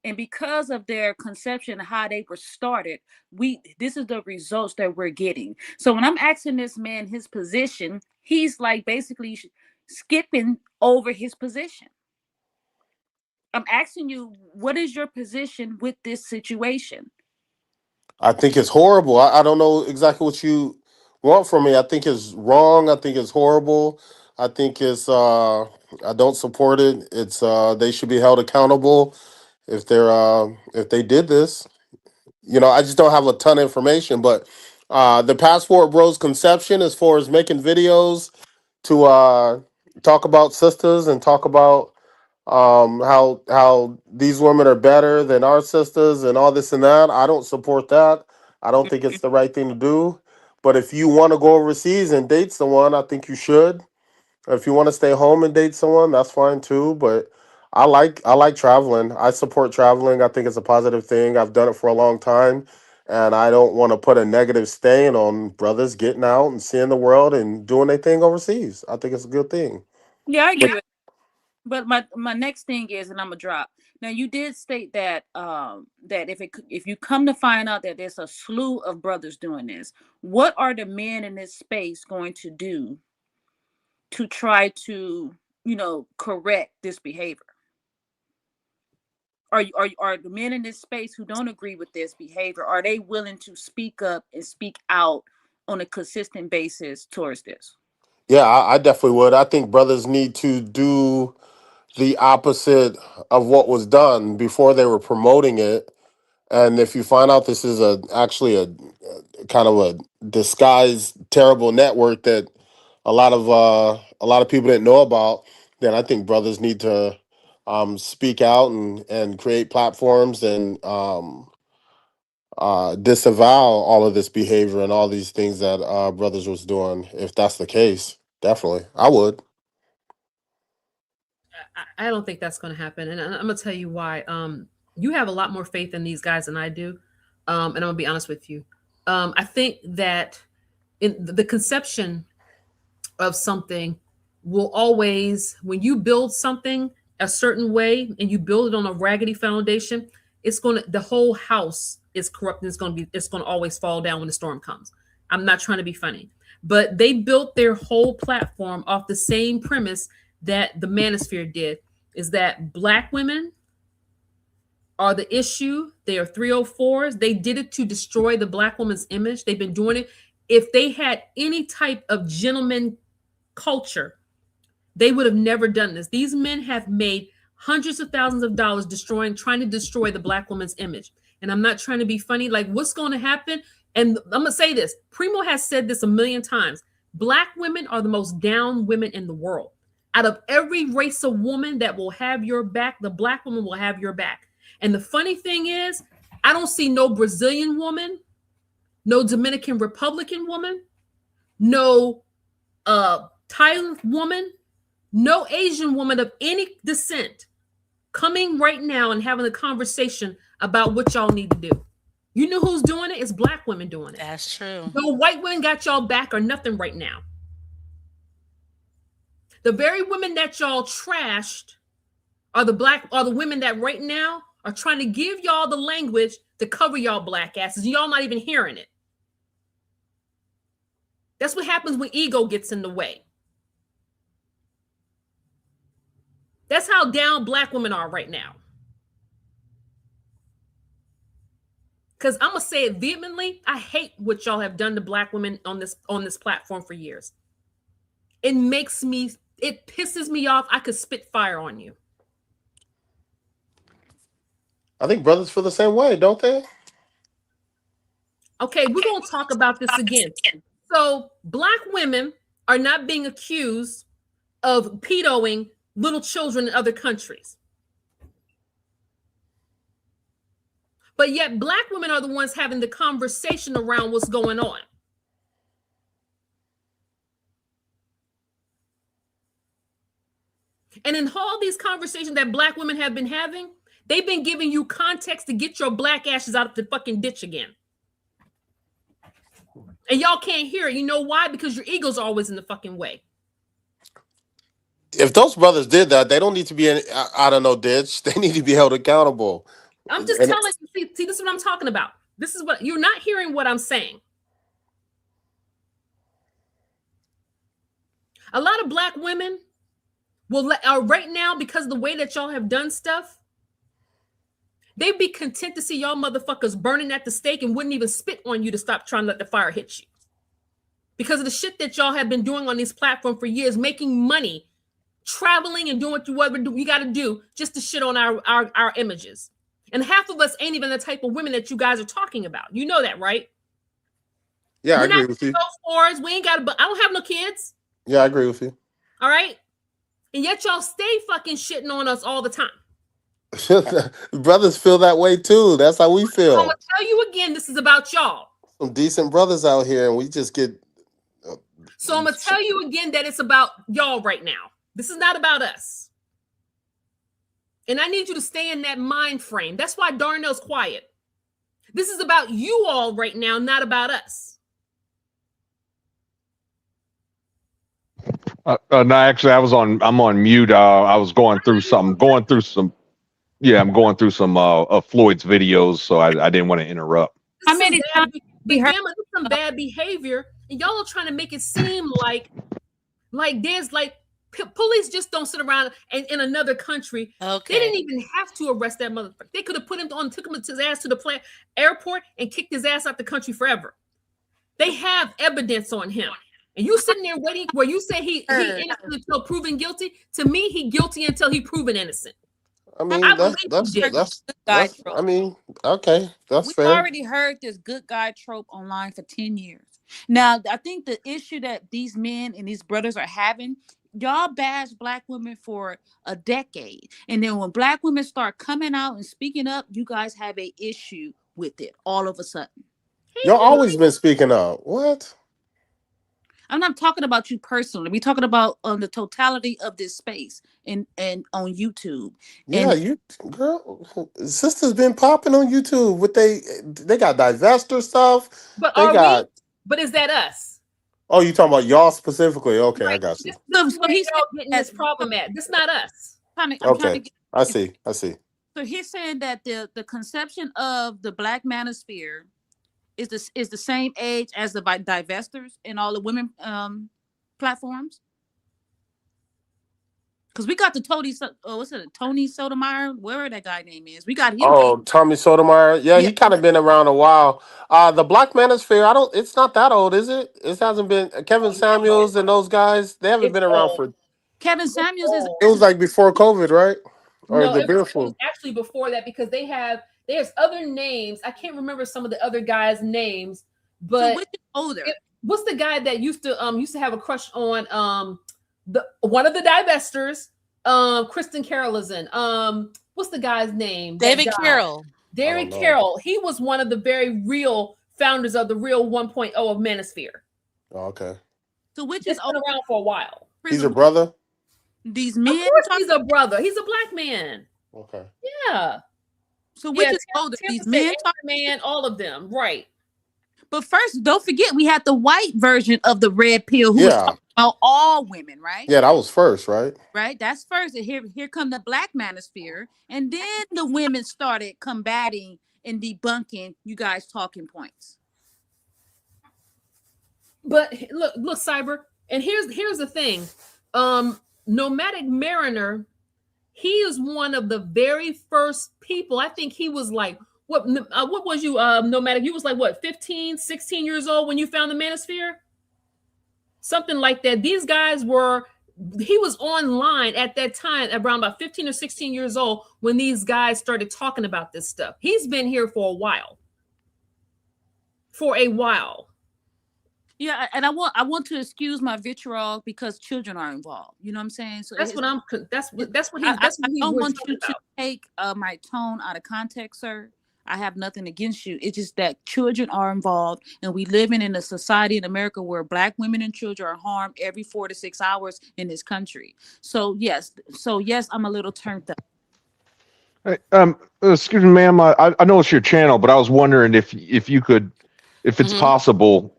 And because of their conception of how they were started, this is the results that we're getting. So when I'm asking this man his position, he's like basically skipping over his position. I'm asking you, what is your position with this situation? I think it's horrible. I don't know exactly what you want from me. I think it's wrong. I think it's horrible. I think it's I don't support it. It's they should be held accountable if they did this. I just don't have a ton of information, but the Passport Bros conception as far as making videos to talk about sisters and talk about how these women are better than our sisters and all this and that. I don't support that. I don't think it's the right thing to do. But if you want to go overseas and date someone, I think you should. If you want to stay home and date someone, that's fine too. But I like traveling. I support traveling. I think it's a positive thing. I've done it for a long time. And I don't want to put a negative stain on brothers getting out and seeing the world and doing their thing overseas. I think it's a good thing. Yeah, I agree with. But my next thing is, and I'm gonna drop. Now you did state that that if you come to find out that there's a slew of brothers doing this, what are the men in this space going to do to try to correct this behavior? Are the men in this space who don't agree with this behavior, are they willing to speak up and speak out on a consistent basis towards this? Yeah, I definitely would. I think brothers need to do the opposite of what was done before they were promoting it. And if you find out this is actually a kind of a disguised terrible network that a lot of people didn't know about, then I think brothers need to speak out and create platforms and disavow all of this behavior and all these things that brothers was doing. If that's the case, definitely, I would. I don't think that's going to happen, and I'm gonna tell you why. You have a lot more faith in these guys than I do, and I'm gonna be honest with you. I think that in the conception of something will always, when you build something a certain way and you build it on a raggedy foundation, the whole house is corrupt, and it's gonna always fall down when the storm comes. I'm not trying to be funny, but they built their whole platform off the same premise that the manosphere did, is that black women are the issue. They are 304s. They did it to destroy the black woman's image. They've been doing it. If they had any type of gentleman culture, they would have never done this. These men have made hundreds of thousands of dollars trying to destroy the black woman's image. And I'm not trying to be funny. Like, what's going to happen? And I'm going to say this. Primo has said this a million times. Black women are the most down women in the world. Out of every race of woman that will have your back, the black woman will have your back. And the funny thing is, I don't see no Brazilian woman, no Dominican Republican woman, no Thai woman, no Asian woman of any descent coming right now and having a conversation about what y'all need to do. You know who's doing it? It's black women doing it. That's true. No white women got y'all back or nothing right now. The very women that y'all trashed are the women that right now are trying to give y'all the language to cover y'all black asses. Y'all not even hearing it. That's what happens when ego gets in the way. That's how down black women are right now. Because I'm gonna say it vehemently, I hate what y'all have done to black women on this platform for years. It pisses me off. I could spit fire on you. I think brothers feel the same way, don't they? Okay, we're gonna talk about this again. So black women are not being accused of pedoing little children in other countries. But yet black women are the ones having the conversation around what's going on. And in all these conversations that black women have been having, they've been giving you context to get your black ashes out of the fucking ditch again. And y'all can't hear it. You know why? Because your ego's always in the fucking way. If those brothers did that, they don't need to be out of no ditch. They need to be held accountable. I'm just telling you, see, this is what I'm talking about. This is what you're not hearing what I'm saying. A lot of black women will right now, because of the way that y'all have done stuff, they'd be content to see y'all motherfuckers burning at the stake and wouldn't even spit on you to stop trying to let the fire hit you. Because of the shit that y'all have been doing on these platforms for years, making money, traveling and doing whatever you got to do just to shit on our images. And half of us ain't even the type of women that you guys are talking about. You know that, right? Yeah, I agree with you. We ain't got I don't have no kids. Yeah, I agree with you. All right. And yet y'all stay fucking shitting on us all the time. Brothers feel that way too. That's how we feel. I'm gonna tell you again, this is about y'all. Some decent brothers out here, and we just get. So I'm gonna tell you again that it's about y'all right now. This is not about us. And I need you to stay in that mind frame. That's why Darnell's quiet. This is about you all right now, not about us. No, actually, I'm on mute. I was going through some. Yeah, I'm going through some of Floyd's videos, so I didn't want to interrupt. How many times? This is some bad behavior, and y'all are trying to make it seem like there's police just don't sit around in another country. Okay. They didn't even have to arrest that motherfucker. They could have took him his ass to the airport and kicked his ass out the country forever. They have evidence on him. And you sitting there waiting where you say he innocent until proven guilty. To me, he guilty until he proven innocent. I mean, that's I mean, okay, that's We've fair. already heard this good guy trope online for 10 years. Now, I think the issue that these men and these brothers are having, y'all bash black women for a decade. And then when black women start coming out and speaking up, you guys have an issue with it all of a sudden. Y'all always been speaking up. What? I'm not talking about you personally. We're talking about the totality of this space and on YouTube. Yeah, and you girl, sisters been popping on YouTube. What they got divester stuff. But But is that us? Oh, you talking about y'all specifically? Okay, I got you. This is where y'all getting this problem at. This not us. Okay, I see. So he's saying that the conception of the black manosphere is the same age as the divestors in all the women platforms. Because we got the Tony Sotomayor, wherever that guy name is. We got him. Oh, Tommy Sotomayor. Yeah, he kind of been around a while. The Black Manosphere, it's not that old, is it? It hasn't been Kevin Samuels and those guys. They haven't been around for. Kevin Samuels is. It was like before COVID, right? Or No, the it was actually before that, because there's other names. I can't remember some of the other guys' names, but so which is older? What's the guy that used to have a crush on one of the divestors, Kristen Carroll is in. What's the guy's name? David Carroll. David Carroll. He was one of the very real founders of the real 1.0 of Manosphere. Oh, okay. So which It's is been around for a while. He's your brother? These men. Of course, he's a brother. He's a black man. Okay. Yeah. So which is Tim- older? Tim These said men. man, all of them, right? But first, don't forget we had the white version of the red pill who was talking about all women, right? Yeah, that was first, right? Right. That's first. And here come the black manosphere, and then the women started combating and debunking you guys' talking points. But look, Cyber, and here's the thing. Nomadic Mariner, he is one of the very first people. I think he was like, what was you, Nomadic? You was like, what, 15, 16 years old when you found the Manosphere? Something like that. These guys he was online at that time, around about 15 or 16 years old, when these guys started talking about this stuff. He's been here for a while. Yeah, and I want to excuse my vitriol because children are involved. You know what I'm saying? So that's what he I don't was want talking you to about. take my tone out of context, sir. I have nothing against you. It's just that children are involved, and we live in a society in America where black women and children are harmed every 4 to 6 hours in this country. So yes, I'm a little turned up. Hey, excuse me, ma'am. I know it's your channel, but I was wondering if you could, if it's possible,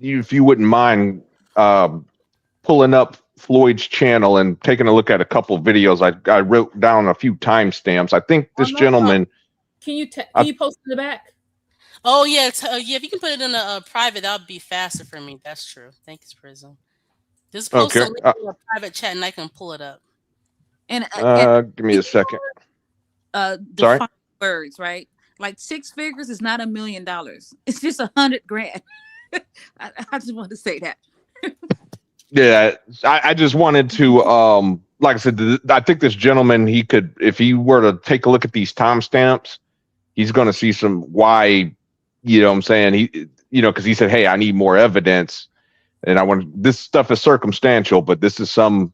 if you wouldn't mind pulling up Floyd's channel and taking a look at a couple of videos. I wrote down a few timestamps. I think this gentleman. Can you post in the back? Oh yeah, yeah. If you can put it in a private, that would be faster for me. That's true. Thanks, Prism. Just post a link in a private chat, and I can pull it up. And give me a second. Sorry. Words, right? Like 6 figures is not $1 million. It's just $100,000. I just want to say that. Yeah, I just wanted to, like I said, I think this gentleman, he could, if he were to take a look at these timestamps, he's going to see why, you know what I'm saying? Because he said, hey, I need more evidence. And this stuff is circumstantial, but this is some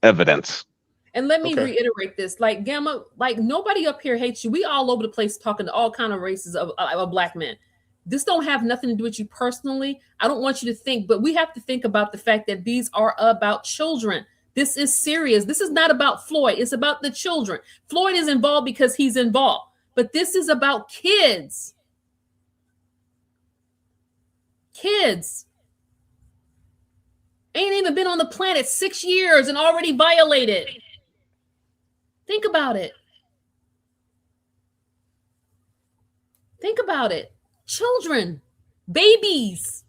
evidence. And let me reiterate this, like Gamma, like nobody up here hates you. We all over the place talking to all kind of races of black men. This don't have nothing to do with you personally. I don't want you to think, but we have to think about the fact that these are about children. This is serious. This is not about Floyd. It's about the children. Floyd is involved because he's involved, but this is about kids. Kids ain't even been on the planet 6 years and already violated. Think about it. Think about it. Children, babies.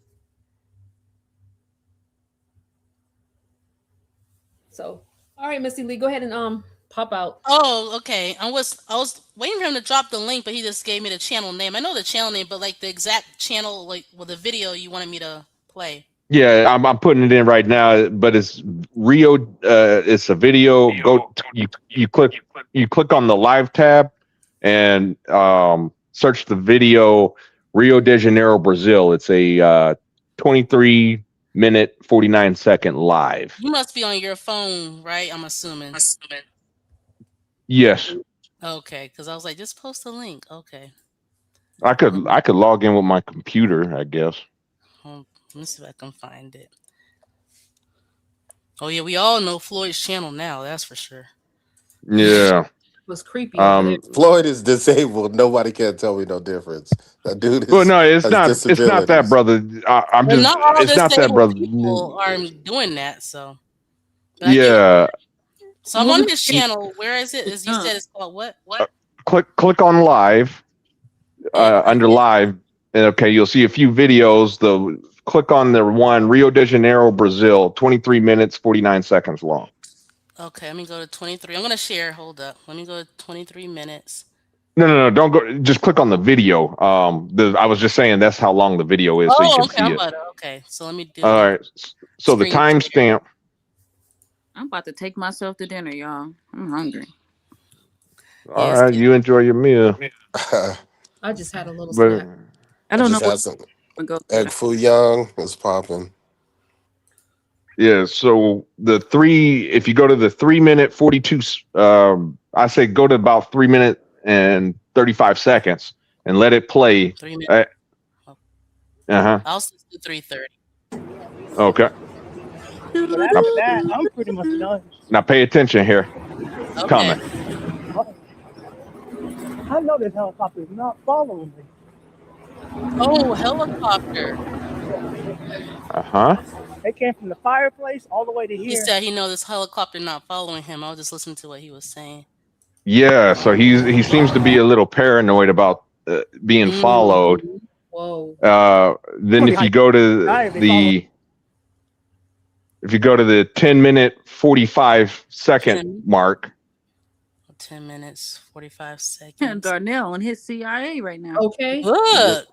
So, all right, Missy Lee, go ahead and pop out. Oh, okay. I was waiting for him to drop the link, but he just gave me the channel name. I know the channel name, but like the exact channel, like with the video you wanted me to play. Yeah, I'm putting it in right now, but it's Rio. It's a video. You click on the live tab and search the video Rio de Janeiro, Brazil. It's a 23-minute, 49-second live. You must be on your phone, right? I'm assuming. Yes. Okay, because I was like, just post a link. Okay. I could log in with my computer, I guess. Let me see if I can find it. Oh yeah, we all know Floyd's channel now. That's for sure. Yeah. It was creepy. Floyd is disabled. Nobody can tell me no difference. That dude is. Well, no, it's not. It's not that, brother. I'm just. Not all It's not that, brother. People are doing that. So. Yeah. So I'm on his channel. Where is it? As you said, it's called what? What? Click on live. Under live, and okay, you'll see a few videos. Click on the one Rio de Janeiro, Brazil, 23 minutes, 49 seconds long. Okay, let me go to 23. I'm gonna share. Hold up. Let me go to 23 minutes. No, don't go. Just click on the video. I was just saying that's how long the video is, so you can see it. Okay, so let me do. All right. So the timestamp. I'm about to take myself to dinner, y'all. I'm hungry. All right, you enjoy your meal. I just had a little snack. I don't know what. Egg foo young is popping. Yeah, so if you go to the 3 minute 42, I say go to about 3 minute and 35 seconds and let it play. 3 minutes. Uh-huh. I'll do 3:30. Okay. But Now, after that, I'm pretty much done. now pay attention here. It's Okay. coming. I know this helicopter is not following me. Oh, helicopter. Uh-huh. It came from the fireplace all the way to He here. said he know this helicopter not following him. I was just listening to what he was saying. Yeah, so he seems to be a little paranoid about being followed. Whoa. Then if you go to the 10-minute 45-second mark. 10 minutes, 45 And seconds. Darnell on his CIA right now. Okay. Look.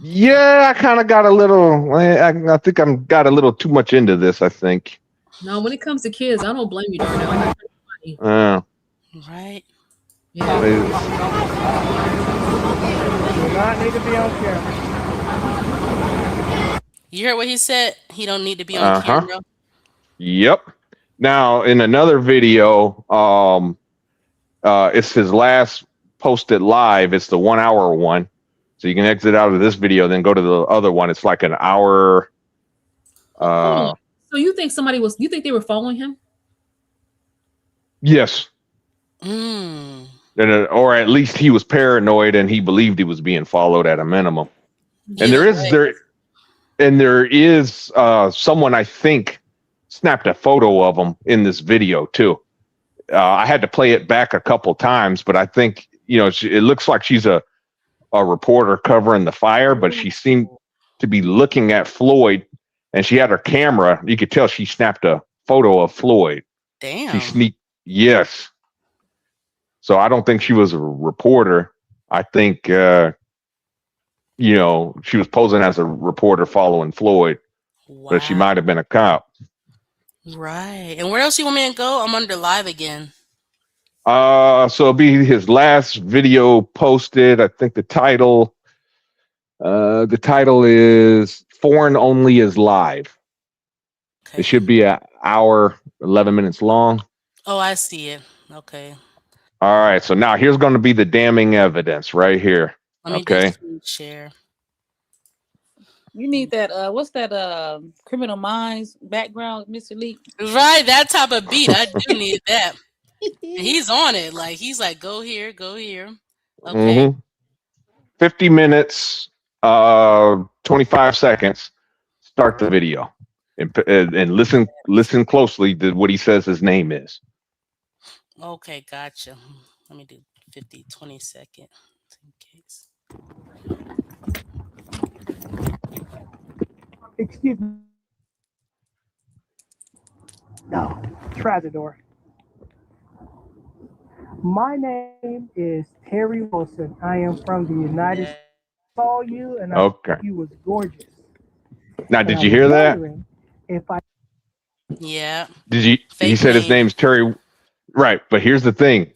Yeah, I kind of got a little. I think I'm got a little too much into this. I think. No, when it comes to kids, I don't blame you, Darnell. Right. Yeah. Do not need to be on camera. You heard what he said? He don't need to be on camera. Yep. Now in another video, it's his last posted live. It's the 1 hour one. So you can exit out of this video, then go to the other one. It's like an hour. Hold on. So you think you think they were following him? Yes. Or at least he was paranoid and he believed he was being followed at a minimum. And there is someone I think snapped a photo of him in this video too. I had to play it back a couple times, but I think it looks like she's a reporter covering the fire, but she seemed to be looking at Floyd, and she had her camera. You could tell she snapped a photo of Floyd. Damn. Yes. So I don't think she was a reporter. I think she was posing as a reporter following Floyd, but she might have been a cop. Right. And where else you want me to go? I'm under live again. So it'll be his last video posted. I think the title is "Foreign Only is Live." Okay. It should be an hour, 11 minutes long. Oh, I see it. Okay. All right. So now here's going to be the damning evidence right here. Let me do screen share. You need that what's that Criminal Minds background, Mr. Lee? Right, that type of beat. I do need that. He's on it. Like he's like, go here, go here. Okay. 50 minutes, 25 seconds. Start the video and listen closely to what he says his name is. Okay, gotcha. Let me do 50, 20 seconds in case. Excuse me. No, try the door. My name is Terry Wilson. I am from the United States. I saw you and I thought you was gorgeous. Now, did you hear that? Yeah. He said his name's Terry. Right, but here's the thing.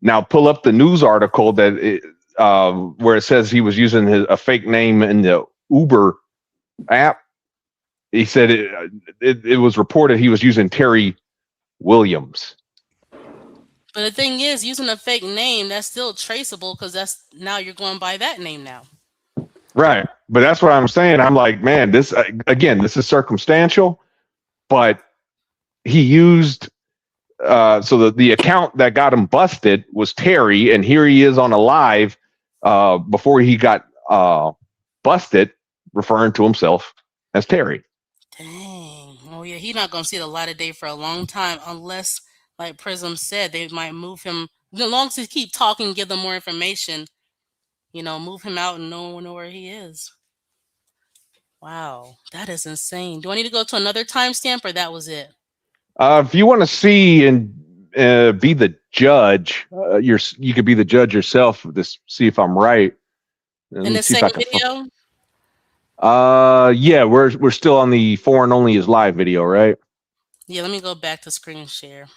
Now pull up the news article where it says he was using a fake name in the Uber app. He said it was reported he was using Terry Williams. But the thing is, using a fake name, that's still traceable because now you're going by that name now. Right. But that's what I'm saying. I'm like, man, this is circumstantial, but he used so the account that got him busted was Terry, and here he is on a live before he got busted, referring to himself as Terry. Dang. Oh yeah, he's not gonna see the light of day for a long time unless, like Prism said, they might move him. As long as he keep talking, give them more information, move him out and no one know where he is. Wow, that is insane. Do I need to go to another timestamp or that was it? If you want to see and be the judge, you could be the judge yourself. Just see if I'm right. In the same video? Yeah, we're still on the Foreign Only is Live video, right? Yeah, let me go back to screen share.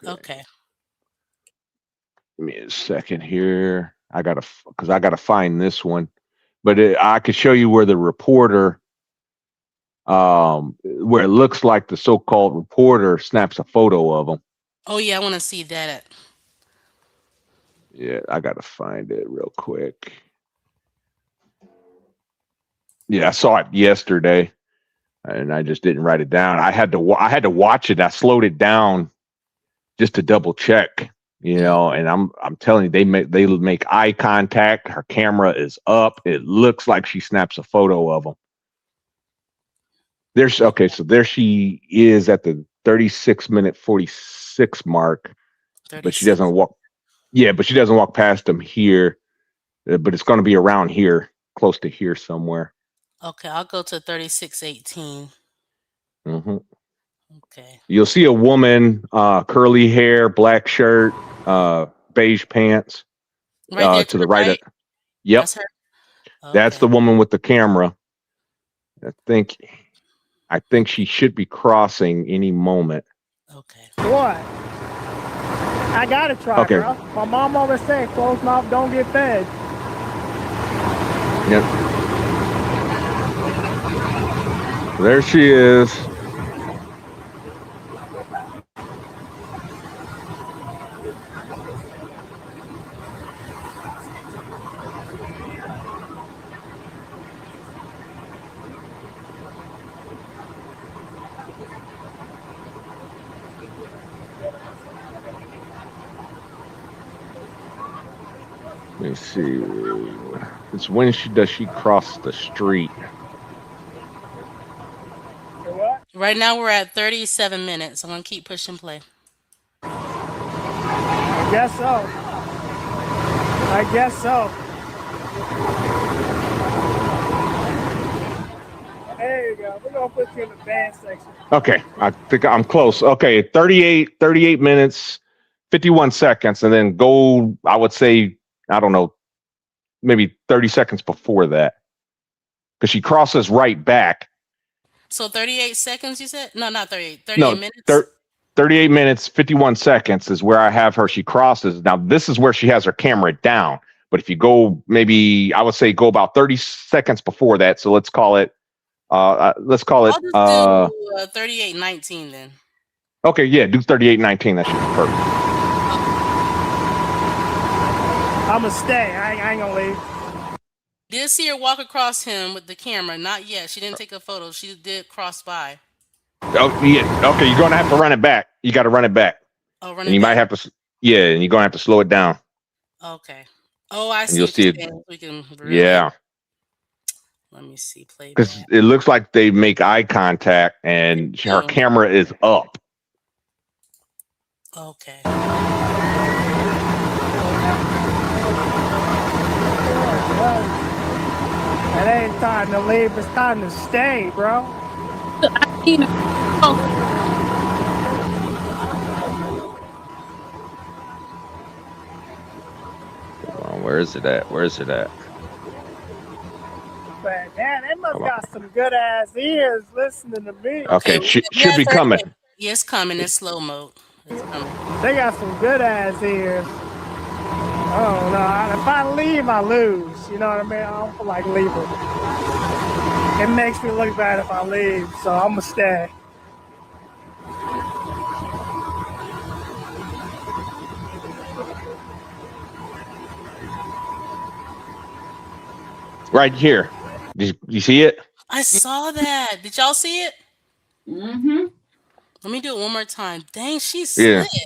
Okay. Give me a second here. I gotta find this one, but I could show you where the reporter. where it looks like the so-called reporter snaps a photo of him. Oh yeah, I want to see that. Yeah, I gotta find it real quick. Yeah, I saw it yesterday, and I just didn't write it down. I had to watch it. I slowed it down just to double check, and I'm telling you, they make eye contact. Her camera is up. It looks like she snaps a photo of him. So there she is at the 36-minute 46 mark, but she 36. doesn't walk. Yeah, but she doesn't walk past him here. But it's going to be around here, close to here somewhere. Okay, I'll go to 36:18. Mm-hmm. Okay. You'll see a woman, curly hair, black shirt, beige pants. Right there to the right. right? Yep, That's her. that's Okay. the woman with the camera. I think she should be crossing any moment. Okay. What? I gotta try, Okay. bro. My mom always say, closed mouth don't get fed. Yep. There she is. Let me see. It's when does she cross the street? What? Right now we're at 37 minutes. I'm gonna keep pushing play. I guess so. There you go. We're gonna put you in the band section. Okay, I think I'm close. Okay, 38 minutes, 51 seconds, and then go, I would say, I don't know, maybe 30 seconds before that. Because she crosses right back. So 38 seconds, you said? No, not 38. 38 No, minutes. 38 minutes, 51 seconds is where I have her. She crosses. Now, this is where she has her camera down. But if you go, maybe, I would say go about 30 seconds before that. So let's call it, I'll just do 38:19 then. Okay, yeah, do 38:19. That should be perfect. I'ma stay. I ain't gonna leave. Did see her walk across him with the camera. Not yet. She didn't take a photo. She did cross by. Oh, yeah. Okay, you're going to have to run it back. You got to run it back. Oh, run And it you back. might have to, yeah, and you're going to have to slow it down. Okay. Oh, I And see. you'll What you're see it. saying. We can really. Yeah. Let me see. Play Because back. it looks like they make eye contact and her camera is up. Okay. It ain't time to leave. It's time to stay, bro. Where is it at? Where is it at? But man, they must got some good ass ears listening to me. Okay, should be coming. Yeah, it's coming in slow mode. It's coming. They got some good ass ears. I don't know. If I leave, I lose. You know what I mean? I don't feel like leaving. It makes me look bad if I leave, so I'm gonna stay. Right here. Did you see it? I saw that. Did y'all see it? Mm-hmm. Let me do it one more time. Dang, she's Yeah. slick.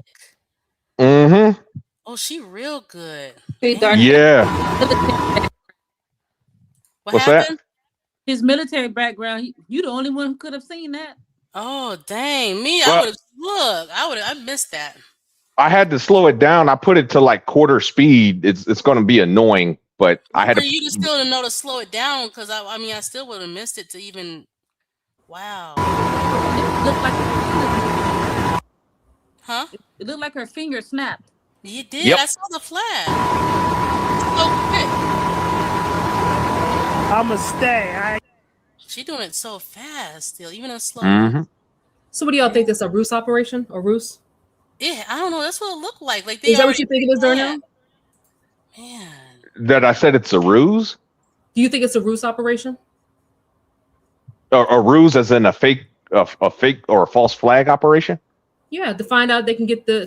Mm-hmm. Oh, she real good. Yeah. What What's happened? His military background. You the only one who could have seen that. Oh, dang. Me, Well- I would have look. I missed that. I had to slow it down. I put it to like quarter speed. It's going to be annoying, but I had For to. you to still to know to slow it down, because I mean I still would have missed it to even. Wow. Huh? It looked like her finger snapped. You did. Yep. I saw the flag. So quick. I'ma stay. She doing it so fast still, even in slow. Mm-hmm. So what do y'all think? This a ruse operation or ruse? Yeah, I don't know. That's what it looked like. Like they Is that what already you think it is, Darnell? Man. That I said it's a ruse. Do you think it's a ruse operation? A ruse, as in a fake or a false flag operation. Yeah, to find out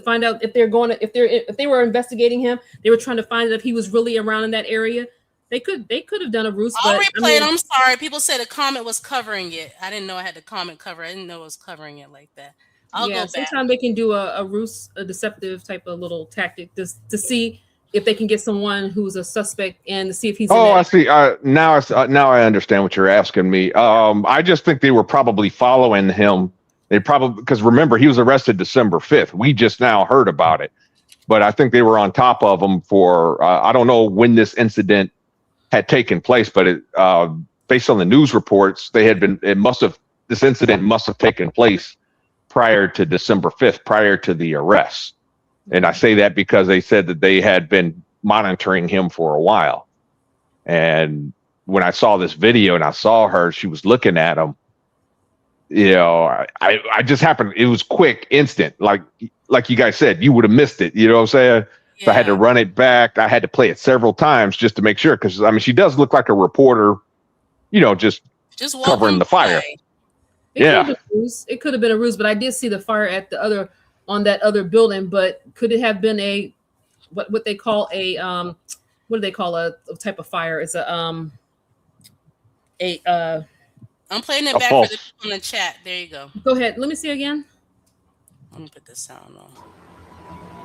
find out if they're going to if they were investigating him, they were trying to find out if he was really around in that area. They could have done a ruse, I'll but I replay it. mean, I'm sorry. People said the comment was covering it. I didn't know I had the comment cover. I didn't know it was covering it like that. I'll yeah, go back. sometimes they can do a ruse, a deceptive type of little tactic to see if they can get someone who's a suspect and to see if he's in Oh, I that. see. Now I understand what you're asking me. I just think they were probably following him. They probably, because remember, he was arrested December 5th. We just now heard about it, but I think they were on top of him for I don't know when this incident had taken place, but based on the news reports, this incident must have taken place prior to December 5th, prior to the arrest. And I say that because they said that they had been monitoring him for a while. And when I saw this video and I saw her, she was looking at him. You know, I just happened. It was quick, instant. Like you guys said, you would have missed it. You know what I'm saying? Yeah. So I had to run it back. I had to play it several times just to make sure. Because I mean, she does look like a reporter. You know, just covering the fire. It could have been a ruse, but I did see the fire on that other building. But could it have been what they call what do they call a type of fire? It's I'm playing it back for the people in the chat. There you go. Go ahead. Let me see again. Let me put this sound on.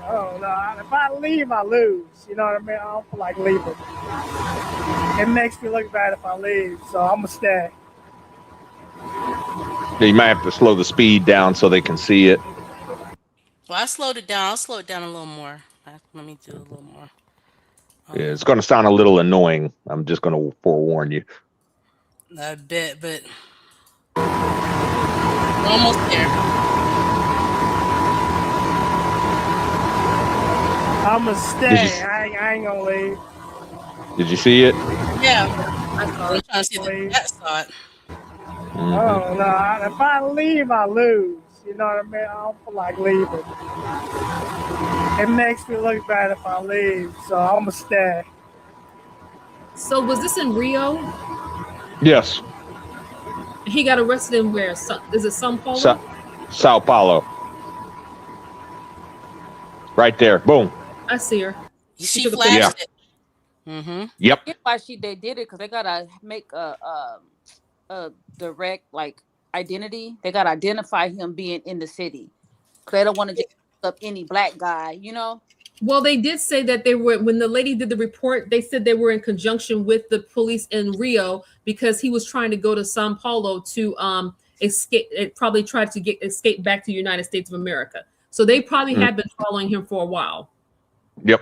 Oh no! If I leave, I lose. You know what I mean? I don't feel like leaving. It makes me look bad if I leave, so I'm gonna stay. Yeah, you might have to slow the speed down so they can see it. Well, I slowed it down. I'll slow it down a little more. Let me do a little more. Yeah, it's going to sound a little annoying. I'm just going to forewarn you. I bet, but we're almost there. I'm gonna stay. I ain't gonna leave. Did you see it? Yeah, I saw it. I'm trying to see the chat saw it. Mm-hmm. Oh no! If I leave, I lose. You know what I mean? I don't feel like leaving. It makes me look bad if I leave, so I'm gonna stay. So was this in Rio? Yes. He got arrested in where? Is it São Paulo? Sao Paulo. Right there. Boom. I see her. She flashed it. Mm-hmm. Yep. That's why they did it, because they gotta make a direct identity. They gotta identify him being in the city. They don't want to just pick up any black guy, you know. Well, they did say that they were, when the lady did the report, they said they were in conjunction with the police in Rio because he was trying to go to Sao Paulo to escape. It probably tried to escape back to the United States of America. So they probably had been following him for a while. Yep.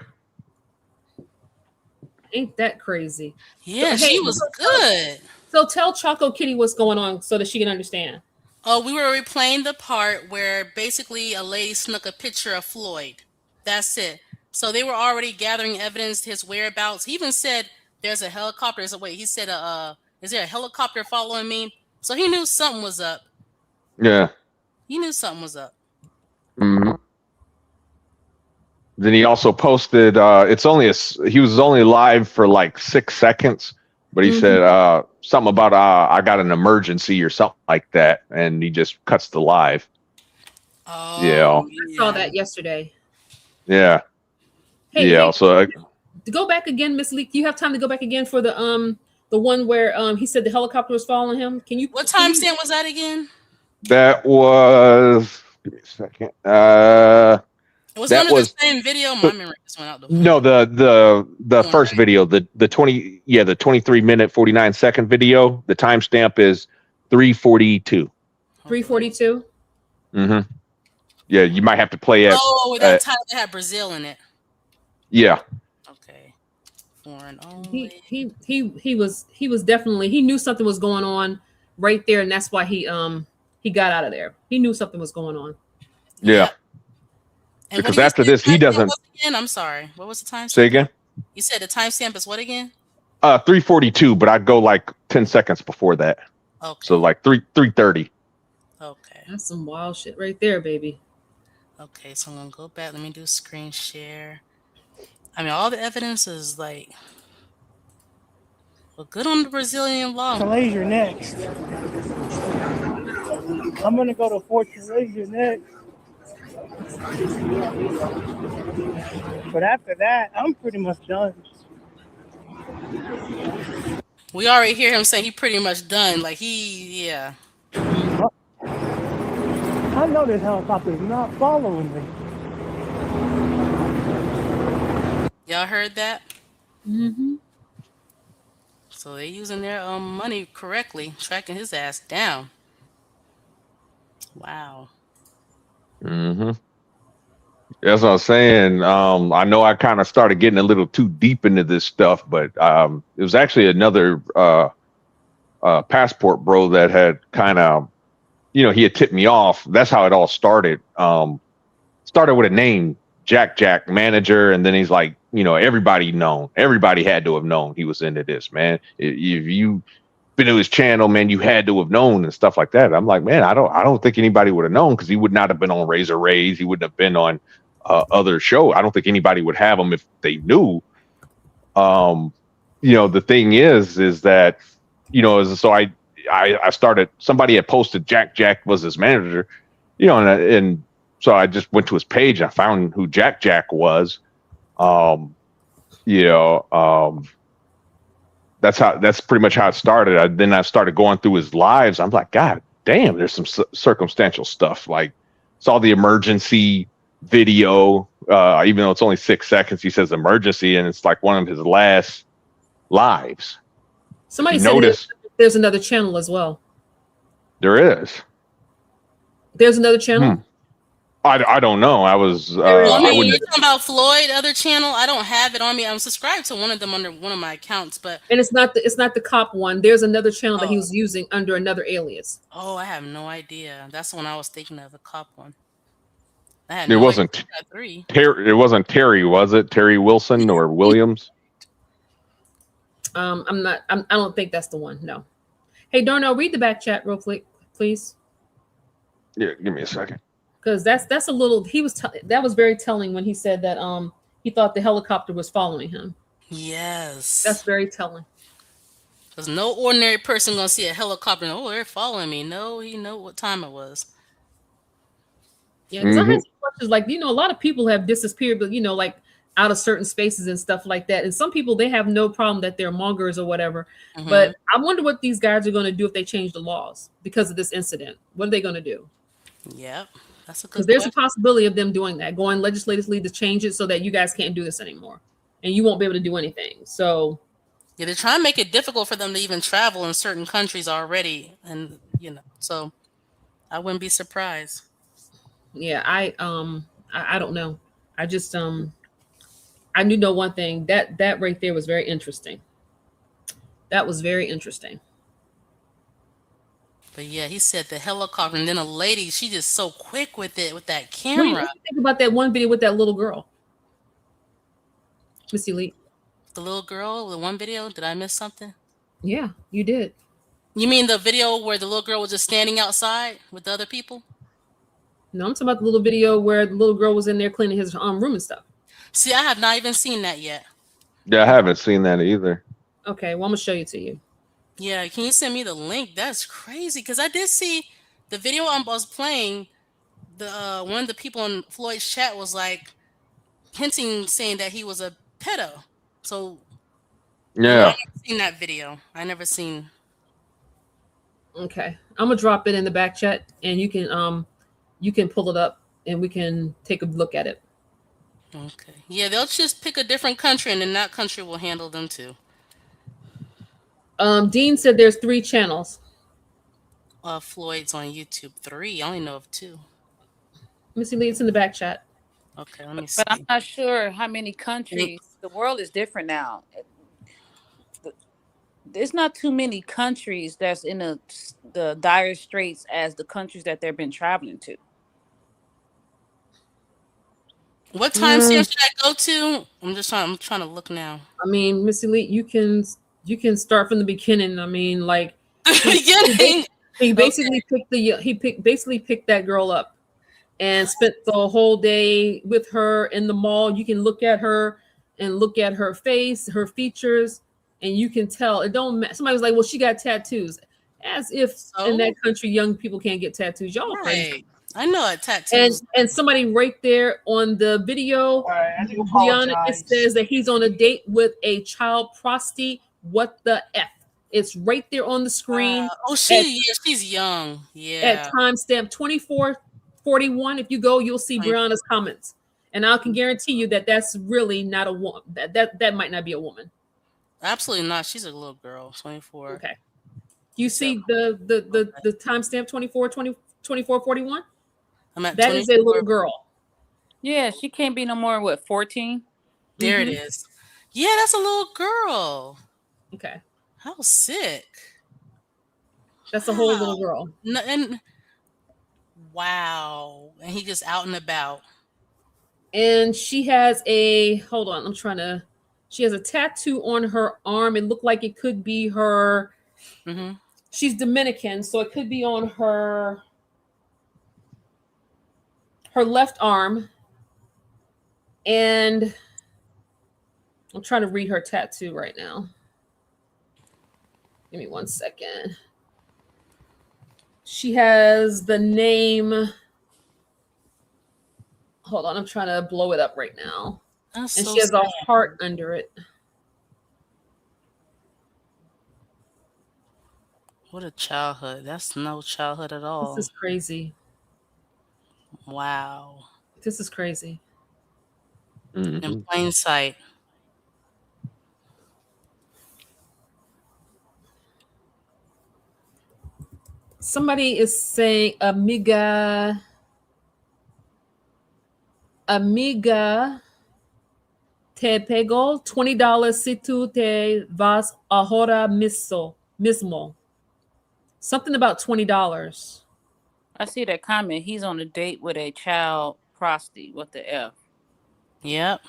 Ain't that crazy? Yeah, so, she was good. So tell Choco Kitty what's going on so that she can understand. Oh, we were replaying the part where basically a lady snuck a picture of Floyd. That's it. So they were already gathering evidence, his whereabouts. He even said there's a helicopter. He said, is there a helicopter following me? So he knew something was up. Yeah. He knew something was up. Mm-hmm. Then he also posted, he was only live for like 6 seconds, but he said something about, I got an emergency or something like that. And he just cuts the live. Oh, yeah. I saw that yesterday. Yeah. Hey, yeah. So go back again, Miss Leak. You have time to go back again for the one where he said the helicopter was following him. Can you? What timestamp was that again? That was. Give me a second. Was that the same video? My memory just went out. No, the first video, the 23-minute 49-second video. The timestamp is 3:42. 3:42. Mm-hmm. Yeah, you might have to play it. Oh, that time they had Brazil in it. Yeah. Okay. Foreign only. He was definitely, he knew something was going on right there, and that's why he got out of there. He knew something was going on. Yeah. And because after this, he doesn't. Again, I'm sorry. What was the time? Say again. You said the timestamp is what again? 3:42, but I'd go like 10 seconds before that. Okay. So like 3:30. Okay. That's some wild shit right there, baby. Okay, so I'm gonna go back. Let me do screen share. I mean, all the evidence is like, well, good on the Brazilian law. Malaysia next. I'm gonna go to Fort Terrasia next. But after that, I'm pretty much done. We already hear him say he pretty much done. Like yeah. I know this helicopter is not following me. Y'all heard that? Mm-hmm. So they using their money correctly, tracking his ass down. Wow. Hmm. That's what I'm saying. I know I kind of started getting a little too deep into this stuff, but it was actually another passport bro that had kind of, he had tipped me off. That's how it all started. Started with a name, Jack manager, and then he's like, everybody had to have known he was into this, man. If you been to his channel, man, you had to have known and stuff like that. I'm like, man, I don't think anybody would have known, because he would not have been on Razor Rays. He wouldn't have been on other show. I don't think anybody would have him if they knew. The thing is that, so I started, somebody had posted Jack was his manager, and so I just went to his page and I found who Jack was. That's pretty much how it started. Then I started going through his lives. I'm like, God damn, there's some circumstantial stuff. Like, saw the emergency video, even though it's only 6 seconds, he says emergency, and it's like one of his last lives. Somebody You said notice there's another channel as well. there is. There's another channel. I don't know. I was Well, I I mean, wouldn't. you're talking about Floyd, other channel. I don't have it on me. I'm subscribed to one of them under one of my accounts, but And it's not the cop one. There's another channel that he was using under another alias. I have no idea. That's the one I was thinking of, the cop one. I had It no idea. wasn't I got 3. It wasn't Terry, was it? Terry Wilson or Williams? I don't think that's the one. No. Hey, Darnell, read the back chat real quick, please. Yeah, give me a second. Because that's a little. That was very telling when he said that he thought the helicopter was following him. Yes. That's very telling. Because no ordinary person gonna see a helicopter and, they're following me. No, he know what time it was. Yeah, because I had some questions like, a lot of people have disappeared, but like out of certain spaces and stuff like that. And some people, they have no problem that they're mongers or whatever. Mm-hmm. But I wonder what these guys are going to do if they change the laws because of this incident. What are they going to do? Yep, that's a good. Because there's a possibility of them doing that, going legislatively to change it so that you guys can't do this anymore, and you won't be able to do anything. So yeah, they're trying to make it difficult for them to even travel in certain countries already, and so I wouldn't be surprised. Yeah, I don't know. I just I do know one thing, that right there was very interesting. That was very interesting. But yeah, he said the helicopter, and then a lady, she just so quick with it, with that What do camera. you think about that one video with that little girl? Missy Lee. The little girl, the one video, did I miss something? Yeah, you did. You mean the video where the little girl was just standing outside with the other people? No, I'm talking about the little video where the little girl was in there cleaning his room and stuff. See, I have not even seen that yet. Yeah, I haven't seen that either. Okay, well, I'm gonna show you to you. Yeah, can you send me the link? That's crazy, because I did see the video I was playing. The one of the people in Floyd's chat was like hinting, saying that he was a pedo. So I Yeah. never seen that video. I never seen. Okay, I'm gonna drop it in the back chat, and you can pull it up, and we can take a look at it. Okay. Yeah, they'll just pick a different country, and then that country will handle them too. Dean said there's 3 channels. Floyd's on YouTube 3. I only know of 2. Missy Lee, it's in the back chat. Okay, let me see. But I'm not sure how many countries. The world is different now. There's not too many countries that's in the dire straits as the countries that they've been traveling to. What time stamp should I go to? I'm trying to look now. I mean, Missy Lee, you can start from the beginning. I mean, like he basically picked that girl up and spent the whole day with her in the mall. You can look at her and look at her face, her features, and you can tell it don't matter. Somebody was like, well, she got tattoos. As if in So that country young people can't get tattoos. Y'all crazy. right, I know it. Tattoos. And somebody right there on the video, All right, I do Brianna, it apologize. says that he's on a date with a child prostitute. What the F? It's right there on the screen Oh, at, she's young. at Yeah, timestamp 24:41. If you go, you'll see 24. Brianna's comments. And I can guarantee you that that's really not a woman. That might not be a woman. Absolutely not. She's a little girl. 24. Okay. You see the timestamp 24:41? I'm at That is a 24. little girl. Yeah, she can't be no more, what, 14? There it Mhm. is. Yeah, that's a little girl. Okay. How sick. That's a whole Wow. little girl. No, and wow. And he just out and about. And she has a hold on, she has a tattoo on her arm. It looked like it could be her. Mm-hmm. She's Dominican, so it could be on her left arm. And I'm trying to read her tattoo right now. Give me 1 second. She has the name. Hold on, I'm trying to blow it up right now. That's And so she has a sad. heart under it. What a childhood. That's no childhood at This all. is crazy. Wow. This is crazy. In Mhm. plain sight. Somebody is saying, amiga, te pego $20 si tú te vas ahora mismo. Something about $20. I see that comment. He's on a date with a child prostitute. What the F? Yep.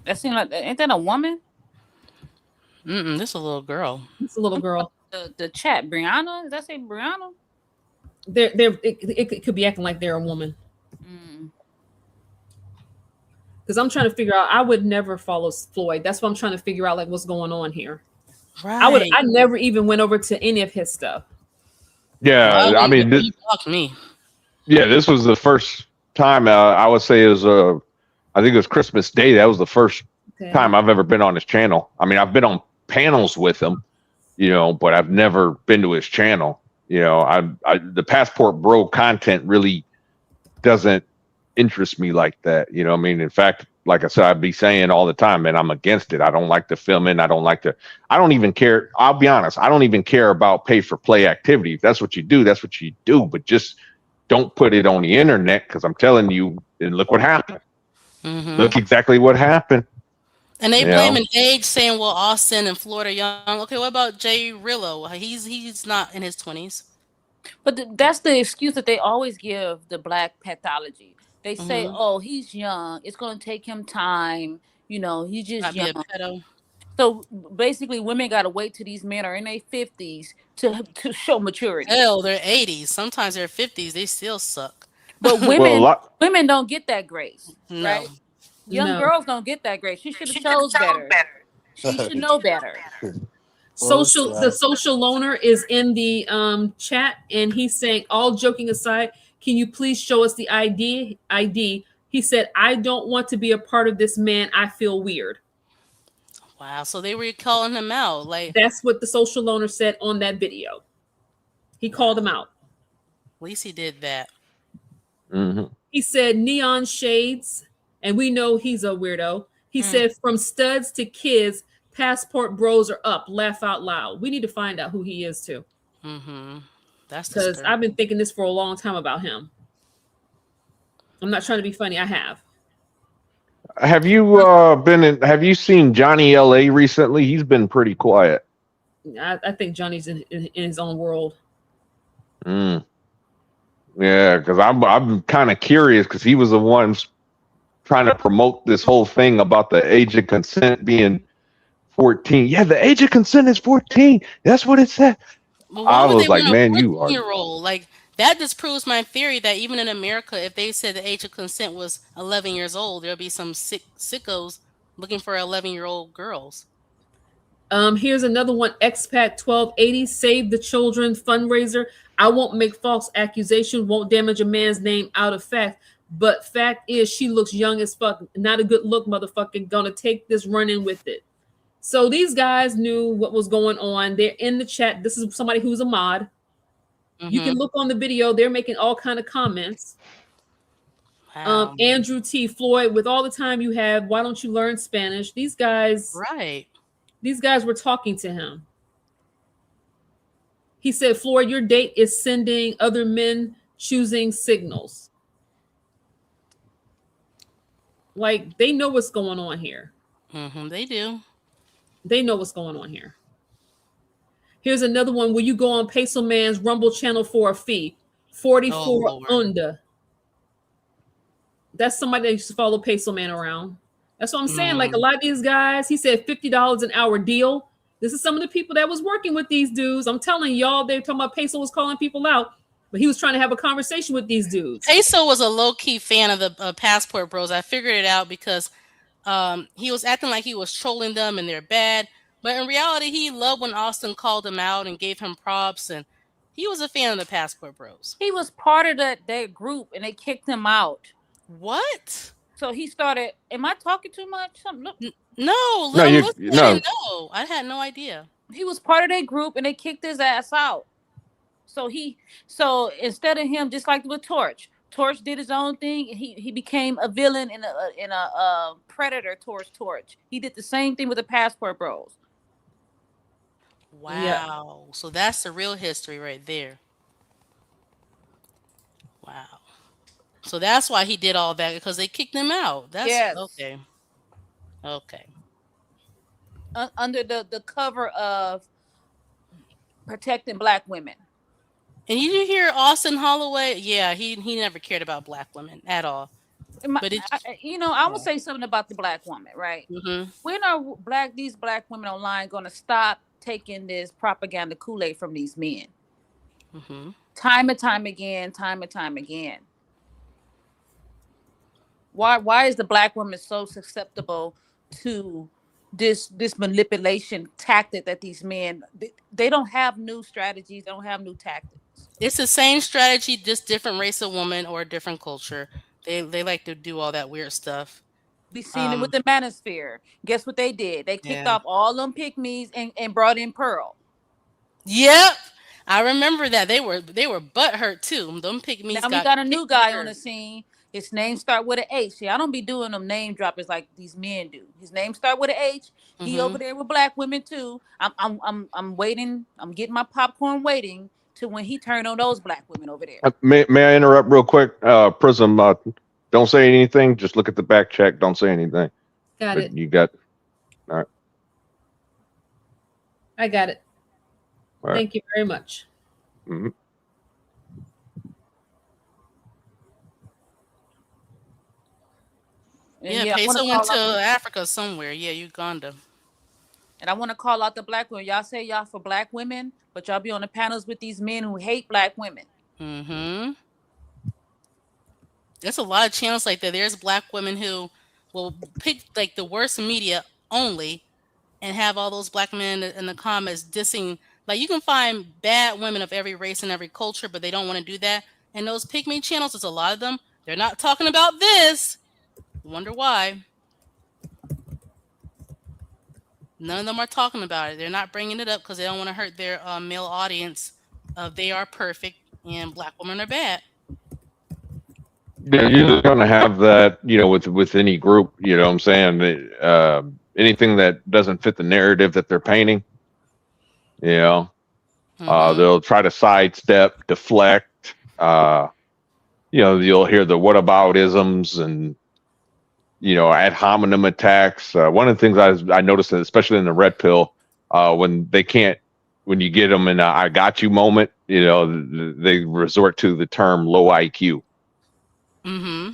That seems like, ain't that a woman? This is a little girl. It's a little girl. The chat, Brianna? Does that say Brianna? It could be acting like they're a woman. Mm. Because I'm trying to figure out, I would never follow Floyd. That's what I'm trying to figure out, like what's going on here. Right. I never even went over to any of his stuff. Yeah, I mean, You blocked me. yeah, this was the first time I would say it was I think it was Christmas Day. That was the first Okay. time I've ever been on his channel. I mean, I've been on panels with him, but I've never been to his channel. The Passport Bro content really doesn't interest me like that. I mean, in fact, like I said, I'd be saying all the time, man, I'm against it. I don't like the filming. I don't even care. I'll be honest. I don't even care about pay for play activity. If that's what you do, that's what you do. But just don't put it on the internet, because I'm telling you, and look what happened. Mm-hmm. Look exactly what happened. And they blame an age, saying, "Well, Austin and Floyd are young." Okay, what about Jay Rillo? He's not in his 20s. But that's the excuse that they always give the black pathology. They say, Mm-hmm. "Oh, he's young. It's going to take him time. He's just Not be young." a pedo. So basically, women got to wait till these men are in their 50s to show maturity. Hell, they're 80s. Sometimes they're 50s. They still suck. But Well, women don't get that grace, No. right? Young No. girls don't get that grace. She should have chose better. She should know better. The social loner is in the chat, and he's saying, all joking aside, can you please show us the ID? He said, I don't want to be a part of this, man. I feel weird. Wow. So they were calling him out. Like, That's what the social loner said on that video. He called him out. at least he did that. Mm-hmm. He said neon shades, and we know he's a weirdo. He said from studs to kids, Passport Bros are up. Laugh out loud. We need to find out who he is too. Mm-hmm. That's Because disturbing. I've been thinking this for a long time about him. I'm not trying to be funny. I have. Have you have you seen Johnny LA recently? He's been pretty quiet. I think Johnny's in his own world. Yeah, because I'm kind of curious, because he was the one trying to promote this whole thing about the age of consent being 14. Yeah, the age of consent is 14. That's what it said. Well, why I would was they like, want a man, you 14-year-old? Like, that disproves my theory that even in America, if they said the age of consent was 11 years old, there'll be some sickos looking for 11-year-old girls. Here's another one. Expat 1280, Save the Children fundraiser. I won't make false accusation, won't damage a man's name out of fact. But fact is, she looks young as fuck. Not a good look, motherfucker. Gonna take this running with it. So these guys knew what was going on. They're in the chat. This is somebody who's a mod. You can Mm-hmm. look on the video. They're making all kind of comments. Wow. Andrew T. Floyd, with all the time you have, why don't you learn Spanish? Right. These guys were talking to him. He said, Floyd, your date is sending other men choosing signals. Like, they know what's going on here. Mm-hmm. They do. They know what's going on here. Here's another one. Will you go on Peso Man's Rumble channel for a fee? 44 Oh Lord. under. That's somebody that used to follow Peso Man around. That's what I'm saying. Like a lot of these guys, he said $50 an hour deal. This is some of the people that was working with these dudes. I'm telling y'all, they're talking about Peso was calling people out, but he was trying to have a conversation with these dudes. Peso was a low-key fan of the Passport Bros. I figured it out because he was acting like he was trolling them and they're bad. But in reality, he loved when Austin called him out and gave him props, and he was a fan of the Passport Bros. He was part of their group and they kicked him out. What? So he started. Am I talking too much? Look. No, No, I'm you listening. I no. didn't know. I had no idea. He was part of their group and they kicked his ass out. So instead of him, just like with Torch did his own thing. He became a villain and a predator towards Torch. He did the same thing with the Passport Bros. Wow. So that's the real history right there. Wow. So that's why he did all that, because they kicked him out. That's Yes. okay. Okay. Under the cover of protecting black women. And you hear Austin Holloway? Yeah, he never cared about black women at all. But it, I will say something about the black woman, right? mm-hmm. When are these black women online going to stop taking this propaganda Kool-Aid from these men? Mm-hmm. Time and time again. Why is the black woman so susceptible to this manipulation tactic that these men they don't have new strategies, they don't have new tactics. It's the same strategy, just different race of woman or a different culture. They like to do all that weird stuff. We seen it with the manosphere. Guess what they did? They kicked off all them pygmies and brought in Pearl. Yep. I remember that. They were butthurt too. Them pygmies. Now we got a new guy on the scene. His name start with an H. See, I don't be doing them name droppers like these men do. His name start with an H. He over there with black women too. I'm waiting. I'm getting my popcorn waiting to when he turn on those black women over there. May I interrupt real quick? Prism, don't say anything. Just look at the back check. Don't say anything. Got it. You got. All right. I got it. All right. Thank you very much. Mm-hmm. Yeah, Peso went to Africa somewhere. Yeah, Uganda. And I want to call out the black women. Y'all say y'all for black women, but y'all be on the panels with these men who hate black women. Mm-hmm. There's a lot of channels like that. There's black women who will pick like the worst media only and have all those black men in the comments dissing. Like, you can find bad women of every race and every culture, but they don't want to do that. And those pygmy channels, there's a lot of them. They're not talking about this. Wonder why. None of them are talking about it. They're not bringing it up because they don't want to hurt their male audience of they are perfect and black women are bad. Yeah, you're going to have that, with any group. You know what I'm saying? Anything that doesn't fit the narrative that they're painting, they'll try to sidestep, deflect. You'll hear the whataboutisms and ad hominem attacks. One of the things I noticed, especially in the red pill, when you get them in a "I got you" moment, they resort to the term "low IQ." Mm-hmm.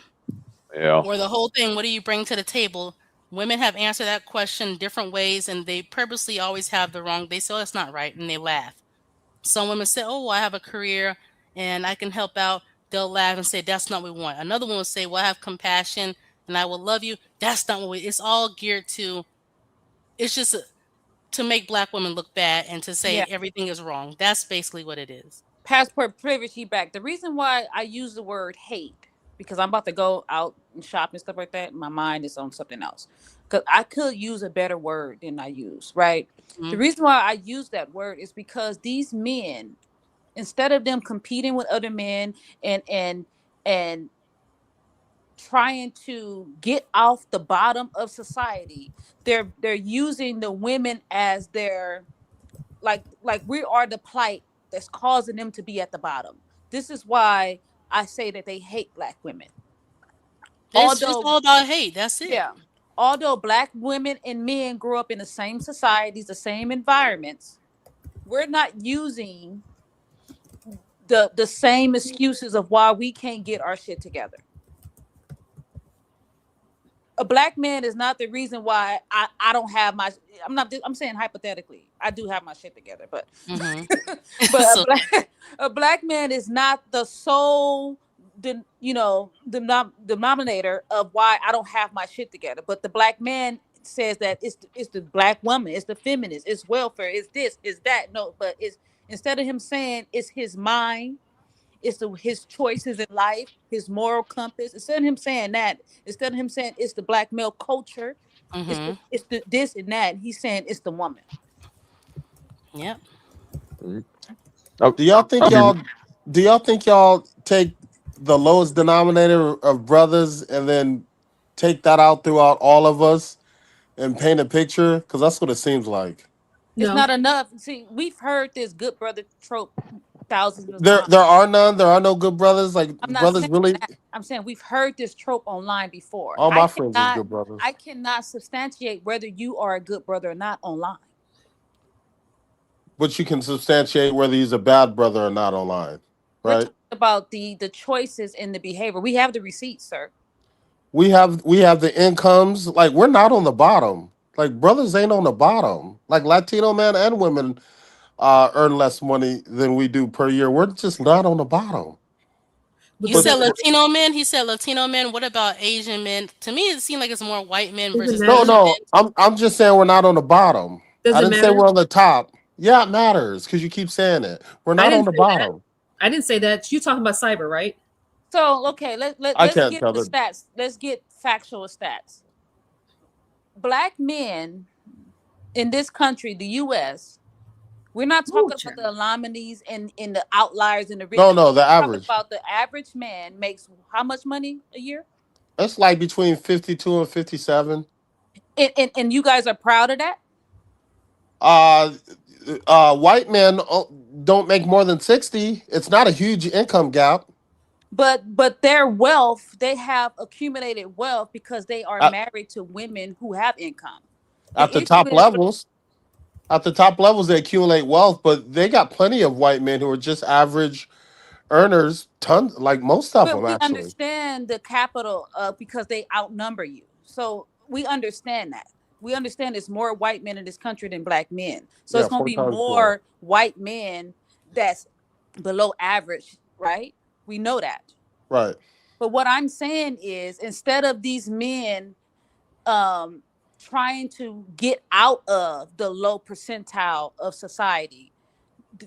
Yeah. Or the whole thing, what do you bring to the table? Women have answered that question different ways, and they purposely always have the wrong. They say, "Oh, it's not right," and they laugh. Some women say, "Oh, I have a career and I can help out." They'll laugh and say, "That's not what we want." Another one will say, "Well, I have compassion and I will love you." That's not what it's all geared to. It's just to make black women look bad and to say Yeah. everything is wrong. That's basically what it is. Passport privilege back. The reason why I use the word hate, because I'm about to go out and shop and stuff like that. My mind is on something else. Because I could use a better word than I use, right? The Mhm. reason why I use that word is because these men, instead of them competing with other men and trying to get off the bottom of society, they're using the women as their like we are the plight that's causing them to be at the bottom. This is why I say that they hate black women. It's Although, all about hate. That's it. yeah, although black women and men grew up in the same societies, the same environments, we're not using the same excuses of why we can't get our shit together. A black man is not the reason why I don't have my. I'm saying hypothetically, I do have my shit together, but Hmm. but So a black man is not the sole denominator of why I don't have my shit together. But the black man says that it's the black woman, it's the feminist, it's welfare, it's this, it's that. No, but it's instead of him saying it's his mind, it's his choices in life, his moral compass. Instead of him saying that, instead of him saying it's the black male culture, hmm it's the this and that, he's saying it's the woman. Yep. I'll, Do y'all think I'll be y'all do y'all think y'all take the lowest denominator of brothers and then take that out throughout all of us and paint a picture? Because that's what it seems like. It's No. not enough. See, we've heard this good brother trope thousands of There times. there are none. There are no good brothers. Like I'm not brothers saying really. that. I'm saying we've heard this trope online before. All my friends is good brothers. I cannot substantiate whether you are a good brother or not online. But you can substantiate whether he's a bad brother or not online, We're right? talking about the choices and the behavior. We have the receipts, sir. We have the incomes. Like we're not on the bottom. Like brothers ain't on the bottom. Like Latino men and women earn less money than we do per year. We're just not on the bottom. But You does But said that Latino men. He said Latino men. What about Asian men? To me, it seemed like it's more white men doesn't versus no, matter? Asian no, men. I'm just saying we're not on the bottom. Does I it didn't say matter? we're on the top. Yeah, it matters because you keep saying it. We're I not on didn't the say that. bottom. I didn't say that. You talking about cyber, right? So okay, I let's can't get tell the the stats. Let's get factual stats. Black men in this country, the US, we're not Ooh, talking about child. the anomalies and the outliers and the rich. no, no, the We're talking average. about the average man makes how much money a year? It's like between 52 and 57. And you guys are proud of that? Uh, white men don't make more than 60. It's not a huge income gap But their wealth, they have accumulated wealth because they are at, married to women who have income. at The the issue top is levels. At the top levels, they accumulate wealth, but they got plenty of white men who are just average earners. Tons, like most of but them, we actually. understand the capital because they outnumber you. So we understand that. We understand there's more white men in this country than black men. So Yeah, it's going to four be times more. more white men that's below average, right? We know that. Right. But what I'm saying is instead of these men um trying to get out of the low percentile of society,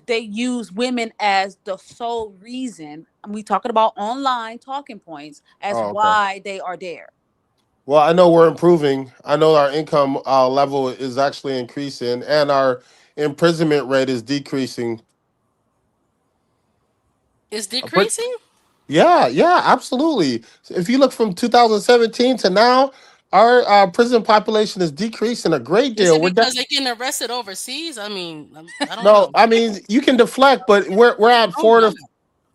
they use women as the sole reason, and we talking about online talking points, as Oh, okay. why they are there. Well, I know we're improving. I know our income level is actually increasing, and our imprisonment rate is decreasing. It's But decreasing. yeah, yeah, absolutely. If you look from 2017 to now, our prison population is decreasing a great Is deal. it We're because they're getting arrested overseas? I mean, I don't no, know. I mean you can deflect, but we're at Oh God.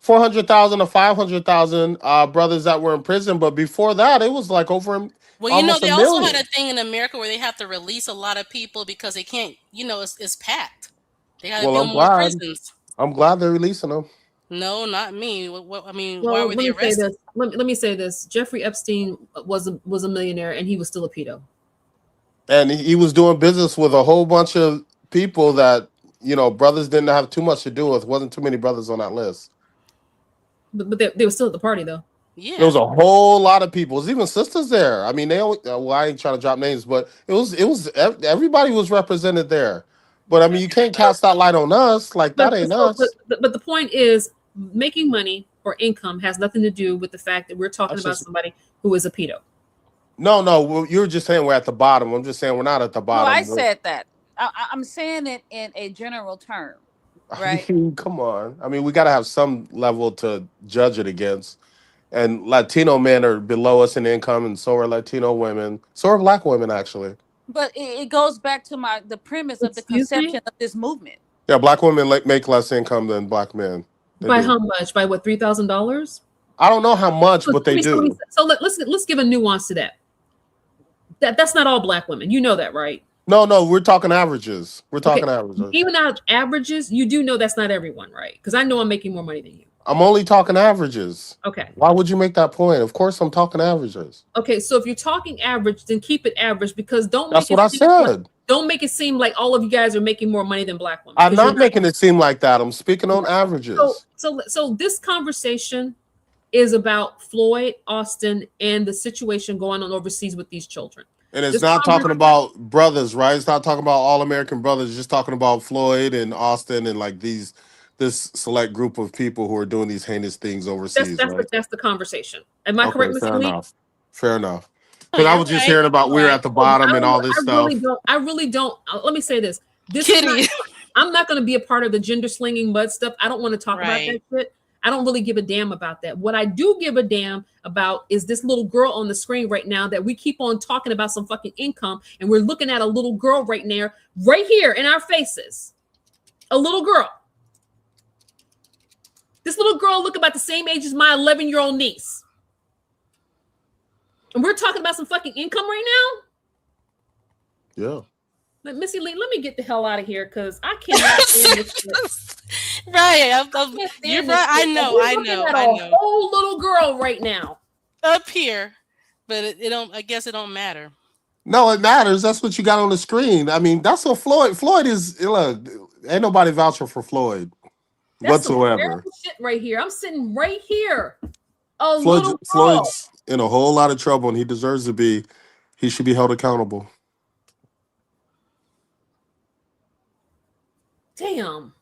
400,000 to 500,000 brothers that were in prison. But before that, it was like over Well, almost a they also had a million. thing in America where they have to release a lot of people because they can't. It's packed. They got to Well, build more prisons. I'm glad they're releasing them. No, not me. What, I mean, why Well, were let they me say arrested? this. Let me say this. Jeffrey Epstein was a millionaire, and he was still a pedo. And he was doing business with a whole bunch of people that brothers didn't have too much to do with. Wasn't too many brothers on that list. But they were still at the party though. There Yeah. was a whole lot of people. There's even sisters there. I mean, they only, well, I ain't trying to drop names, but everybody was represented there. But I mean, you can't cast that light on us like But that ain't so, us. but the point is, making money or income has nothing to do with the fact that we're talking That's about just somebody who is a pedo. no. Well, you were just saying we're at the bottom. I'm just saying we're not at the No, I bottom. said that. I'm saying it in a general term, I right? mean, come on. I mean, we got to have some level to judge it against. And Latino men are below us in income, and so are Latino women. So are Black women, actually. But it goes back to the premise of the Excuse me? conception of this movement. Yeah, Black women make less income than Black men. They By how do. much? By what? $3,000? I don't know how much, So, but they do. let's give a nuance to that. That's not all Black women. You know that, right? No, we're talking averages. We're Okay. talking averages. Even out averages, you do know that's not everyone, right? Because I know I'm making more money than you. I'm only talking averages. Okay. Why would you make that point? Of course, I'm talking averages. Okay, so if you're talking average, then keep it average because That's what I said. don't make it seem like all of you guys are making more money than Black women. I'm 'Cause you're not making it seem like that. I'm speaking on So, averages. so this conversation is about Floyd, Austin, and the situation going on overseas with these children. And it's This not talking conver- about brothers, right? It's not talking about all American brothers. It's just talking about Floyd and Austin and like this select group of people who are doing these heinous things overseas, right? that's the conversation. Am I Okay, correct, Mr. fair Lee? enough. Fair enough. Oh, Because I you're was just right. hearing about You're we're right. at the bottom and all this stuff. I really don't. Let me say this. This Kitty. is not, I'm not going to be a part of the gender slinging mud stuff. I don't want to talk about that shit. I don't really give a damn about that. What I do give a damn about is this little girl on the screen right now that we keep on talking about some fucking income, and we're looking at a little girl right now, right here in our faces. A little girl. This little girl look about the same age as my 11-year-old niece. And we're talking about some fucking income right now? Yeah. Missy Lee, let me get the hell out of here because I cannot stand this shit. Right. You're Stand right. this shit. We're looking at a whole little girl right now. Up here. But it don't, I guess it don't matter. No, it matters. That's what you got on the screen. I mean, that's what Floyd is. Look, ain't nobody vouching for Floyd That's some whatsoever. terrible shit right here. I'm sitting right here. A little girl. Floyd's in a whole lot of trouble, and he deserves to be. He should be held accountable. Damn.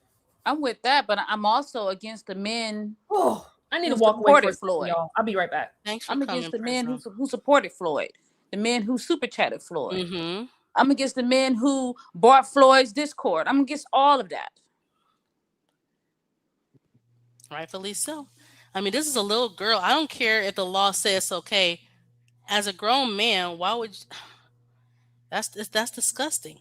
I'm with that, but I'm also against the men. Oh, I need to who walk away supported for a second, Floyd. y'all. I'll be right back. Thanks for I'm coming, against the men Prism. who supported Floyd, the men who super chatted Floyd. Mm-hmm. I'm against the men who bought Floyd's Discord. I'm against all of that. Rightfully so. I mean, this is a little girl. I don't care if the law says okay. As a grown man, why would you... that's disgusting.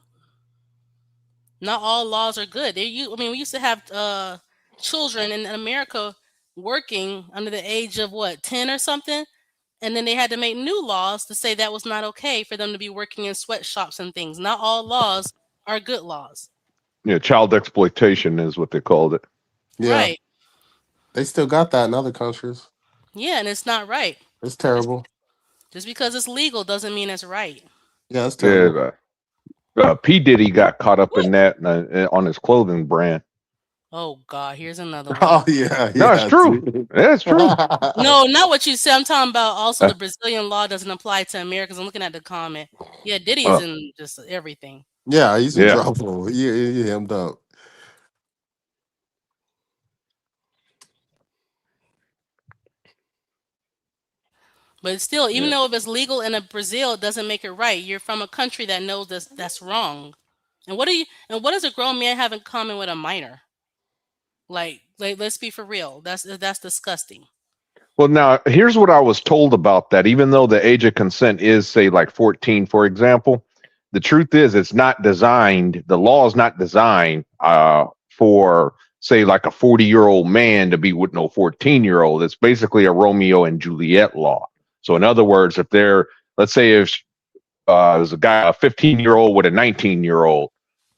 Not all laws are good. I mean, we used to have children in America working under the age of what, 10 or something, and then they had to make new laws to say that was not okay for them to be working in sweatshops and things. Not all laws are good laws. Yeah, child exploitation is what they called it. Yeah. Right. They still got that in other countries. Yeah, and it's not right. It's terrible. Just because it's legal doesn't mean it's right. Yeah, it's terrible. Yeah, P. Diddy got caught up in that on his clothing brand. Oh God, here's another one. Oh yeah, No, it's true. That's true. No, not what you said. I'm talking about also the Brazilian law doesn't apply to Americans. I'm looking at the comment. Yeah, Diddy's in just everything. Yeah, he's in trouble. He hemmed up. But still, even though if it's legal in Brazil, it doesn't make it right. You're from a country that knows that's wrong. And what does a grown man have in common with a minor? Like let's be for real. That's disgusting. Well, now here's what I was told about that. Even though the age of consent is, say, like 14, for example, the truth is it's not designed. The law is not designed for, say, like a 40-year-old man to be with no 14-year-old. It's basically a Romeo and Juliet law. So, in other words, if let's say if there's a 15-year-old with a 19-year-old,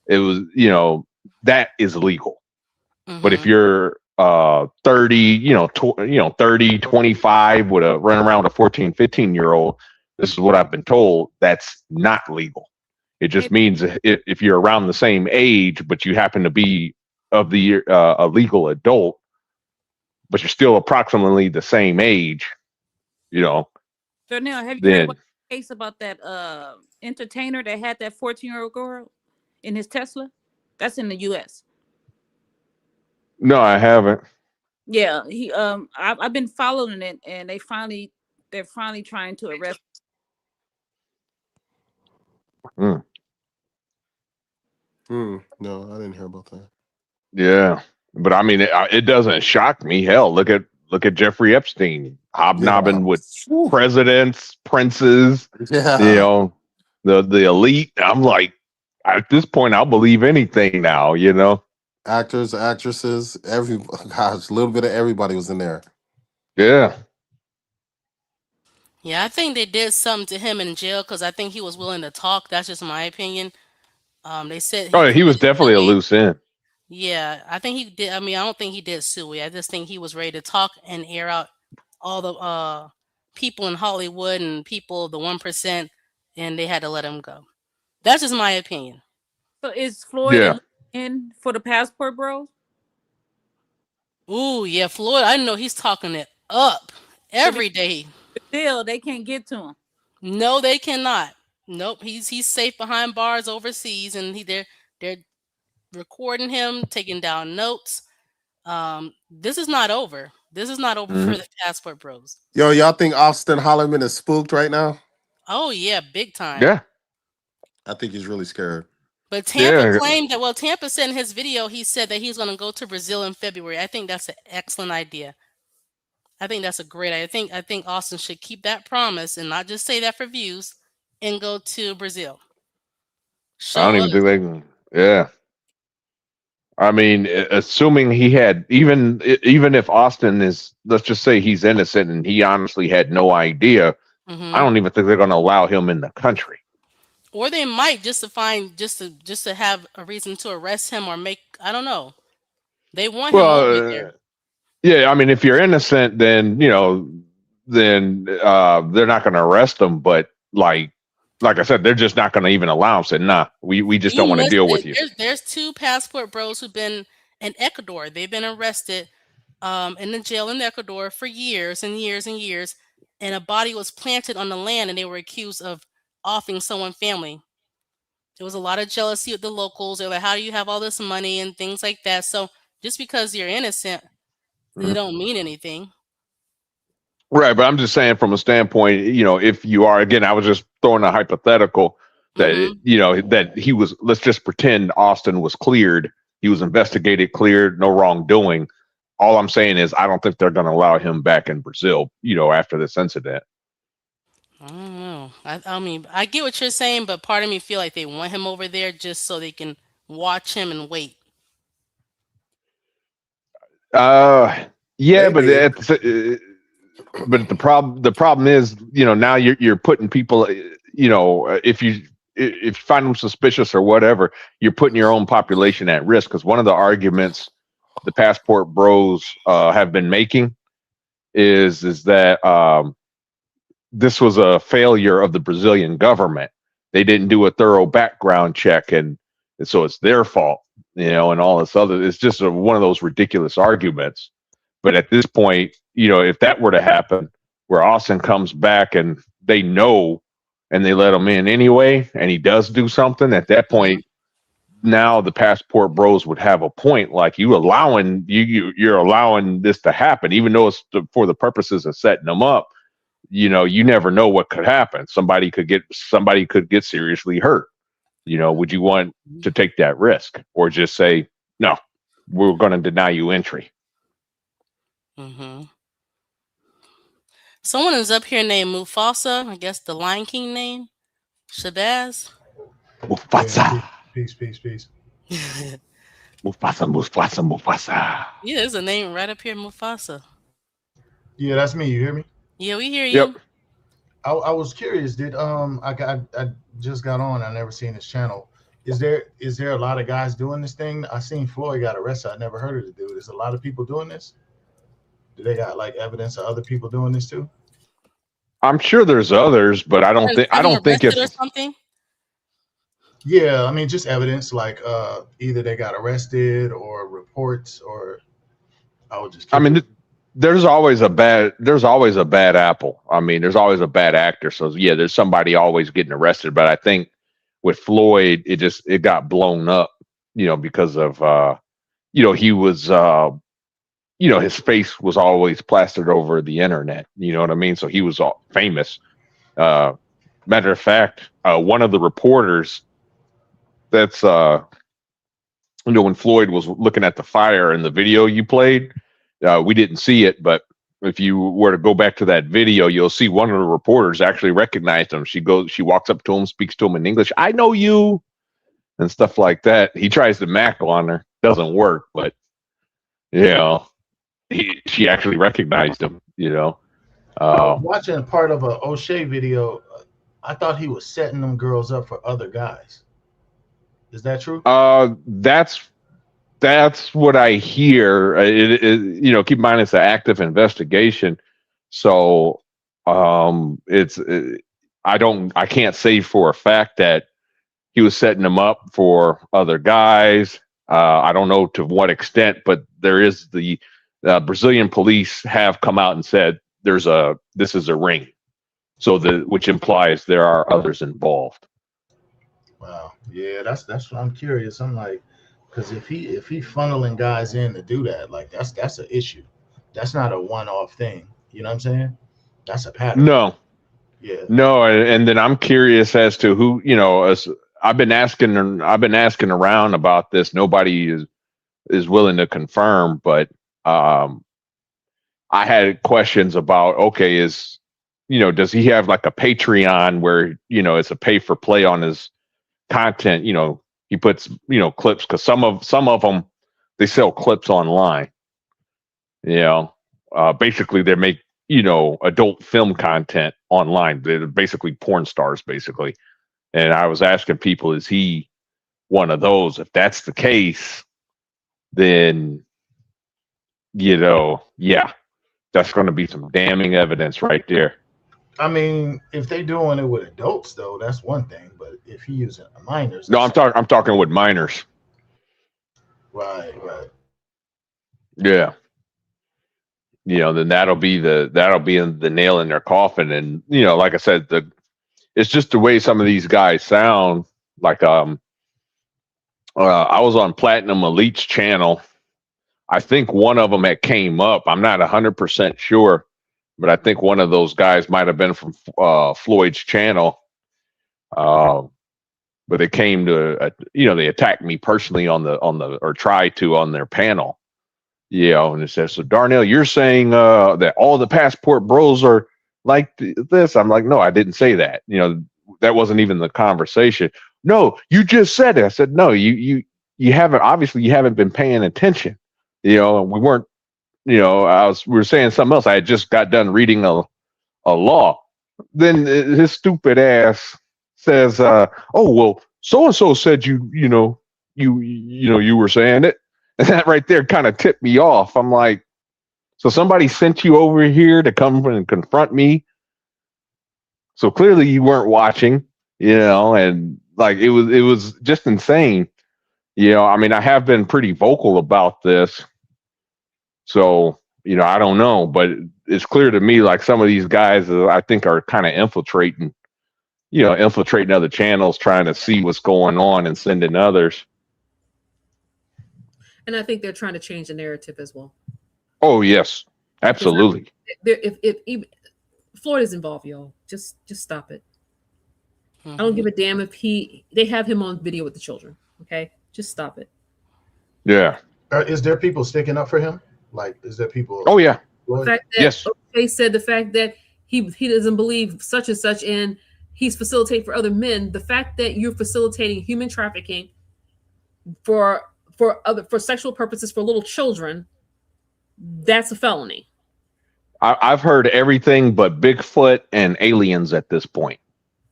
it was, that is legal. Mm-hmm. But if you're 30, 30, 25 with run around a 14, 15-year-old, this is what I've been told, that's not legal. It just means if you're around the same age, but you happen to be of a legal adult, but you're still approximately the same age, you know, So now, have you heard then about the case about that entertainer that had that 14-year-old girl in his Tesla? That's in the U.S. no, I haven't. Yeah, I've been following it, and they're finally trying to arrest. Hmm. No, I didn't hear about that. Yeah, but I mean, it doesn't shock me. Hell, look at Jeffrey Epstein Yeah. hobnobbing with presidents, princes, you Yeah. know, the elite. I'm like, at this point, I'll believe anything now. You know? Actors, actresses, gosh, a little bit of everybody was in there. Yeah. Yeah, I think they did something to him in jail because I think he was willing to talk. That's just my opinion. They said he Oh, he was committed definitely a suicide. loose end. Yeah, I think he did. I mean, I don't think he did sue. I just think he was ready to talk and air out all the people in Hollywood and people, the 1%, and they had to let him go. That's just my opinion. So is Floyd Yeah. a in for the passport, bros? Ooh, yeah, Floyd. I know he's talking it up So because every day. still they can't get to him. No, they cannot. Nope, he's safe behind bars overseas, and they're recording him, taking down notes. This is not over. This is not over for Mhm. the passport bros. Yo, y'all think Austin Holleman is spooked right now? Oh yeah, big time. Yeah. I think he's really scared. But Tampa Yeah. claimed that. Well, Tampa said in his video, he said that he's going to go to Brazil in February. I think that's an excellent idea. I think that's a great idea. I think Austin should keep that promise and not just say that for views and go to Brazil. I don't Show even us. think they can. Yeah. I mean, assuming he had even if Austin is, let's just say he's innocent and he honestly had no idea, I Hmm. don't even think they're going to allow him in the country. Or they might just to find just to have a reason to arrest him or make, I don't know. They want him over Well, there. yeah, I mean, if you're innocent, then they're not going to arrest him. But like I said, they're just not going to even allow him. Said, nah, we just don't Being want to deal with listed, you. there's two passport bros who've been in Ecuador. They've been arrested in the jail in Ecuador for years and years and years, and a body was planted on the land, and they were accused of offing someone's family. There was a lot of jealousy with the locals. They're like, "How do you have all this money?" and things like that. So just because you're innocent, it Mhm. don't mean anything. Right, but I'm just saying from a standpoint, if you are, again, I was just throwing a hypothetical that Hmm. that he was. Let's just pretend Austin was cleared. He was investigated, cleared, no wrongdoing. All I'm saying is I don't think they're going to allow him back in Brazil. After this incident. I don't know. I mean, I get what you're saying, but part of me feel like they want him over there just so they can watch him and wait. Uh, yeah, but Maybe. the problem is, now you're putting people, if you find them suspicious or whatever, you're putting your own population at risk. Because one of the arguments the passport bros have been making is that this was a failure of the Brazilian government. They didn't do a thorough background check, and so it's their fault, and all this other. It's just one of those ridiculous arguments. But at this point, if that were to happen, where Austin comes back and they know, and they let him in anyway, and he does do something, at that Hmm. point, now the passport bros would have a point. Like you're allowing this to happen, even though it's for the purposes of setting them up. You never know what could happen. Somebody could get seriously hurt. Would you want to take that risk, or just say no? We're going to deny you entry. Hmm. Someone is up here named Mufasa. I guess the Lion King name. Shabazz. Yeah. Mufasa, Peace. Yeah, Mufasa, Mufasa, Mufasa. there's a name right up here, Mufasa. Yeah, that's me. You hear me? Yeah, we hear Yep. you. I was curious. Did I just got on. I never seen this channel. Is there a lot of guys doing this thing? I seen Floyd got arrested. I never heard of the dude. There's a lot of people doing this. Do they got like evidence of other people doing this too? I'm sure there's others, but I don't Has, think I has him don't think arrested or if something? Yeah, I mean just evidence like either they got arrested or reports or I was just I mean curious. there's always a bad apple. I mean, there's always a bad actor. So yeah, there's somebody always getting arrested. But I think with Floyd, it got blown up, because of he was his face was always plastered over the internet. You know what I mean? So he was all famous. Matter of fact, one of the reporters that's when Floyd was looking at the fire in the video you played, we didn't see it, but if you were to go back to that video, you'll see one of the reporters actually recognized him. She walks up to him, speaks to him in English. I know you, and stuff like that. He tries to mac on her, doesn't work, but she actually recognized him. Watching part of a O'Shea video, I thought he was setting them girls up for other guys. Is that true? That's what I hear. Keep in mind it's an active investigation, so I can't say for a fact that he was setting them up for other guys. I don't know to what extent, but there is the Brazilian police have come out and said this is a ring, which implies there are others involved. Wow. Yeah, that's what I'm curious. I'm like, because if he funneling guys in to do that, like that's an issue. That's not a one-off thing. You know what I'm saying? That's a pattern. No. Yeah. No, and then I'm curious as to who, as I've been asking around about this. Nobody is willing to confirm, but I had questions about, okay, does he have like a Patreon where, it's a pay for play on his content? He puts, clips, because some of them, they sell clips online. Basically they make, adult film content online. They're basically porn stars, basically. And I was asking people, is he one of those? If that's the case, then, yeah, that's going to be some damning evidence right there. I mean, if they doing it with adults, though, that's one thing. But if he using minors, No, I'm talking with minors. Right. Yeah. Then that'll be the nail in their coffin. And like I said, it's just the way some of these guys sound. Like I was on Platinum Elite's channel. I think one of them had came up. I'm not 100% sure, but I think one of those guys might have been from Floyd's channel. But they came to, they attacked me personally or tried to on their panel. And it says, so Darnell, you're saying that all the passport bros are like this? I'm like, no, I didn't say that. That wasn't even the conversation. No, you just said it. I said, no, you haven't, obviously you haven't been paying attention. And we weren't, we were saying something else. I had just got done reading a law. Then his stupid ass says, oh, well, so-and-so said you were saying it. And that right there kind of tipped me off. I'm like, so somebody sent you over here to come and confront me. So clearly you weren't watching, and like, it was just insane. I mean, I have been pretty vocal about this. So, I don't know, but it's clear to me, like some of these guys, I think, are kind of infiltrating other channels, trying to see what's going on and sending others. And I think they're trying to change the narrative as well. Oh, yes, absolutely. If Floyd is involved, y'all, just stop it. I don't give a damn if they have him on video with the children. Okay, just stop it. Yeah. Is there people sticking up for him? Like, is there people? Oh yeah. The fact that, yes. They said the fact that he doesn't believe such and such, and he's facilitating for other men. The fact that you're facilitating human trafficking for sexual purposes for little children, that's a felony. I've heard everything but Bigfoot and aliens at this point.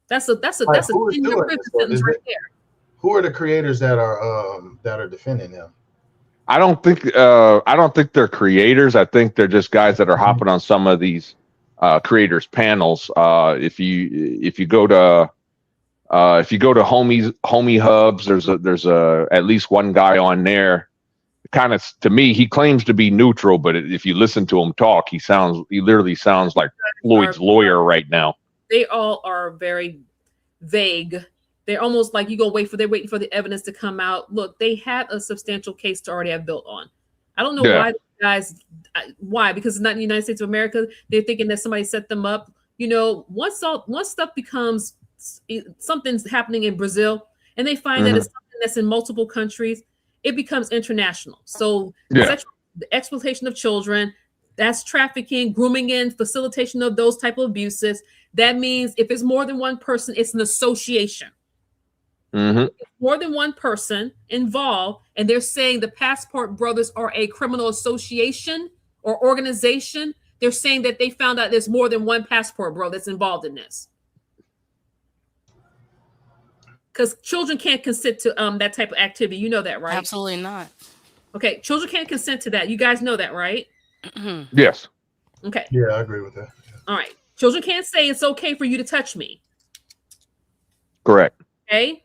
That's a 10-year prison sentence right there. Who are the creators that are defending him? I don't think they're creators. I think they're just guys that are hopping on some of these creators panels. If you go to Homie Hubs, there's at least one guy on there kind of, to me, he claims to be neutral, but if you listen to him talk, he literally sounds like Floyd's lawyer right now. They all are very vague. They're almost like they're waiting for the evidence to come out. Look, they had a substantial case to already have built on. I don't know why guys, why? Because it's not in the United States of America. They're thinking that somebody set them up. You know, once stuff becomes something's happening in Brazil, and they find that it's something that's in multiple countries, it becomes international. So the exploitation of children, that's trafficking, grooming in, facilitation of those type of abuses. That means if it's more than one person, it's an association. More than one person involved, and they're saying the Passport Brothers are a criminal association or organization. They're saying that they found out there's more than one Passport Bro that's involved in this. Because children can't consent to that type of activity. You know that, right? Absolutely not. Okay, children can't consent to that. You guys know that, right? Yes. Okay. Yeah, I agree with that. All right. Children can't say it's okay for you to touch me. Correct. Okay.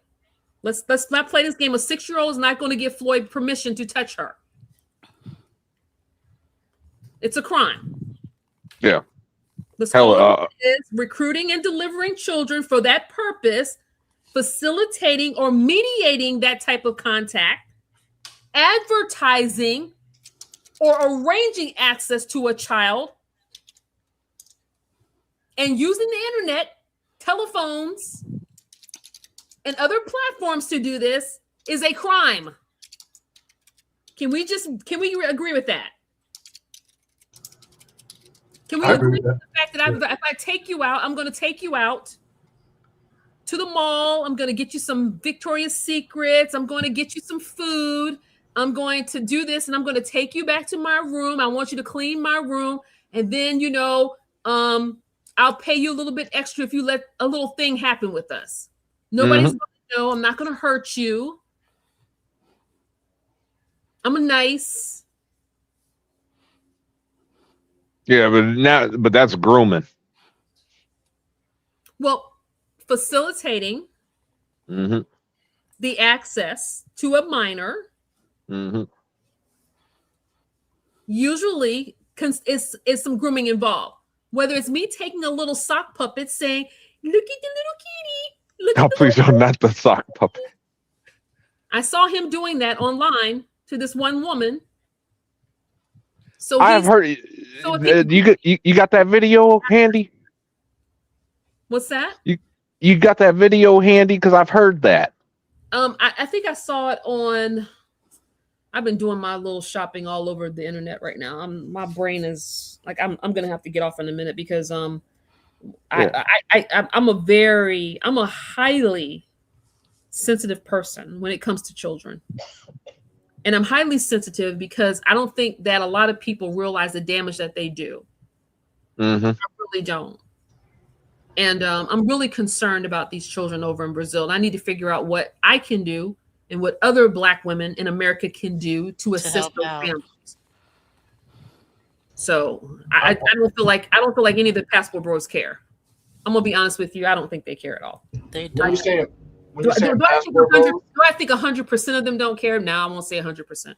Let's not play this game. A 6-year-old is not going to give Floyd permission to touch her. It's a crime. Yeah. The code is recruiting and delivering children for that purpose, facilitating or mediating that type of contact, advertising or arranging access to a child, and using the internet, telephones, and other platforms to do this is a crime. Can we agree with that? Can we agree with the fact that if I take you out, I'm going to take you out to the mall. I'm going to get you some Victoria's Secrets. I'm going to get you some food. I'm going to do this, and I'm going to take you back to my room. I want you to clean my room. And then, I'll pay you a little bit extra if you let a little thing happen with us. Nobody's going to know. I'm not going to hurt you. I'm nice. Yeah, but that's grooming. Well, facilitating the access to a minor usually is some grooming involved. Whether it's me taking a little sock puppet saying, "Look at the little kitty." Look Oh, please don't, not the sock puppet. I saw him doing that online to this one woman. So I've heard. You got that video handy? What's that? You got that video handy? Because I've heard that. I think I saw it on. I've been doing my little shopping all over the internet right now. My brain is like I'm gonna have to get off in a minute because I'm a highly sensitive person when it comes to children. And I'm highly sensitive because I don't think that a lot of people realize the damage that they do. I really don't. And I'm really concerned about these children over in Brazil. And I need to figure out what I can do and what other Black women in America can do to assist those families. So I don't feel like any of the Passport Bros care. I'm gonna be honest with you. I don't think they care at all. They don't. Do I think 100% of them don't care? No, I won't say 100%.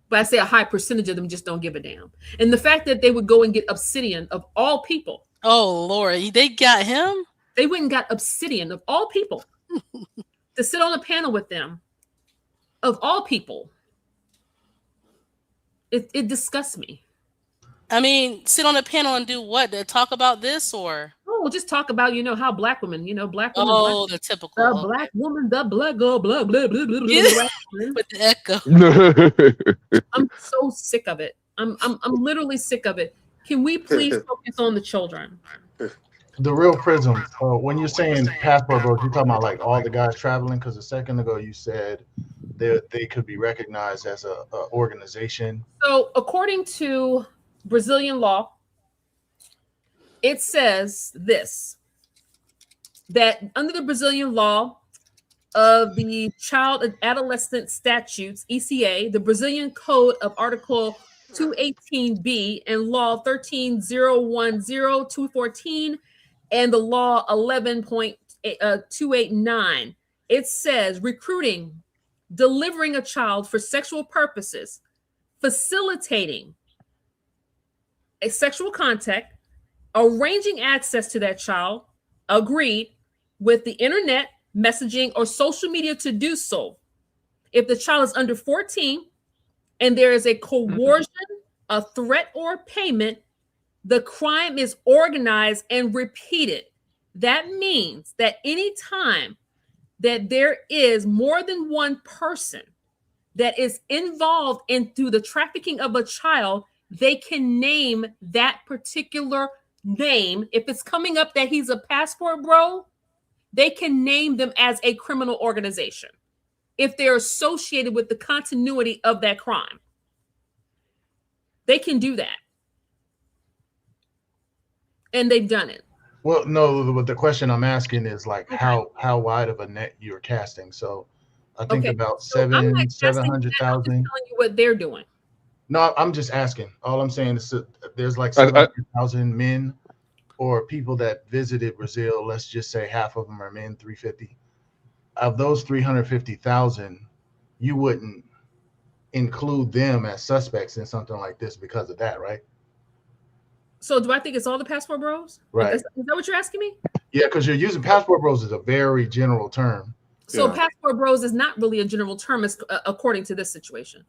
But I say a high percentage of them just don't give a damn. And the fact that they would go and get Obsidian of all people. Oh, Lord, they got him? They went and got Obsidian of all people to sit on a panel with them of all people. It disgusts me. I mean, sit on a panel and do what? To talk about this or? Oh, we'll just talk about, how Black women, Black women. Oh, the typical. The Black woman, the Black girl, blah, blah, blah, blah, blah. With the echo. I'm so sick of it. I'm literally sick of it. Can we please focus on the children? The real prism. When you're saying Passport Bros, you're talking about like all the guys traveling. Because a second ago you said they could be recognized as a organization. So according to Brazilian law, it says this, that under the Brazilian law of the Child and Adolescent Statutes, ECA, the Brazilian Code of Article 218B and Law 13010214 and the Law 11.289, it says recruiting, delivering a child for sexual purposes, facilitating a sexual contact, arranging access to that child, agreed, with the internet, messaging, or social media to do so. If the child is under 14 and there is a coercion, a threat, or a payment, the crime is organized and repeated. That means that any time that there is more than one person that is involved in through the trafficking of a child, they can name that particular name. If it's coming up that he's a passport bro, they can name them as a criminal organization if they're associated with the continuity of that crime. They can do that. And they've done it. Well, no, but the question I'm asking is like how wide of a net you're casting. So I think about so I'm not casting that, 700,000. I'm just telling you what they're doing. No, I'm just asking. All I'm saying is there's like 700,000 men or people that visited Brazil. Let's just say half of them are men, 350. Of those 350,000, you wouldn't include them as suspects in something like this because of that, right? So do I think it's all the passport bros? Right. Is that what you're asking me? Yeah, because you're using passport bros as a very general term. So passport bros is not really a general term, according to this situation.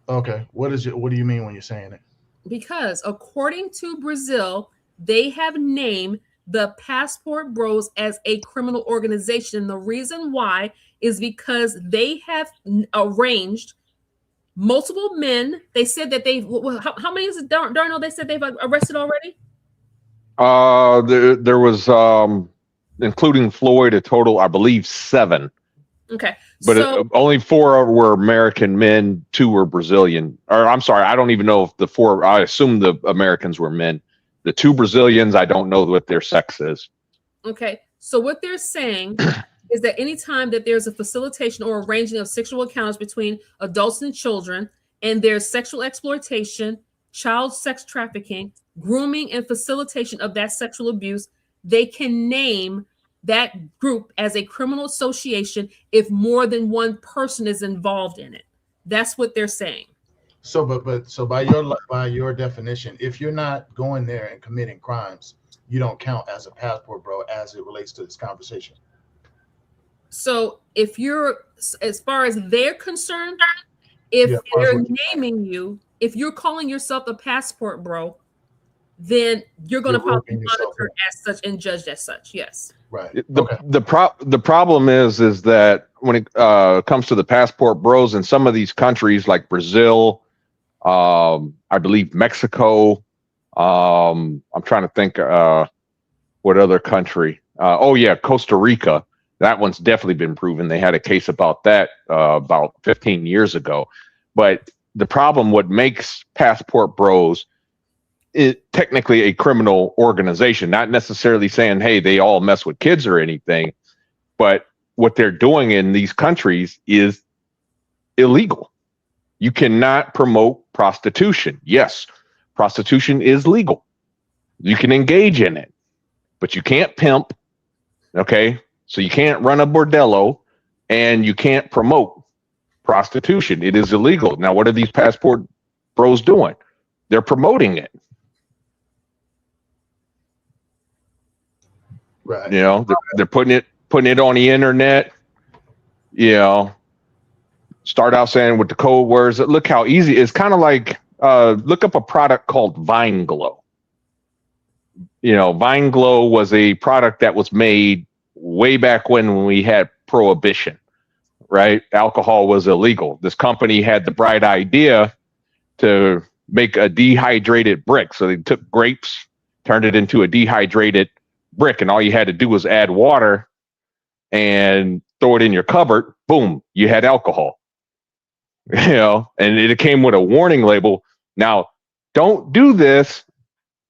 Okay. What do you mean when you're saying it? Because according to Brazil, they have named the passport bros as a criminal organization. The reason why is because they have arranged multiple men. They said that how many is it, Darno? They said they've arrested already? There was including Floyd, a total, I believe, 7. Okay. But only 4 were American men, 2 were Brazilian. Or I'm sorry, I don't even know if the 4, I assume the Americans were men. The 2 Brazilians, I don't know what their sex is. Okay. So what they're saying is that anytime that there's a facilitation or arranging of sexual encounters between adults and children, and there's sexual exploitation, child sex trafficking, grooming, and facilitation of that sexual abuse, they can name that group as a criminal association if more than one person is involved in it. That's what they're saying. So, but by your definition, if you're not going there and committing crimes, you don't count as a passport bro as it relates to this conversation. So if you're, as far as they're concerned, if they're naming you, if you're calling yourself a passport bro, then you're going to probably be monitored as such and judged as such. Yes. Right. The problem is that when it comes to the passport bros in some of these countries like Brazil, I believe Mexico, I'm trying to think what other country. Costa Rica. That one's definitely been proven. They had a case about that about 15 years ago. But the problem, what makes passport bros technically a criminal organization, not necessarily saying, hey, they all mess with kids or anything, but what they're doing in these countries is illegal. You cannot promote prostitution. Yes, prostitution is legal. You can engage in it, but you can't pimp. Okay. So you can't run a bordello and you can't promote prostitution. It is illegal. Now, what are these passport bros doing? They're promoting it. Right. You know, they're putting it on the internet. You know, start out saying with the code words. Look how easy. It's kind of like look up a product called Vine Glow. You know, Vine Glow was a product that was made way back when we had prohibition, right? Alcohol was illegal. This company had the bright idea to make a dehydrated brick. So they took grapes, turned it into a dehydrated brick, and all you had to do was add water and throw it in your cupboard. Boom, you had alcohol. You know, and it came with a warning label. Now, don't do this,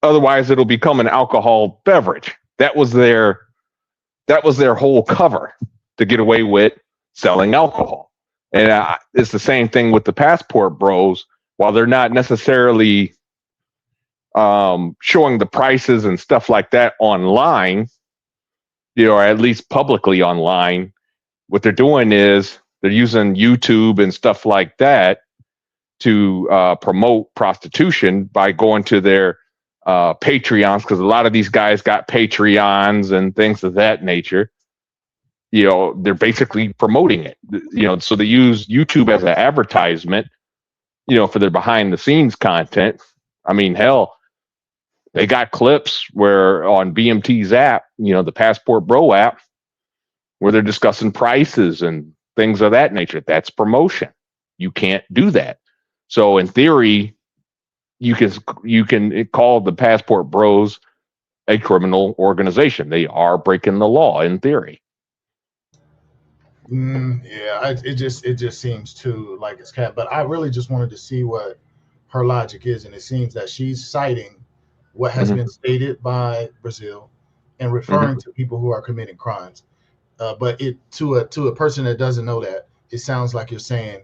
otherwise it'll become an alcohol beverage. That was their whole cover to get away with selling alcohol. And it's the same thing with the passport bros. While they're not necessarily showing the prices and stuff like that online, you know, or at least publicly online, what they're doing is They're using YouTube and stuff like that to promote prostitution by going to their Patreons, because a lot of these guys got Patreons and things of that nature. You know, they're basically promoting it. You know, so they use YouTube as an advertisement, you know, for their behind the scenes content. I mean, hell, they got clips where on BMT's app, you know, the Passport Bro app, where they're discussing prices and things of that nature. That's promotion. You can't do that. So in theory, you can call the Passport Bros a criminal organization. They are breaking the law in theory. Yeah, it just seems too like it's cat. But I really just wanted to see what her logic is, and it seems that she's citing what has been stated by Brazil and referring to people who are committing crimes. But it to a person that doesn't know that, it sounds like you're saying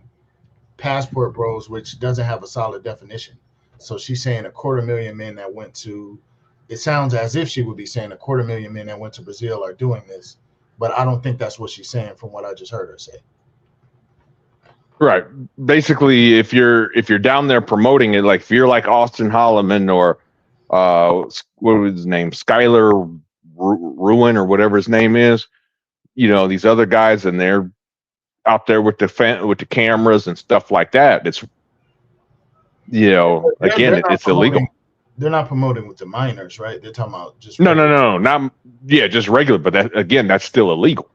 Passport Bros, which doesn't have a solid definition. So she's saying 250,000 men that went to. It sounds as if she would be saying 250,000 men that went to Brazil are doing this, but I don't think that's what she's saying from what I just heard her say. Right. Basically, if you're down there promoting it, like if you're like Auston Holleman or what was his name, Skylar Ruin or whatever his name is, you know, these other guys, and they're out there with the cameras and stuff like that. It's, you know, again, it's illegal. They're not promoting with the minors, right? They're talking about just no, not just regular, but that again, that's still illegal.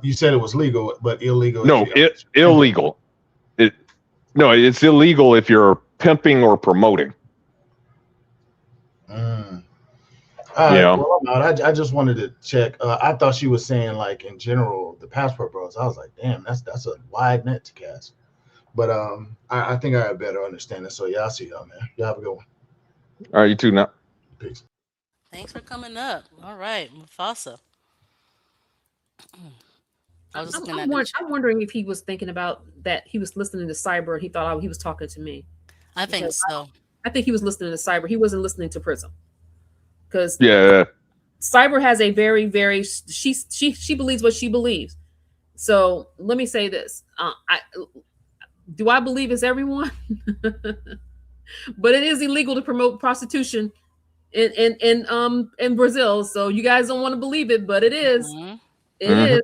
You said it was legal, but illegal. No, it's illegal. It's illegal if you're pimping or promoting. Well, I just wanted to check. I thought she was saying like in general the Passport Bros. I was like, damn, that's a wide net to cast. But I think I have better understanding. So yeah, I'll see y'all, man. Y'all have a good one. All right, you too now. Peace. Thanks for coming up. All right, Mufasa. I was just looking at the I'm wondering if he was thinking about that. He was listening to Cyber and he thought he was talking to me. I think so. I think he was listening to Cyber. He wasn't listening to Prism. Because Cyber has a very, very she believes what she believes. So let me say this: do I believe it's everyone? But it is illegal to promote prostitution in Brazil. So you guys don't want to believe it, but it is. It is.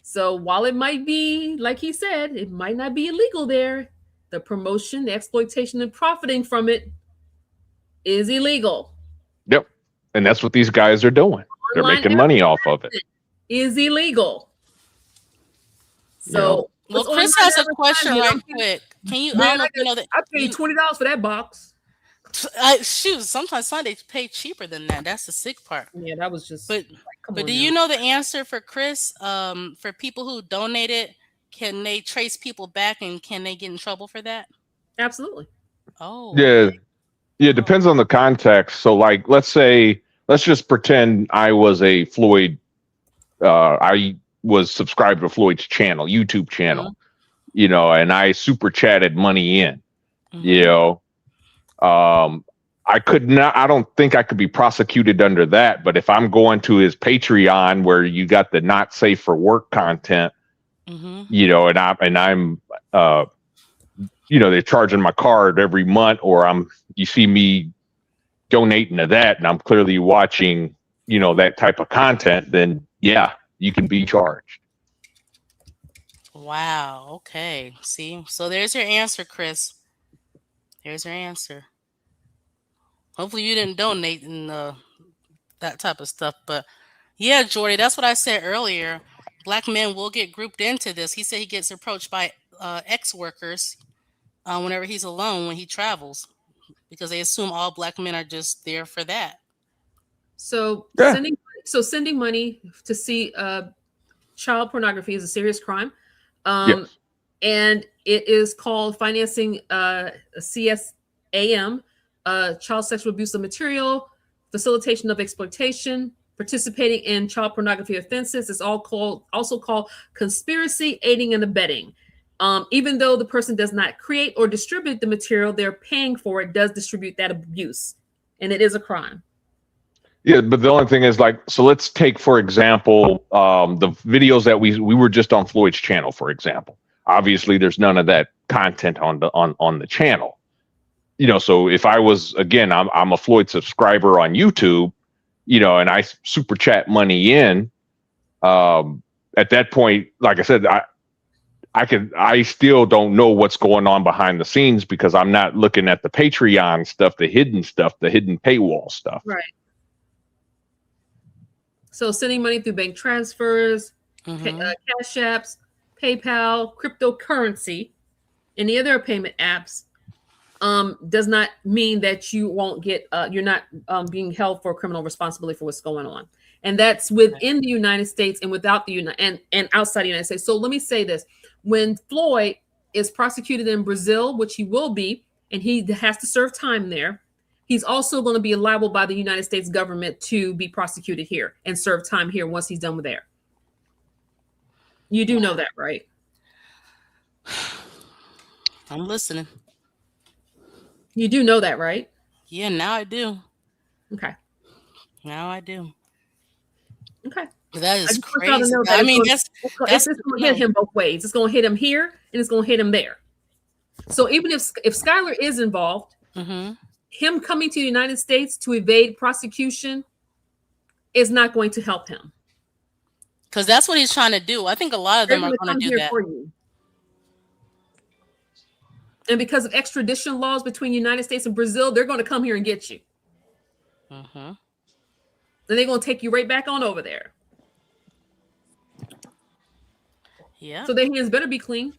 So while it might be, like he said, it might not be illegal there, the promotion, the exploitation, and profiting from it is illegal. Yep. And that's what these guys are doing. They're making money off of it. Is illegal. So well, Chris has a question right quick. Can you? Man, I paid $20 for that box. Shoot, sometimes they pay cheaper than that. That's the sick part. Yeah, that was just. But do you know the answer for Chris? For people who donated, can they trace people back and can they get in trouble for that? Absolutely. Oh. Yeah. Yeah, it depends on the context. So like let's just pretend I was a Floyd I was subscribed to Floyd's channel, YouTube channel, you know, and I super chatted money in, you know. I don't think I could be prosecuted under that, but if I'm going to his Patreon where you got the not safe for work content, you know, and I'm you know, they're charging my card every month, or you see me donating to that and I'm clearly watching, you know, that type of content, then yeah, you can be charged. Wow. Okay. See, so there's your answer, Chris. There's your answer. Hopefully you didn't donate in that type of stuff, but yeah, Jordy, that's what I said earlier. Black men will get grouped into this. He said he gets approached by ex-workers whenever he's alone when he travels, because they assume all black men are just there for that. So sending money to see child pornography is a serious crime, and it is called financing CSAM, child sexual abuse of material, facilitation of exploitation, participating in child pornography offenses. It's also called conspiracy, aiding, and abetting. Even though the person does not create or distribute the material, they're paying for it, does distribute that abuse, and it is a crime. Yeah, but the only thing is like, so let's take, for example, the videos that we were just on Floyd's channel, for example. Obviously, there's none of that content on the channel. You know, so if I was, again, I'm a Floyd subscriber on YouTube, you know, and I super chat money in, at that point, like I said, I still don't know what's going on behind the scenes because I'm not looking at the Patreon stuff, the hidden paywall stuff. Right. So sending money through bank transfers, cash apps, PayPal, cryptocurrency, any other payment apps does not mean that you won't get, you're not being held for criminal responsibility for what's going on. And that's within the United States and without the and outside the United States. So let me say this. When Floyd is prosecuted in Brazil, which he will be, and he has to serve time there, he's also going to be liable by the United States government to be prosecuted here and serve time here once he's done with there. You do know that, right? I'm listening. You do know that, right? Yeah, now I do. Okay. Now I do. Okay. That is crazy. That I mean, it's going to hit him both ways. It's going to hit him here and it's going to hit him there. So even if Skylar is involved, him coming to the United States to evade prosecution is not going to help him. Because that's what he's trying to do. I think a lot of them are going to do that. For you. And because of extradition laws between the United States and Brazil, they're going to come here and get you. And they're going to take you right back on over there. Yeah. So their hands better be clean.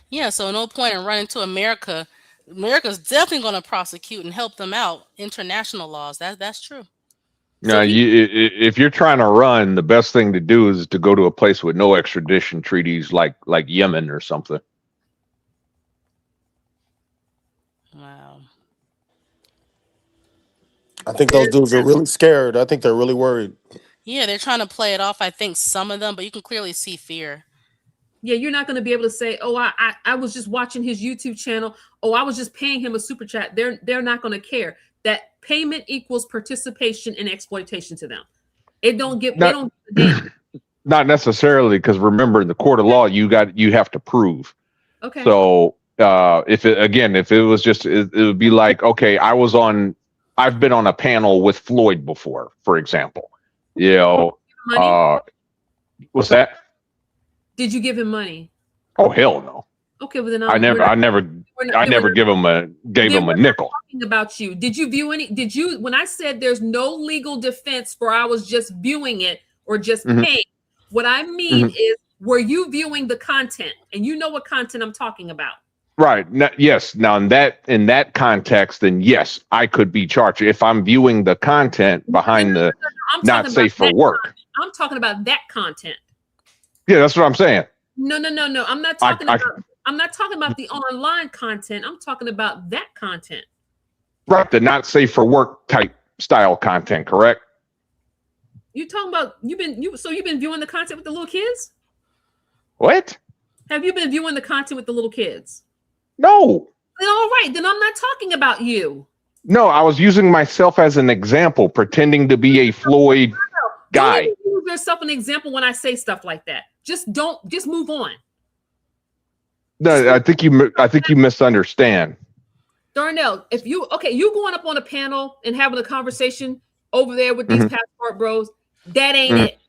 Yeah, so no point in running to America. America's definitely going to prosecute and help them out. International laws. That's true. Now, if you're trying to run, the best thing to do is to go to a place with no extradition treaties, like Yemen or something. Wow. I think those dudes are really scared. I think they're really worried. Yeah, they're trying to play it off. I think some of them, but you can clearly see fear. Yeah, you're not going to be able to say, "Oh, I was just watching his YouTube channel. Oh, I was just paying him a super chat." They're not going to care. That payment equals participation and exploitation to them. It don't give. They don't. Not necessarily, because remember, in the court of law, you have to prove. Okay. So if it was just, it would be like, okay, I've been on a panel with Floyd before, for example. You know, what's that? Did you give him money? Oh, hell no. Okay, well then I never gave him a nickel. Talking about you. Did you view any? Did you? When I said there's no legal defense for I was just viewing it or just paying, what I mean is, were you viewing the content? And you know what content I'm talking about. Right. Yes. Now, in that context, then yes, I could be charged if I'm viewing the content behind the not safe for work. I'm talking about that content. Yeah, that's what I'm saying. No. I'm not talking about. I'm not talking about the online content. I'm talking about that content. Right, the not safe for work type style content, correct? You talking about you've been viewing the content with the little kids? What? Have you been viewing the content with the little kids? No. Then all right, then I'm not talking about you. No, I was using myself as an example, pretending to be a Floyd guy. Don't use yourself an example when I say stuff like that. Just move on. No, I think you misunderstand. Darnell, if you going up on a panel and having a conversation over there with these passport bros, that ain't it.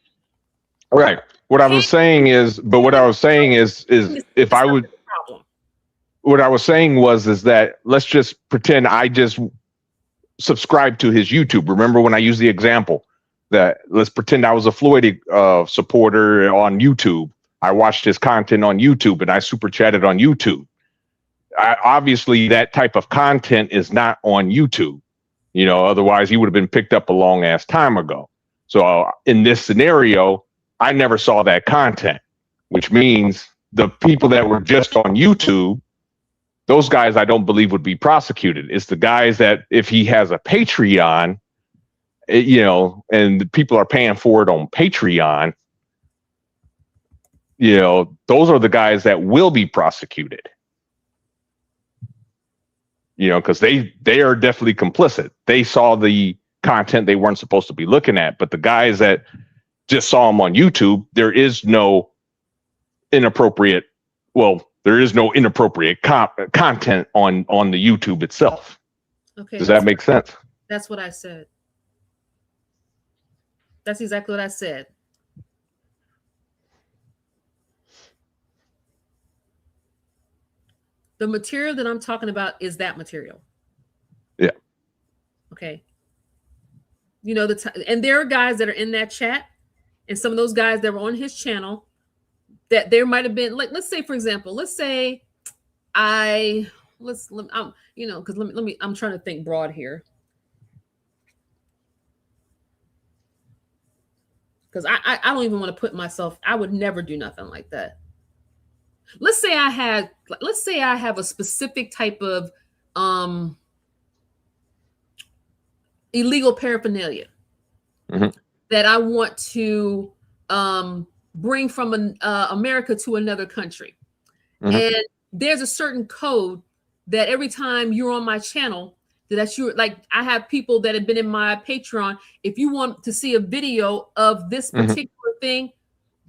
Right. What I was saying is if I would. What I was saying is that let's just pretend I just subscribe to his YouTube. Remember when I used the example that let's pretend I was a Floyd supporter on YouTube. I watched his content on YouTube and I super chatted on YouTube. Obviously, that type of content is not on YouTube. You know, otherwise he would have been picked up a long ass time ago. So in this scenario, I never saw that content, which means the people that were just on YouTube, those guys I don't believe would be prosecuted. It's the guys that if he has a Patreon, you know, and the people are paying for it on Patreon, you know, those are the guys that will be prosecuted. You know, because they are definitely complicit. They saw the content they weren't supposed to be looking at. But the guys that just saw them on YouTube, there is no inappropriate content on the YouTube itself. Okay. Does that make sense? That's what I said. That's exactly what I said. The material that I'm talking about is that material. Yeah. Okay. You know, and there are guys that are in that chat, and some of those guys that were on his channel that there might have been, like, let's say, for example, let's say I'm trying to think broad here. Because I don't even want to put myself, I would never do nothing like that. Let's say I have a specific type of illegal paraphernalia that I want to bring from America to another country. And there's a certain code that every time you're on my channel, that you like, I have people that have been in my Patreon. If you want to see a video of this particular thing,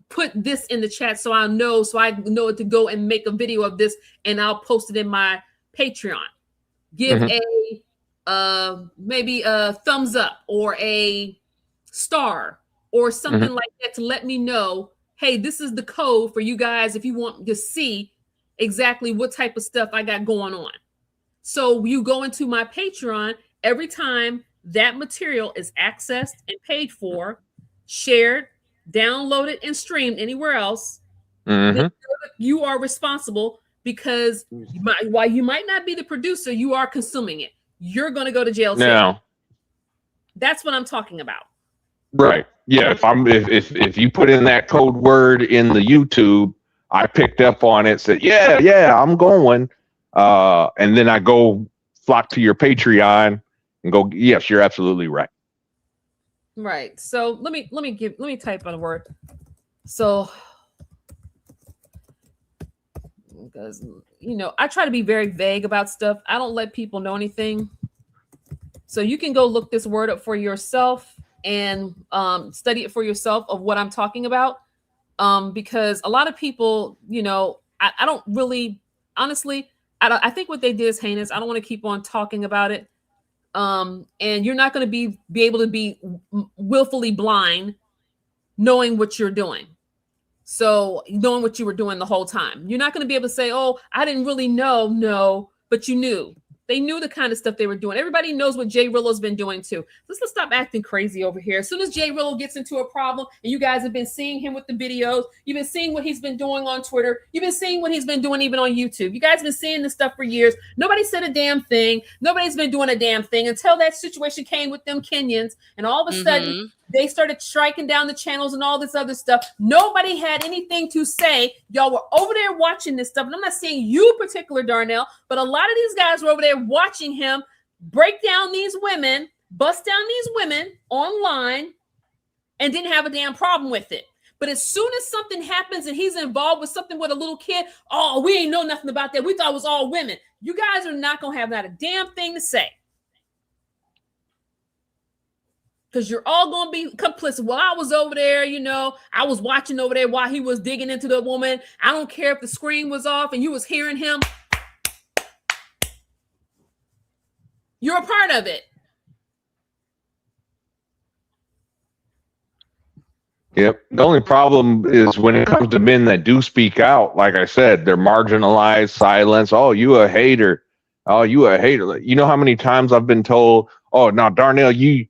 put this in the chat so I know to go and make a video of this, and I'll post it in my Patreon. Give maybe a thumbs up or a star or something like that to let me know, hey, this is the code for you guys if you want to see exactly what type of stuff I got going on. So you go into my Patreon every time that material is accessed and paid for, shared, downloaded, and streamed anywhere else. Then you are responsible, because while you might not be the producer, you are consuming it. You're going to go to jail. Now, that's what I'm talking about. Right. Yeah. If you put in that code word in the YouTube, I picked up on it, said, yeah, I'm going. And then I go flock to your Patreon and go, yes, you're absolutely right. Right. So let me type on a word. So, because, I try to be very vague about stuff. I don't let people know anything. So you can go look this word up for yourself and study it for yourself of what I'm talking about. Because a lot of people, I don't really, honestly, I think what they did is heinous. I don't want to keep on talking about it. And you're not going to be able to be willfully blind knowing what you're doing. So knowing what you were doing the whole time, you're not going to be able to say, oh, I didn't really know. No, but you knew. They knew the kind of stuff they were doing. Everybody knows what Jay Rillo's been doing too. Let's stop acting crazy over here. As soon as Jay Rillo gets into a problem, and you guys have been seeing him with the videos, you've been seeing what he's been doing on Twitter, you've been seeing what he's been doing even on YouTube. You guys have been seeing this stuff for years. Nobody said a damn thing. Nobody's been doing a damn thing until that situation came with them Kenyans, and all of a sudden they started striking down the channels and all this other stuff. Nobody had anything to say. Y'all were over there watching this stuff. And I'm not saying you particular, Darnell, but a lot of these guys were over there watching him break down these women, bust down these women online, and didn't have a damn problem with it. But as soon as something happens and he's involved with something with a little kid, oh, we ain't know nothing about that. We thought it was all women. You guys are not going to have not a damn thing to say. Because you're all going to be complicit. Well, I was over there, I was watching over there while he was digging into the woman. I don't care if the screen was off and you was hearing him. You're a part of it. Yep. The only problem is when it comes to men that do speak out, like I said, they're marginalized, silenced. Oh, you a hater. Oh, you a hater. You know how many times I've been told, oh, no, Darnell, you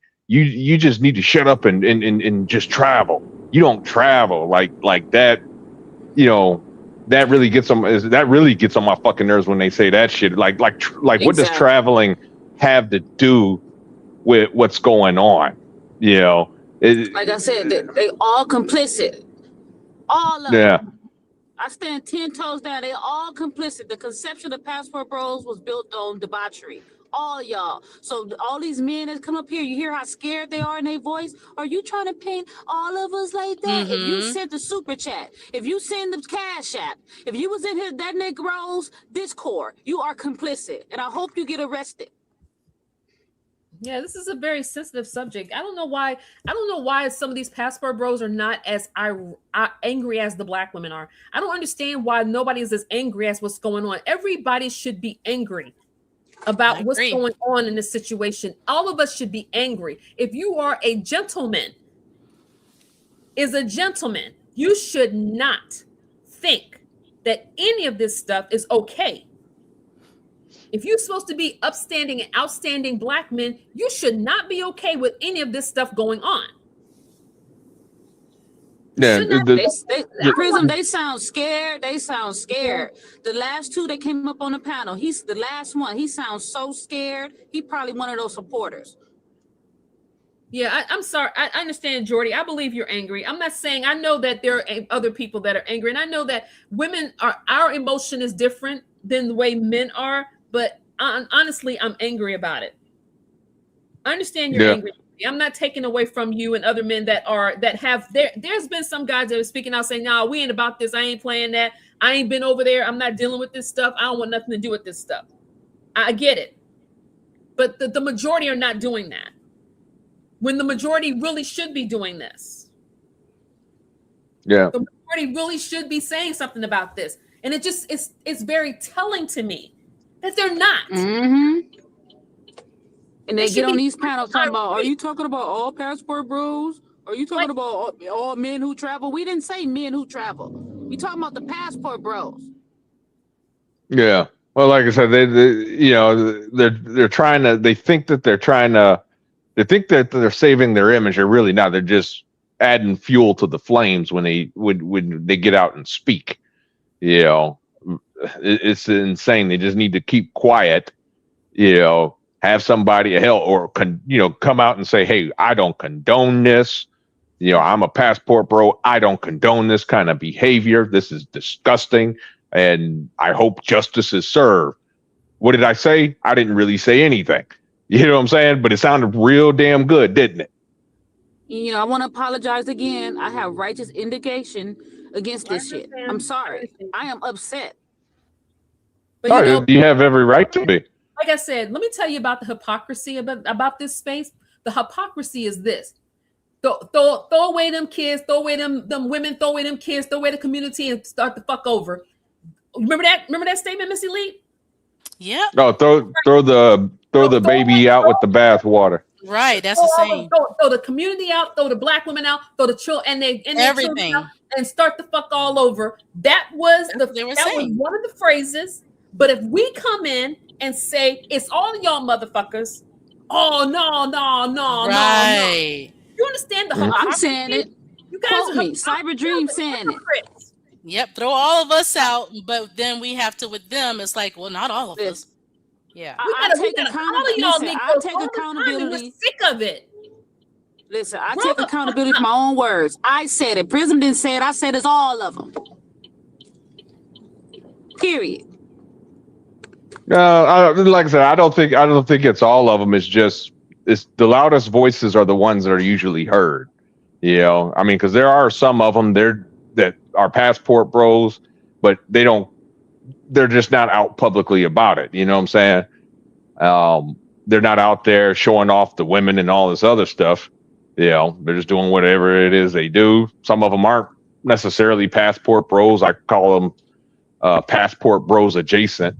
just need to shut up and just travel. You don't travel like that. That really gets on my fucking nerves when they say that shit. Like exactly. What does traveling have to do with what's going on? Like I said, they all complicit. All of them. I stand 10 toes down. They all complicit. The conception of Passport Bros was built on debauchery. All y'all. So all these men that come up here, you hear how scared they are in their voice? Are you trying to paint all of us like that? If you sent the super chat, if you send the cash app, if you was in here that Negro's Discord, you are complicit. And I hope you get arrested. Yeah, this is a very sensitive subject. I don't know why. I don't know why some of these passport bros are not as angry as the black women are. I don't understand why nobody is as angry as what's going on. Everybody should be angry I about what's agree. going on in this situation. All of us should be angry. If you are a gentleman, you should not think that any of this stuff is okay. If you're supposed to be upstanding and outstanding black men, you should not be okay with any of this stuff going on. Yeah, Should not be. Prism, they sound scared. They sound scared. The last two that came up on the panel, he's the last one. He sounds so scared. He probably one of those supporters. Yeah, I'm sorry. I understand, Jordy. I believe you're angry. I'm not saying, I know that there are other people that are angry. And I know that our emotion is different than the way men are. But honestly, I'm angry about it. I understand you're angry. I'm not taking away from you and other men there's been some guys that are speaking out saying, "No, we ain't about this. I ain't playing that. I ain't been over there. I'm not dealing with this stuff. I don't want nothing to do with this stuff." I get it. But the majority are not doing that, when the majority really should be doing this. Yeah. The majority really should be saying something about this. And it's very telling to me that they're not. Mm-hmm. And they get on these panels talking about, are you talking about all passport bros? Are you talking about all men who travel? We didn't say men who travel. We talking about the passport bros. Yeah. Well, like I said, they're trying to. They think that they're trying to. They think that they're saving their image. They're really not. They're just adding fuel to the flames when they get out and speak. You know, it's insane. They just need to keep quiet. You know, have somebody come out and say, "Hey, I don't condone this. You know, I'm a passport bro. I don't condone this kind of behavior. This is disgusting, and I hope justice is served." What did I say? I didn't really say anything. You know what I'm saying? But it sounded real damn good, didn't it? You know, I want to apologize again. I have righteous indignation against this shit. I'm sorry. I am upset. But you have every right to be. Like I said, let me tell you about the hypocrisy about this space. The hypocrisy is this. Throw away them kids, throw away them women, throw away them kids, throw away the community, and start the fuck over. Remember that statement, Miss Elite? Yep. No, throw the baby out with the bathwater. Right, that's the same. Throw the community out, throw the black women out, throw the children and everything out, and start the fuck all over. That was one of the phrases. But if we come in and say it's all y'all motherfuckers, oh no. Right. You understand the I'm saying it. You guys me. Cyber Dream saying it. Yep, throw all of us out, but then we have to with them. It's like, well, not all of us. Yeah, I take accountability. We're sick of it. Listen, I take accountability for my own words. I said it. Prism didn't say it. I said it's all of them. Period. No, like I said, I don't think it's all of them. It's the loudest voices are the ones that are usually heard. You know, I mean, because there are some of them that are passport bros, but they're just not out publicly about it. You know what I'm saying? They're not out there showing off the women and all this other stuff. You know, they're just doing whatever it is they do. Some of them aren't necessarily passport bros. I call them passport bros adjacent.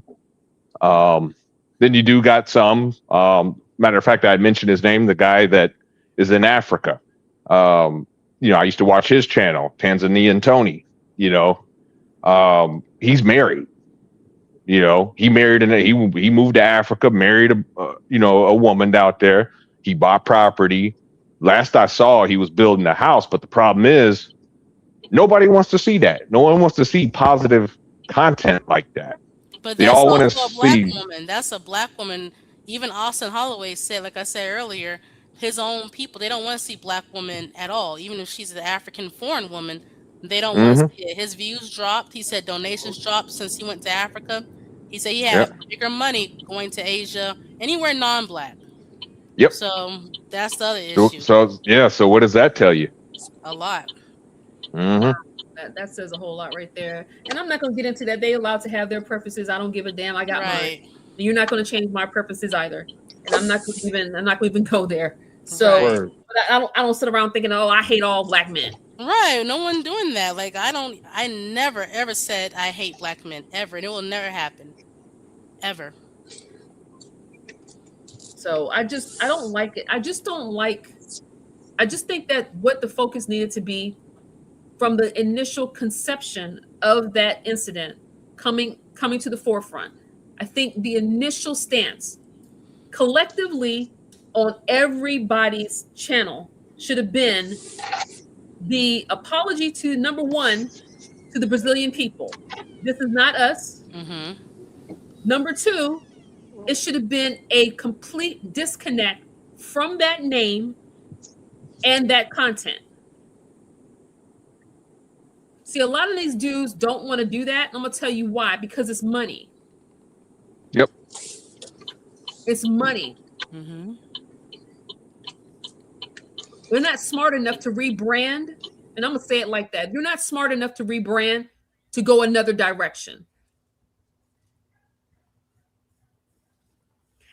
Then you do got some. Matter of fact, I mentioned his name, the guy that is in Africa. I used to watch his channel, Tanzanian Tony. You know, he's married. You know, he married and he moved to Africa, married a woman out there. He bought property. Last I saw, he was building a house, but the problem is nobody wants to see that. No one wants to see positive content like that. But they that's all want to also a black see. woman. That's a black woman. Even Austin Holloway said, like I said earlier, his own people, they don't want to see black women at all. Even if she's an African foreign woman, they don't want to see it. His views dropped. He said donations dropped since he went to Africa. He said he had bigger money going to Asia, anywhere non-black. Yep. So that's the other issue. So what does that tell you? A lot. That says a whole lot right there. And I'm not going to get into that. They allowed to have their preferences. I don't give a damn. I got mine. You're not going to change my preferences either. and I'm not gonna even go there. So, Right. but I don't sit around thinking, oh, I hate all black men. Right. No one doing that. Like I never ever said I hate black men ever, and it will never happen. Ever. So I don't like it. I just don't like. I just think that what the focus needed to be from the initial conception of that incident coming to the forefront. I think the initial stance collectively on everybody's channel should have been the apology to, number one, to the Brazilian people. This is not us. Mm-hmm. Number two, it should have been a complete disconnect from that name and that content. See, a lot of these dudes don't want to do that. I'm going to tell you why. Because it's money. Yep. It's money. Mm-hmm. They're not smart enough to rebrand. And I'm going to say it like that. You're not smart enough to rebrand to go another direction.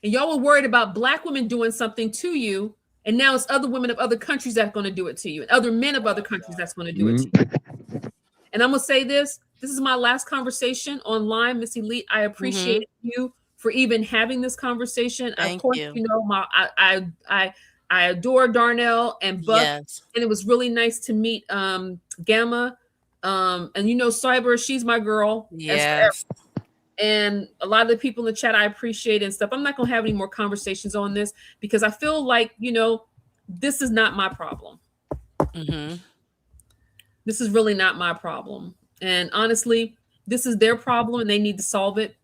And y'all were worried about black women doing something to you. And now it's other women of other countries that's going to do it to you. And other men of other countries that's going to do it to you. And I'm going to say this. This is my last conversation online, Miss Elite. I appreciate you for even having this conversation. Thank of course, you. you know, I adore Darnell and Buck. Yes. And it was really nice to meet Gamma. And you know, Cyber, she's my girl. Yes. And a lot of the people in the chat I appreciate and stuff. I'm not going to have any more conversations on this because I feel like, you know, this is not my problem. Mm-hmm. This is really not my problem. And honestly, this is their problem and they need to solve it.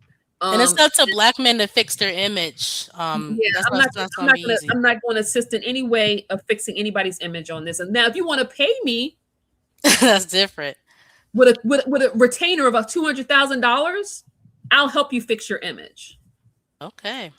And it's up to black men to fix their image. I'm not going to assist in any way of fixing anybody's image on this. And now, if you want to pay me, that's different. With a retainer of $200,000, I'll help you fix your image. Okay.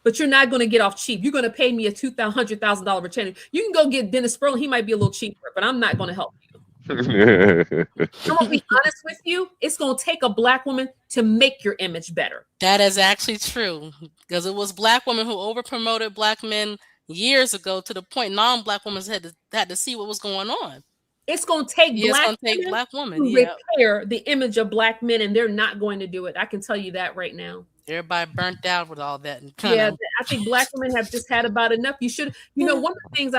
But you're not going to get off cheap. You're going to pay me a $200,000 retainer. You can go get Dennis Sperling. He might be a little cheaper, but I'm not going to help you. I'm going to be honest with you. It's going to take a black woman to make your image better. That is actually true because it was black women who over promoted black men years ago to the point non-black women had to see what was going on. It's going to take black women to repair the image of black men, and they're not going to do it. I can tell you that right now. Everybody burnt out with all that. I think black women have just had about enough. You should, one of the things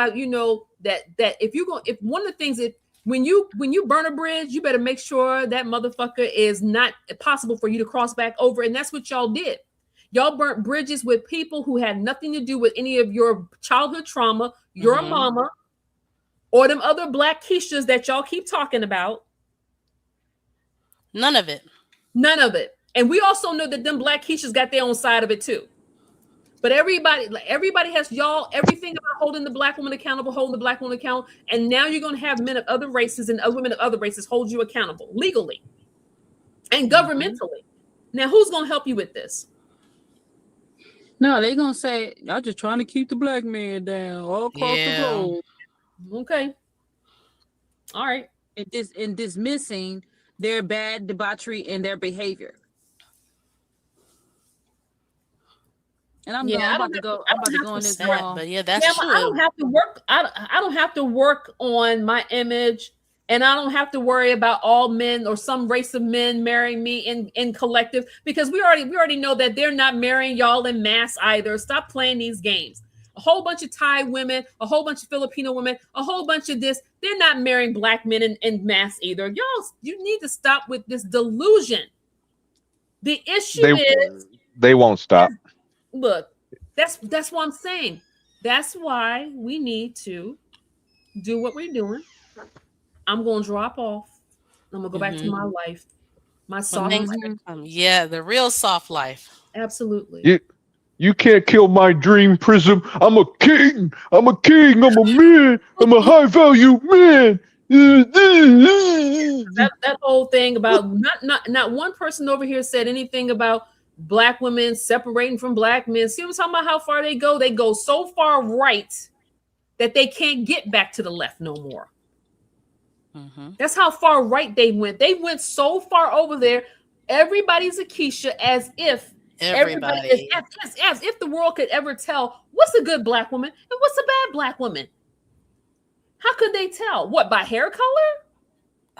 that when you burn a bridge, you better make sure that motherfucker is not possible for you to cross back over. And that's what y'all did. Y'all burnt bridges with people who had nothing to do with any of your childhood trauma, your mama, or them other black Keishas that y'all keep talking about. None of it. None of it. And we also know that them black Keishas got their own side of it too. But everybody has everything about holding the black woman accountable, holding the black woman accountable. And now you're going to have men of other races and women of other races hold you accountable legally and governmentally. Now, who's going to help you with this? No, they're going to say, y'all just trying to keep the black man down all across the globe. Okay. All right. And dismissing their bad debauchery and their behavior. And I'm about to go on this wall. But yeah, that's true. I don't have to work. I don't have to work on my image, and I don't have to worry about all men or some race of men marrying me in collective, because we already know that they're not marrying y'all in mass either. Stop playing these games. A whole bunch of Thai women, a whole bunch of Filipino women, a whole bunch of this. They're not marrying black men in mass either. Y'all, you need to stop with this delusion. The issue is they won't stop. Look, that's what I'm saying. That's why we need to do what we're doing. I'm going to drop off. I'm going to go back to my life. My soft life. Yeah, the real soft life. Absolutely. You can't kill my dream, Prism. I'm a king. I'm a king. I'm a man. I'm a high value man. That whole thing about not one person over here said anything about black women separating from black men. See, I'm talking about how far they go. They go so far right that they can't get back to the left no more. That's how far right they went. They went so far over there. Everybody's a Keisha as if Everybody is Everybody. as if the world could ever tell what's a good black woman and what's a bad black woman. How could they tell? What, by hair color?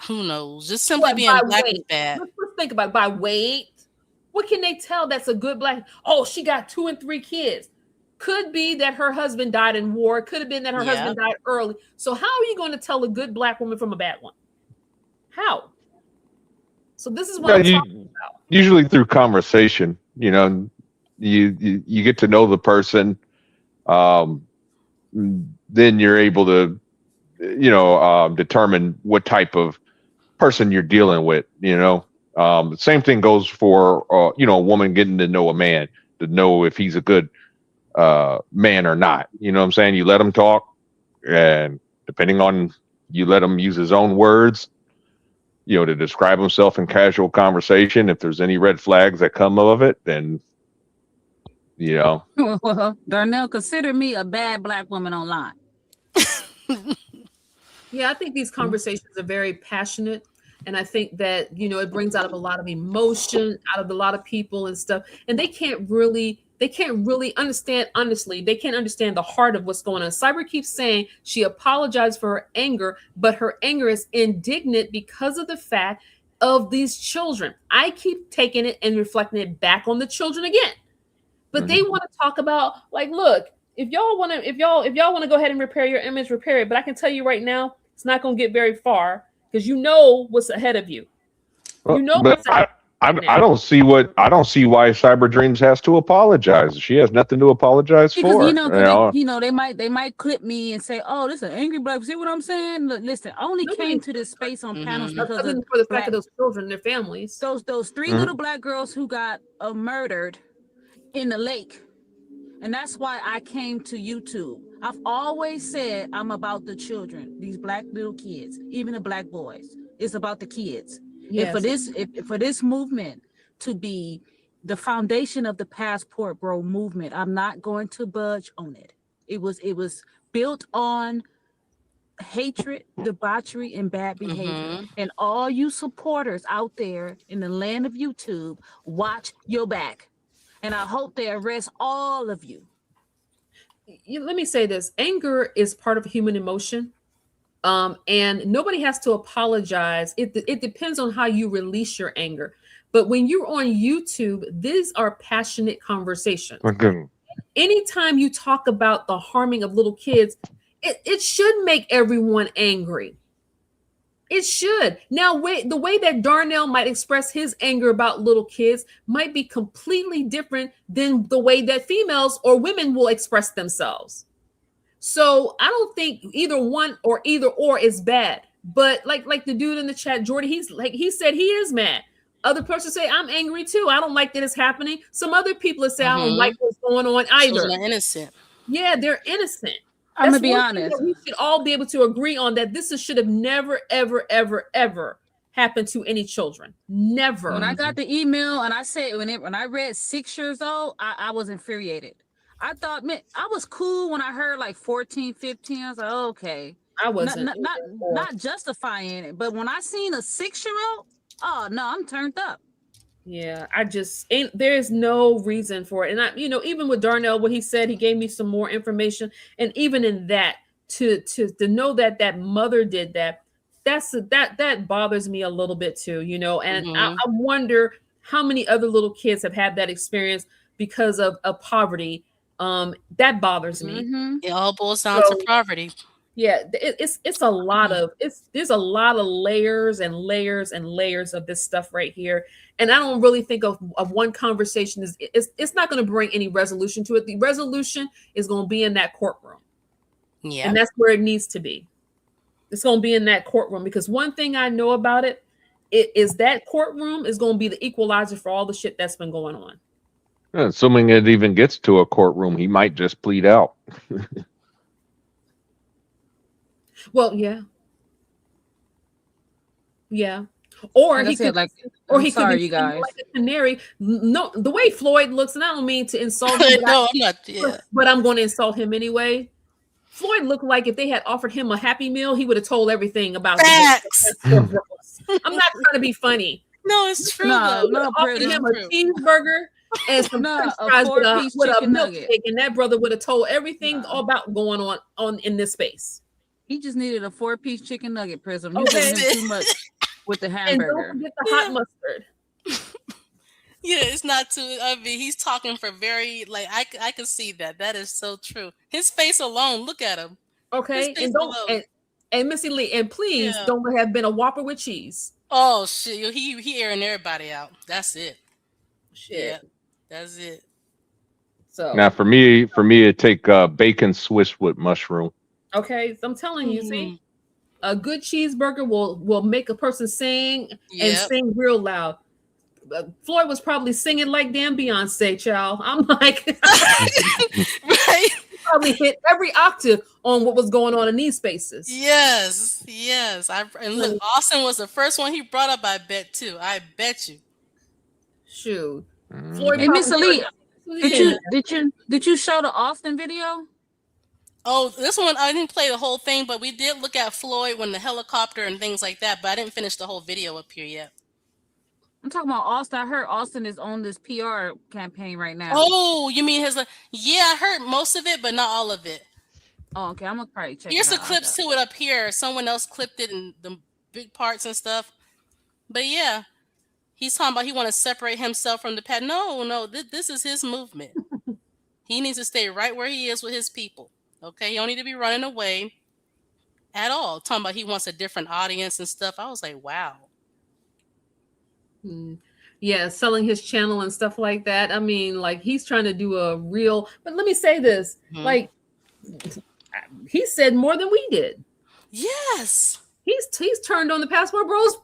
Who knows? Just simply What, being by black is weight? bad. Let's think about it. By weight. What can they tell that's a good black? Oh, she got 2 and 3 kids. Could be that her husband died in war. Could have been that her Yeah. husband died early. So how are you going to tell a good black woman from a bad one? How? So this is what I'm talking about. Usually through conversation, you know, you get to know the person. Then you're able to, you know, determine what type of person you're dealing with. You know, the same thing goes for you know, a woman getting to know a man, to know if he's a good man or not. You know what I'm saying? You let him talk, and depending on, you let him use his own words, you know, to describe himself in casual conversation. If there's any red flags that come of it, then, you know. Well, Darnell, consider me a bad black woman online. Yeah, I think these conversations are very passionate. And I think that, you know, it brings out of a lot of emotion out of a lot of people and stuff. And they can't really understand, honestly, they can't understand the heart of what's going on. Cyber keeps saying she apologized for her anger, but her anger is indignant because of the fact of these children. I keep taking it and reflecting it back on the children again. But they want to talk about, like, look, if y'all want to go ahead and repair your image, repair it. But I can tell you right now, it's not going to get very far because you know what's ahead of you. You know But what's ahead I don't see why Cyber Dreams has to apologize. She has nothing to apologize Because for. they might clip me and say, "Oh, this is an angry black." See what I'm saying? Look, listen, I only came to this space on panels because other than of for the fact of those children and their families. Those 3 little black girls who got murdered in the lake. And that's why I came to YouTube. I've always said I'm about the children, these black little kids, even the black boys. It's about the kids. Yes. If for this movement to be the foundation of the Passport Bro movement, I'm not going to budge on it. It was built on hatred, debauchery, and bad behavior. And all you supporters out there in the land of YouTube, watch your back. And I hope they arrest all of you. Let me say this. Anger is part of human emotion. And nobody has to apologize. It depends on how you release your anger. But when you're on YouTube, these are passionate conversations. Anytime you talk about the harming of little kids, it should make everyone angry. It should. Now, the way that Darnell might express his anger about little kids might be completely different than the way that females or women will express themselves. So I don't think either one or either or is bad. But like the dude in the chat, Jordy, he said he is mad. Other person say, I'm angry too. I don't like that it's happening. Some other people say, I don't like what's going on either. Children are innocent. Yeah, they're innocent. I'm gonna be honest. We should all be able to agree on that. This should have never, ever, ever, ever happened to any children. Never. When I got the email and I said when I read 6 years old, I was infuriated. I thought, man, I was cool when I heard like 14, 15. I was like, okay. I wasn't not justifying it, but when I seen a 6-year-old, oh no, I'm turned up. Yeah, I just ain't. There's no reason for it, and I, even with Darnell, what he said, he gave me some more information, and even in that, to know that mother did that, that bothers me a little bit too, and I wonder how many other little kids have had that experience because of poverty. That bothers me. It all boils down to poverty. Yeah, it's a lot of there's a lot of layers and layers and layers of this stuff right here, and I don't really think of one conversation it's not going to bring any resolution to it. The resolution is going to be in that courtroom, and that's where it needs to be. It's going to be in that courtroom because one thing I know about it is that courtroom is going to be the equalizer for all the shit that's been going on. Assuming it even gets to a courtroom, he might just plead out. Well, yeah. Or he could, like a canary. No, the way Floyd looks, and I don't mean to insult him, but I'm going to insult him anyway. Floyd looked like if they had offered him a Happy Meal, he would have told everything about facts. I'm not trying to be funny. No, it's true. No, offered him a cheeseburger and some No, French a fries with 4-piece a chicken nugget. milkshake, and that brother would have told everything about going on in this space. He just needed a 4-piece chicken nugget, Prism. You Okay, giving him too much with the and don't hamburger. forget the hot mustard. Yeah, it's not too. I mean, he's talking for very like I can see that. That is so true. His face alone. Look at him. His Okay, face and don't alone. and Missy Lee, and please Yeah. don't have been a Whopper with cheese. Oh shit! He airing everybody out. That's it. Shit. Yeah, that's it. Now, So for me, it take bacon Swiss with mushroom. okay, so I'm telling you, Mhm. see, a good cheeseburger will make a person sing and Yep. sing real loud. Floyd was probably singing like damn Beyonce, child. I'm like, Right. he probably hit every octave on what was going on in these spaces. Yes. Yes. And look, Austin was the first one he brought up. I bet too. I bet you. Shoot, Floyd Hey, Miss probably Elite, he came in. did you show the Austin video? Oh, this one I didn't play the whole thing, but we did look at Floyd when the helicopter and things like that. But I didn't finish the whole video up here yet. I'm talking about Austin. I heard Austin is on this PR campaign right now. Oh, you mean his? Yeah, I heard most of it, but not all of it. Oh, okay. I'm gonna probably check Here's it the out. clips to it up here. Someone else clipped it and the big parts and stuff. But yeah, he's talking about he want to separate himself from the past. No, this is his movement. He needs to stay right where he is with his people. Okay, he don't need to be running away at all. Talking about he wants a different audience and stuff. I was like, wow. Yeah, selling his channel and stuff like that. I mean, like he's trying to do a real. But let me say this: like he said more than we did. Yes, he's turned on the Passport Bros,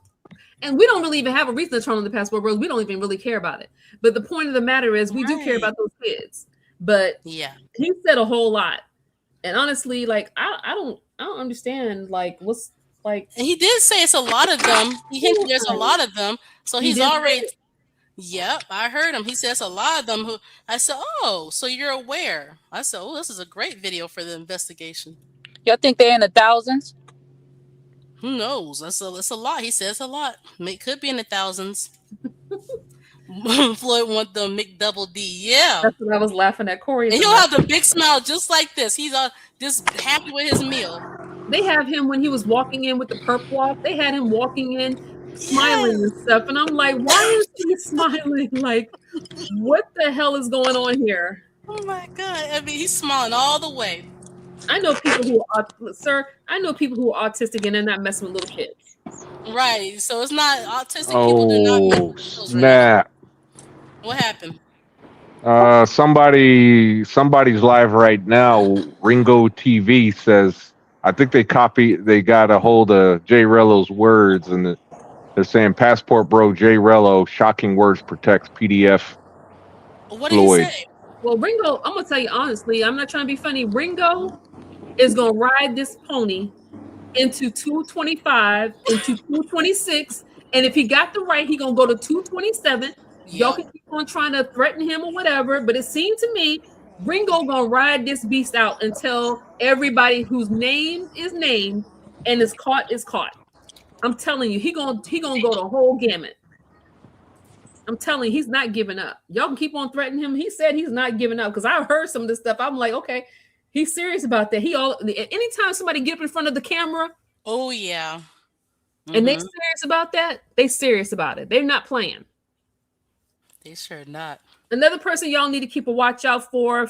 and we don't really even have a reason to turn on the Passport Bros. We don't even really care about it. But the point of the matter is, we do care about those kids. But yeah, he said a whole lot, and honestly, like I don't understand like what's like. And he did say it's a lot of them. He hinted there's a lot of them. So He he's did say already. it. Yep, I heard him. He says a lot of them who I said, "Oh, so you're aware." I said, "Oh, this is a great video for the investigation." Y'all think they're in the thousands? Who knows? That's a lot. He says a lot. Could be in the thousands. Floyd want the McDouble D. Yeah. That's what I was laughing at Corey. And he'll have the big smile just like this. He's just happy with his meal. They have him when he was walking in with the perp walk. They had him walking in smiling and stuff. And I'm like, why is he smiling? Like, what the hell is going on here? Oh my God. I mean, he's smiling all the way. I know people who are, sir, I know people who are autistic and they're not messing with little kids. Right. So it's not autistic people do not mess Oh with children. snap! What happened? Somebody's live right now. Ringo TV says, I think they got a hold of Jay Rello's words, and they're saying Passport Bro Jay Rello, shocking words protects PDF. What did Floyd. he say? Well, Ringo, I'm gonna tell you honestly, I'm not trying to be funny. Ringo is gonna ride this pony into 225, into 226, and if he got the right, he gonna go to 227. Y'all can keep on trying to threaten him or whatever, but it seemed to me Ringo gonna ride this beast out until everybody whose name is named and is caught is caught. I'm telling you, he gonna go the whole gamut. I'm telling you, he's not giving up. Y'all can keep on threatening him. He said he's not giving up because I heard some of this stuff. I'm like, okay, he's serious about that. Anytime somebody get up in front of the camera, oh yeah, and they serious about that, they serious about it. They're not playing. They sure not. Another person y'all need to keep a watch out for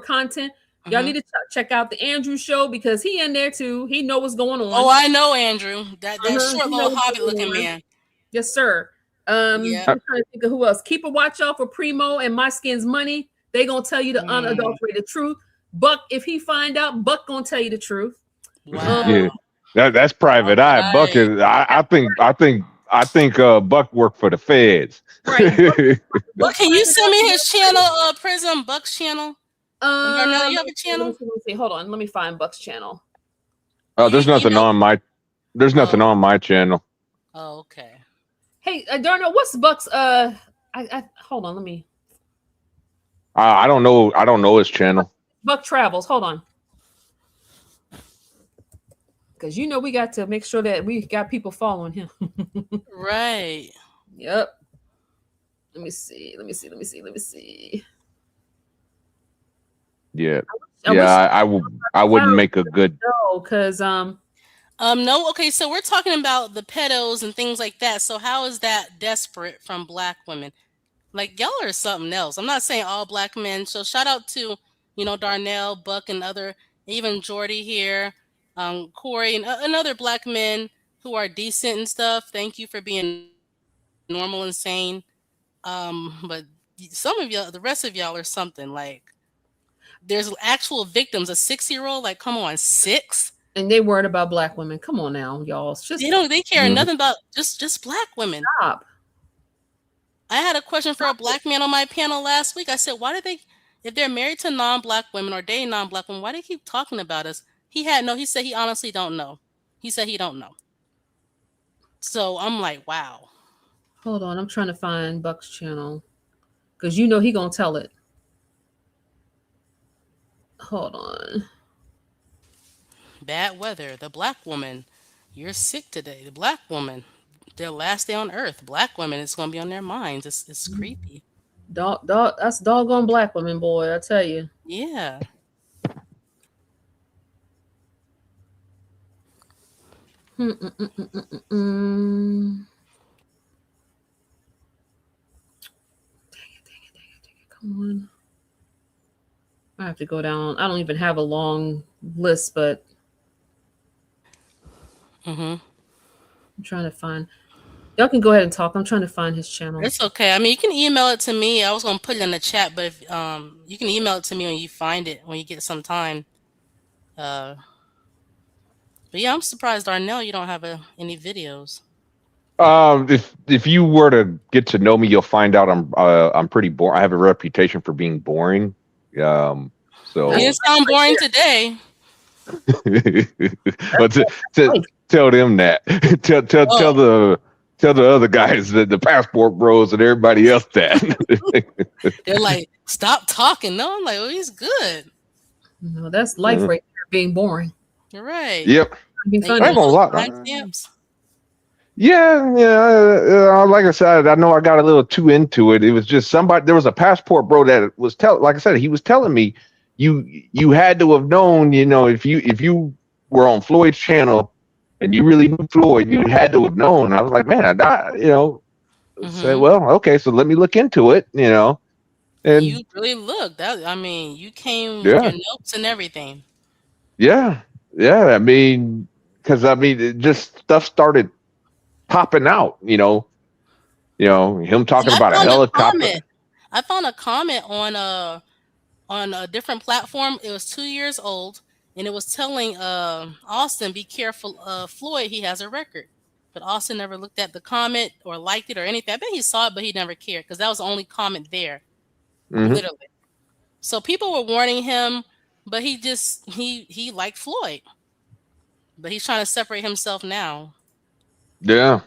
content. Y'all need to check out the Andrew show because he in there too. He know what's going on. Oh, I know Andrew. That short little hobbit looking man. Yes, sir. I'm trying to think of who else. Keep a watch out for Primo and My Skin's Money. They gonna tell you the unadulterated truth. Buck, if he find out, Buck gonna tell you the truth. Yeah, that's private eye. Buck is. I think Buck worked for the feds. Right. Buck, can you send me his channel, Prism Buck's channel? Darnell, you have a channel? Let me see. Hold on. Let me find Buck's channel. Oh, there's nothing on my. There's nothing on my channel. Oh, okay. Hey, Darnell, what's Buck's? I hold on. Let me. I don't know. I don't know his channel. Buck Travels. Hold on. Because you know we got to make sure that we got people following him. Right. Yep. Let me see. Yeah, I wish I wouldn't make a good. no, because No, okay, so we're talking about the pedos and things like that. So how is that desperate from black women? Like y'all are something else. I'm not saying all black men. So shout out to, Darnell, Buck, and other, even Jordy here, Corey, and other black men who are decent and stuff. Thank you for being normal and sane. But some of y'all, the rest of y'all are something. Like there's actual victims. A 6-year-old. Like, come on, 6. and they worried about black women. Come on now, y'all. It's just They care nothing about just black women. stop. I had a question for a black man on my panel last week. I said, why do they, if they're married to non-black women or dating non-black women, why do they keep talking about us? He said he honestly don't know. He said he don't know. So I'm like, wow. Hold on, I'm trying to find Buck's channel because he gonna tell it. Hold on. Bad weather. The black woman. You're sick today. The black woman. Their last day on earth. Black women, it's going to be on their minds. It's creepy. That's doggone black women, boy. I tell you. Yeah. Dang it. Come on. I have to go down. I don't even have a long list, but I'm trying to find. Y'all can go ahead and talk. I'm trying to find his channel. It's okay. I mean, you can email it to me. I was going to put it in the chat, but if you can email it to me when you find it, when you get some time. But yeah, I'm surprised, Darnell, you don't have any videos. If you were to get to know me, you'll find out I'm pretty boring. I have a reputation for being boring. So You didn't sound boring today. but tell them that. Tell the other guys, the passport bros and everybody else that. They're like, stop talking. No, I'm like, well, he's good. No, that's life right there, being boring. You're right. Yep. I ain't gonna lie. Yeah. Like I said, I know I got a little too into it. It was just there was a passport bro that was like I said, he was telling me you had to have known, if you were on Floyd's channel and you really knew Floyd, you had to have known. I was like, man, say, well, okay, so let me look into it, and you really looked. You came with your notes and everything. Yeah. I mean, because it just stuff started popping out. Him talking about a helicopter. I found a comment on a different platform. It was 2 years old, and it was telling Austin, be careful of Floyd. He has a record. But Austin never looked at the comment or liked it or anything. I bet he saw it, but he never cared because that was the only comment there. Literally. So people were warning him, but he liked Floyd. But he's trying to separate himself now. Yeah,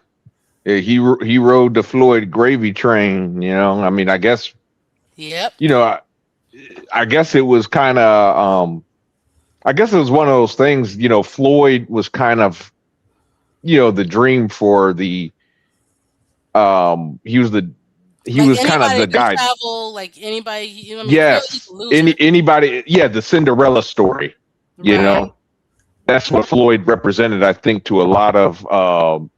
he rode the Floyd gravy train. I guess. Yep. I guess it was kind of. I guess it was one of those things. Floyd was kind of, the dream for the. He was kind of the guy. Travel, like anybody. Yes. Anybody. Yeah, the Cinderella story. Right. That's what Floyd represented, I think, to a lot of,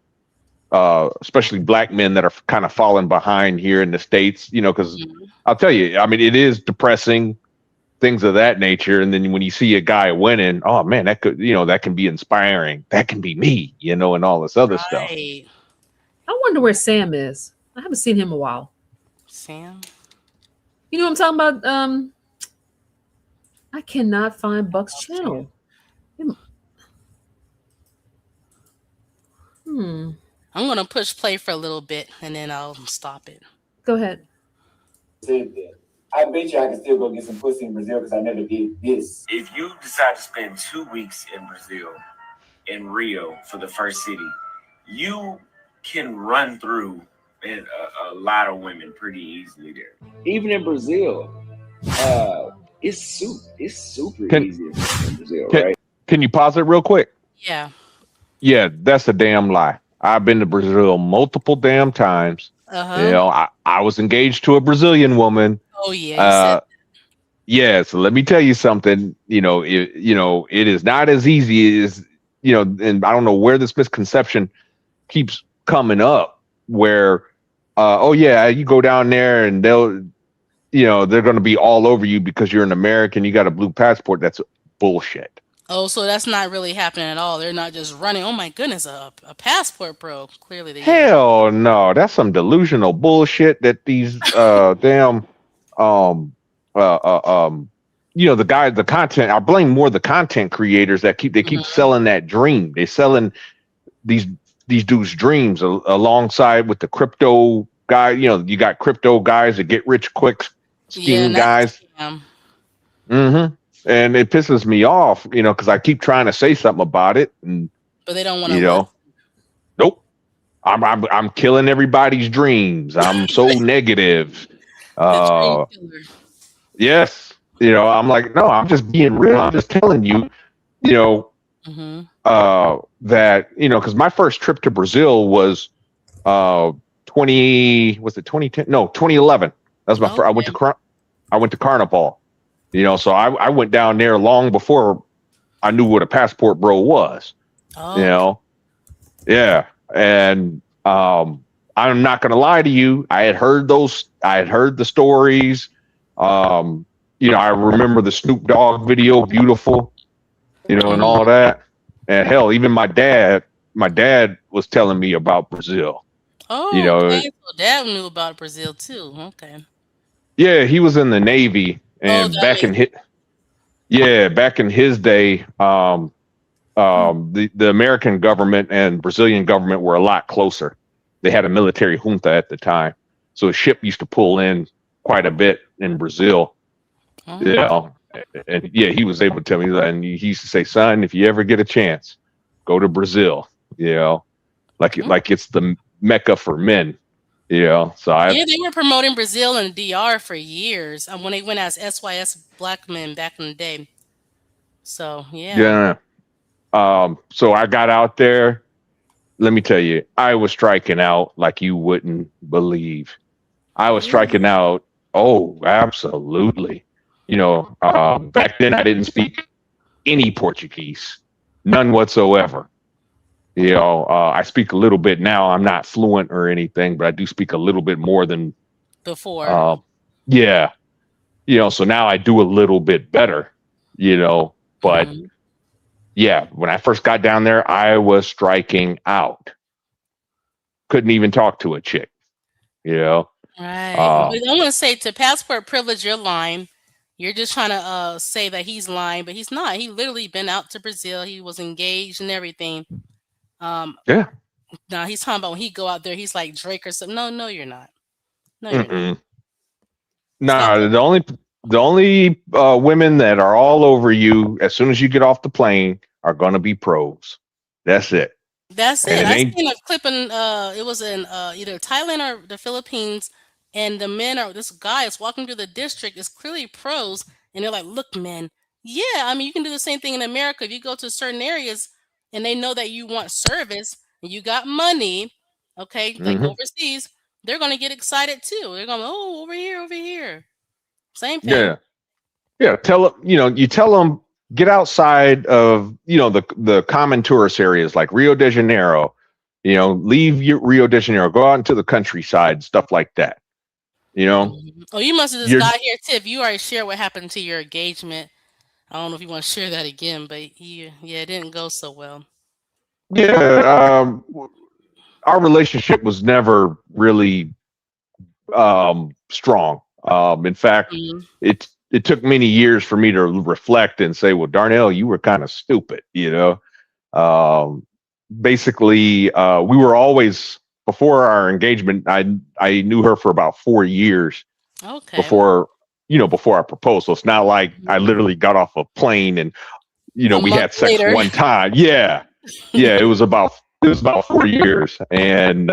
especially black men that are kind of falling behind here in the States, because I'll tell you, it is depressing, things of that nature. And then when you see a guy winning, oh man, that could, that can be inspiring. That can be me, and all this other stuff. I wonder where Sam is. I haven't seen him in a while. Sam? You know what I'm talking about? I cannot find Buck's channel. I'm gonna push play for a little bit and then I'll stop it. Go ahead. I bet you I can still go get some pussy in Brazil because I never did this. If you decide to spend 2 weeks in Brazil, in Rio for the first city, you can run through a lot of women pretty easily there. Even in Brazil, it's super easy in Brazil, right? Can you pause it real quick? Yeah. Yeah, that's a damn lie. I've been to Brazil multiple damn times. You Uh-huh. know, I was engaged to a Brazilian woman. Oh yeah, you said. Uh, yeah, so let me tell you something. It is not as easy as and I don't know where this misconception keeps coming up. Where, oh yeah, you go down there and they're going to be all over you because you're an American. You got a blue passport. That's bullshit. Oh, so that's not really happening at all. They're not just running. Oh my goodness, a passport, bro. Clearly, yeah. Hell no, that's some delusional bullshit that these damn um the content. I blame more the content creators that keep Mhm. selling that dream. They're selling these these dudes' dreams alongside with the crypto guy. You got crypto guys that get rich quick Yeah, scheme and that's guys. a scam. And it pisses me off, because I keep trying to say something about it, and But they don't want to you listen. know, nope. I'm killing everybody's dreams. I'm so negative. The dream Uh, killer. yes. I'm like, no, I'm just being real. I'm just telling you, you know, Mhm. that, because my first trip to Brazil was, uh, 2010? No, 2011. That was my first, Okay. I went to Carnival, so I went down there long before I knew what a passport bro was, you Okay. know? Yeah. And I'm not gonna lie to you. I had heard the stories. I remember the Snoop Dogg video, Beautiful, and Mhm. all that. And hell, even my dad was telling me about Brazil. You Oh, know, okay. So Dad knew about Brazil too. Okay. yeah, he was in the Navy, Oh, and that makes. back in his day, the American government and Brazilian government were a lot closer. They had a military junta at the time, so a ship used to pull in quite a bit in Brazil. You Oh. know, and yeah, he was able to tell me that, and he used to say, "Son, if you ever get a chance, go to Brazil." Like it's the mecca for men. So Yeah, they were promoting Brazil and DR for years. When they went as SYS Black men back in the day. So yeah. yeah. So I got out there. Let me tell you, I was striking out like you wouldn't believe. I was striking Really? out. Oh, absolutely. Back then I didn't speak any Portuguese, none whatsoever. I speak a little bit now. I'm not fluent or anything, but I do speak a little bit more than, Before. uh, yeah. So now I do a little bit better, but Mhm. yeah, when I first got down there, I was striking out. Couldn't even talk to a chick, you know. Right. Uh, But I want to say to passport privilege, you're lying. You're just trying to say that he's lying, but he's not. He literally been out to Brazil. He was engaged and everything. Um, yeah. Now he's talking about when he go out there, he's like Drake or something. No, no, you're not. No, you're not. Mm-mm. Stop Nah, it. the only women that are all over you as soon as you get off the plane are gonna be pros. That's it. That's And it. it I ain't. seen a clip in it was in either Thailand or the Philippines, and the men are this guy is walking through the district, is clearly pros, and they're like, look, man, yeah, I mean you can do the same thing in America. If you go to certain areas and they know that you want service and you got money, okay, like Hmm. overseas, they're gonna get excited too. They're gonna, oh, over here, over here. Same thing. Yeah, yeah. Tell them. You tell them get outside of the common tourist areas like Rio de Janeiro. Leave Rio de Janeiro. Go out into the countryside, stuff like that. You know, Mhm. Oh, you must have just you're got here, Tiff. You already shared what happened to your engagement. I don't know if you want to share that again, but yeah, it didn't go so well. yeah. Our relationship was never really strong. In fact, Mhm. it took many years for me to reflect and say, well, Darnell, you were kind of stupid. Um, Basically, we were always before our engagement. I knew her for about 4 years Okay. before I proposed. So it's not like I Mhm. literally got off a plane and A we month had sex later. one time. Yeah, yeah. It was about 4 years, and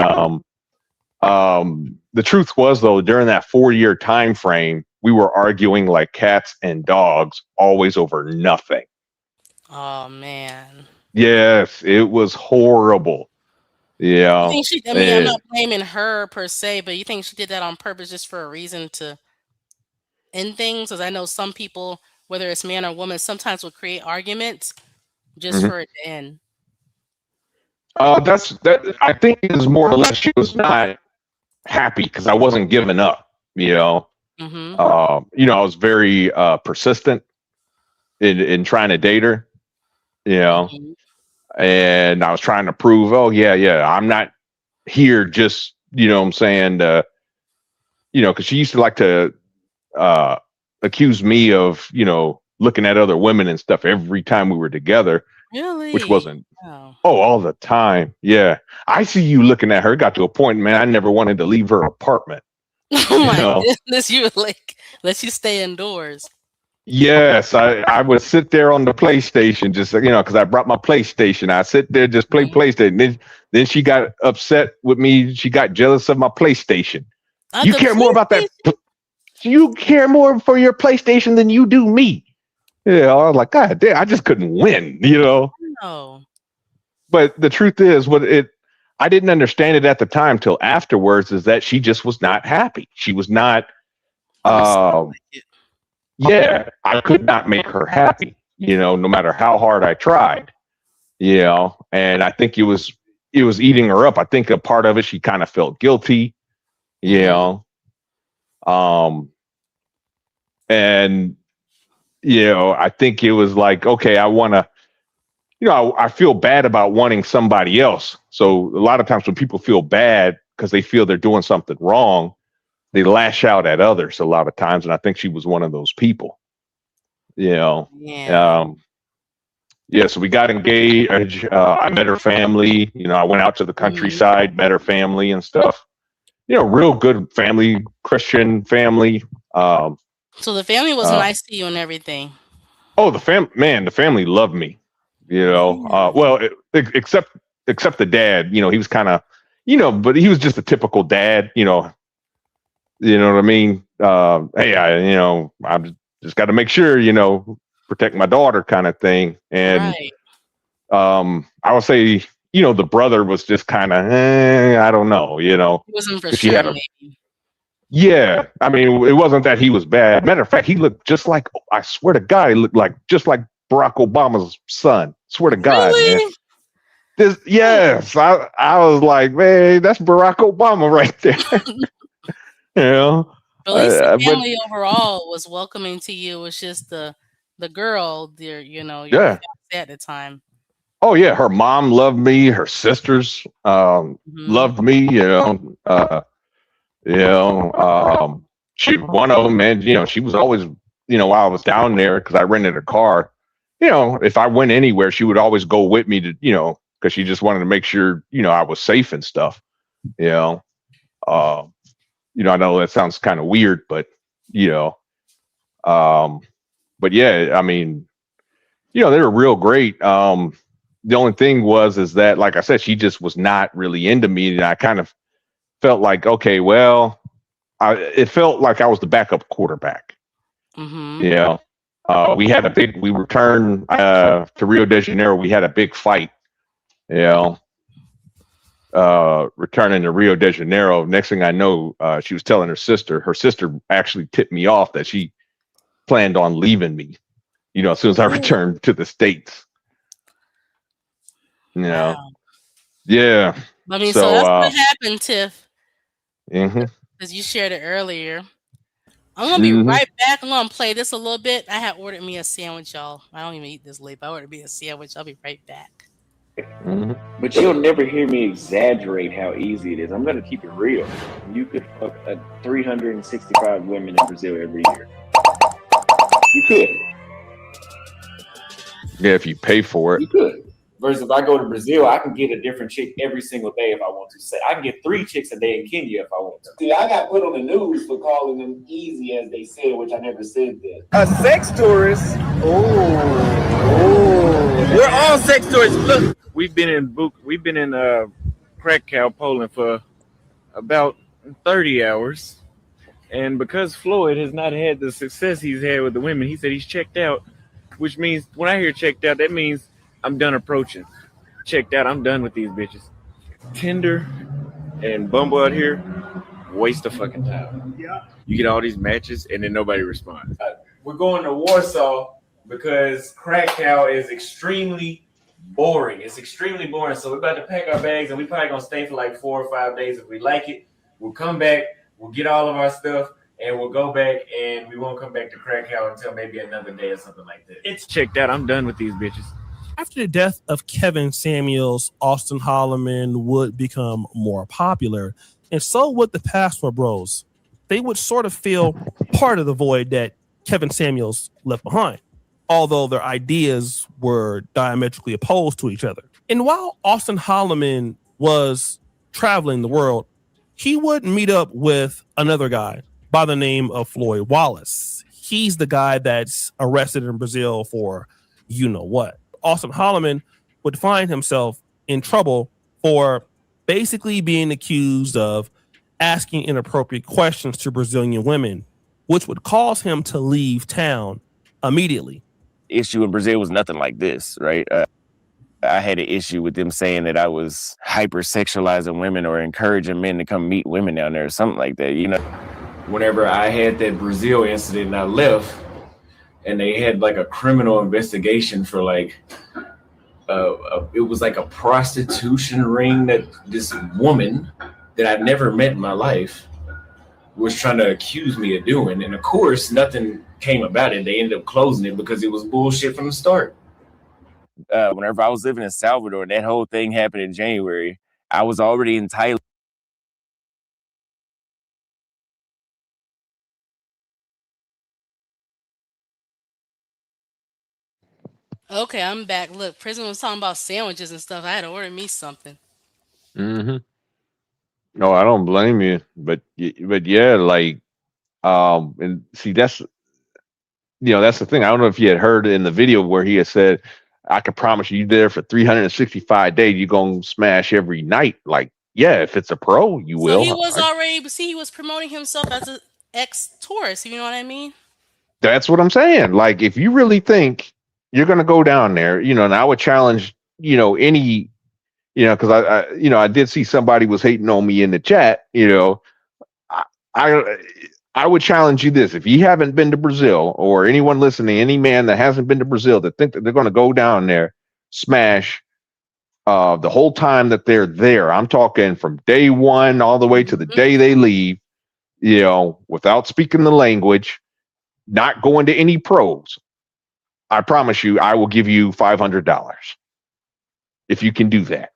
the truth was, though, during that 4 year time frame, we were arguing like cats and dogs, always over nothing. Oh man. Yes, it was horrible. You Yeah. think she? I mean, I'm not blaming her per se, but you think she did that on purpose just for a reason to end things? Because I know some people, whether it's man or woman, sometimes will create arguments just Mhm. for it to end. That's that. I think it is more or less she was not happy because I wasn't giving up. You know, Mm-hmm. I was very persistent in trying to date her. You know, Mm-hmm. and I was trying to prove, oh yeah, yeah, I'm not here just what I'm saying, because she used to like to uh, accuse me of looking at other women and stuff every time we were together, which Really? wasn't. Oh. Oh, all the time. Yeah. I see you looking at her. It got to a point, man, I never wanted to leave her apartment. Oh You my know? goodness! You were like, let you stay indoors. Yes, I would sit there on the PlayStation, just because I brought my PlayStation. I sit there just play Mhm. PlayStation. Then she got upset with me. She got jealous of my PlayStation. You The care more about that. PlayStation. You care more for your PlayStation than you do me. Yeah, I was like, God damn, I just couldn't win. No. But the truth is, I didn't understand it at the time till afterwards. Is that she just was not happy. She was not. Oh, it sounds Um, like it. yeah, I could not make her happy. No matter how hard I tried. And I think it was eating her up. I think a part of it, she kind of felt guilty. You Mm-hmm. know, um, and I think it was like, okay, I want to. I feel bad about wanting somebody else. So a lot of times when people feel bad because they feel they're doing something wrong, they lash out at others a lot of times. And I think she was one of those people, you know. Yeah. Um, yeah, so we got engaged. I met her family. I went out to the Mm-hmm. countryside, met her family and stuff. Real good family, Christian family. Um, So the family was uh, nice to you and everything. oh, the family loved me. Yeah. Well, except the dad. He was kind of, but he was just a typical dad. You know what I mean? Hey, I just got to make sure, protect my daughter, kind of thing. And Right. I would say, the brother was just kind of, I don't know, It wasn't for because she sure, had a. maybe. Yeah, I mean, it wasn't that he was bad. Matter of fact, he looked just like, I swear to God, he looked like just like Barack Obama's son. Swear to God, man. Really? Yes, I was like, man, that's Barack Obama right there. you know, But at least the but family overall was welcoming to you. It was just the girl, your yeah, fiance at the time. oh yeah, her mom loved me. Her sisters Hmm. loved me. She one of them, man. She was always, while I was down there because I rented a car. If I went anywhere, she would always go with me to, because she just wanted to make sure, I was safe and stuff. You know, uh, I know that sounds kind of weird, but you know, um, but yeah, I mean, they were real great. The only thing is that, like I said, she just was not really into me, and I kind of felt like, okay, well, it felt like I was the backup quarterback. Hmm. You know, we returned to Rio de Janeiro. We had a big fight. You know, returning to Rio de Janeiro. Next thing I know, she was telling her sister. Her sister actually tipped me off that she planned on leaving me. As soon as I Really? returned to the States. You know, Wow. yeah. I mean, so So, that's what happened, Tiff, mhm, because you shared it earlier. I'm gonna be mhm. right back. I'm gonna play this a little bit. I had ordered me a sandwich, y'all. I don't even eat this late, but I ordered me a sandwich. I'll be right back. Mhm. But you'll never hear me exaggerate how easy it is. I'm gonna keep it real. You could fuck 365 women in Brazil every year. You could. Yeah, if you pay for it. You could. Versus if I go to Brazil, I can get a different chick every single day if I want to. Say I can get 3 chicks a day in Kenya if I want to. See, I got put on the news for calling them easy, as they said, which I never said that. A sex tourist. Oh, we're all sex tourists. Look, we've been in Krakow, Poland for about 30 hours, and because Floyd has not had the success he's had with the women, he said he's checked out. Which means when I hear checked out, that means I'm done approaching. Checked out. I'm done with these bitches. Tinder and Bumble out here, waste of fucking time. Yeah. You get all these matches and then nobody responds. We're going to Warsaw because Krakow is extremely boring. It's extremely boring. So we're about to pack our bags and we probably gonna stay for like 4 or 5 days. If we like it, we'll come back, we'll get all of our stuff, and we'll go back, and we won't come back to Krakow until maybe another day or something like that. It's checked out. I'm done with these bitches. After the death of Kevin Samuels, Auston Holleman would become more popular, and so would the Passport Bros. They would sort of feel part of the void that Kevin Samuels left behind, although their ideas were diametrically opposed to each other. And while Auston Holleman was traveling the world, he would meet up with another guy by the name of Floyd Wallace. He's the guy that's arrested in Brazil for you know what. Auston Holleman would find himself in trouble for basically being accused of asking inappropriate questions to Brazilian women, which would cause him to leave town immediately. Issue in Brazil was nothing like this, right? I had an issue with them saying that I was hypersexualizing women or encouraging men to come meet women down there or something like that, you know? Whenever I had that Brazil incident and I left, and they had like a criminal investigation for like, it was like a prostitution ring that this woman that I'd never met in my life was trying to accuse me of doing. And of course, nothing came about it. They ended up closing it because it was bullshit from the start. Whenever I was living in Salvador and that whole thing happened in January, I was already in Thailand. Okay, I'm back. Look, Prison was talking about sandwiches and stuff. I had to order me something. Mm-hmm. No, I don't blame you, but yeah, like, and see, that's that's the thing. I don't know if you had heard in the video where he had said, "I can promise you, there for 365 days, you're gonna smash every night." Like, yeah, if it's a pro, you So he will. was already, see, he was promoting himself as an ex-tourist. You know what I mean? That's what I'm saying. Like, if you really think you're gonna go down there, and I would challenge, any, because I did see somebody was hating on me in the chat. I, I would challenge you this: if you haven't been to Brazil, or anyone listening, any man that hasn't been to Brazil that think that they're going to go down there, smash the whole time that they're there. I'm talking from day one all the way to the day they leave. Without speaking the language, not going to any pros. I promise you, I will give you $500 if you can do that.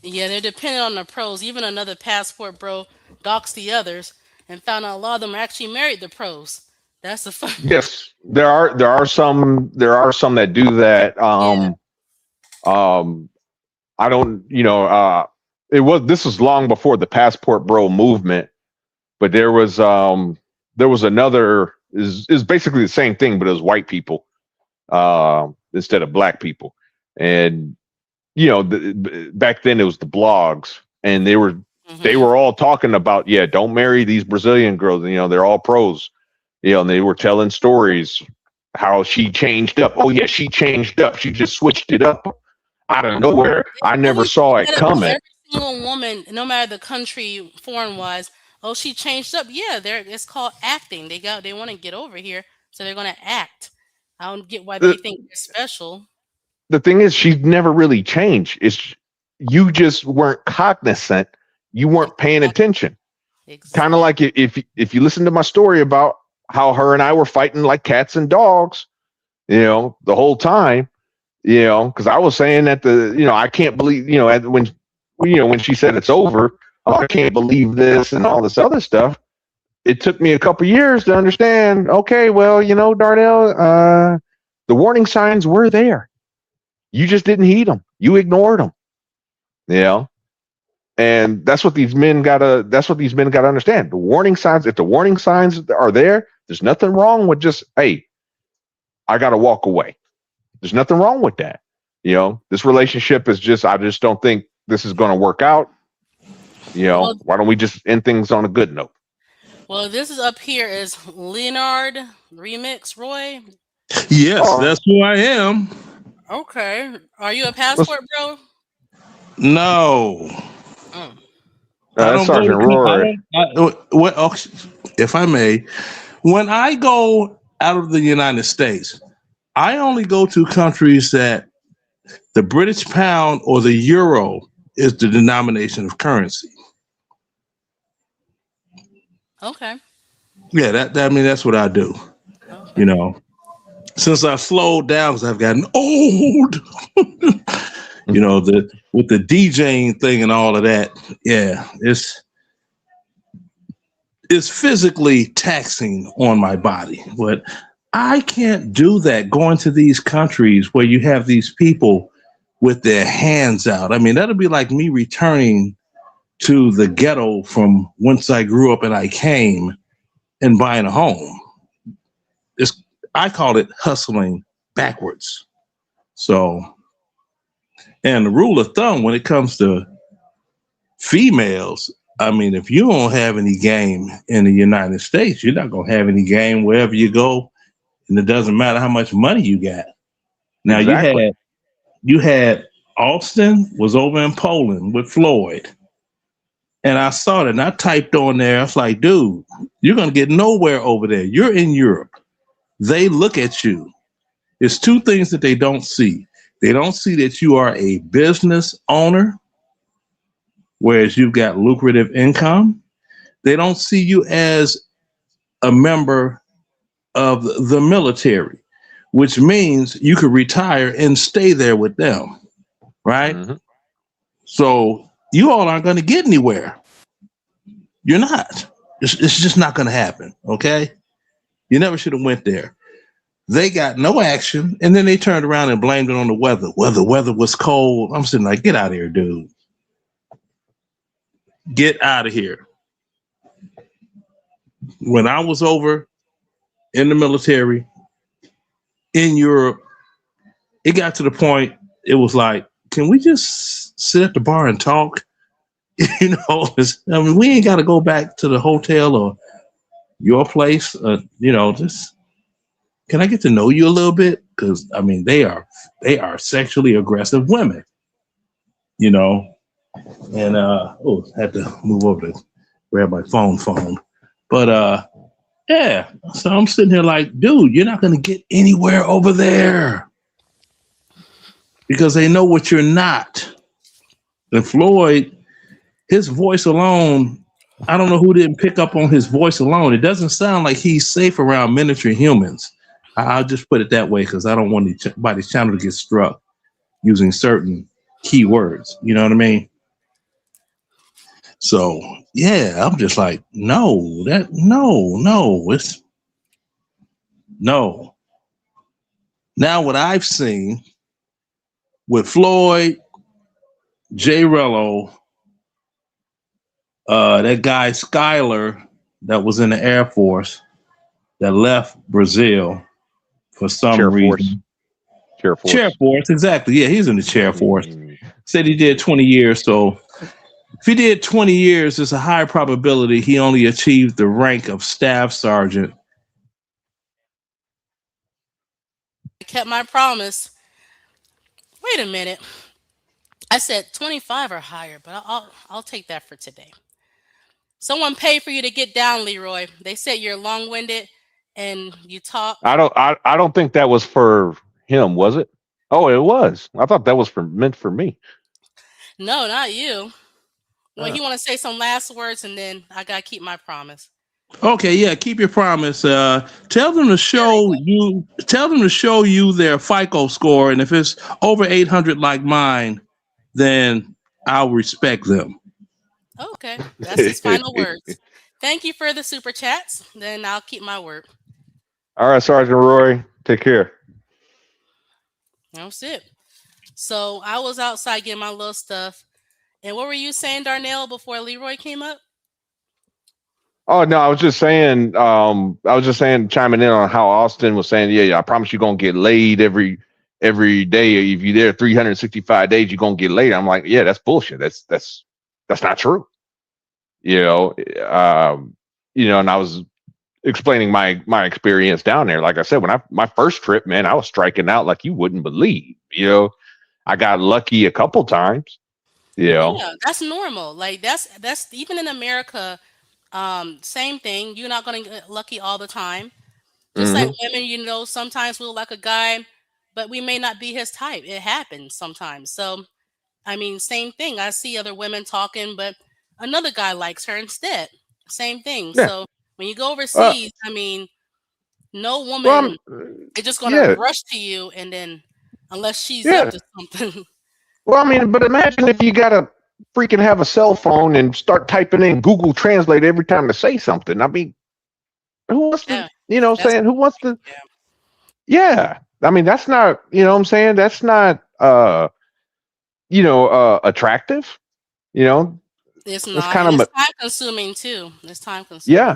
Yeah, they're dependent on the pros. Even another passport bro doxed the others and found out a lot of them actually married the pros. That's the fun. Yes, there are some that do that. I don't, this was long before the passport bro movement, but there was another is basically the same thing, but it was white people instead of black people. And back then it was the blogs, and they were all talking about, don't marry these Brazilian girls. They're all pros. And they were telling stories how she changed up. Oh yeah, she changed up. She just switched it up out of nowhere. I never saw it coming. Every single woman, no matter the country, foreign wise, oh, she changed up. Yeah, it's called acting. They want to get over here, so they're gonna act. I don't get why they think they're special. The thing is, she's never really changed. It's you just weren't cognizant. You weren't paying attention. Exactly. Kind of like if you listen to my story about how her and I were fighting like cats and dogs, the whole time, because I was saying that I can't believe, when she said it's over, oh, I can't believe this and all this other stuff. It took me a couple years to understand. Okay, well, Darnell, the warning signs were there. You just didn't heed them. You ignored them. And that's what these men gotta understand. The warning signs, if the warning signs are there, there's nothing wrong with just, hey, I gotta walk away. There's nothing wrong with that. This relationship is just, I just don't think this is gonna work out. Why don't we just end things on a good note? Well, this is up here is Leonard Remix Roy. Yes, that's who I am. Okay. Are you a passport bro? No. I That's don't go Sergeant to. Rory. If I may, when I go out of the United States, I only go to countries that the British pound or the euro is the denomination of currency. Okay. Yeah, I mean that's what I do. Okay. You know, since I've slowed down because I've gotten old. You know, with the DJing thing and all of that. Yeah, it's physically taxing on my body, but I can't do that going to these countries where you have these people with their hands out. I mean, that'll be like me returning to the ghetto from whence I grew up and I came and buying a home. I call it hustling backwards. So, and the rule of thumb when it comes to females, I mean, if you don't have any game in the United States, you're not going to have any game wherever you go. And it doesn't matter how much money you got. Now Exactly. you had Austin was over in Poland with Floyd. And I saw that and I typed on there. I was like, dude, you're going to get nowhere over there. You're in Europe. They look at you. It's two things that they don't see. They don't see that you are a business owner, whereas you've got lucrative income. They don't see you as a member of the military, which means you could retire and stay there with them, right? Mm-hmm. So you all aren't going to get anywhere. You're not. It's just not going to happen, okay? You never should have went there. They got no action, and then they turned around and blamed it on the weather. Well, the weather was cold. I'm sitting like, get out of here, dude. Get out of here. When I was over in the military in Europe, it got to the point, it was like, can we just sit at the bar and talk? You know, I mean, we ain't got to go back to the hotel or your place. You know, just can I get to know you a little bit? Because I mean, they are sexually aggressive women. You know, and had to move over to grab my phone. But yeah, so I'm sitting here like, dude, you're not gonna get anywhere over there because they know what you're not. And Floyd, his voice alone, I don't know who didn't pick up on his voice alone. It doesn't sound like he's safe around miniature humans. I'll just put it that way because I don't want anybody's channel to get struck using certain keywords. You know what I mean? So yeah, I'm just like, no, it's no. Now what I've seen with Floyd, J. Rello, that guy Skyler that was in the Air Force that left Brazil for some reason. Chair Force, exactly. Yeah, he's in the Chair Force. Said he did 20 years. So if he did 20 years, there's a high probability he only achieved the rank of staff sergeant. I kept my promise. Wait a minute. I said 25 or higher, but I'll take that for today. Someone paid for you to get down, Leroy. They said you're long-winded and you talk. I don't think that was for him, was it? Oh, it was. I thought that was meant for me. No, not you. Well, you want to say some last words, and then I gotta keep my promise. Okay, yeah, keep your promise. Tell them to show you. Tell them to show you their FICO score, and if it's over 800 like mine, then I'll respect them. Okay, that's his final words. Thank you for the super chats. Then I'll keep my word. All right, Sergeant Rory, take care. That's it. So I was outside getting my little stuff. And what were you saying, Darnell, before Leroy came up? Oh no, I was just saying, chiming in on how Austin was saying, yeah, I promise you're gonna get laid every day. If you're there 365 days, you're gonna get laid. I'm like, yeah, that's bullshit. That's not true. You know, and I was explaining my experience down there. Like I said, when my first trip, man, I was striking out like you wouldn't believe. You know, I got lucky a couple times. You know. Yeah, that's normal. Like that's even in America. Same thing. You're not gonna get lucky all the time. Just like Hmm. women, sometimes we'll like a guy, but we may not be his type. It happens sometimes. So, I mean, same thing. I see other women talking, but another guy likes her instead. Same thing. Yeah. So, when you go Uh, overseas, I mean, no well, woman is just going to yeah, rush to you and then, unless she's up yeah. to something. Well, I mean, but imagine if you gotta freaking have a cell phone and start typing in Google Translate every time to say something. I mean, who wants to, Yeah, that's saying who wants to? yeah. Yeah, I mean, that's not, what I'm saying, that's not, attractive. You know, It's it's not, kind and it's of, time consuming too. It's time consuming.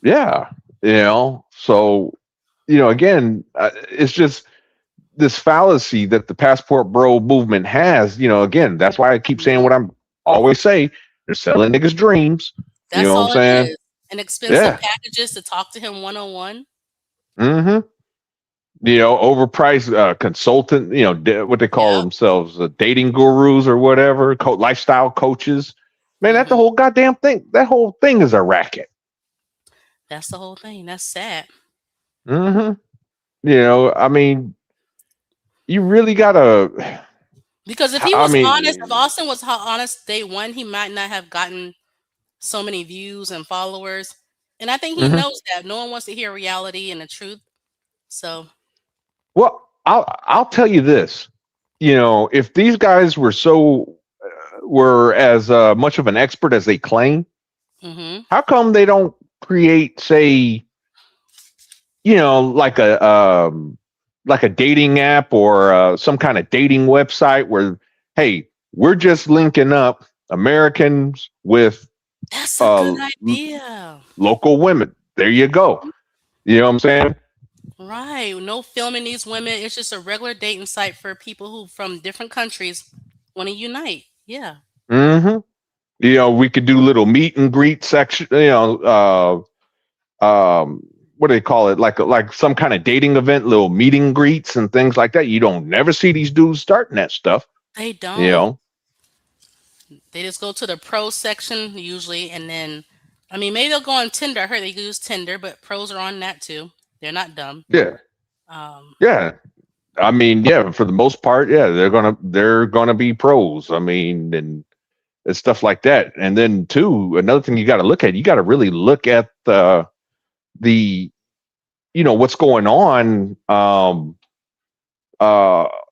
yeah, yeah, So, again, it's just this fallacy that the passport bro movement has. Again, that's why I keep saying Mhm. what I'm always say. They're selling niggas dreams. You That's know what I'm all it saying? is. And expensive Yeah. packages to talk to him one on one. Mm-hmm. Overpriced consultant, what they call Yep. themselves, dating gurus or whatever, lifestyle coaches. Man, that's the hmm whole goddamn thing. That whole thing is a racket. That's the whole thing. That's sad. Mm-hmm. I mean, you really gotta. Because if he I was honest, if mean, Austin was honest day one, he might not have gotten so many views and followers. And I think he mhm. knows that. No one wants to hear reality and the truth. So, Well, I'll tell you this. If these guys were as much of an expert as they claim, hmm how come they don't create, say, like a dating app or some kind of dating website where, hey, we're just linking up Americans with that's a uh, good idea. local women. There you go. You know what I'm saying? Right. No filming these women. It's just a regular dating site for people who from different countries want to unite. Yeah. Hmm. We could do little meet and greet section. What do they call it? Like some kind of dating event, little meet and greets and things like that. You don't never see these dudes starting that stuff. They You don't. know? They just go to the pro section usually, and then, I mean, maybe they'll go on Tinder. I heard they use Tinder, but pros are on that too. They're not dumb. Yeah, Um, yeah. I mean, yeah. For the most part, yeah, they're gonna be pros. I mean, and stuff like that. And then too, another thing you got to look at, you got to really look at the what's going on.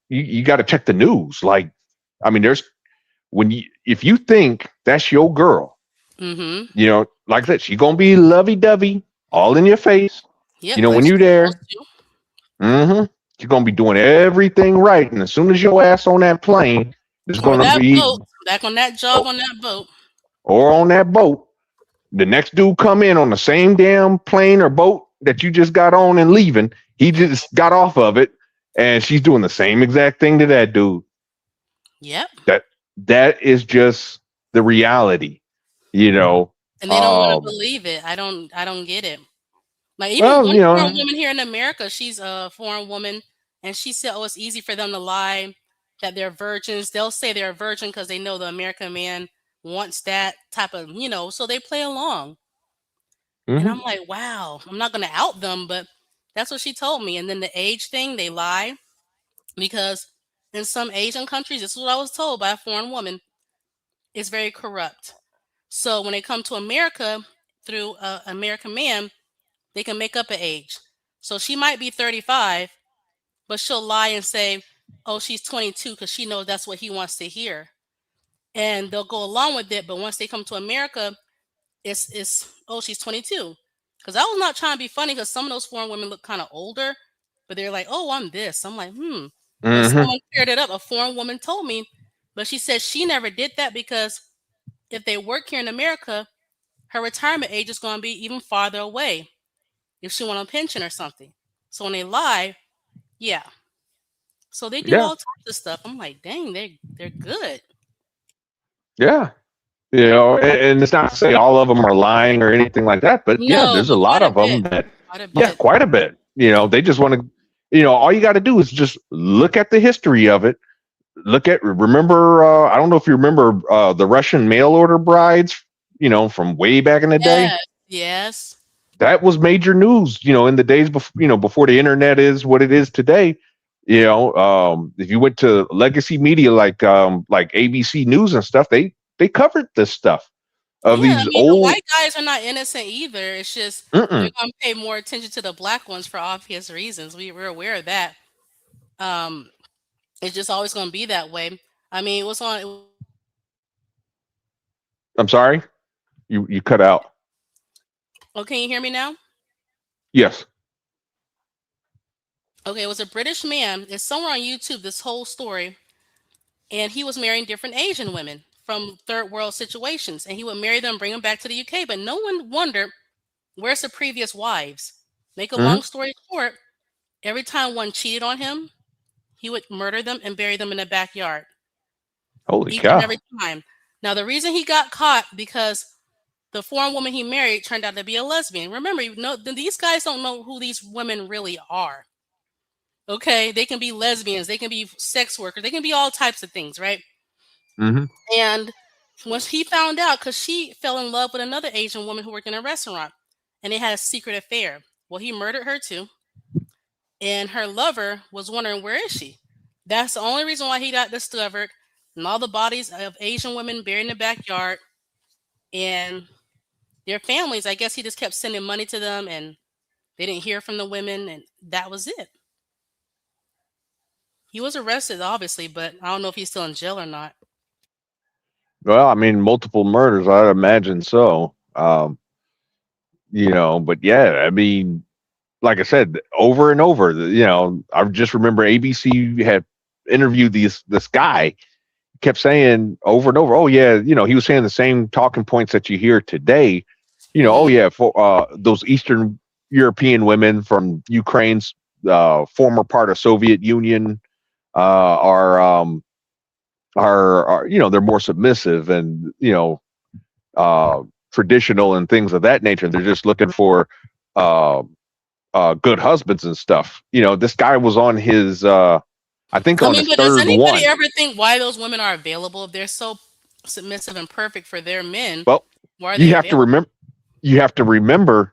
You got to check the news. Like, I mean, if you think that's your girl, mm-hmm. like that, she gonna be lovey dovey, all in your face. Yep, When like you she's supposed there, to. mm-hmm, you're gonna be doing everything right. And as soon as your ass on that plane, there's Or gonna that be boat, back on that job on that boat. or on that boat, the next dude come in on the same damn plane or boat that you just got on and leaving. He just got off of it, and she's doing the same exact thing to that dude. Yep. That is just the reality, you know. And they don't want to Um, believe it. I don't get it. Like even well, one foreign woman here in America, she's a foreign woman, and she said, "Oh, it's easy for them to lie that they're virgins. They'll say they're a virgin because they know the American man wants that type of, so they play along." And mhm, I'm like, "Wow, I'm not going to out them, but that's what she told me." And then the age thing, they lie because in some Asian countries, this is what I was told by a foreign woman, it's very corrupt. So when they come to America through an American man, they can make up an age. So she might be 35, but she'll lie and say, "Oh, she's 22," because she knows that's what he wants to hear. And they'll go along with it. But once they come to America, it's "Oh, she's 22." Because I was not trying to be funny because some of those foreign women look kind of older, but they're like, "Oh, I'm this." I'm like, hmm. But mhm, someone cleared it up. A foreign woman told me, but she said she never did that because if they work here in America, her retirement age is going to be even farther away if she want a pension or something. So when they lie, yeah. So they do yeah, all types of stuff. I'm like, dang, they're good. yeah. And it's not to say all of them are lying or anything like that, but yeah, No, there's a but lot quite a of them bit. that, Quite a yeah, bit. quite a bit. They just want to, all you got to do is just look at the history of it. look at remember. I don't know if you remember the Russian mail order brides. From way back in the day. Yes, yes. That was major news. In the days before before the internet is what it is today. If you went to legacy media like ABC News and stuff, they covered this stuff of Yeah, I these mean the old. white guys are not innocent either. It's just they're Mm-mm. gonna pay more attention to the black ones for obvious reasons. We're aware of that. Um, it's just always gonna be that way. I mean, what's on? I'm sorry, you cut out. Oh, can you hear me now? Yes. Okay, it was a British man. It's somewhere on YouTube. This whole story, and he was marrying different Asian women from third world situations, and he would marry them, bring them back to the UK. But no one wondered where's the previous wives. Make a Hmm. long story short, every time one cheated on him, he would murder them and bury them in the backyard. Holy Each and every cow. time. Now the reason he got caught because the foreign woman he married turned out to be a lesbian. Remember, these guys don't know who these women really are. Okay, they can be lesbians, they can be sex workers, they can be all types of things, right? Hmm. And once he found out, because she fell in love with another Asian woman who worked in a restaurant, and they had a secret affair. Well, he murdered her too, and her lover was wondering where is she. That's the only reason why he got discovered, and all the bodies of Asian women buried in the backyard, and their families. I guess he just kept sending money to them, and they didn't hear from the women, and that was it. He was arrested, obviously, but I don't know if he's still in jail or not. Well, I mean, multiple murders. I'd imagine so. But yeah, I mean, like I said, over and over. I just remember ABC had interviewed this guy, kept saying over and over, oh yeah, he was saying the same talking points that you hear today. Oh Hmm. yeah, for those Eastern European women from Ukraine's former part of Soviet Union are they're more submissive and uh, traditional and things of that nature. They're just looking for uh, good husbands and stuff. This guy was on his I think I on mean, his but does third anybody one. ever think why those women are available if they're so submissive and perfect for their men? Well, Why are you they have to available? remember. You have to remember.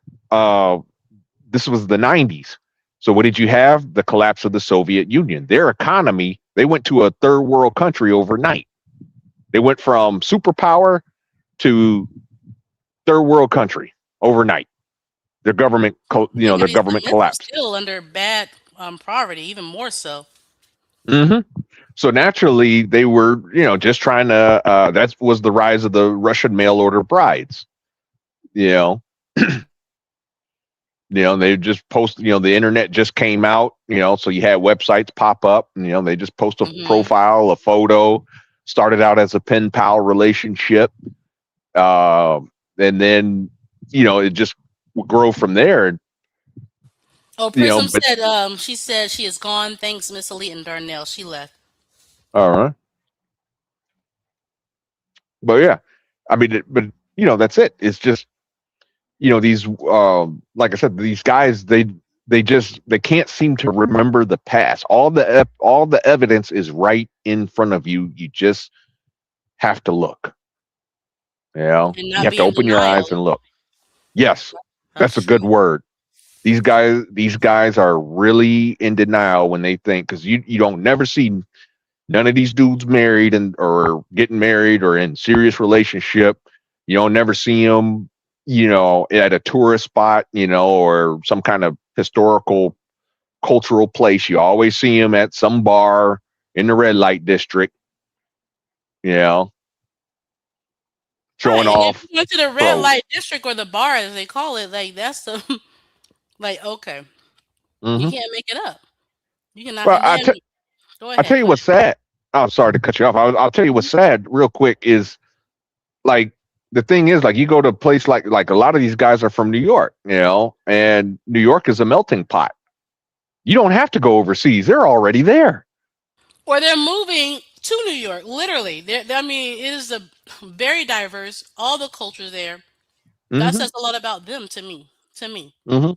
This was the '90s. So what did you have? The collapse of the Soviet Union. Their economy. They went to a third world country overnight. They went from superpower to third world country overnight. Their government, their Everybody's government submissive collapsed. still under bad poverty, even more so. Hmm. So naturally, they were, just trying to. That was the rise of the Russian mail order brides. You know, they just post. The internet just came out. So you had websites pop up. And, they just post a Hmm. profile, a photo. Started out as a pen pal relationship, and then it just would grow from there. Oh, Prism But said she said she is gone. Thanks, Miss Elite and Darnell. She left. all right, but yeah, I mean, but that's it. It's just these like I said, these guys they can't seem to remember the past. All the evidence is right in front of you. You just have to look. And You not have be to in open your denial. eyes and look. Yes, That's that's a good true. word. These guys are really in denial when they think, because you don't never see none of these dudes married and or getting married or in serious relationship. You don't never see them, at a tourist spot, or some kind of historical cultural place. You always see them at some bar in the red light district, you know, Right. showing And if off you went to the red clothes. light district or the bar, as they call it, like that's the like okay, you Hmm. can't make it up. You cannot. Well, And then go I tell ahead. you Go what's ahead. sad. I'm sorry to cut you off. I'll tell you what's sad real quick is like the thing is like you go to a place like a lot of these guys are from New York, and New York is a melting pot. You don't have to go overseas; they're already there. Or they're moving to New York. Literally, I mean, it is a very diverse. All the cultures there. That Hmm. says a lot about them to me. To me. Hmm.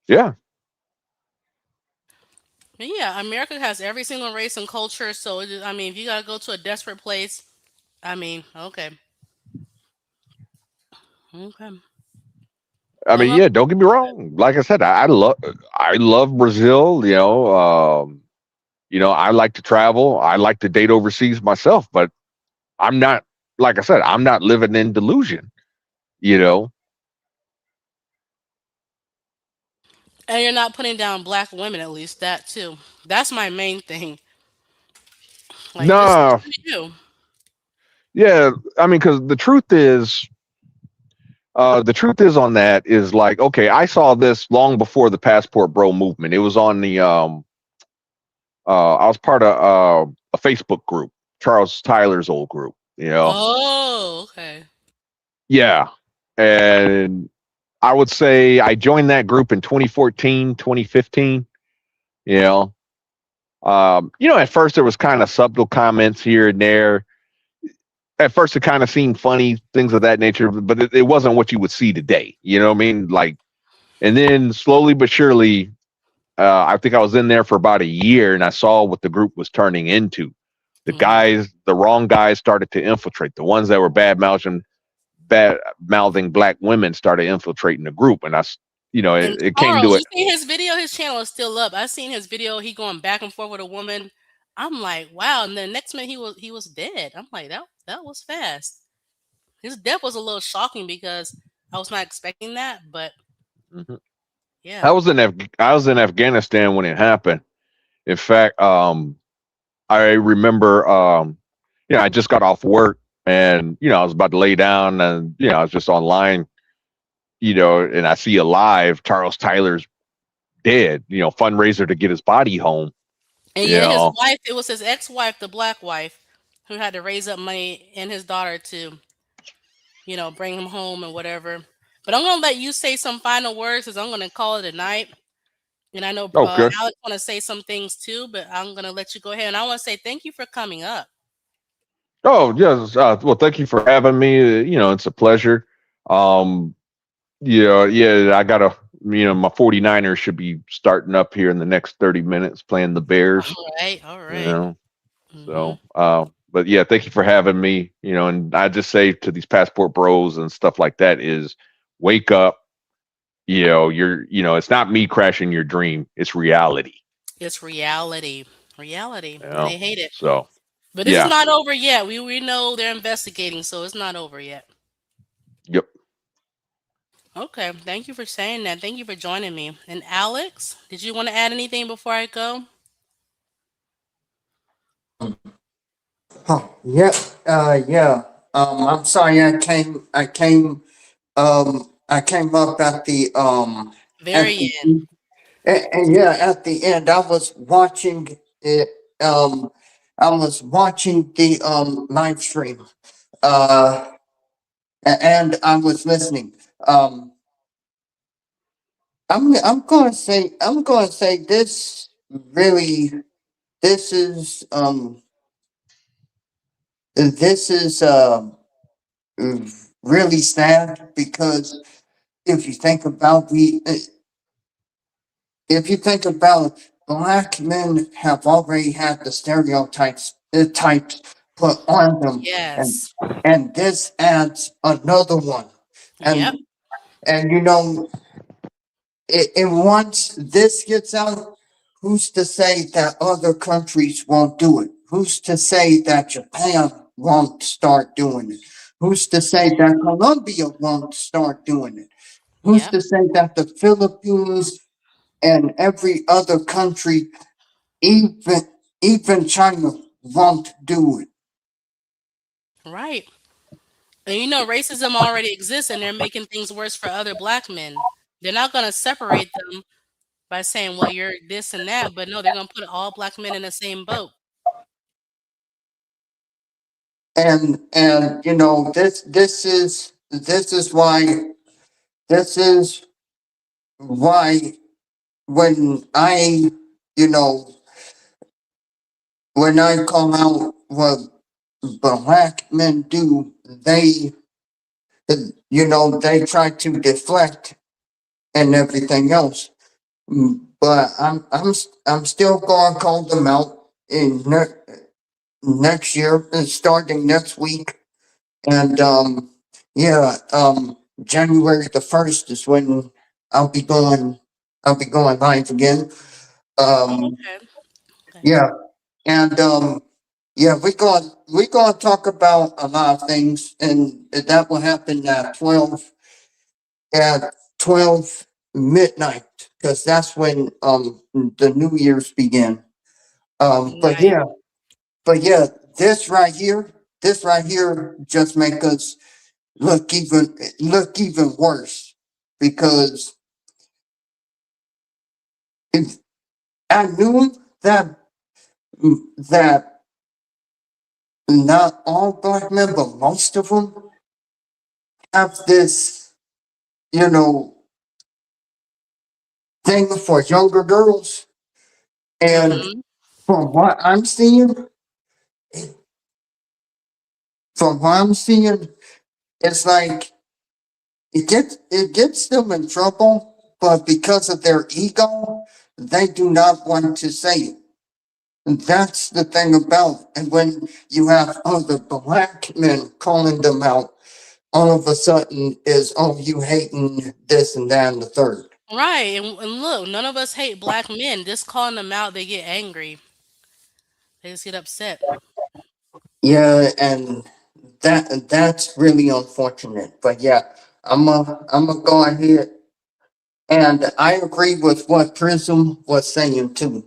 Yeah. Yeah, America has every single race and culture. So I mean, if you gotta go to a desperate place, I mean, okay, okay. I Well, mean, yeah, don't get me wrong. Like I said, I love Brazil. I like to travel. I like to date overseas myself, but I'm not, like I said, I'm not living in delusion. You know, and you're not putting down black women, at least that too. That's my main thing. Like, just nah, be you. yeah. I mean, because the truth is on that is like, okay, I saw this long before the passport bro movement. It was on I was part of a Facebook group, Charles Tyler's old group. Oh, okay. Yeah, and I would say I joined that group in 2014, 2015. You know, at first there was kind of subtle comments here and there. At first, it kind of seemed funny, things of that nature, but it wasn't what you would see today. You know what I mean? Like, and then slowly but surely, I think I was in there for about a year, and I saw what the group was turning into. The wrong guys started to infiltrate. The ones that were bad mouthing black women started infiltrating the group, and And it came to Charles, it. you seen his video? His channel is still up. I seen his video. He going back and forth with a woman. I'm like, wow. And then next minute he was dead. I'm like, that was fast. His death was a little shocking because I was not expecting that. But Mhm. yeah. I was in Afghanistan when it happened. In fact, I remember, I just got off work, and I was about to lay down, and I was just online, and I see a live Charles Tyler's dead, fundraiser to get his body home. And You yeah, his know, wife, it was his ex-wife, the black wife, who had to raise up money and his daughter to, bring him home and whatever. But I'm gonna let you say some final words because I'm gonna call it a night. And I know okay. Alex want to say some things too, but I'm gonna let you go ahead. And I want to say thank you for coming up. Oh yes. Well, thank you for having me. It's a pleasure. Um, yeah, I gotta. My 49ers should be starting up here in the next 30 minutes playing the Bears. All right, all You right. know, Mm-hmm. so but yeah, thank you for having me. And I just say to these passport bros and stuff like that is wake up. It's not me crashing your dream. It's reality. It's reality, reality, You and know, they hate it. so But this is yeah, not over yet. We know they're investigating, so it's not over yet. yep. Okay, thank you for saying that. Thank you for joining me. And Alex, did you want to add anything before I go? Huh. Yeah. Yeah. I'm sorry. I came up at Very the end. and yeah, at the end, I was watching it. I was watching the live stream. Uh, and I was listening. I'm going to say this really. This is this is really sad because if you think about if you think about black men have already had the stereotypes types put on them, Yes. and this adds another one, Yep. and and and once this gets out, who's to say that other countries won't do it? Who's to say that Japan won't start doing it? Who's to say that Colombia won't start doing it? Who's Yep. to say that the Philippines and every other country, even even China, won't do it? Right. And racism already exists and they're making things worse for other black men. They're not going to separate them by saying, well, you're this and that, but no, they're going to put all black men in the same boat. And this is why when you know when I call out what black men do, they try to deflect and everything else. but I'm still going to call them out in next year, starting next week. And yeah, January 1st is when I'll be going. I'll be going live again. Oh, Um, okay. Okay. yeah, and yeah, we're going to talk about a lot of things, and that will happen at 12 midnight, because that's when the New Year's begin. But Right. yeah, but yeah, this right here just make us look even worse, because if I knew that not all black men, but most of them have this, you know, thing for younger girls, and Mm-hmm. from what I'm seeing, from what I'm seeing, it's like it gets them in trouble, but because of their ego, they do not want to say it. And that's the thing about it. And when you have other black men calling them out, all of a sudden is, oh, you hating this and that and the third. Right. And look, none of us hate black men. Just calling them out, they get angry. They just get upset. Yeah, and that's really unfortunate. But yeah, I'm gonna go ahead, and I agree with what Prism was saying too.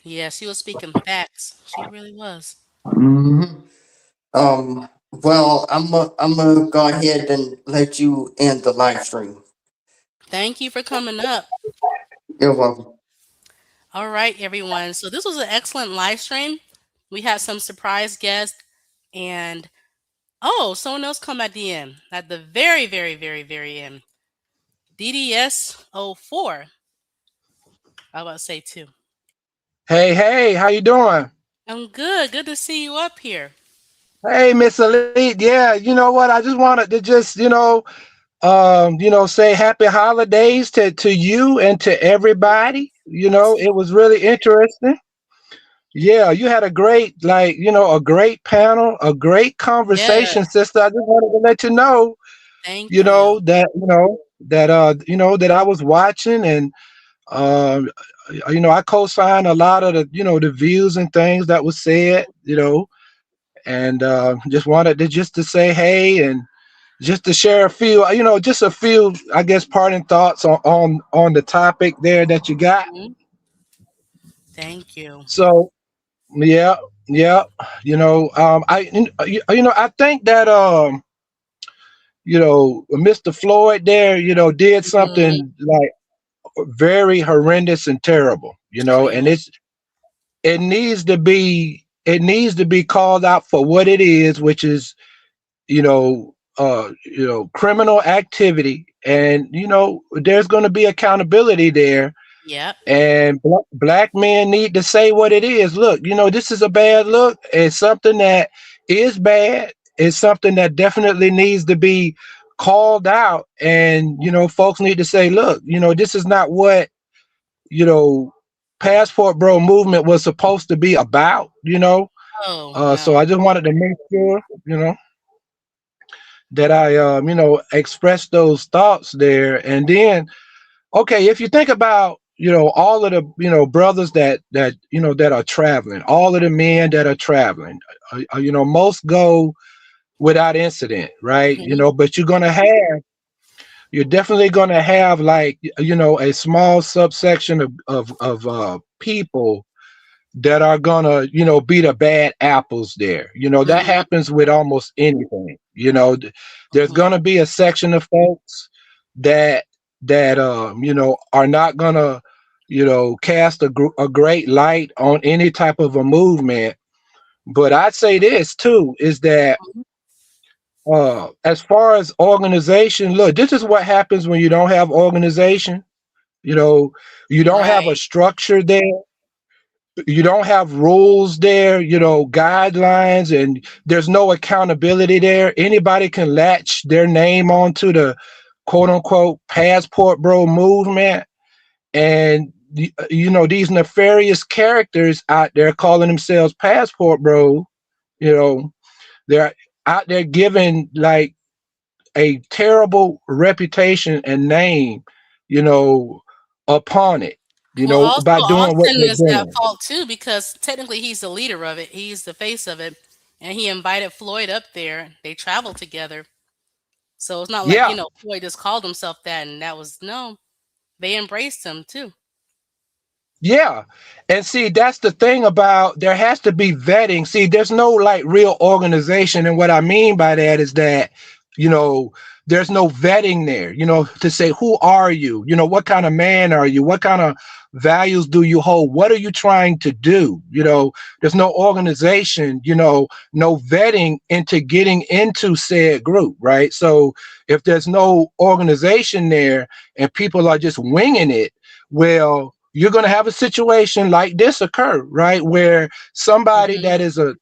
Yeah, she was speaking facts. She really was. hmm well, I'm gonna go ahead and let you end the live stream. Thank you for coming up. You're welcome. All right, everyone. So this was an excellent live stream. We had some surprise guests, and oh, someone else come at the end, at the very, very, very, very end. DDS 04. I was about to say two. Hey, hey, how you doing? I'm good. Good to see you up here. Hey, Miss Elite. Yeah, you know what? I just wanted to just, say happy holidays to you and to everybody. It was really interesting. Yeah, you had a great, a great panel, a great conversation, Yes. sister. I just wanted to let you know, Thank you. that I was watching, and um, I co-signed a lot of the views and things that was said. And just wanted to say hey, and just to share a few, just a few, I guess, parting thoughts on the topic there that you got. Mhm. Thank you. So yeah, yeah, I think that Mr. Floyd there, did Mhm. something like very horrendous and terrible, and Extremely. it needs to be called out for what it is, which is criminal activity, and there's going to be accountability there, Yep. and black men need to say what it is. Look, this is a bad look. It's something that is bad. It's something that definitely needs to be called out, and folks need to say, look, this is not what you know passport bro movement was supposed to be about. Oh So no. I just wanted to make sure, that I expressed those thoughts there. And then, okay, if you think about all of the brothers that are traveling, all of the men that are traveling, most go without incident, right? Mhm. But you're definitely gonna have, like, a small subsection of people that are gonna be the bad apples there. That Mhm. happens with almost anything. There's Mhm. gonna be a section of folks that are not gonna cast a great light on any type of a movement. But I'd say this too, is that as far as organization, look, this is what happens when you don't have organization. you know you don't have a Right. structure there, you don't have rules there, guidelines, and there's no accountability there. Anybody can latch their name onto the quote unquote passport bro movement, and these nefarious characters out there calling themselves passport bro, you know, they're out there giving like a terrible reputation and name, you know, upon it, Well, also by doing what Austin they're is at doing. fault too because technically he's the leader of it. He's the face of it, and he invited Floyd up there. They traveled together, so it's not like Yeah, Floyd just called himself that, and that was no. They embraced him too. yeah. And see, that's the thing about there has to be vetting. See, there's no like real organization. And what I mean by that is that, you know, there's no vetting there, to say, who are you? What kind of man are you? What kind of values do you hold? What are you trying to do? There's no organization, no vetting into getting into said group, right? So if there's no organization there and people are just winging it, well, you're going to have a situation like this occur, right? Where somebody Hmm. that is that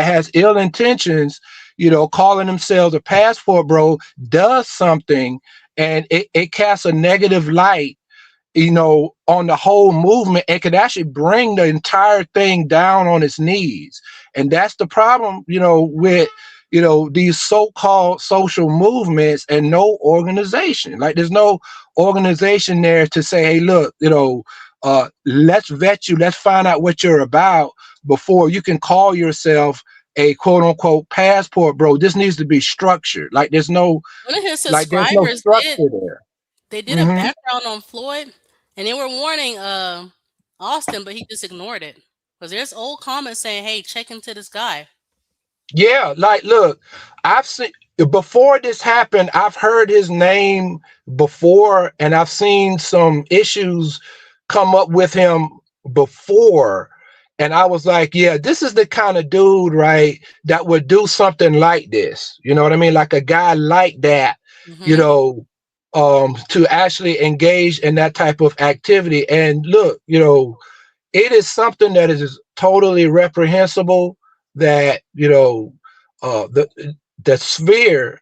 has ill intentions, calling themselves a passport bro, does something and it casts a negative light, on the whole movement. It could actually bring the entire thing down on its knees. And that's the problem, with, these so-called social movements and no organization. Like there's no organization there to say, hey, look, let's vet you. Let's find out what you're about before you can call yourself a quote unquote passport bro. This needs to be structured. Like One of his there's no subscribers did. structure there. They did a Hmm. background on Floyd, and they were warning Austin, but he just ignored it because there's old comments saying, "Hey, check into this guy." Yeah, like look, I've seen before this happened, I've heard his name before and I've seen some issues come up with him before. And I was like, yeah, this is the kind of dude, right, that would do something like this. You know what I mean? Like a guy like that, you Hmm. know, to actually engage in that type of activity. And look, it is something that is totally reprehensible that the sphere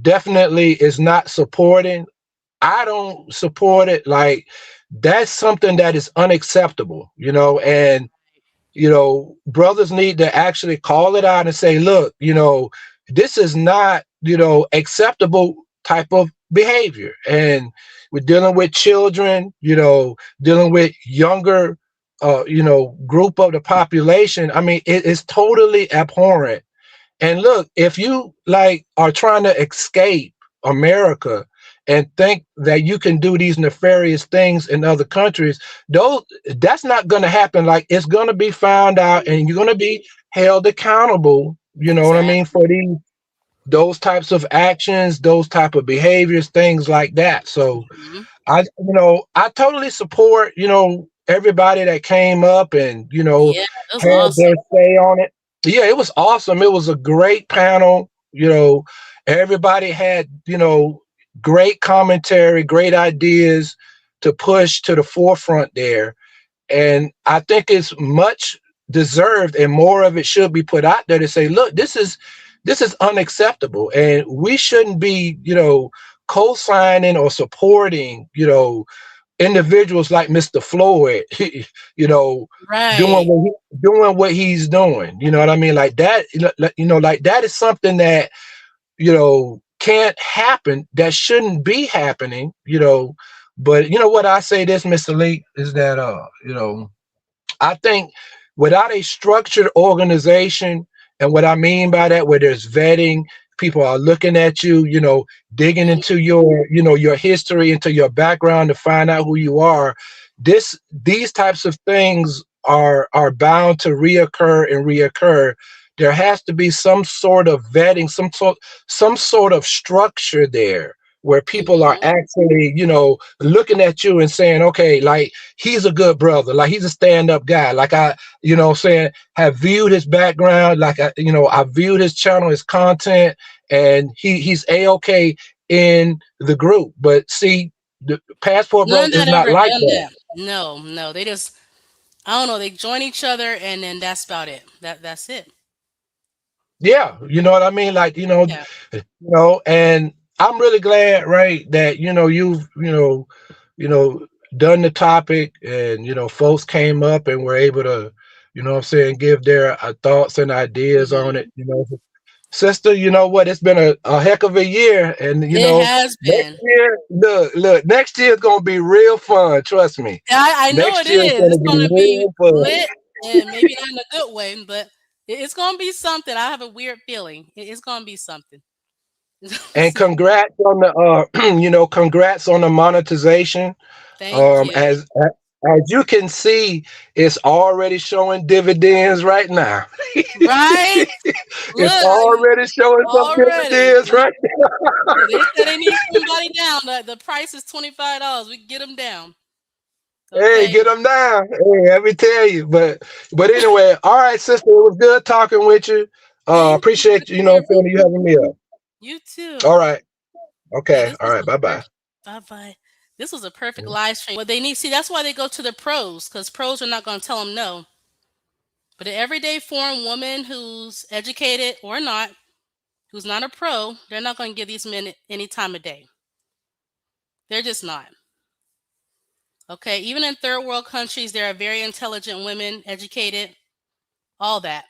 definitely is not supporting. I don't support it. Like that's something that is unacceptable, and brothers need to actually call it out and say, look, this is not, acceptable type of behavior. And we're dealing with children, dealing with younger, group of the population. I mean, it is totally abhorrent. And look, if you like are trying to escape America and think that you can do these nefarious things in other countries, those that's not going to happen. Like it's going to be found out, and you're going to be held accountable. You know what I mean, Exactly. for those types of actions, those type of behaviors, things like that. So Hmm. I totally support, everybody that came up and, Yeah, that was had their awesome. say on it. Yeah, it was awesome. It was a great panel. Everybody had, great commentary, great ideas to push to the forefront there. And I think it's much deserved and more of it should be put out there to say, look, this is unacceptable. And we shouldn't be, co-signing or supporting, individuals like Mr. Floyd, you know, Right. doing what he's doing. You know what I mean? Like that, like that is something that, can't happen, that shouldn't be happening, But you know what I say this, Mr. Lee, is that I think without a structured organization, and what I mean by that, where there's vetting, people are looking at you, digging into your history, into your background to find out who you are. These types of things are bound to reoccur and reoccur. There has to be some sort of vetting, some sort of structure there where people are Hmm. actually, looking at you and saying, okay, like he's a good brother, like he's a stand-up guy. Like I, saying, have viewed his background, like I viewed his channel, his content, and he's a-okay in the group. But see, the Passport Bro None is that not ever like done that. that. No, no. They just I don't know. They join each other, and then that's about it. That's it. Yeah, you know what I mean? Like, Yeah. and I'm really glad, right, that you've, you know, done the topic, and folks came up and were able to, what I'm saying, give their thoughts and ideas on Hmm. it. Sister, you know what? It's been a heck of a year, and It has next been. year, look, next year is gonna be real fun. Trust me. I know Next it year is is. gonna It's be gonna be real fun. lit, and maybe not in a good way, but it's gonna be something. I have a weird feeling. It's gonna be something. And congrats on the congrats on the monetization. Thank you. As you can see, it's already showing dividends right now. Right? It's Look, already showing some already. dividends right now. They said they need somebody down. The price is $25. We can get them down. Hey, Okay. get them down. Hey, let me tell you. But anyway, all right, sister. It was good talking with you. Thank you. Good Appreciate to hear from you you. having me up. You too. All right. Yeah, Okay. this All was right. a Bye bye. perfect. Bye bye. This was a perfect live stream. What they need, see, that's why they go to the pros, because pros are not going to tell them no. But an everyday foreign woman who's educated or not, who's not a pro, they're not going to give these men any time of day. They're just not. Okay. Even in third world countries, there are very intelligent women, educated, all that.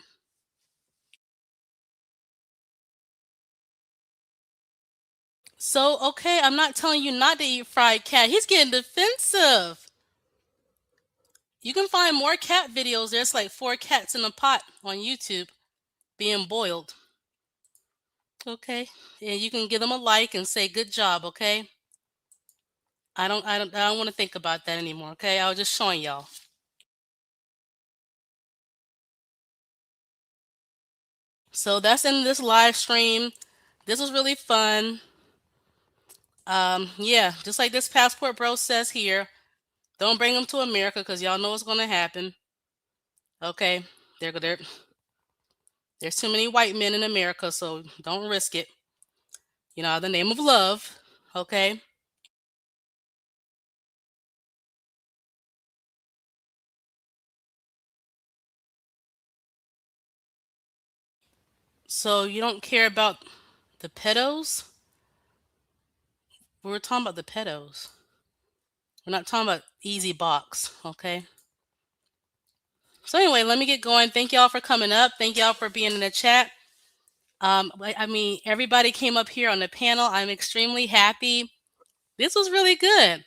So, okay, I'm not telling you not to eat fried cat. He's getting defensive. You can find more cat videos. There's like 4 cats in a pot on YouTube being boiled. Okay. And you can give them a like and say good job, okay? I don't want to think about that anymore, okay? I was just showing y'all. So that's in this live stream. This was really fun. Yeah, just like this passport bro says here, don't bring them to America because y'all know what's gonna happen. Okay. There there's too many white men in America, so don't risk it. The name of love. Okay. So you don't care about the pedos? We were talking about the pedos. We're not talking about easy box, okay? So anyway, let me get going. Thank y'all for coming up. Thank y'all for being in the chat. I mean, everybody came up here on the panel. I'm extremely happy. This was really good.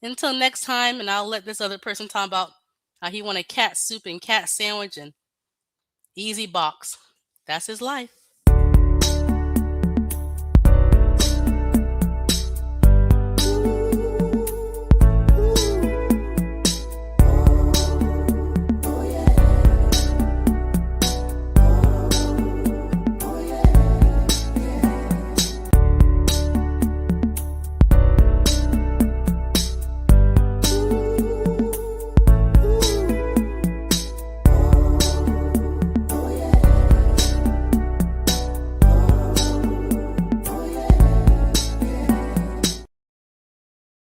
Until next time, and I'll let this other person talk about how he wanted cat soup and cat sandwich and easy box. That's his life.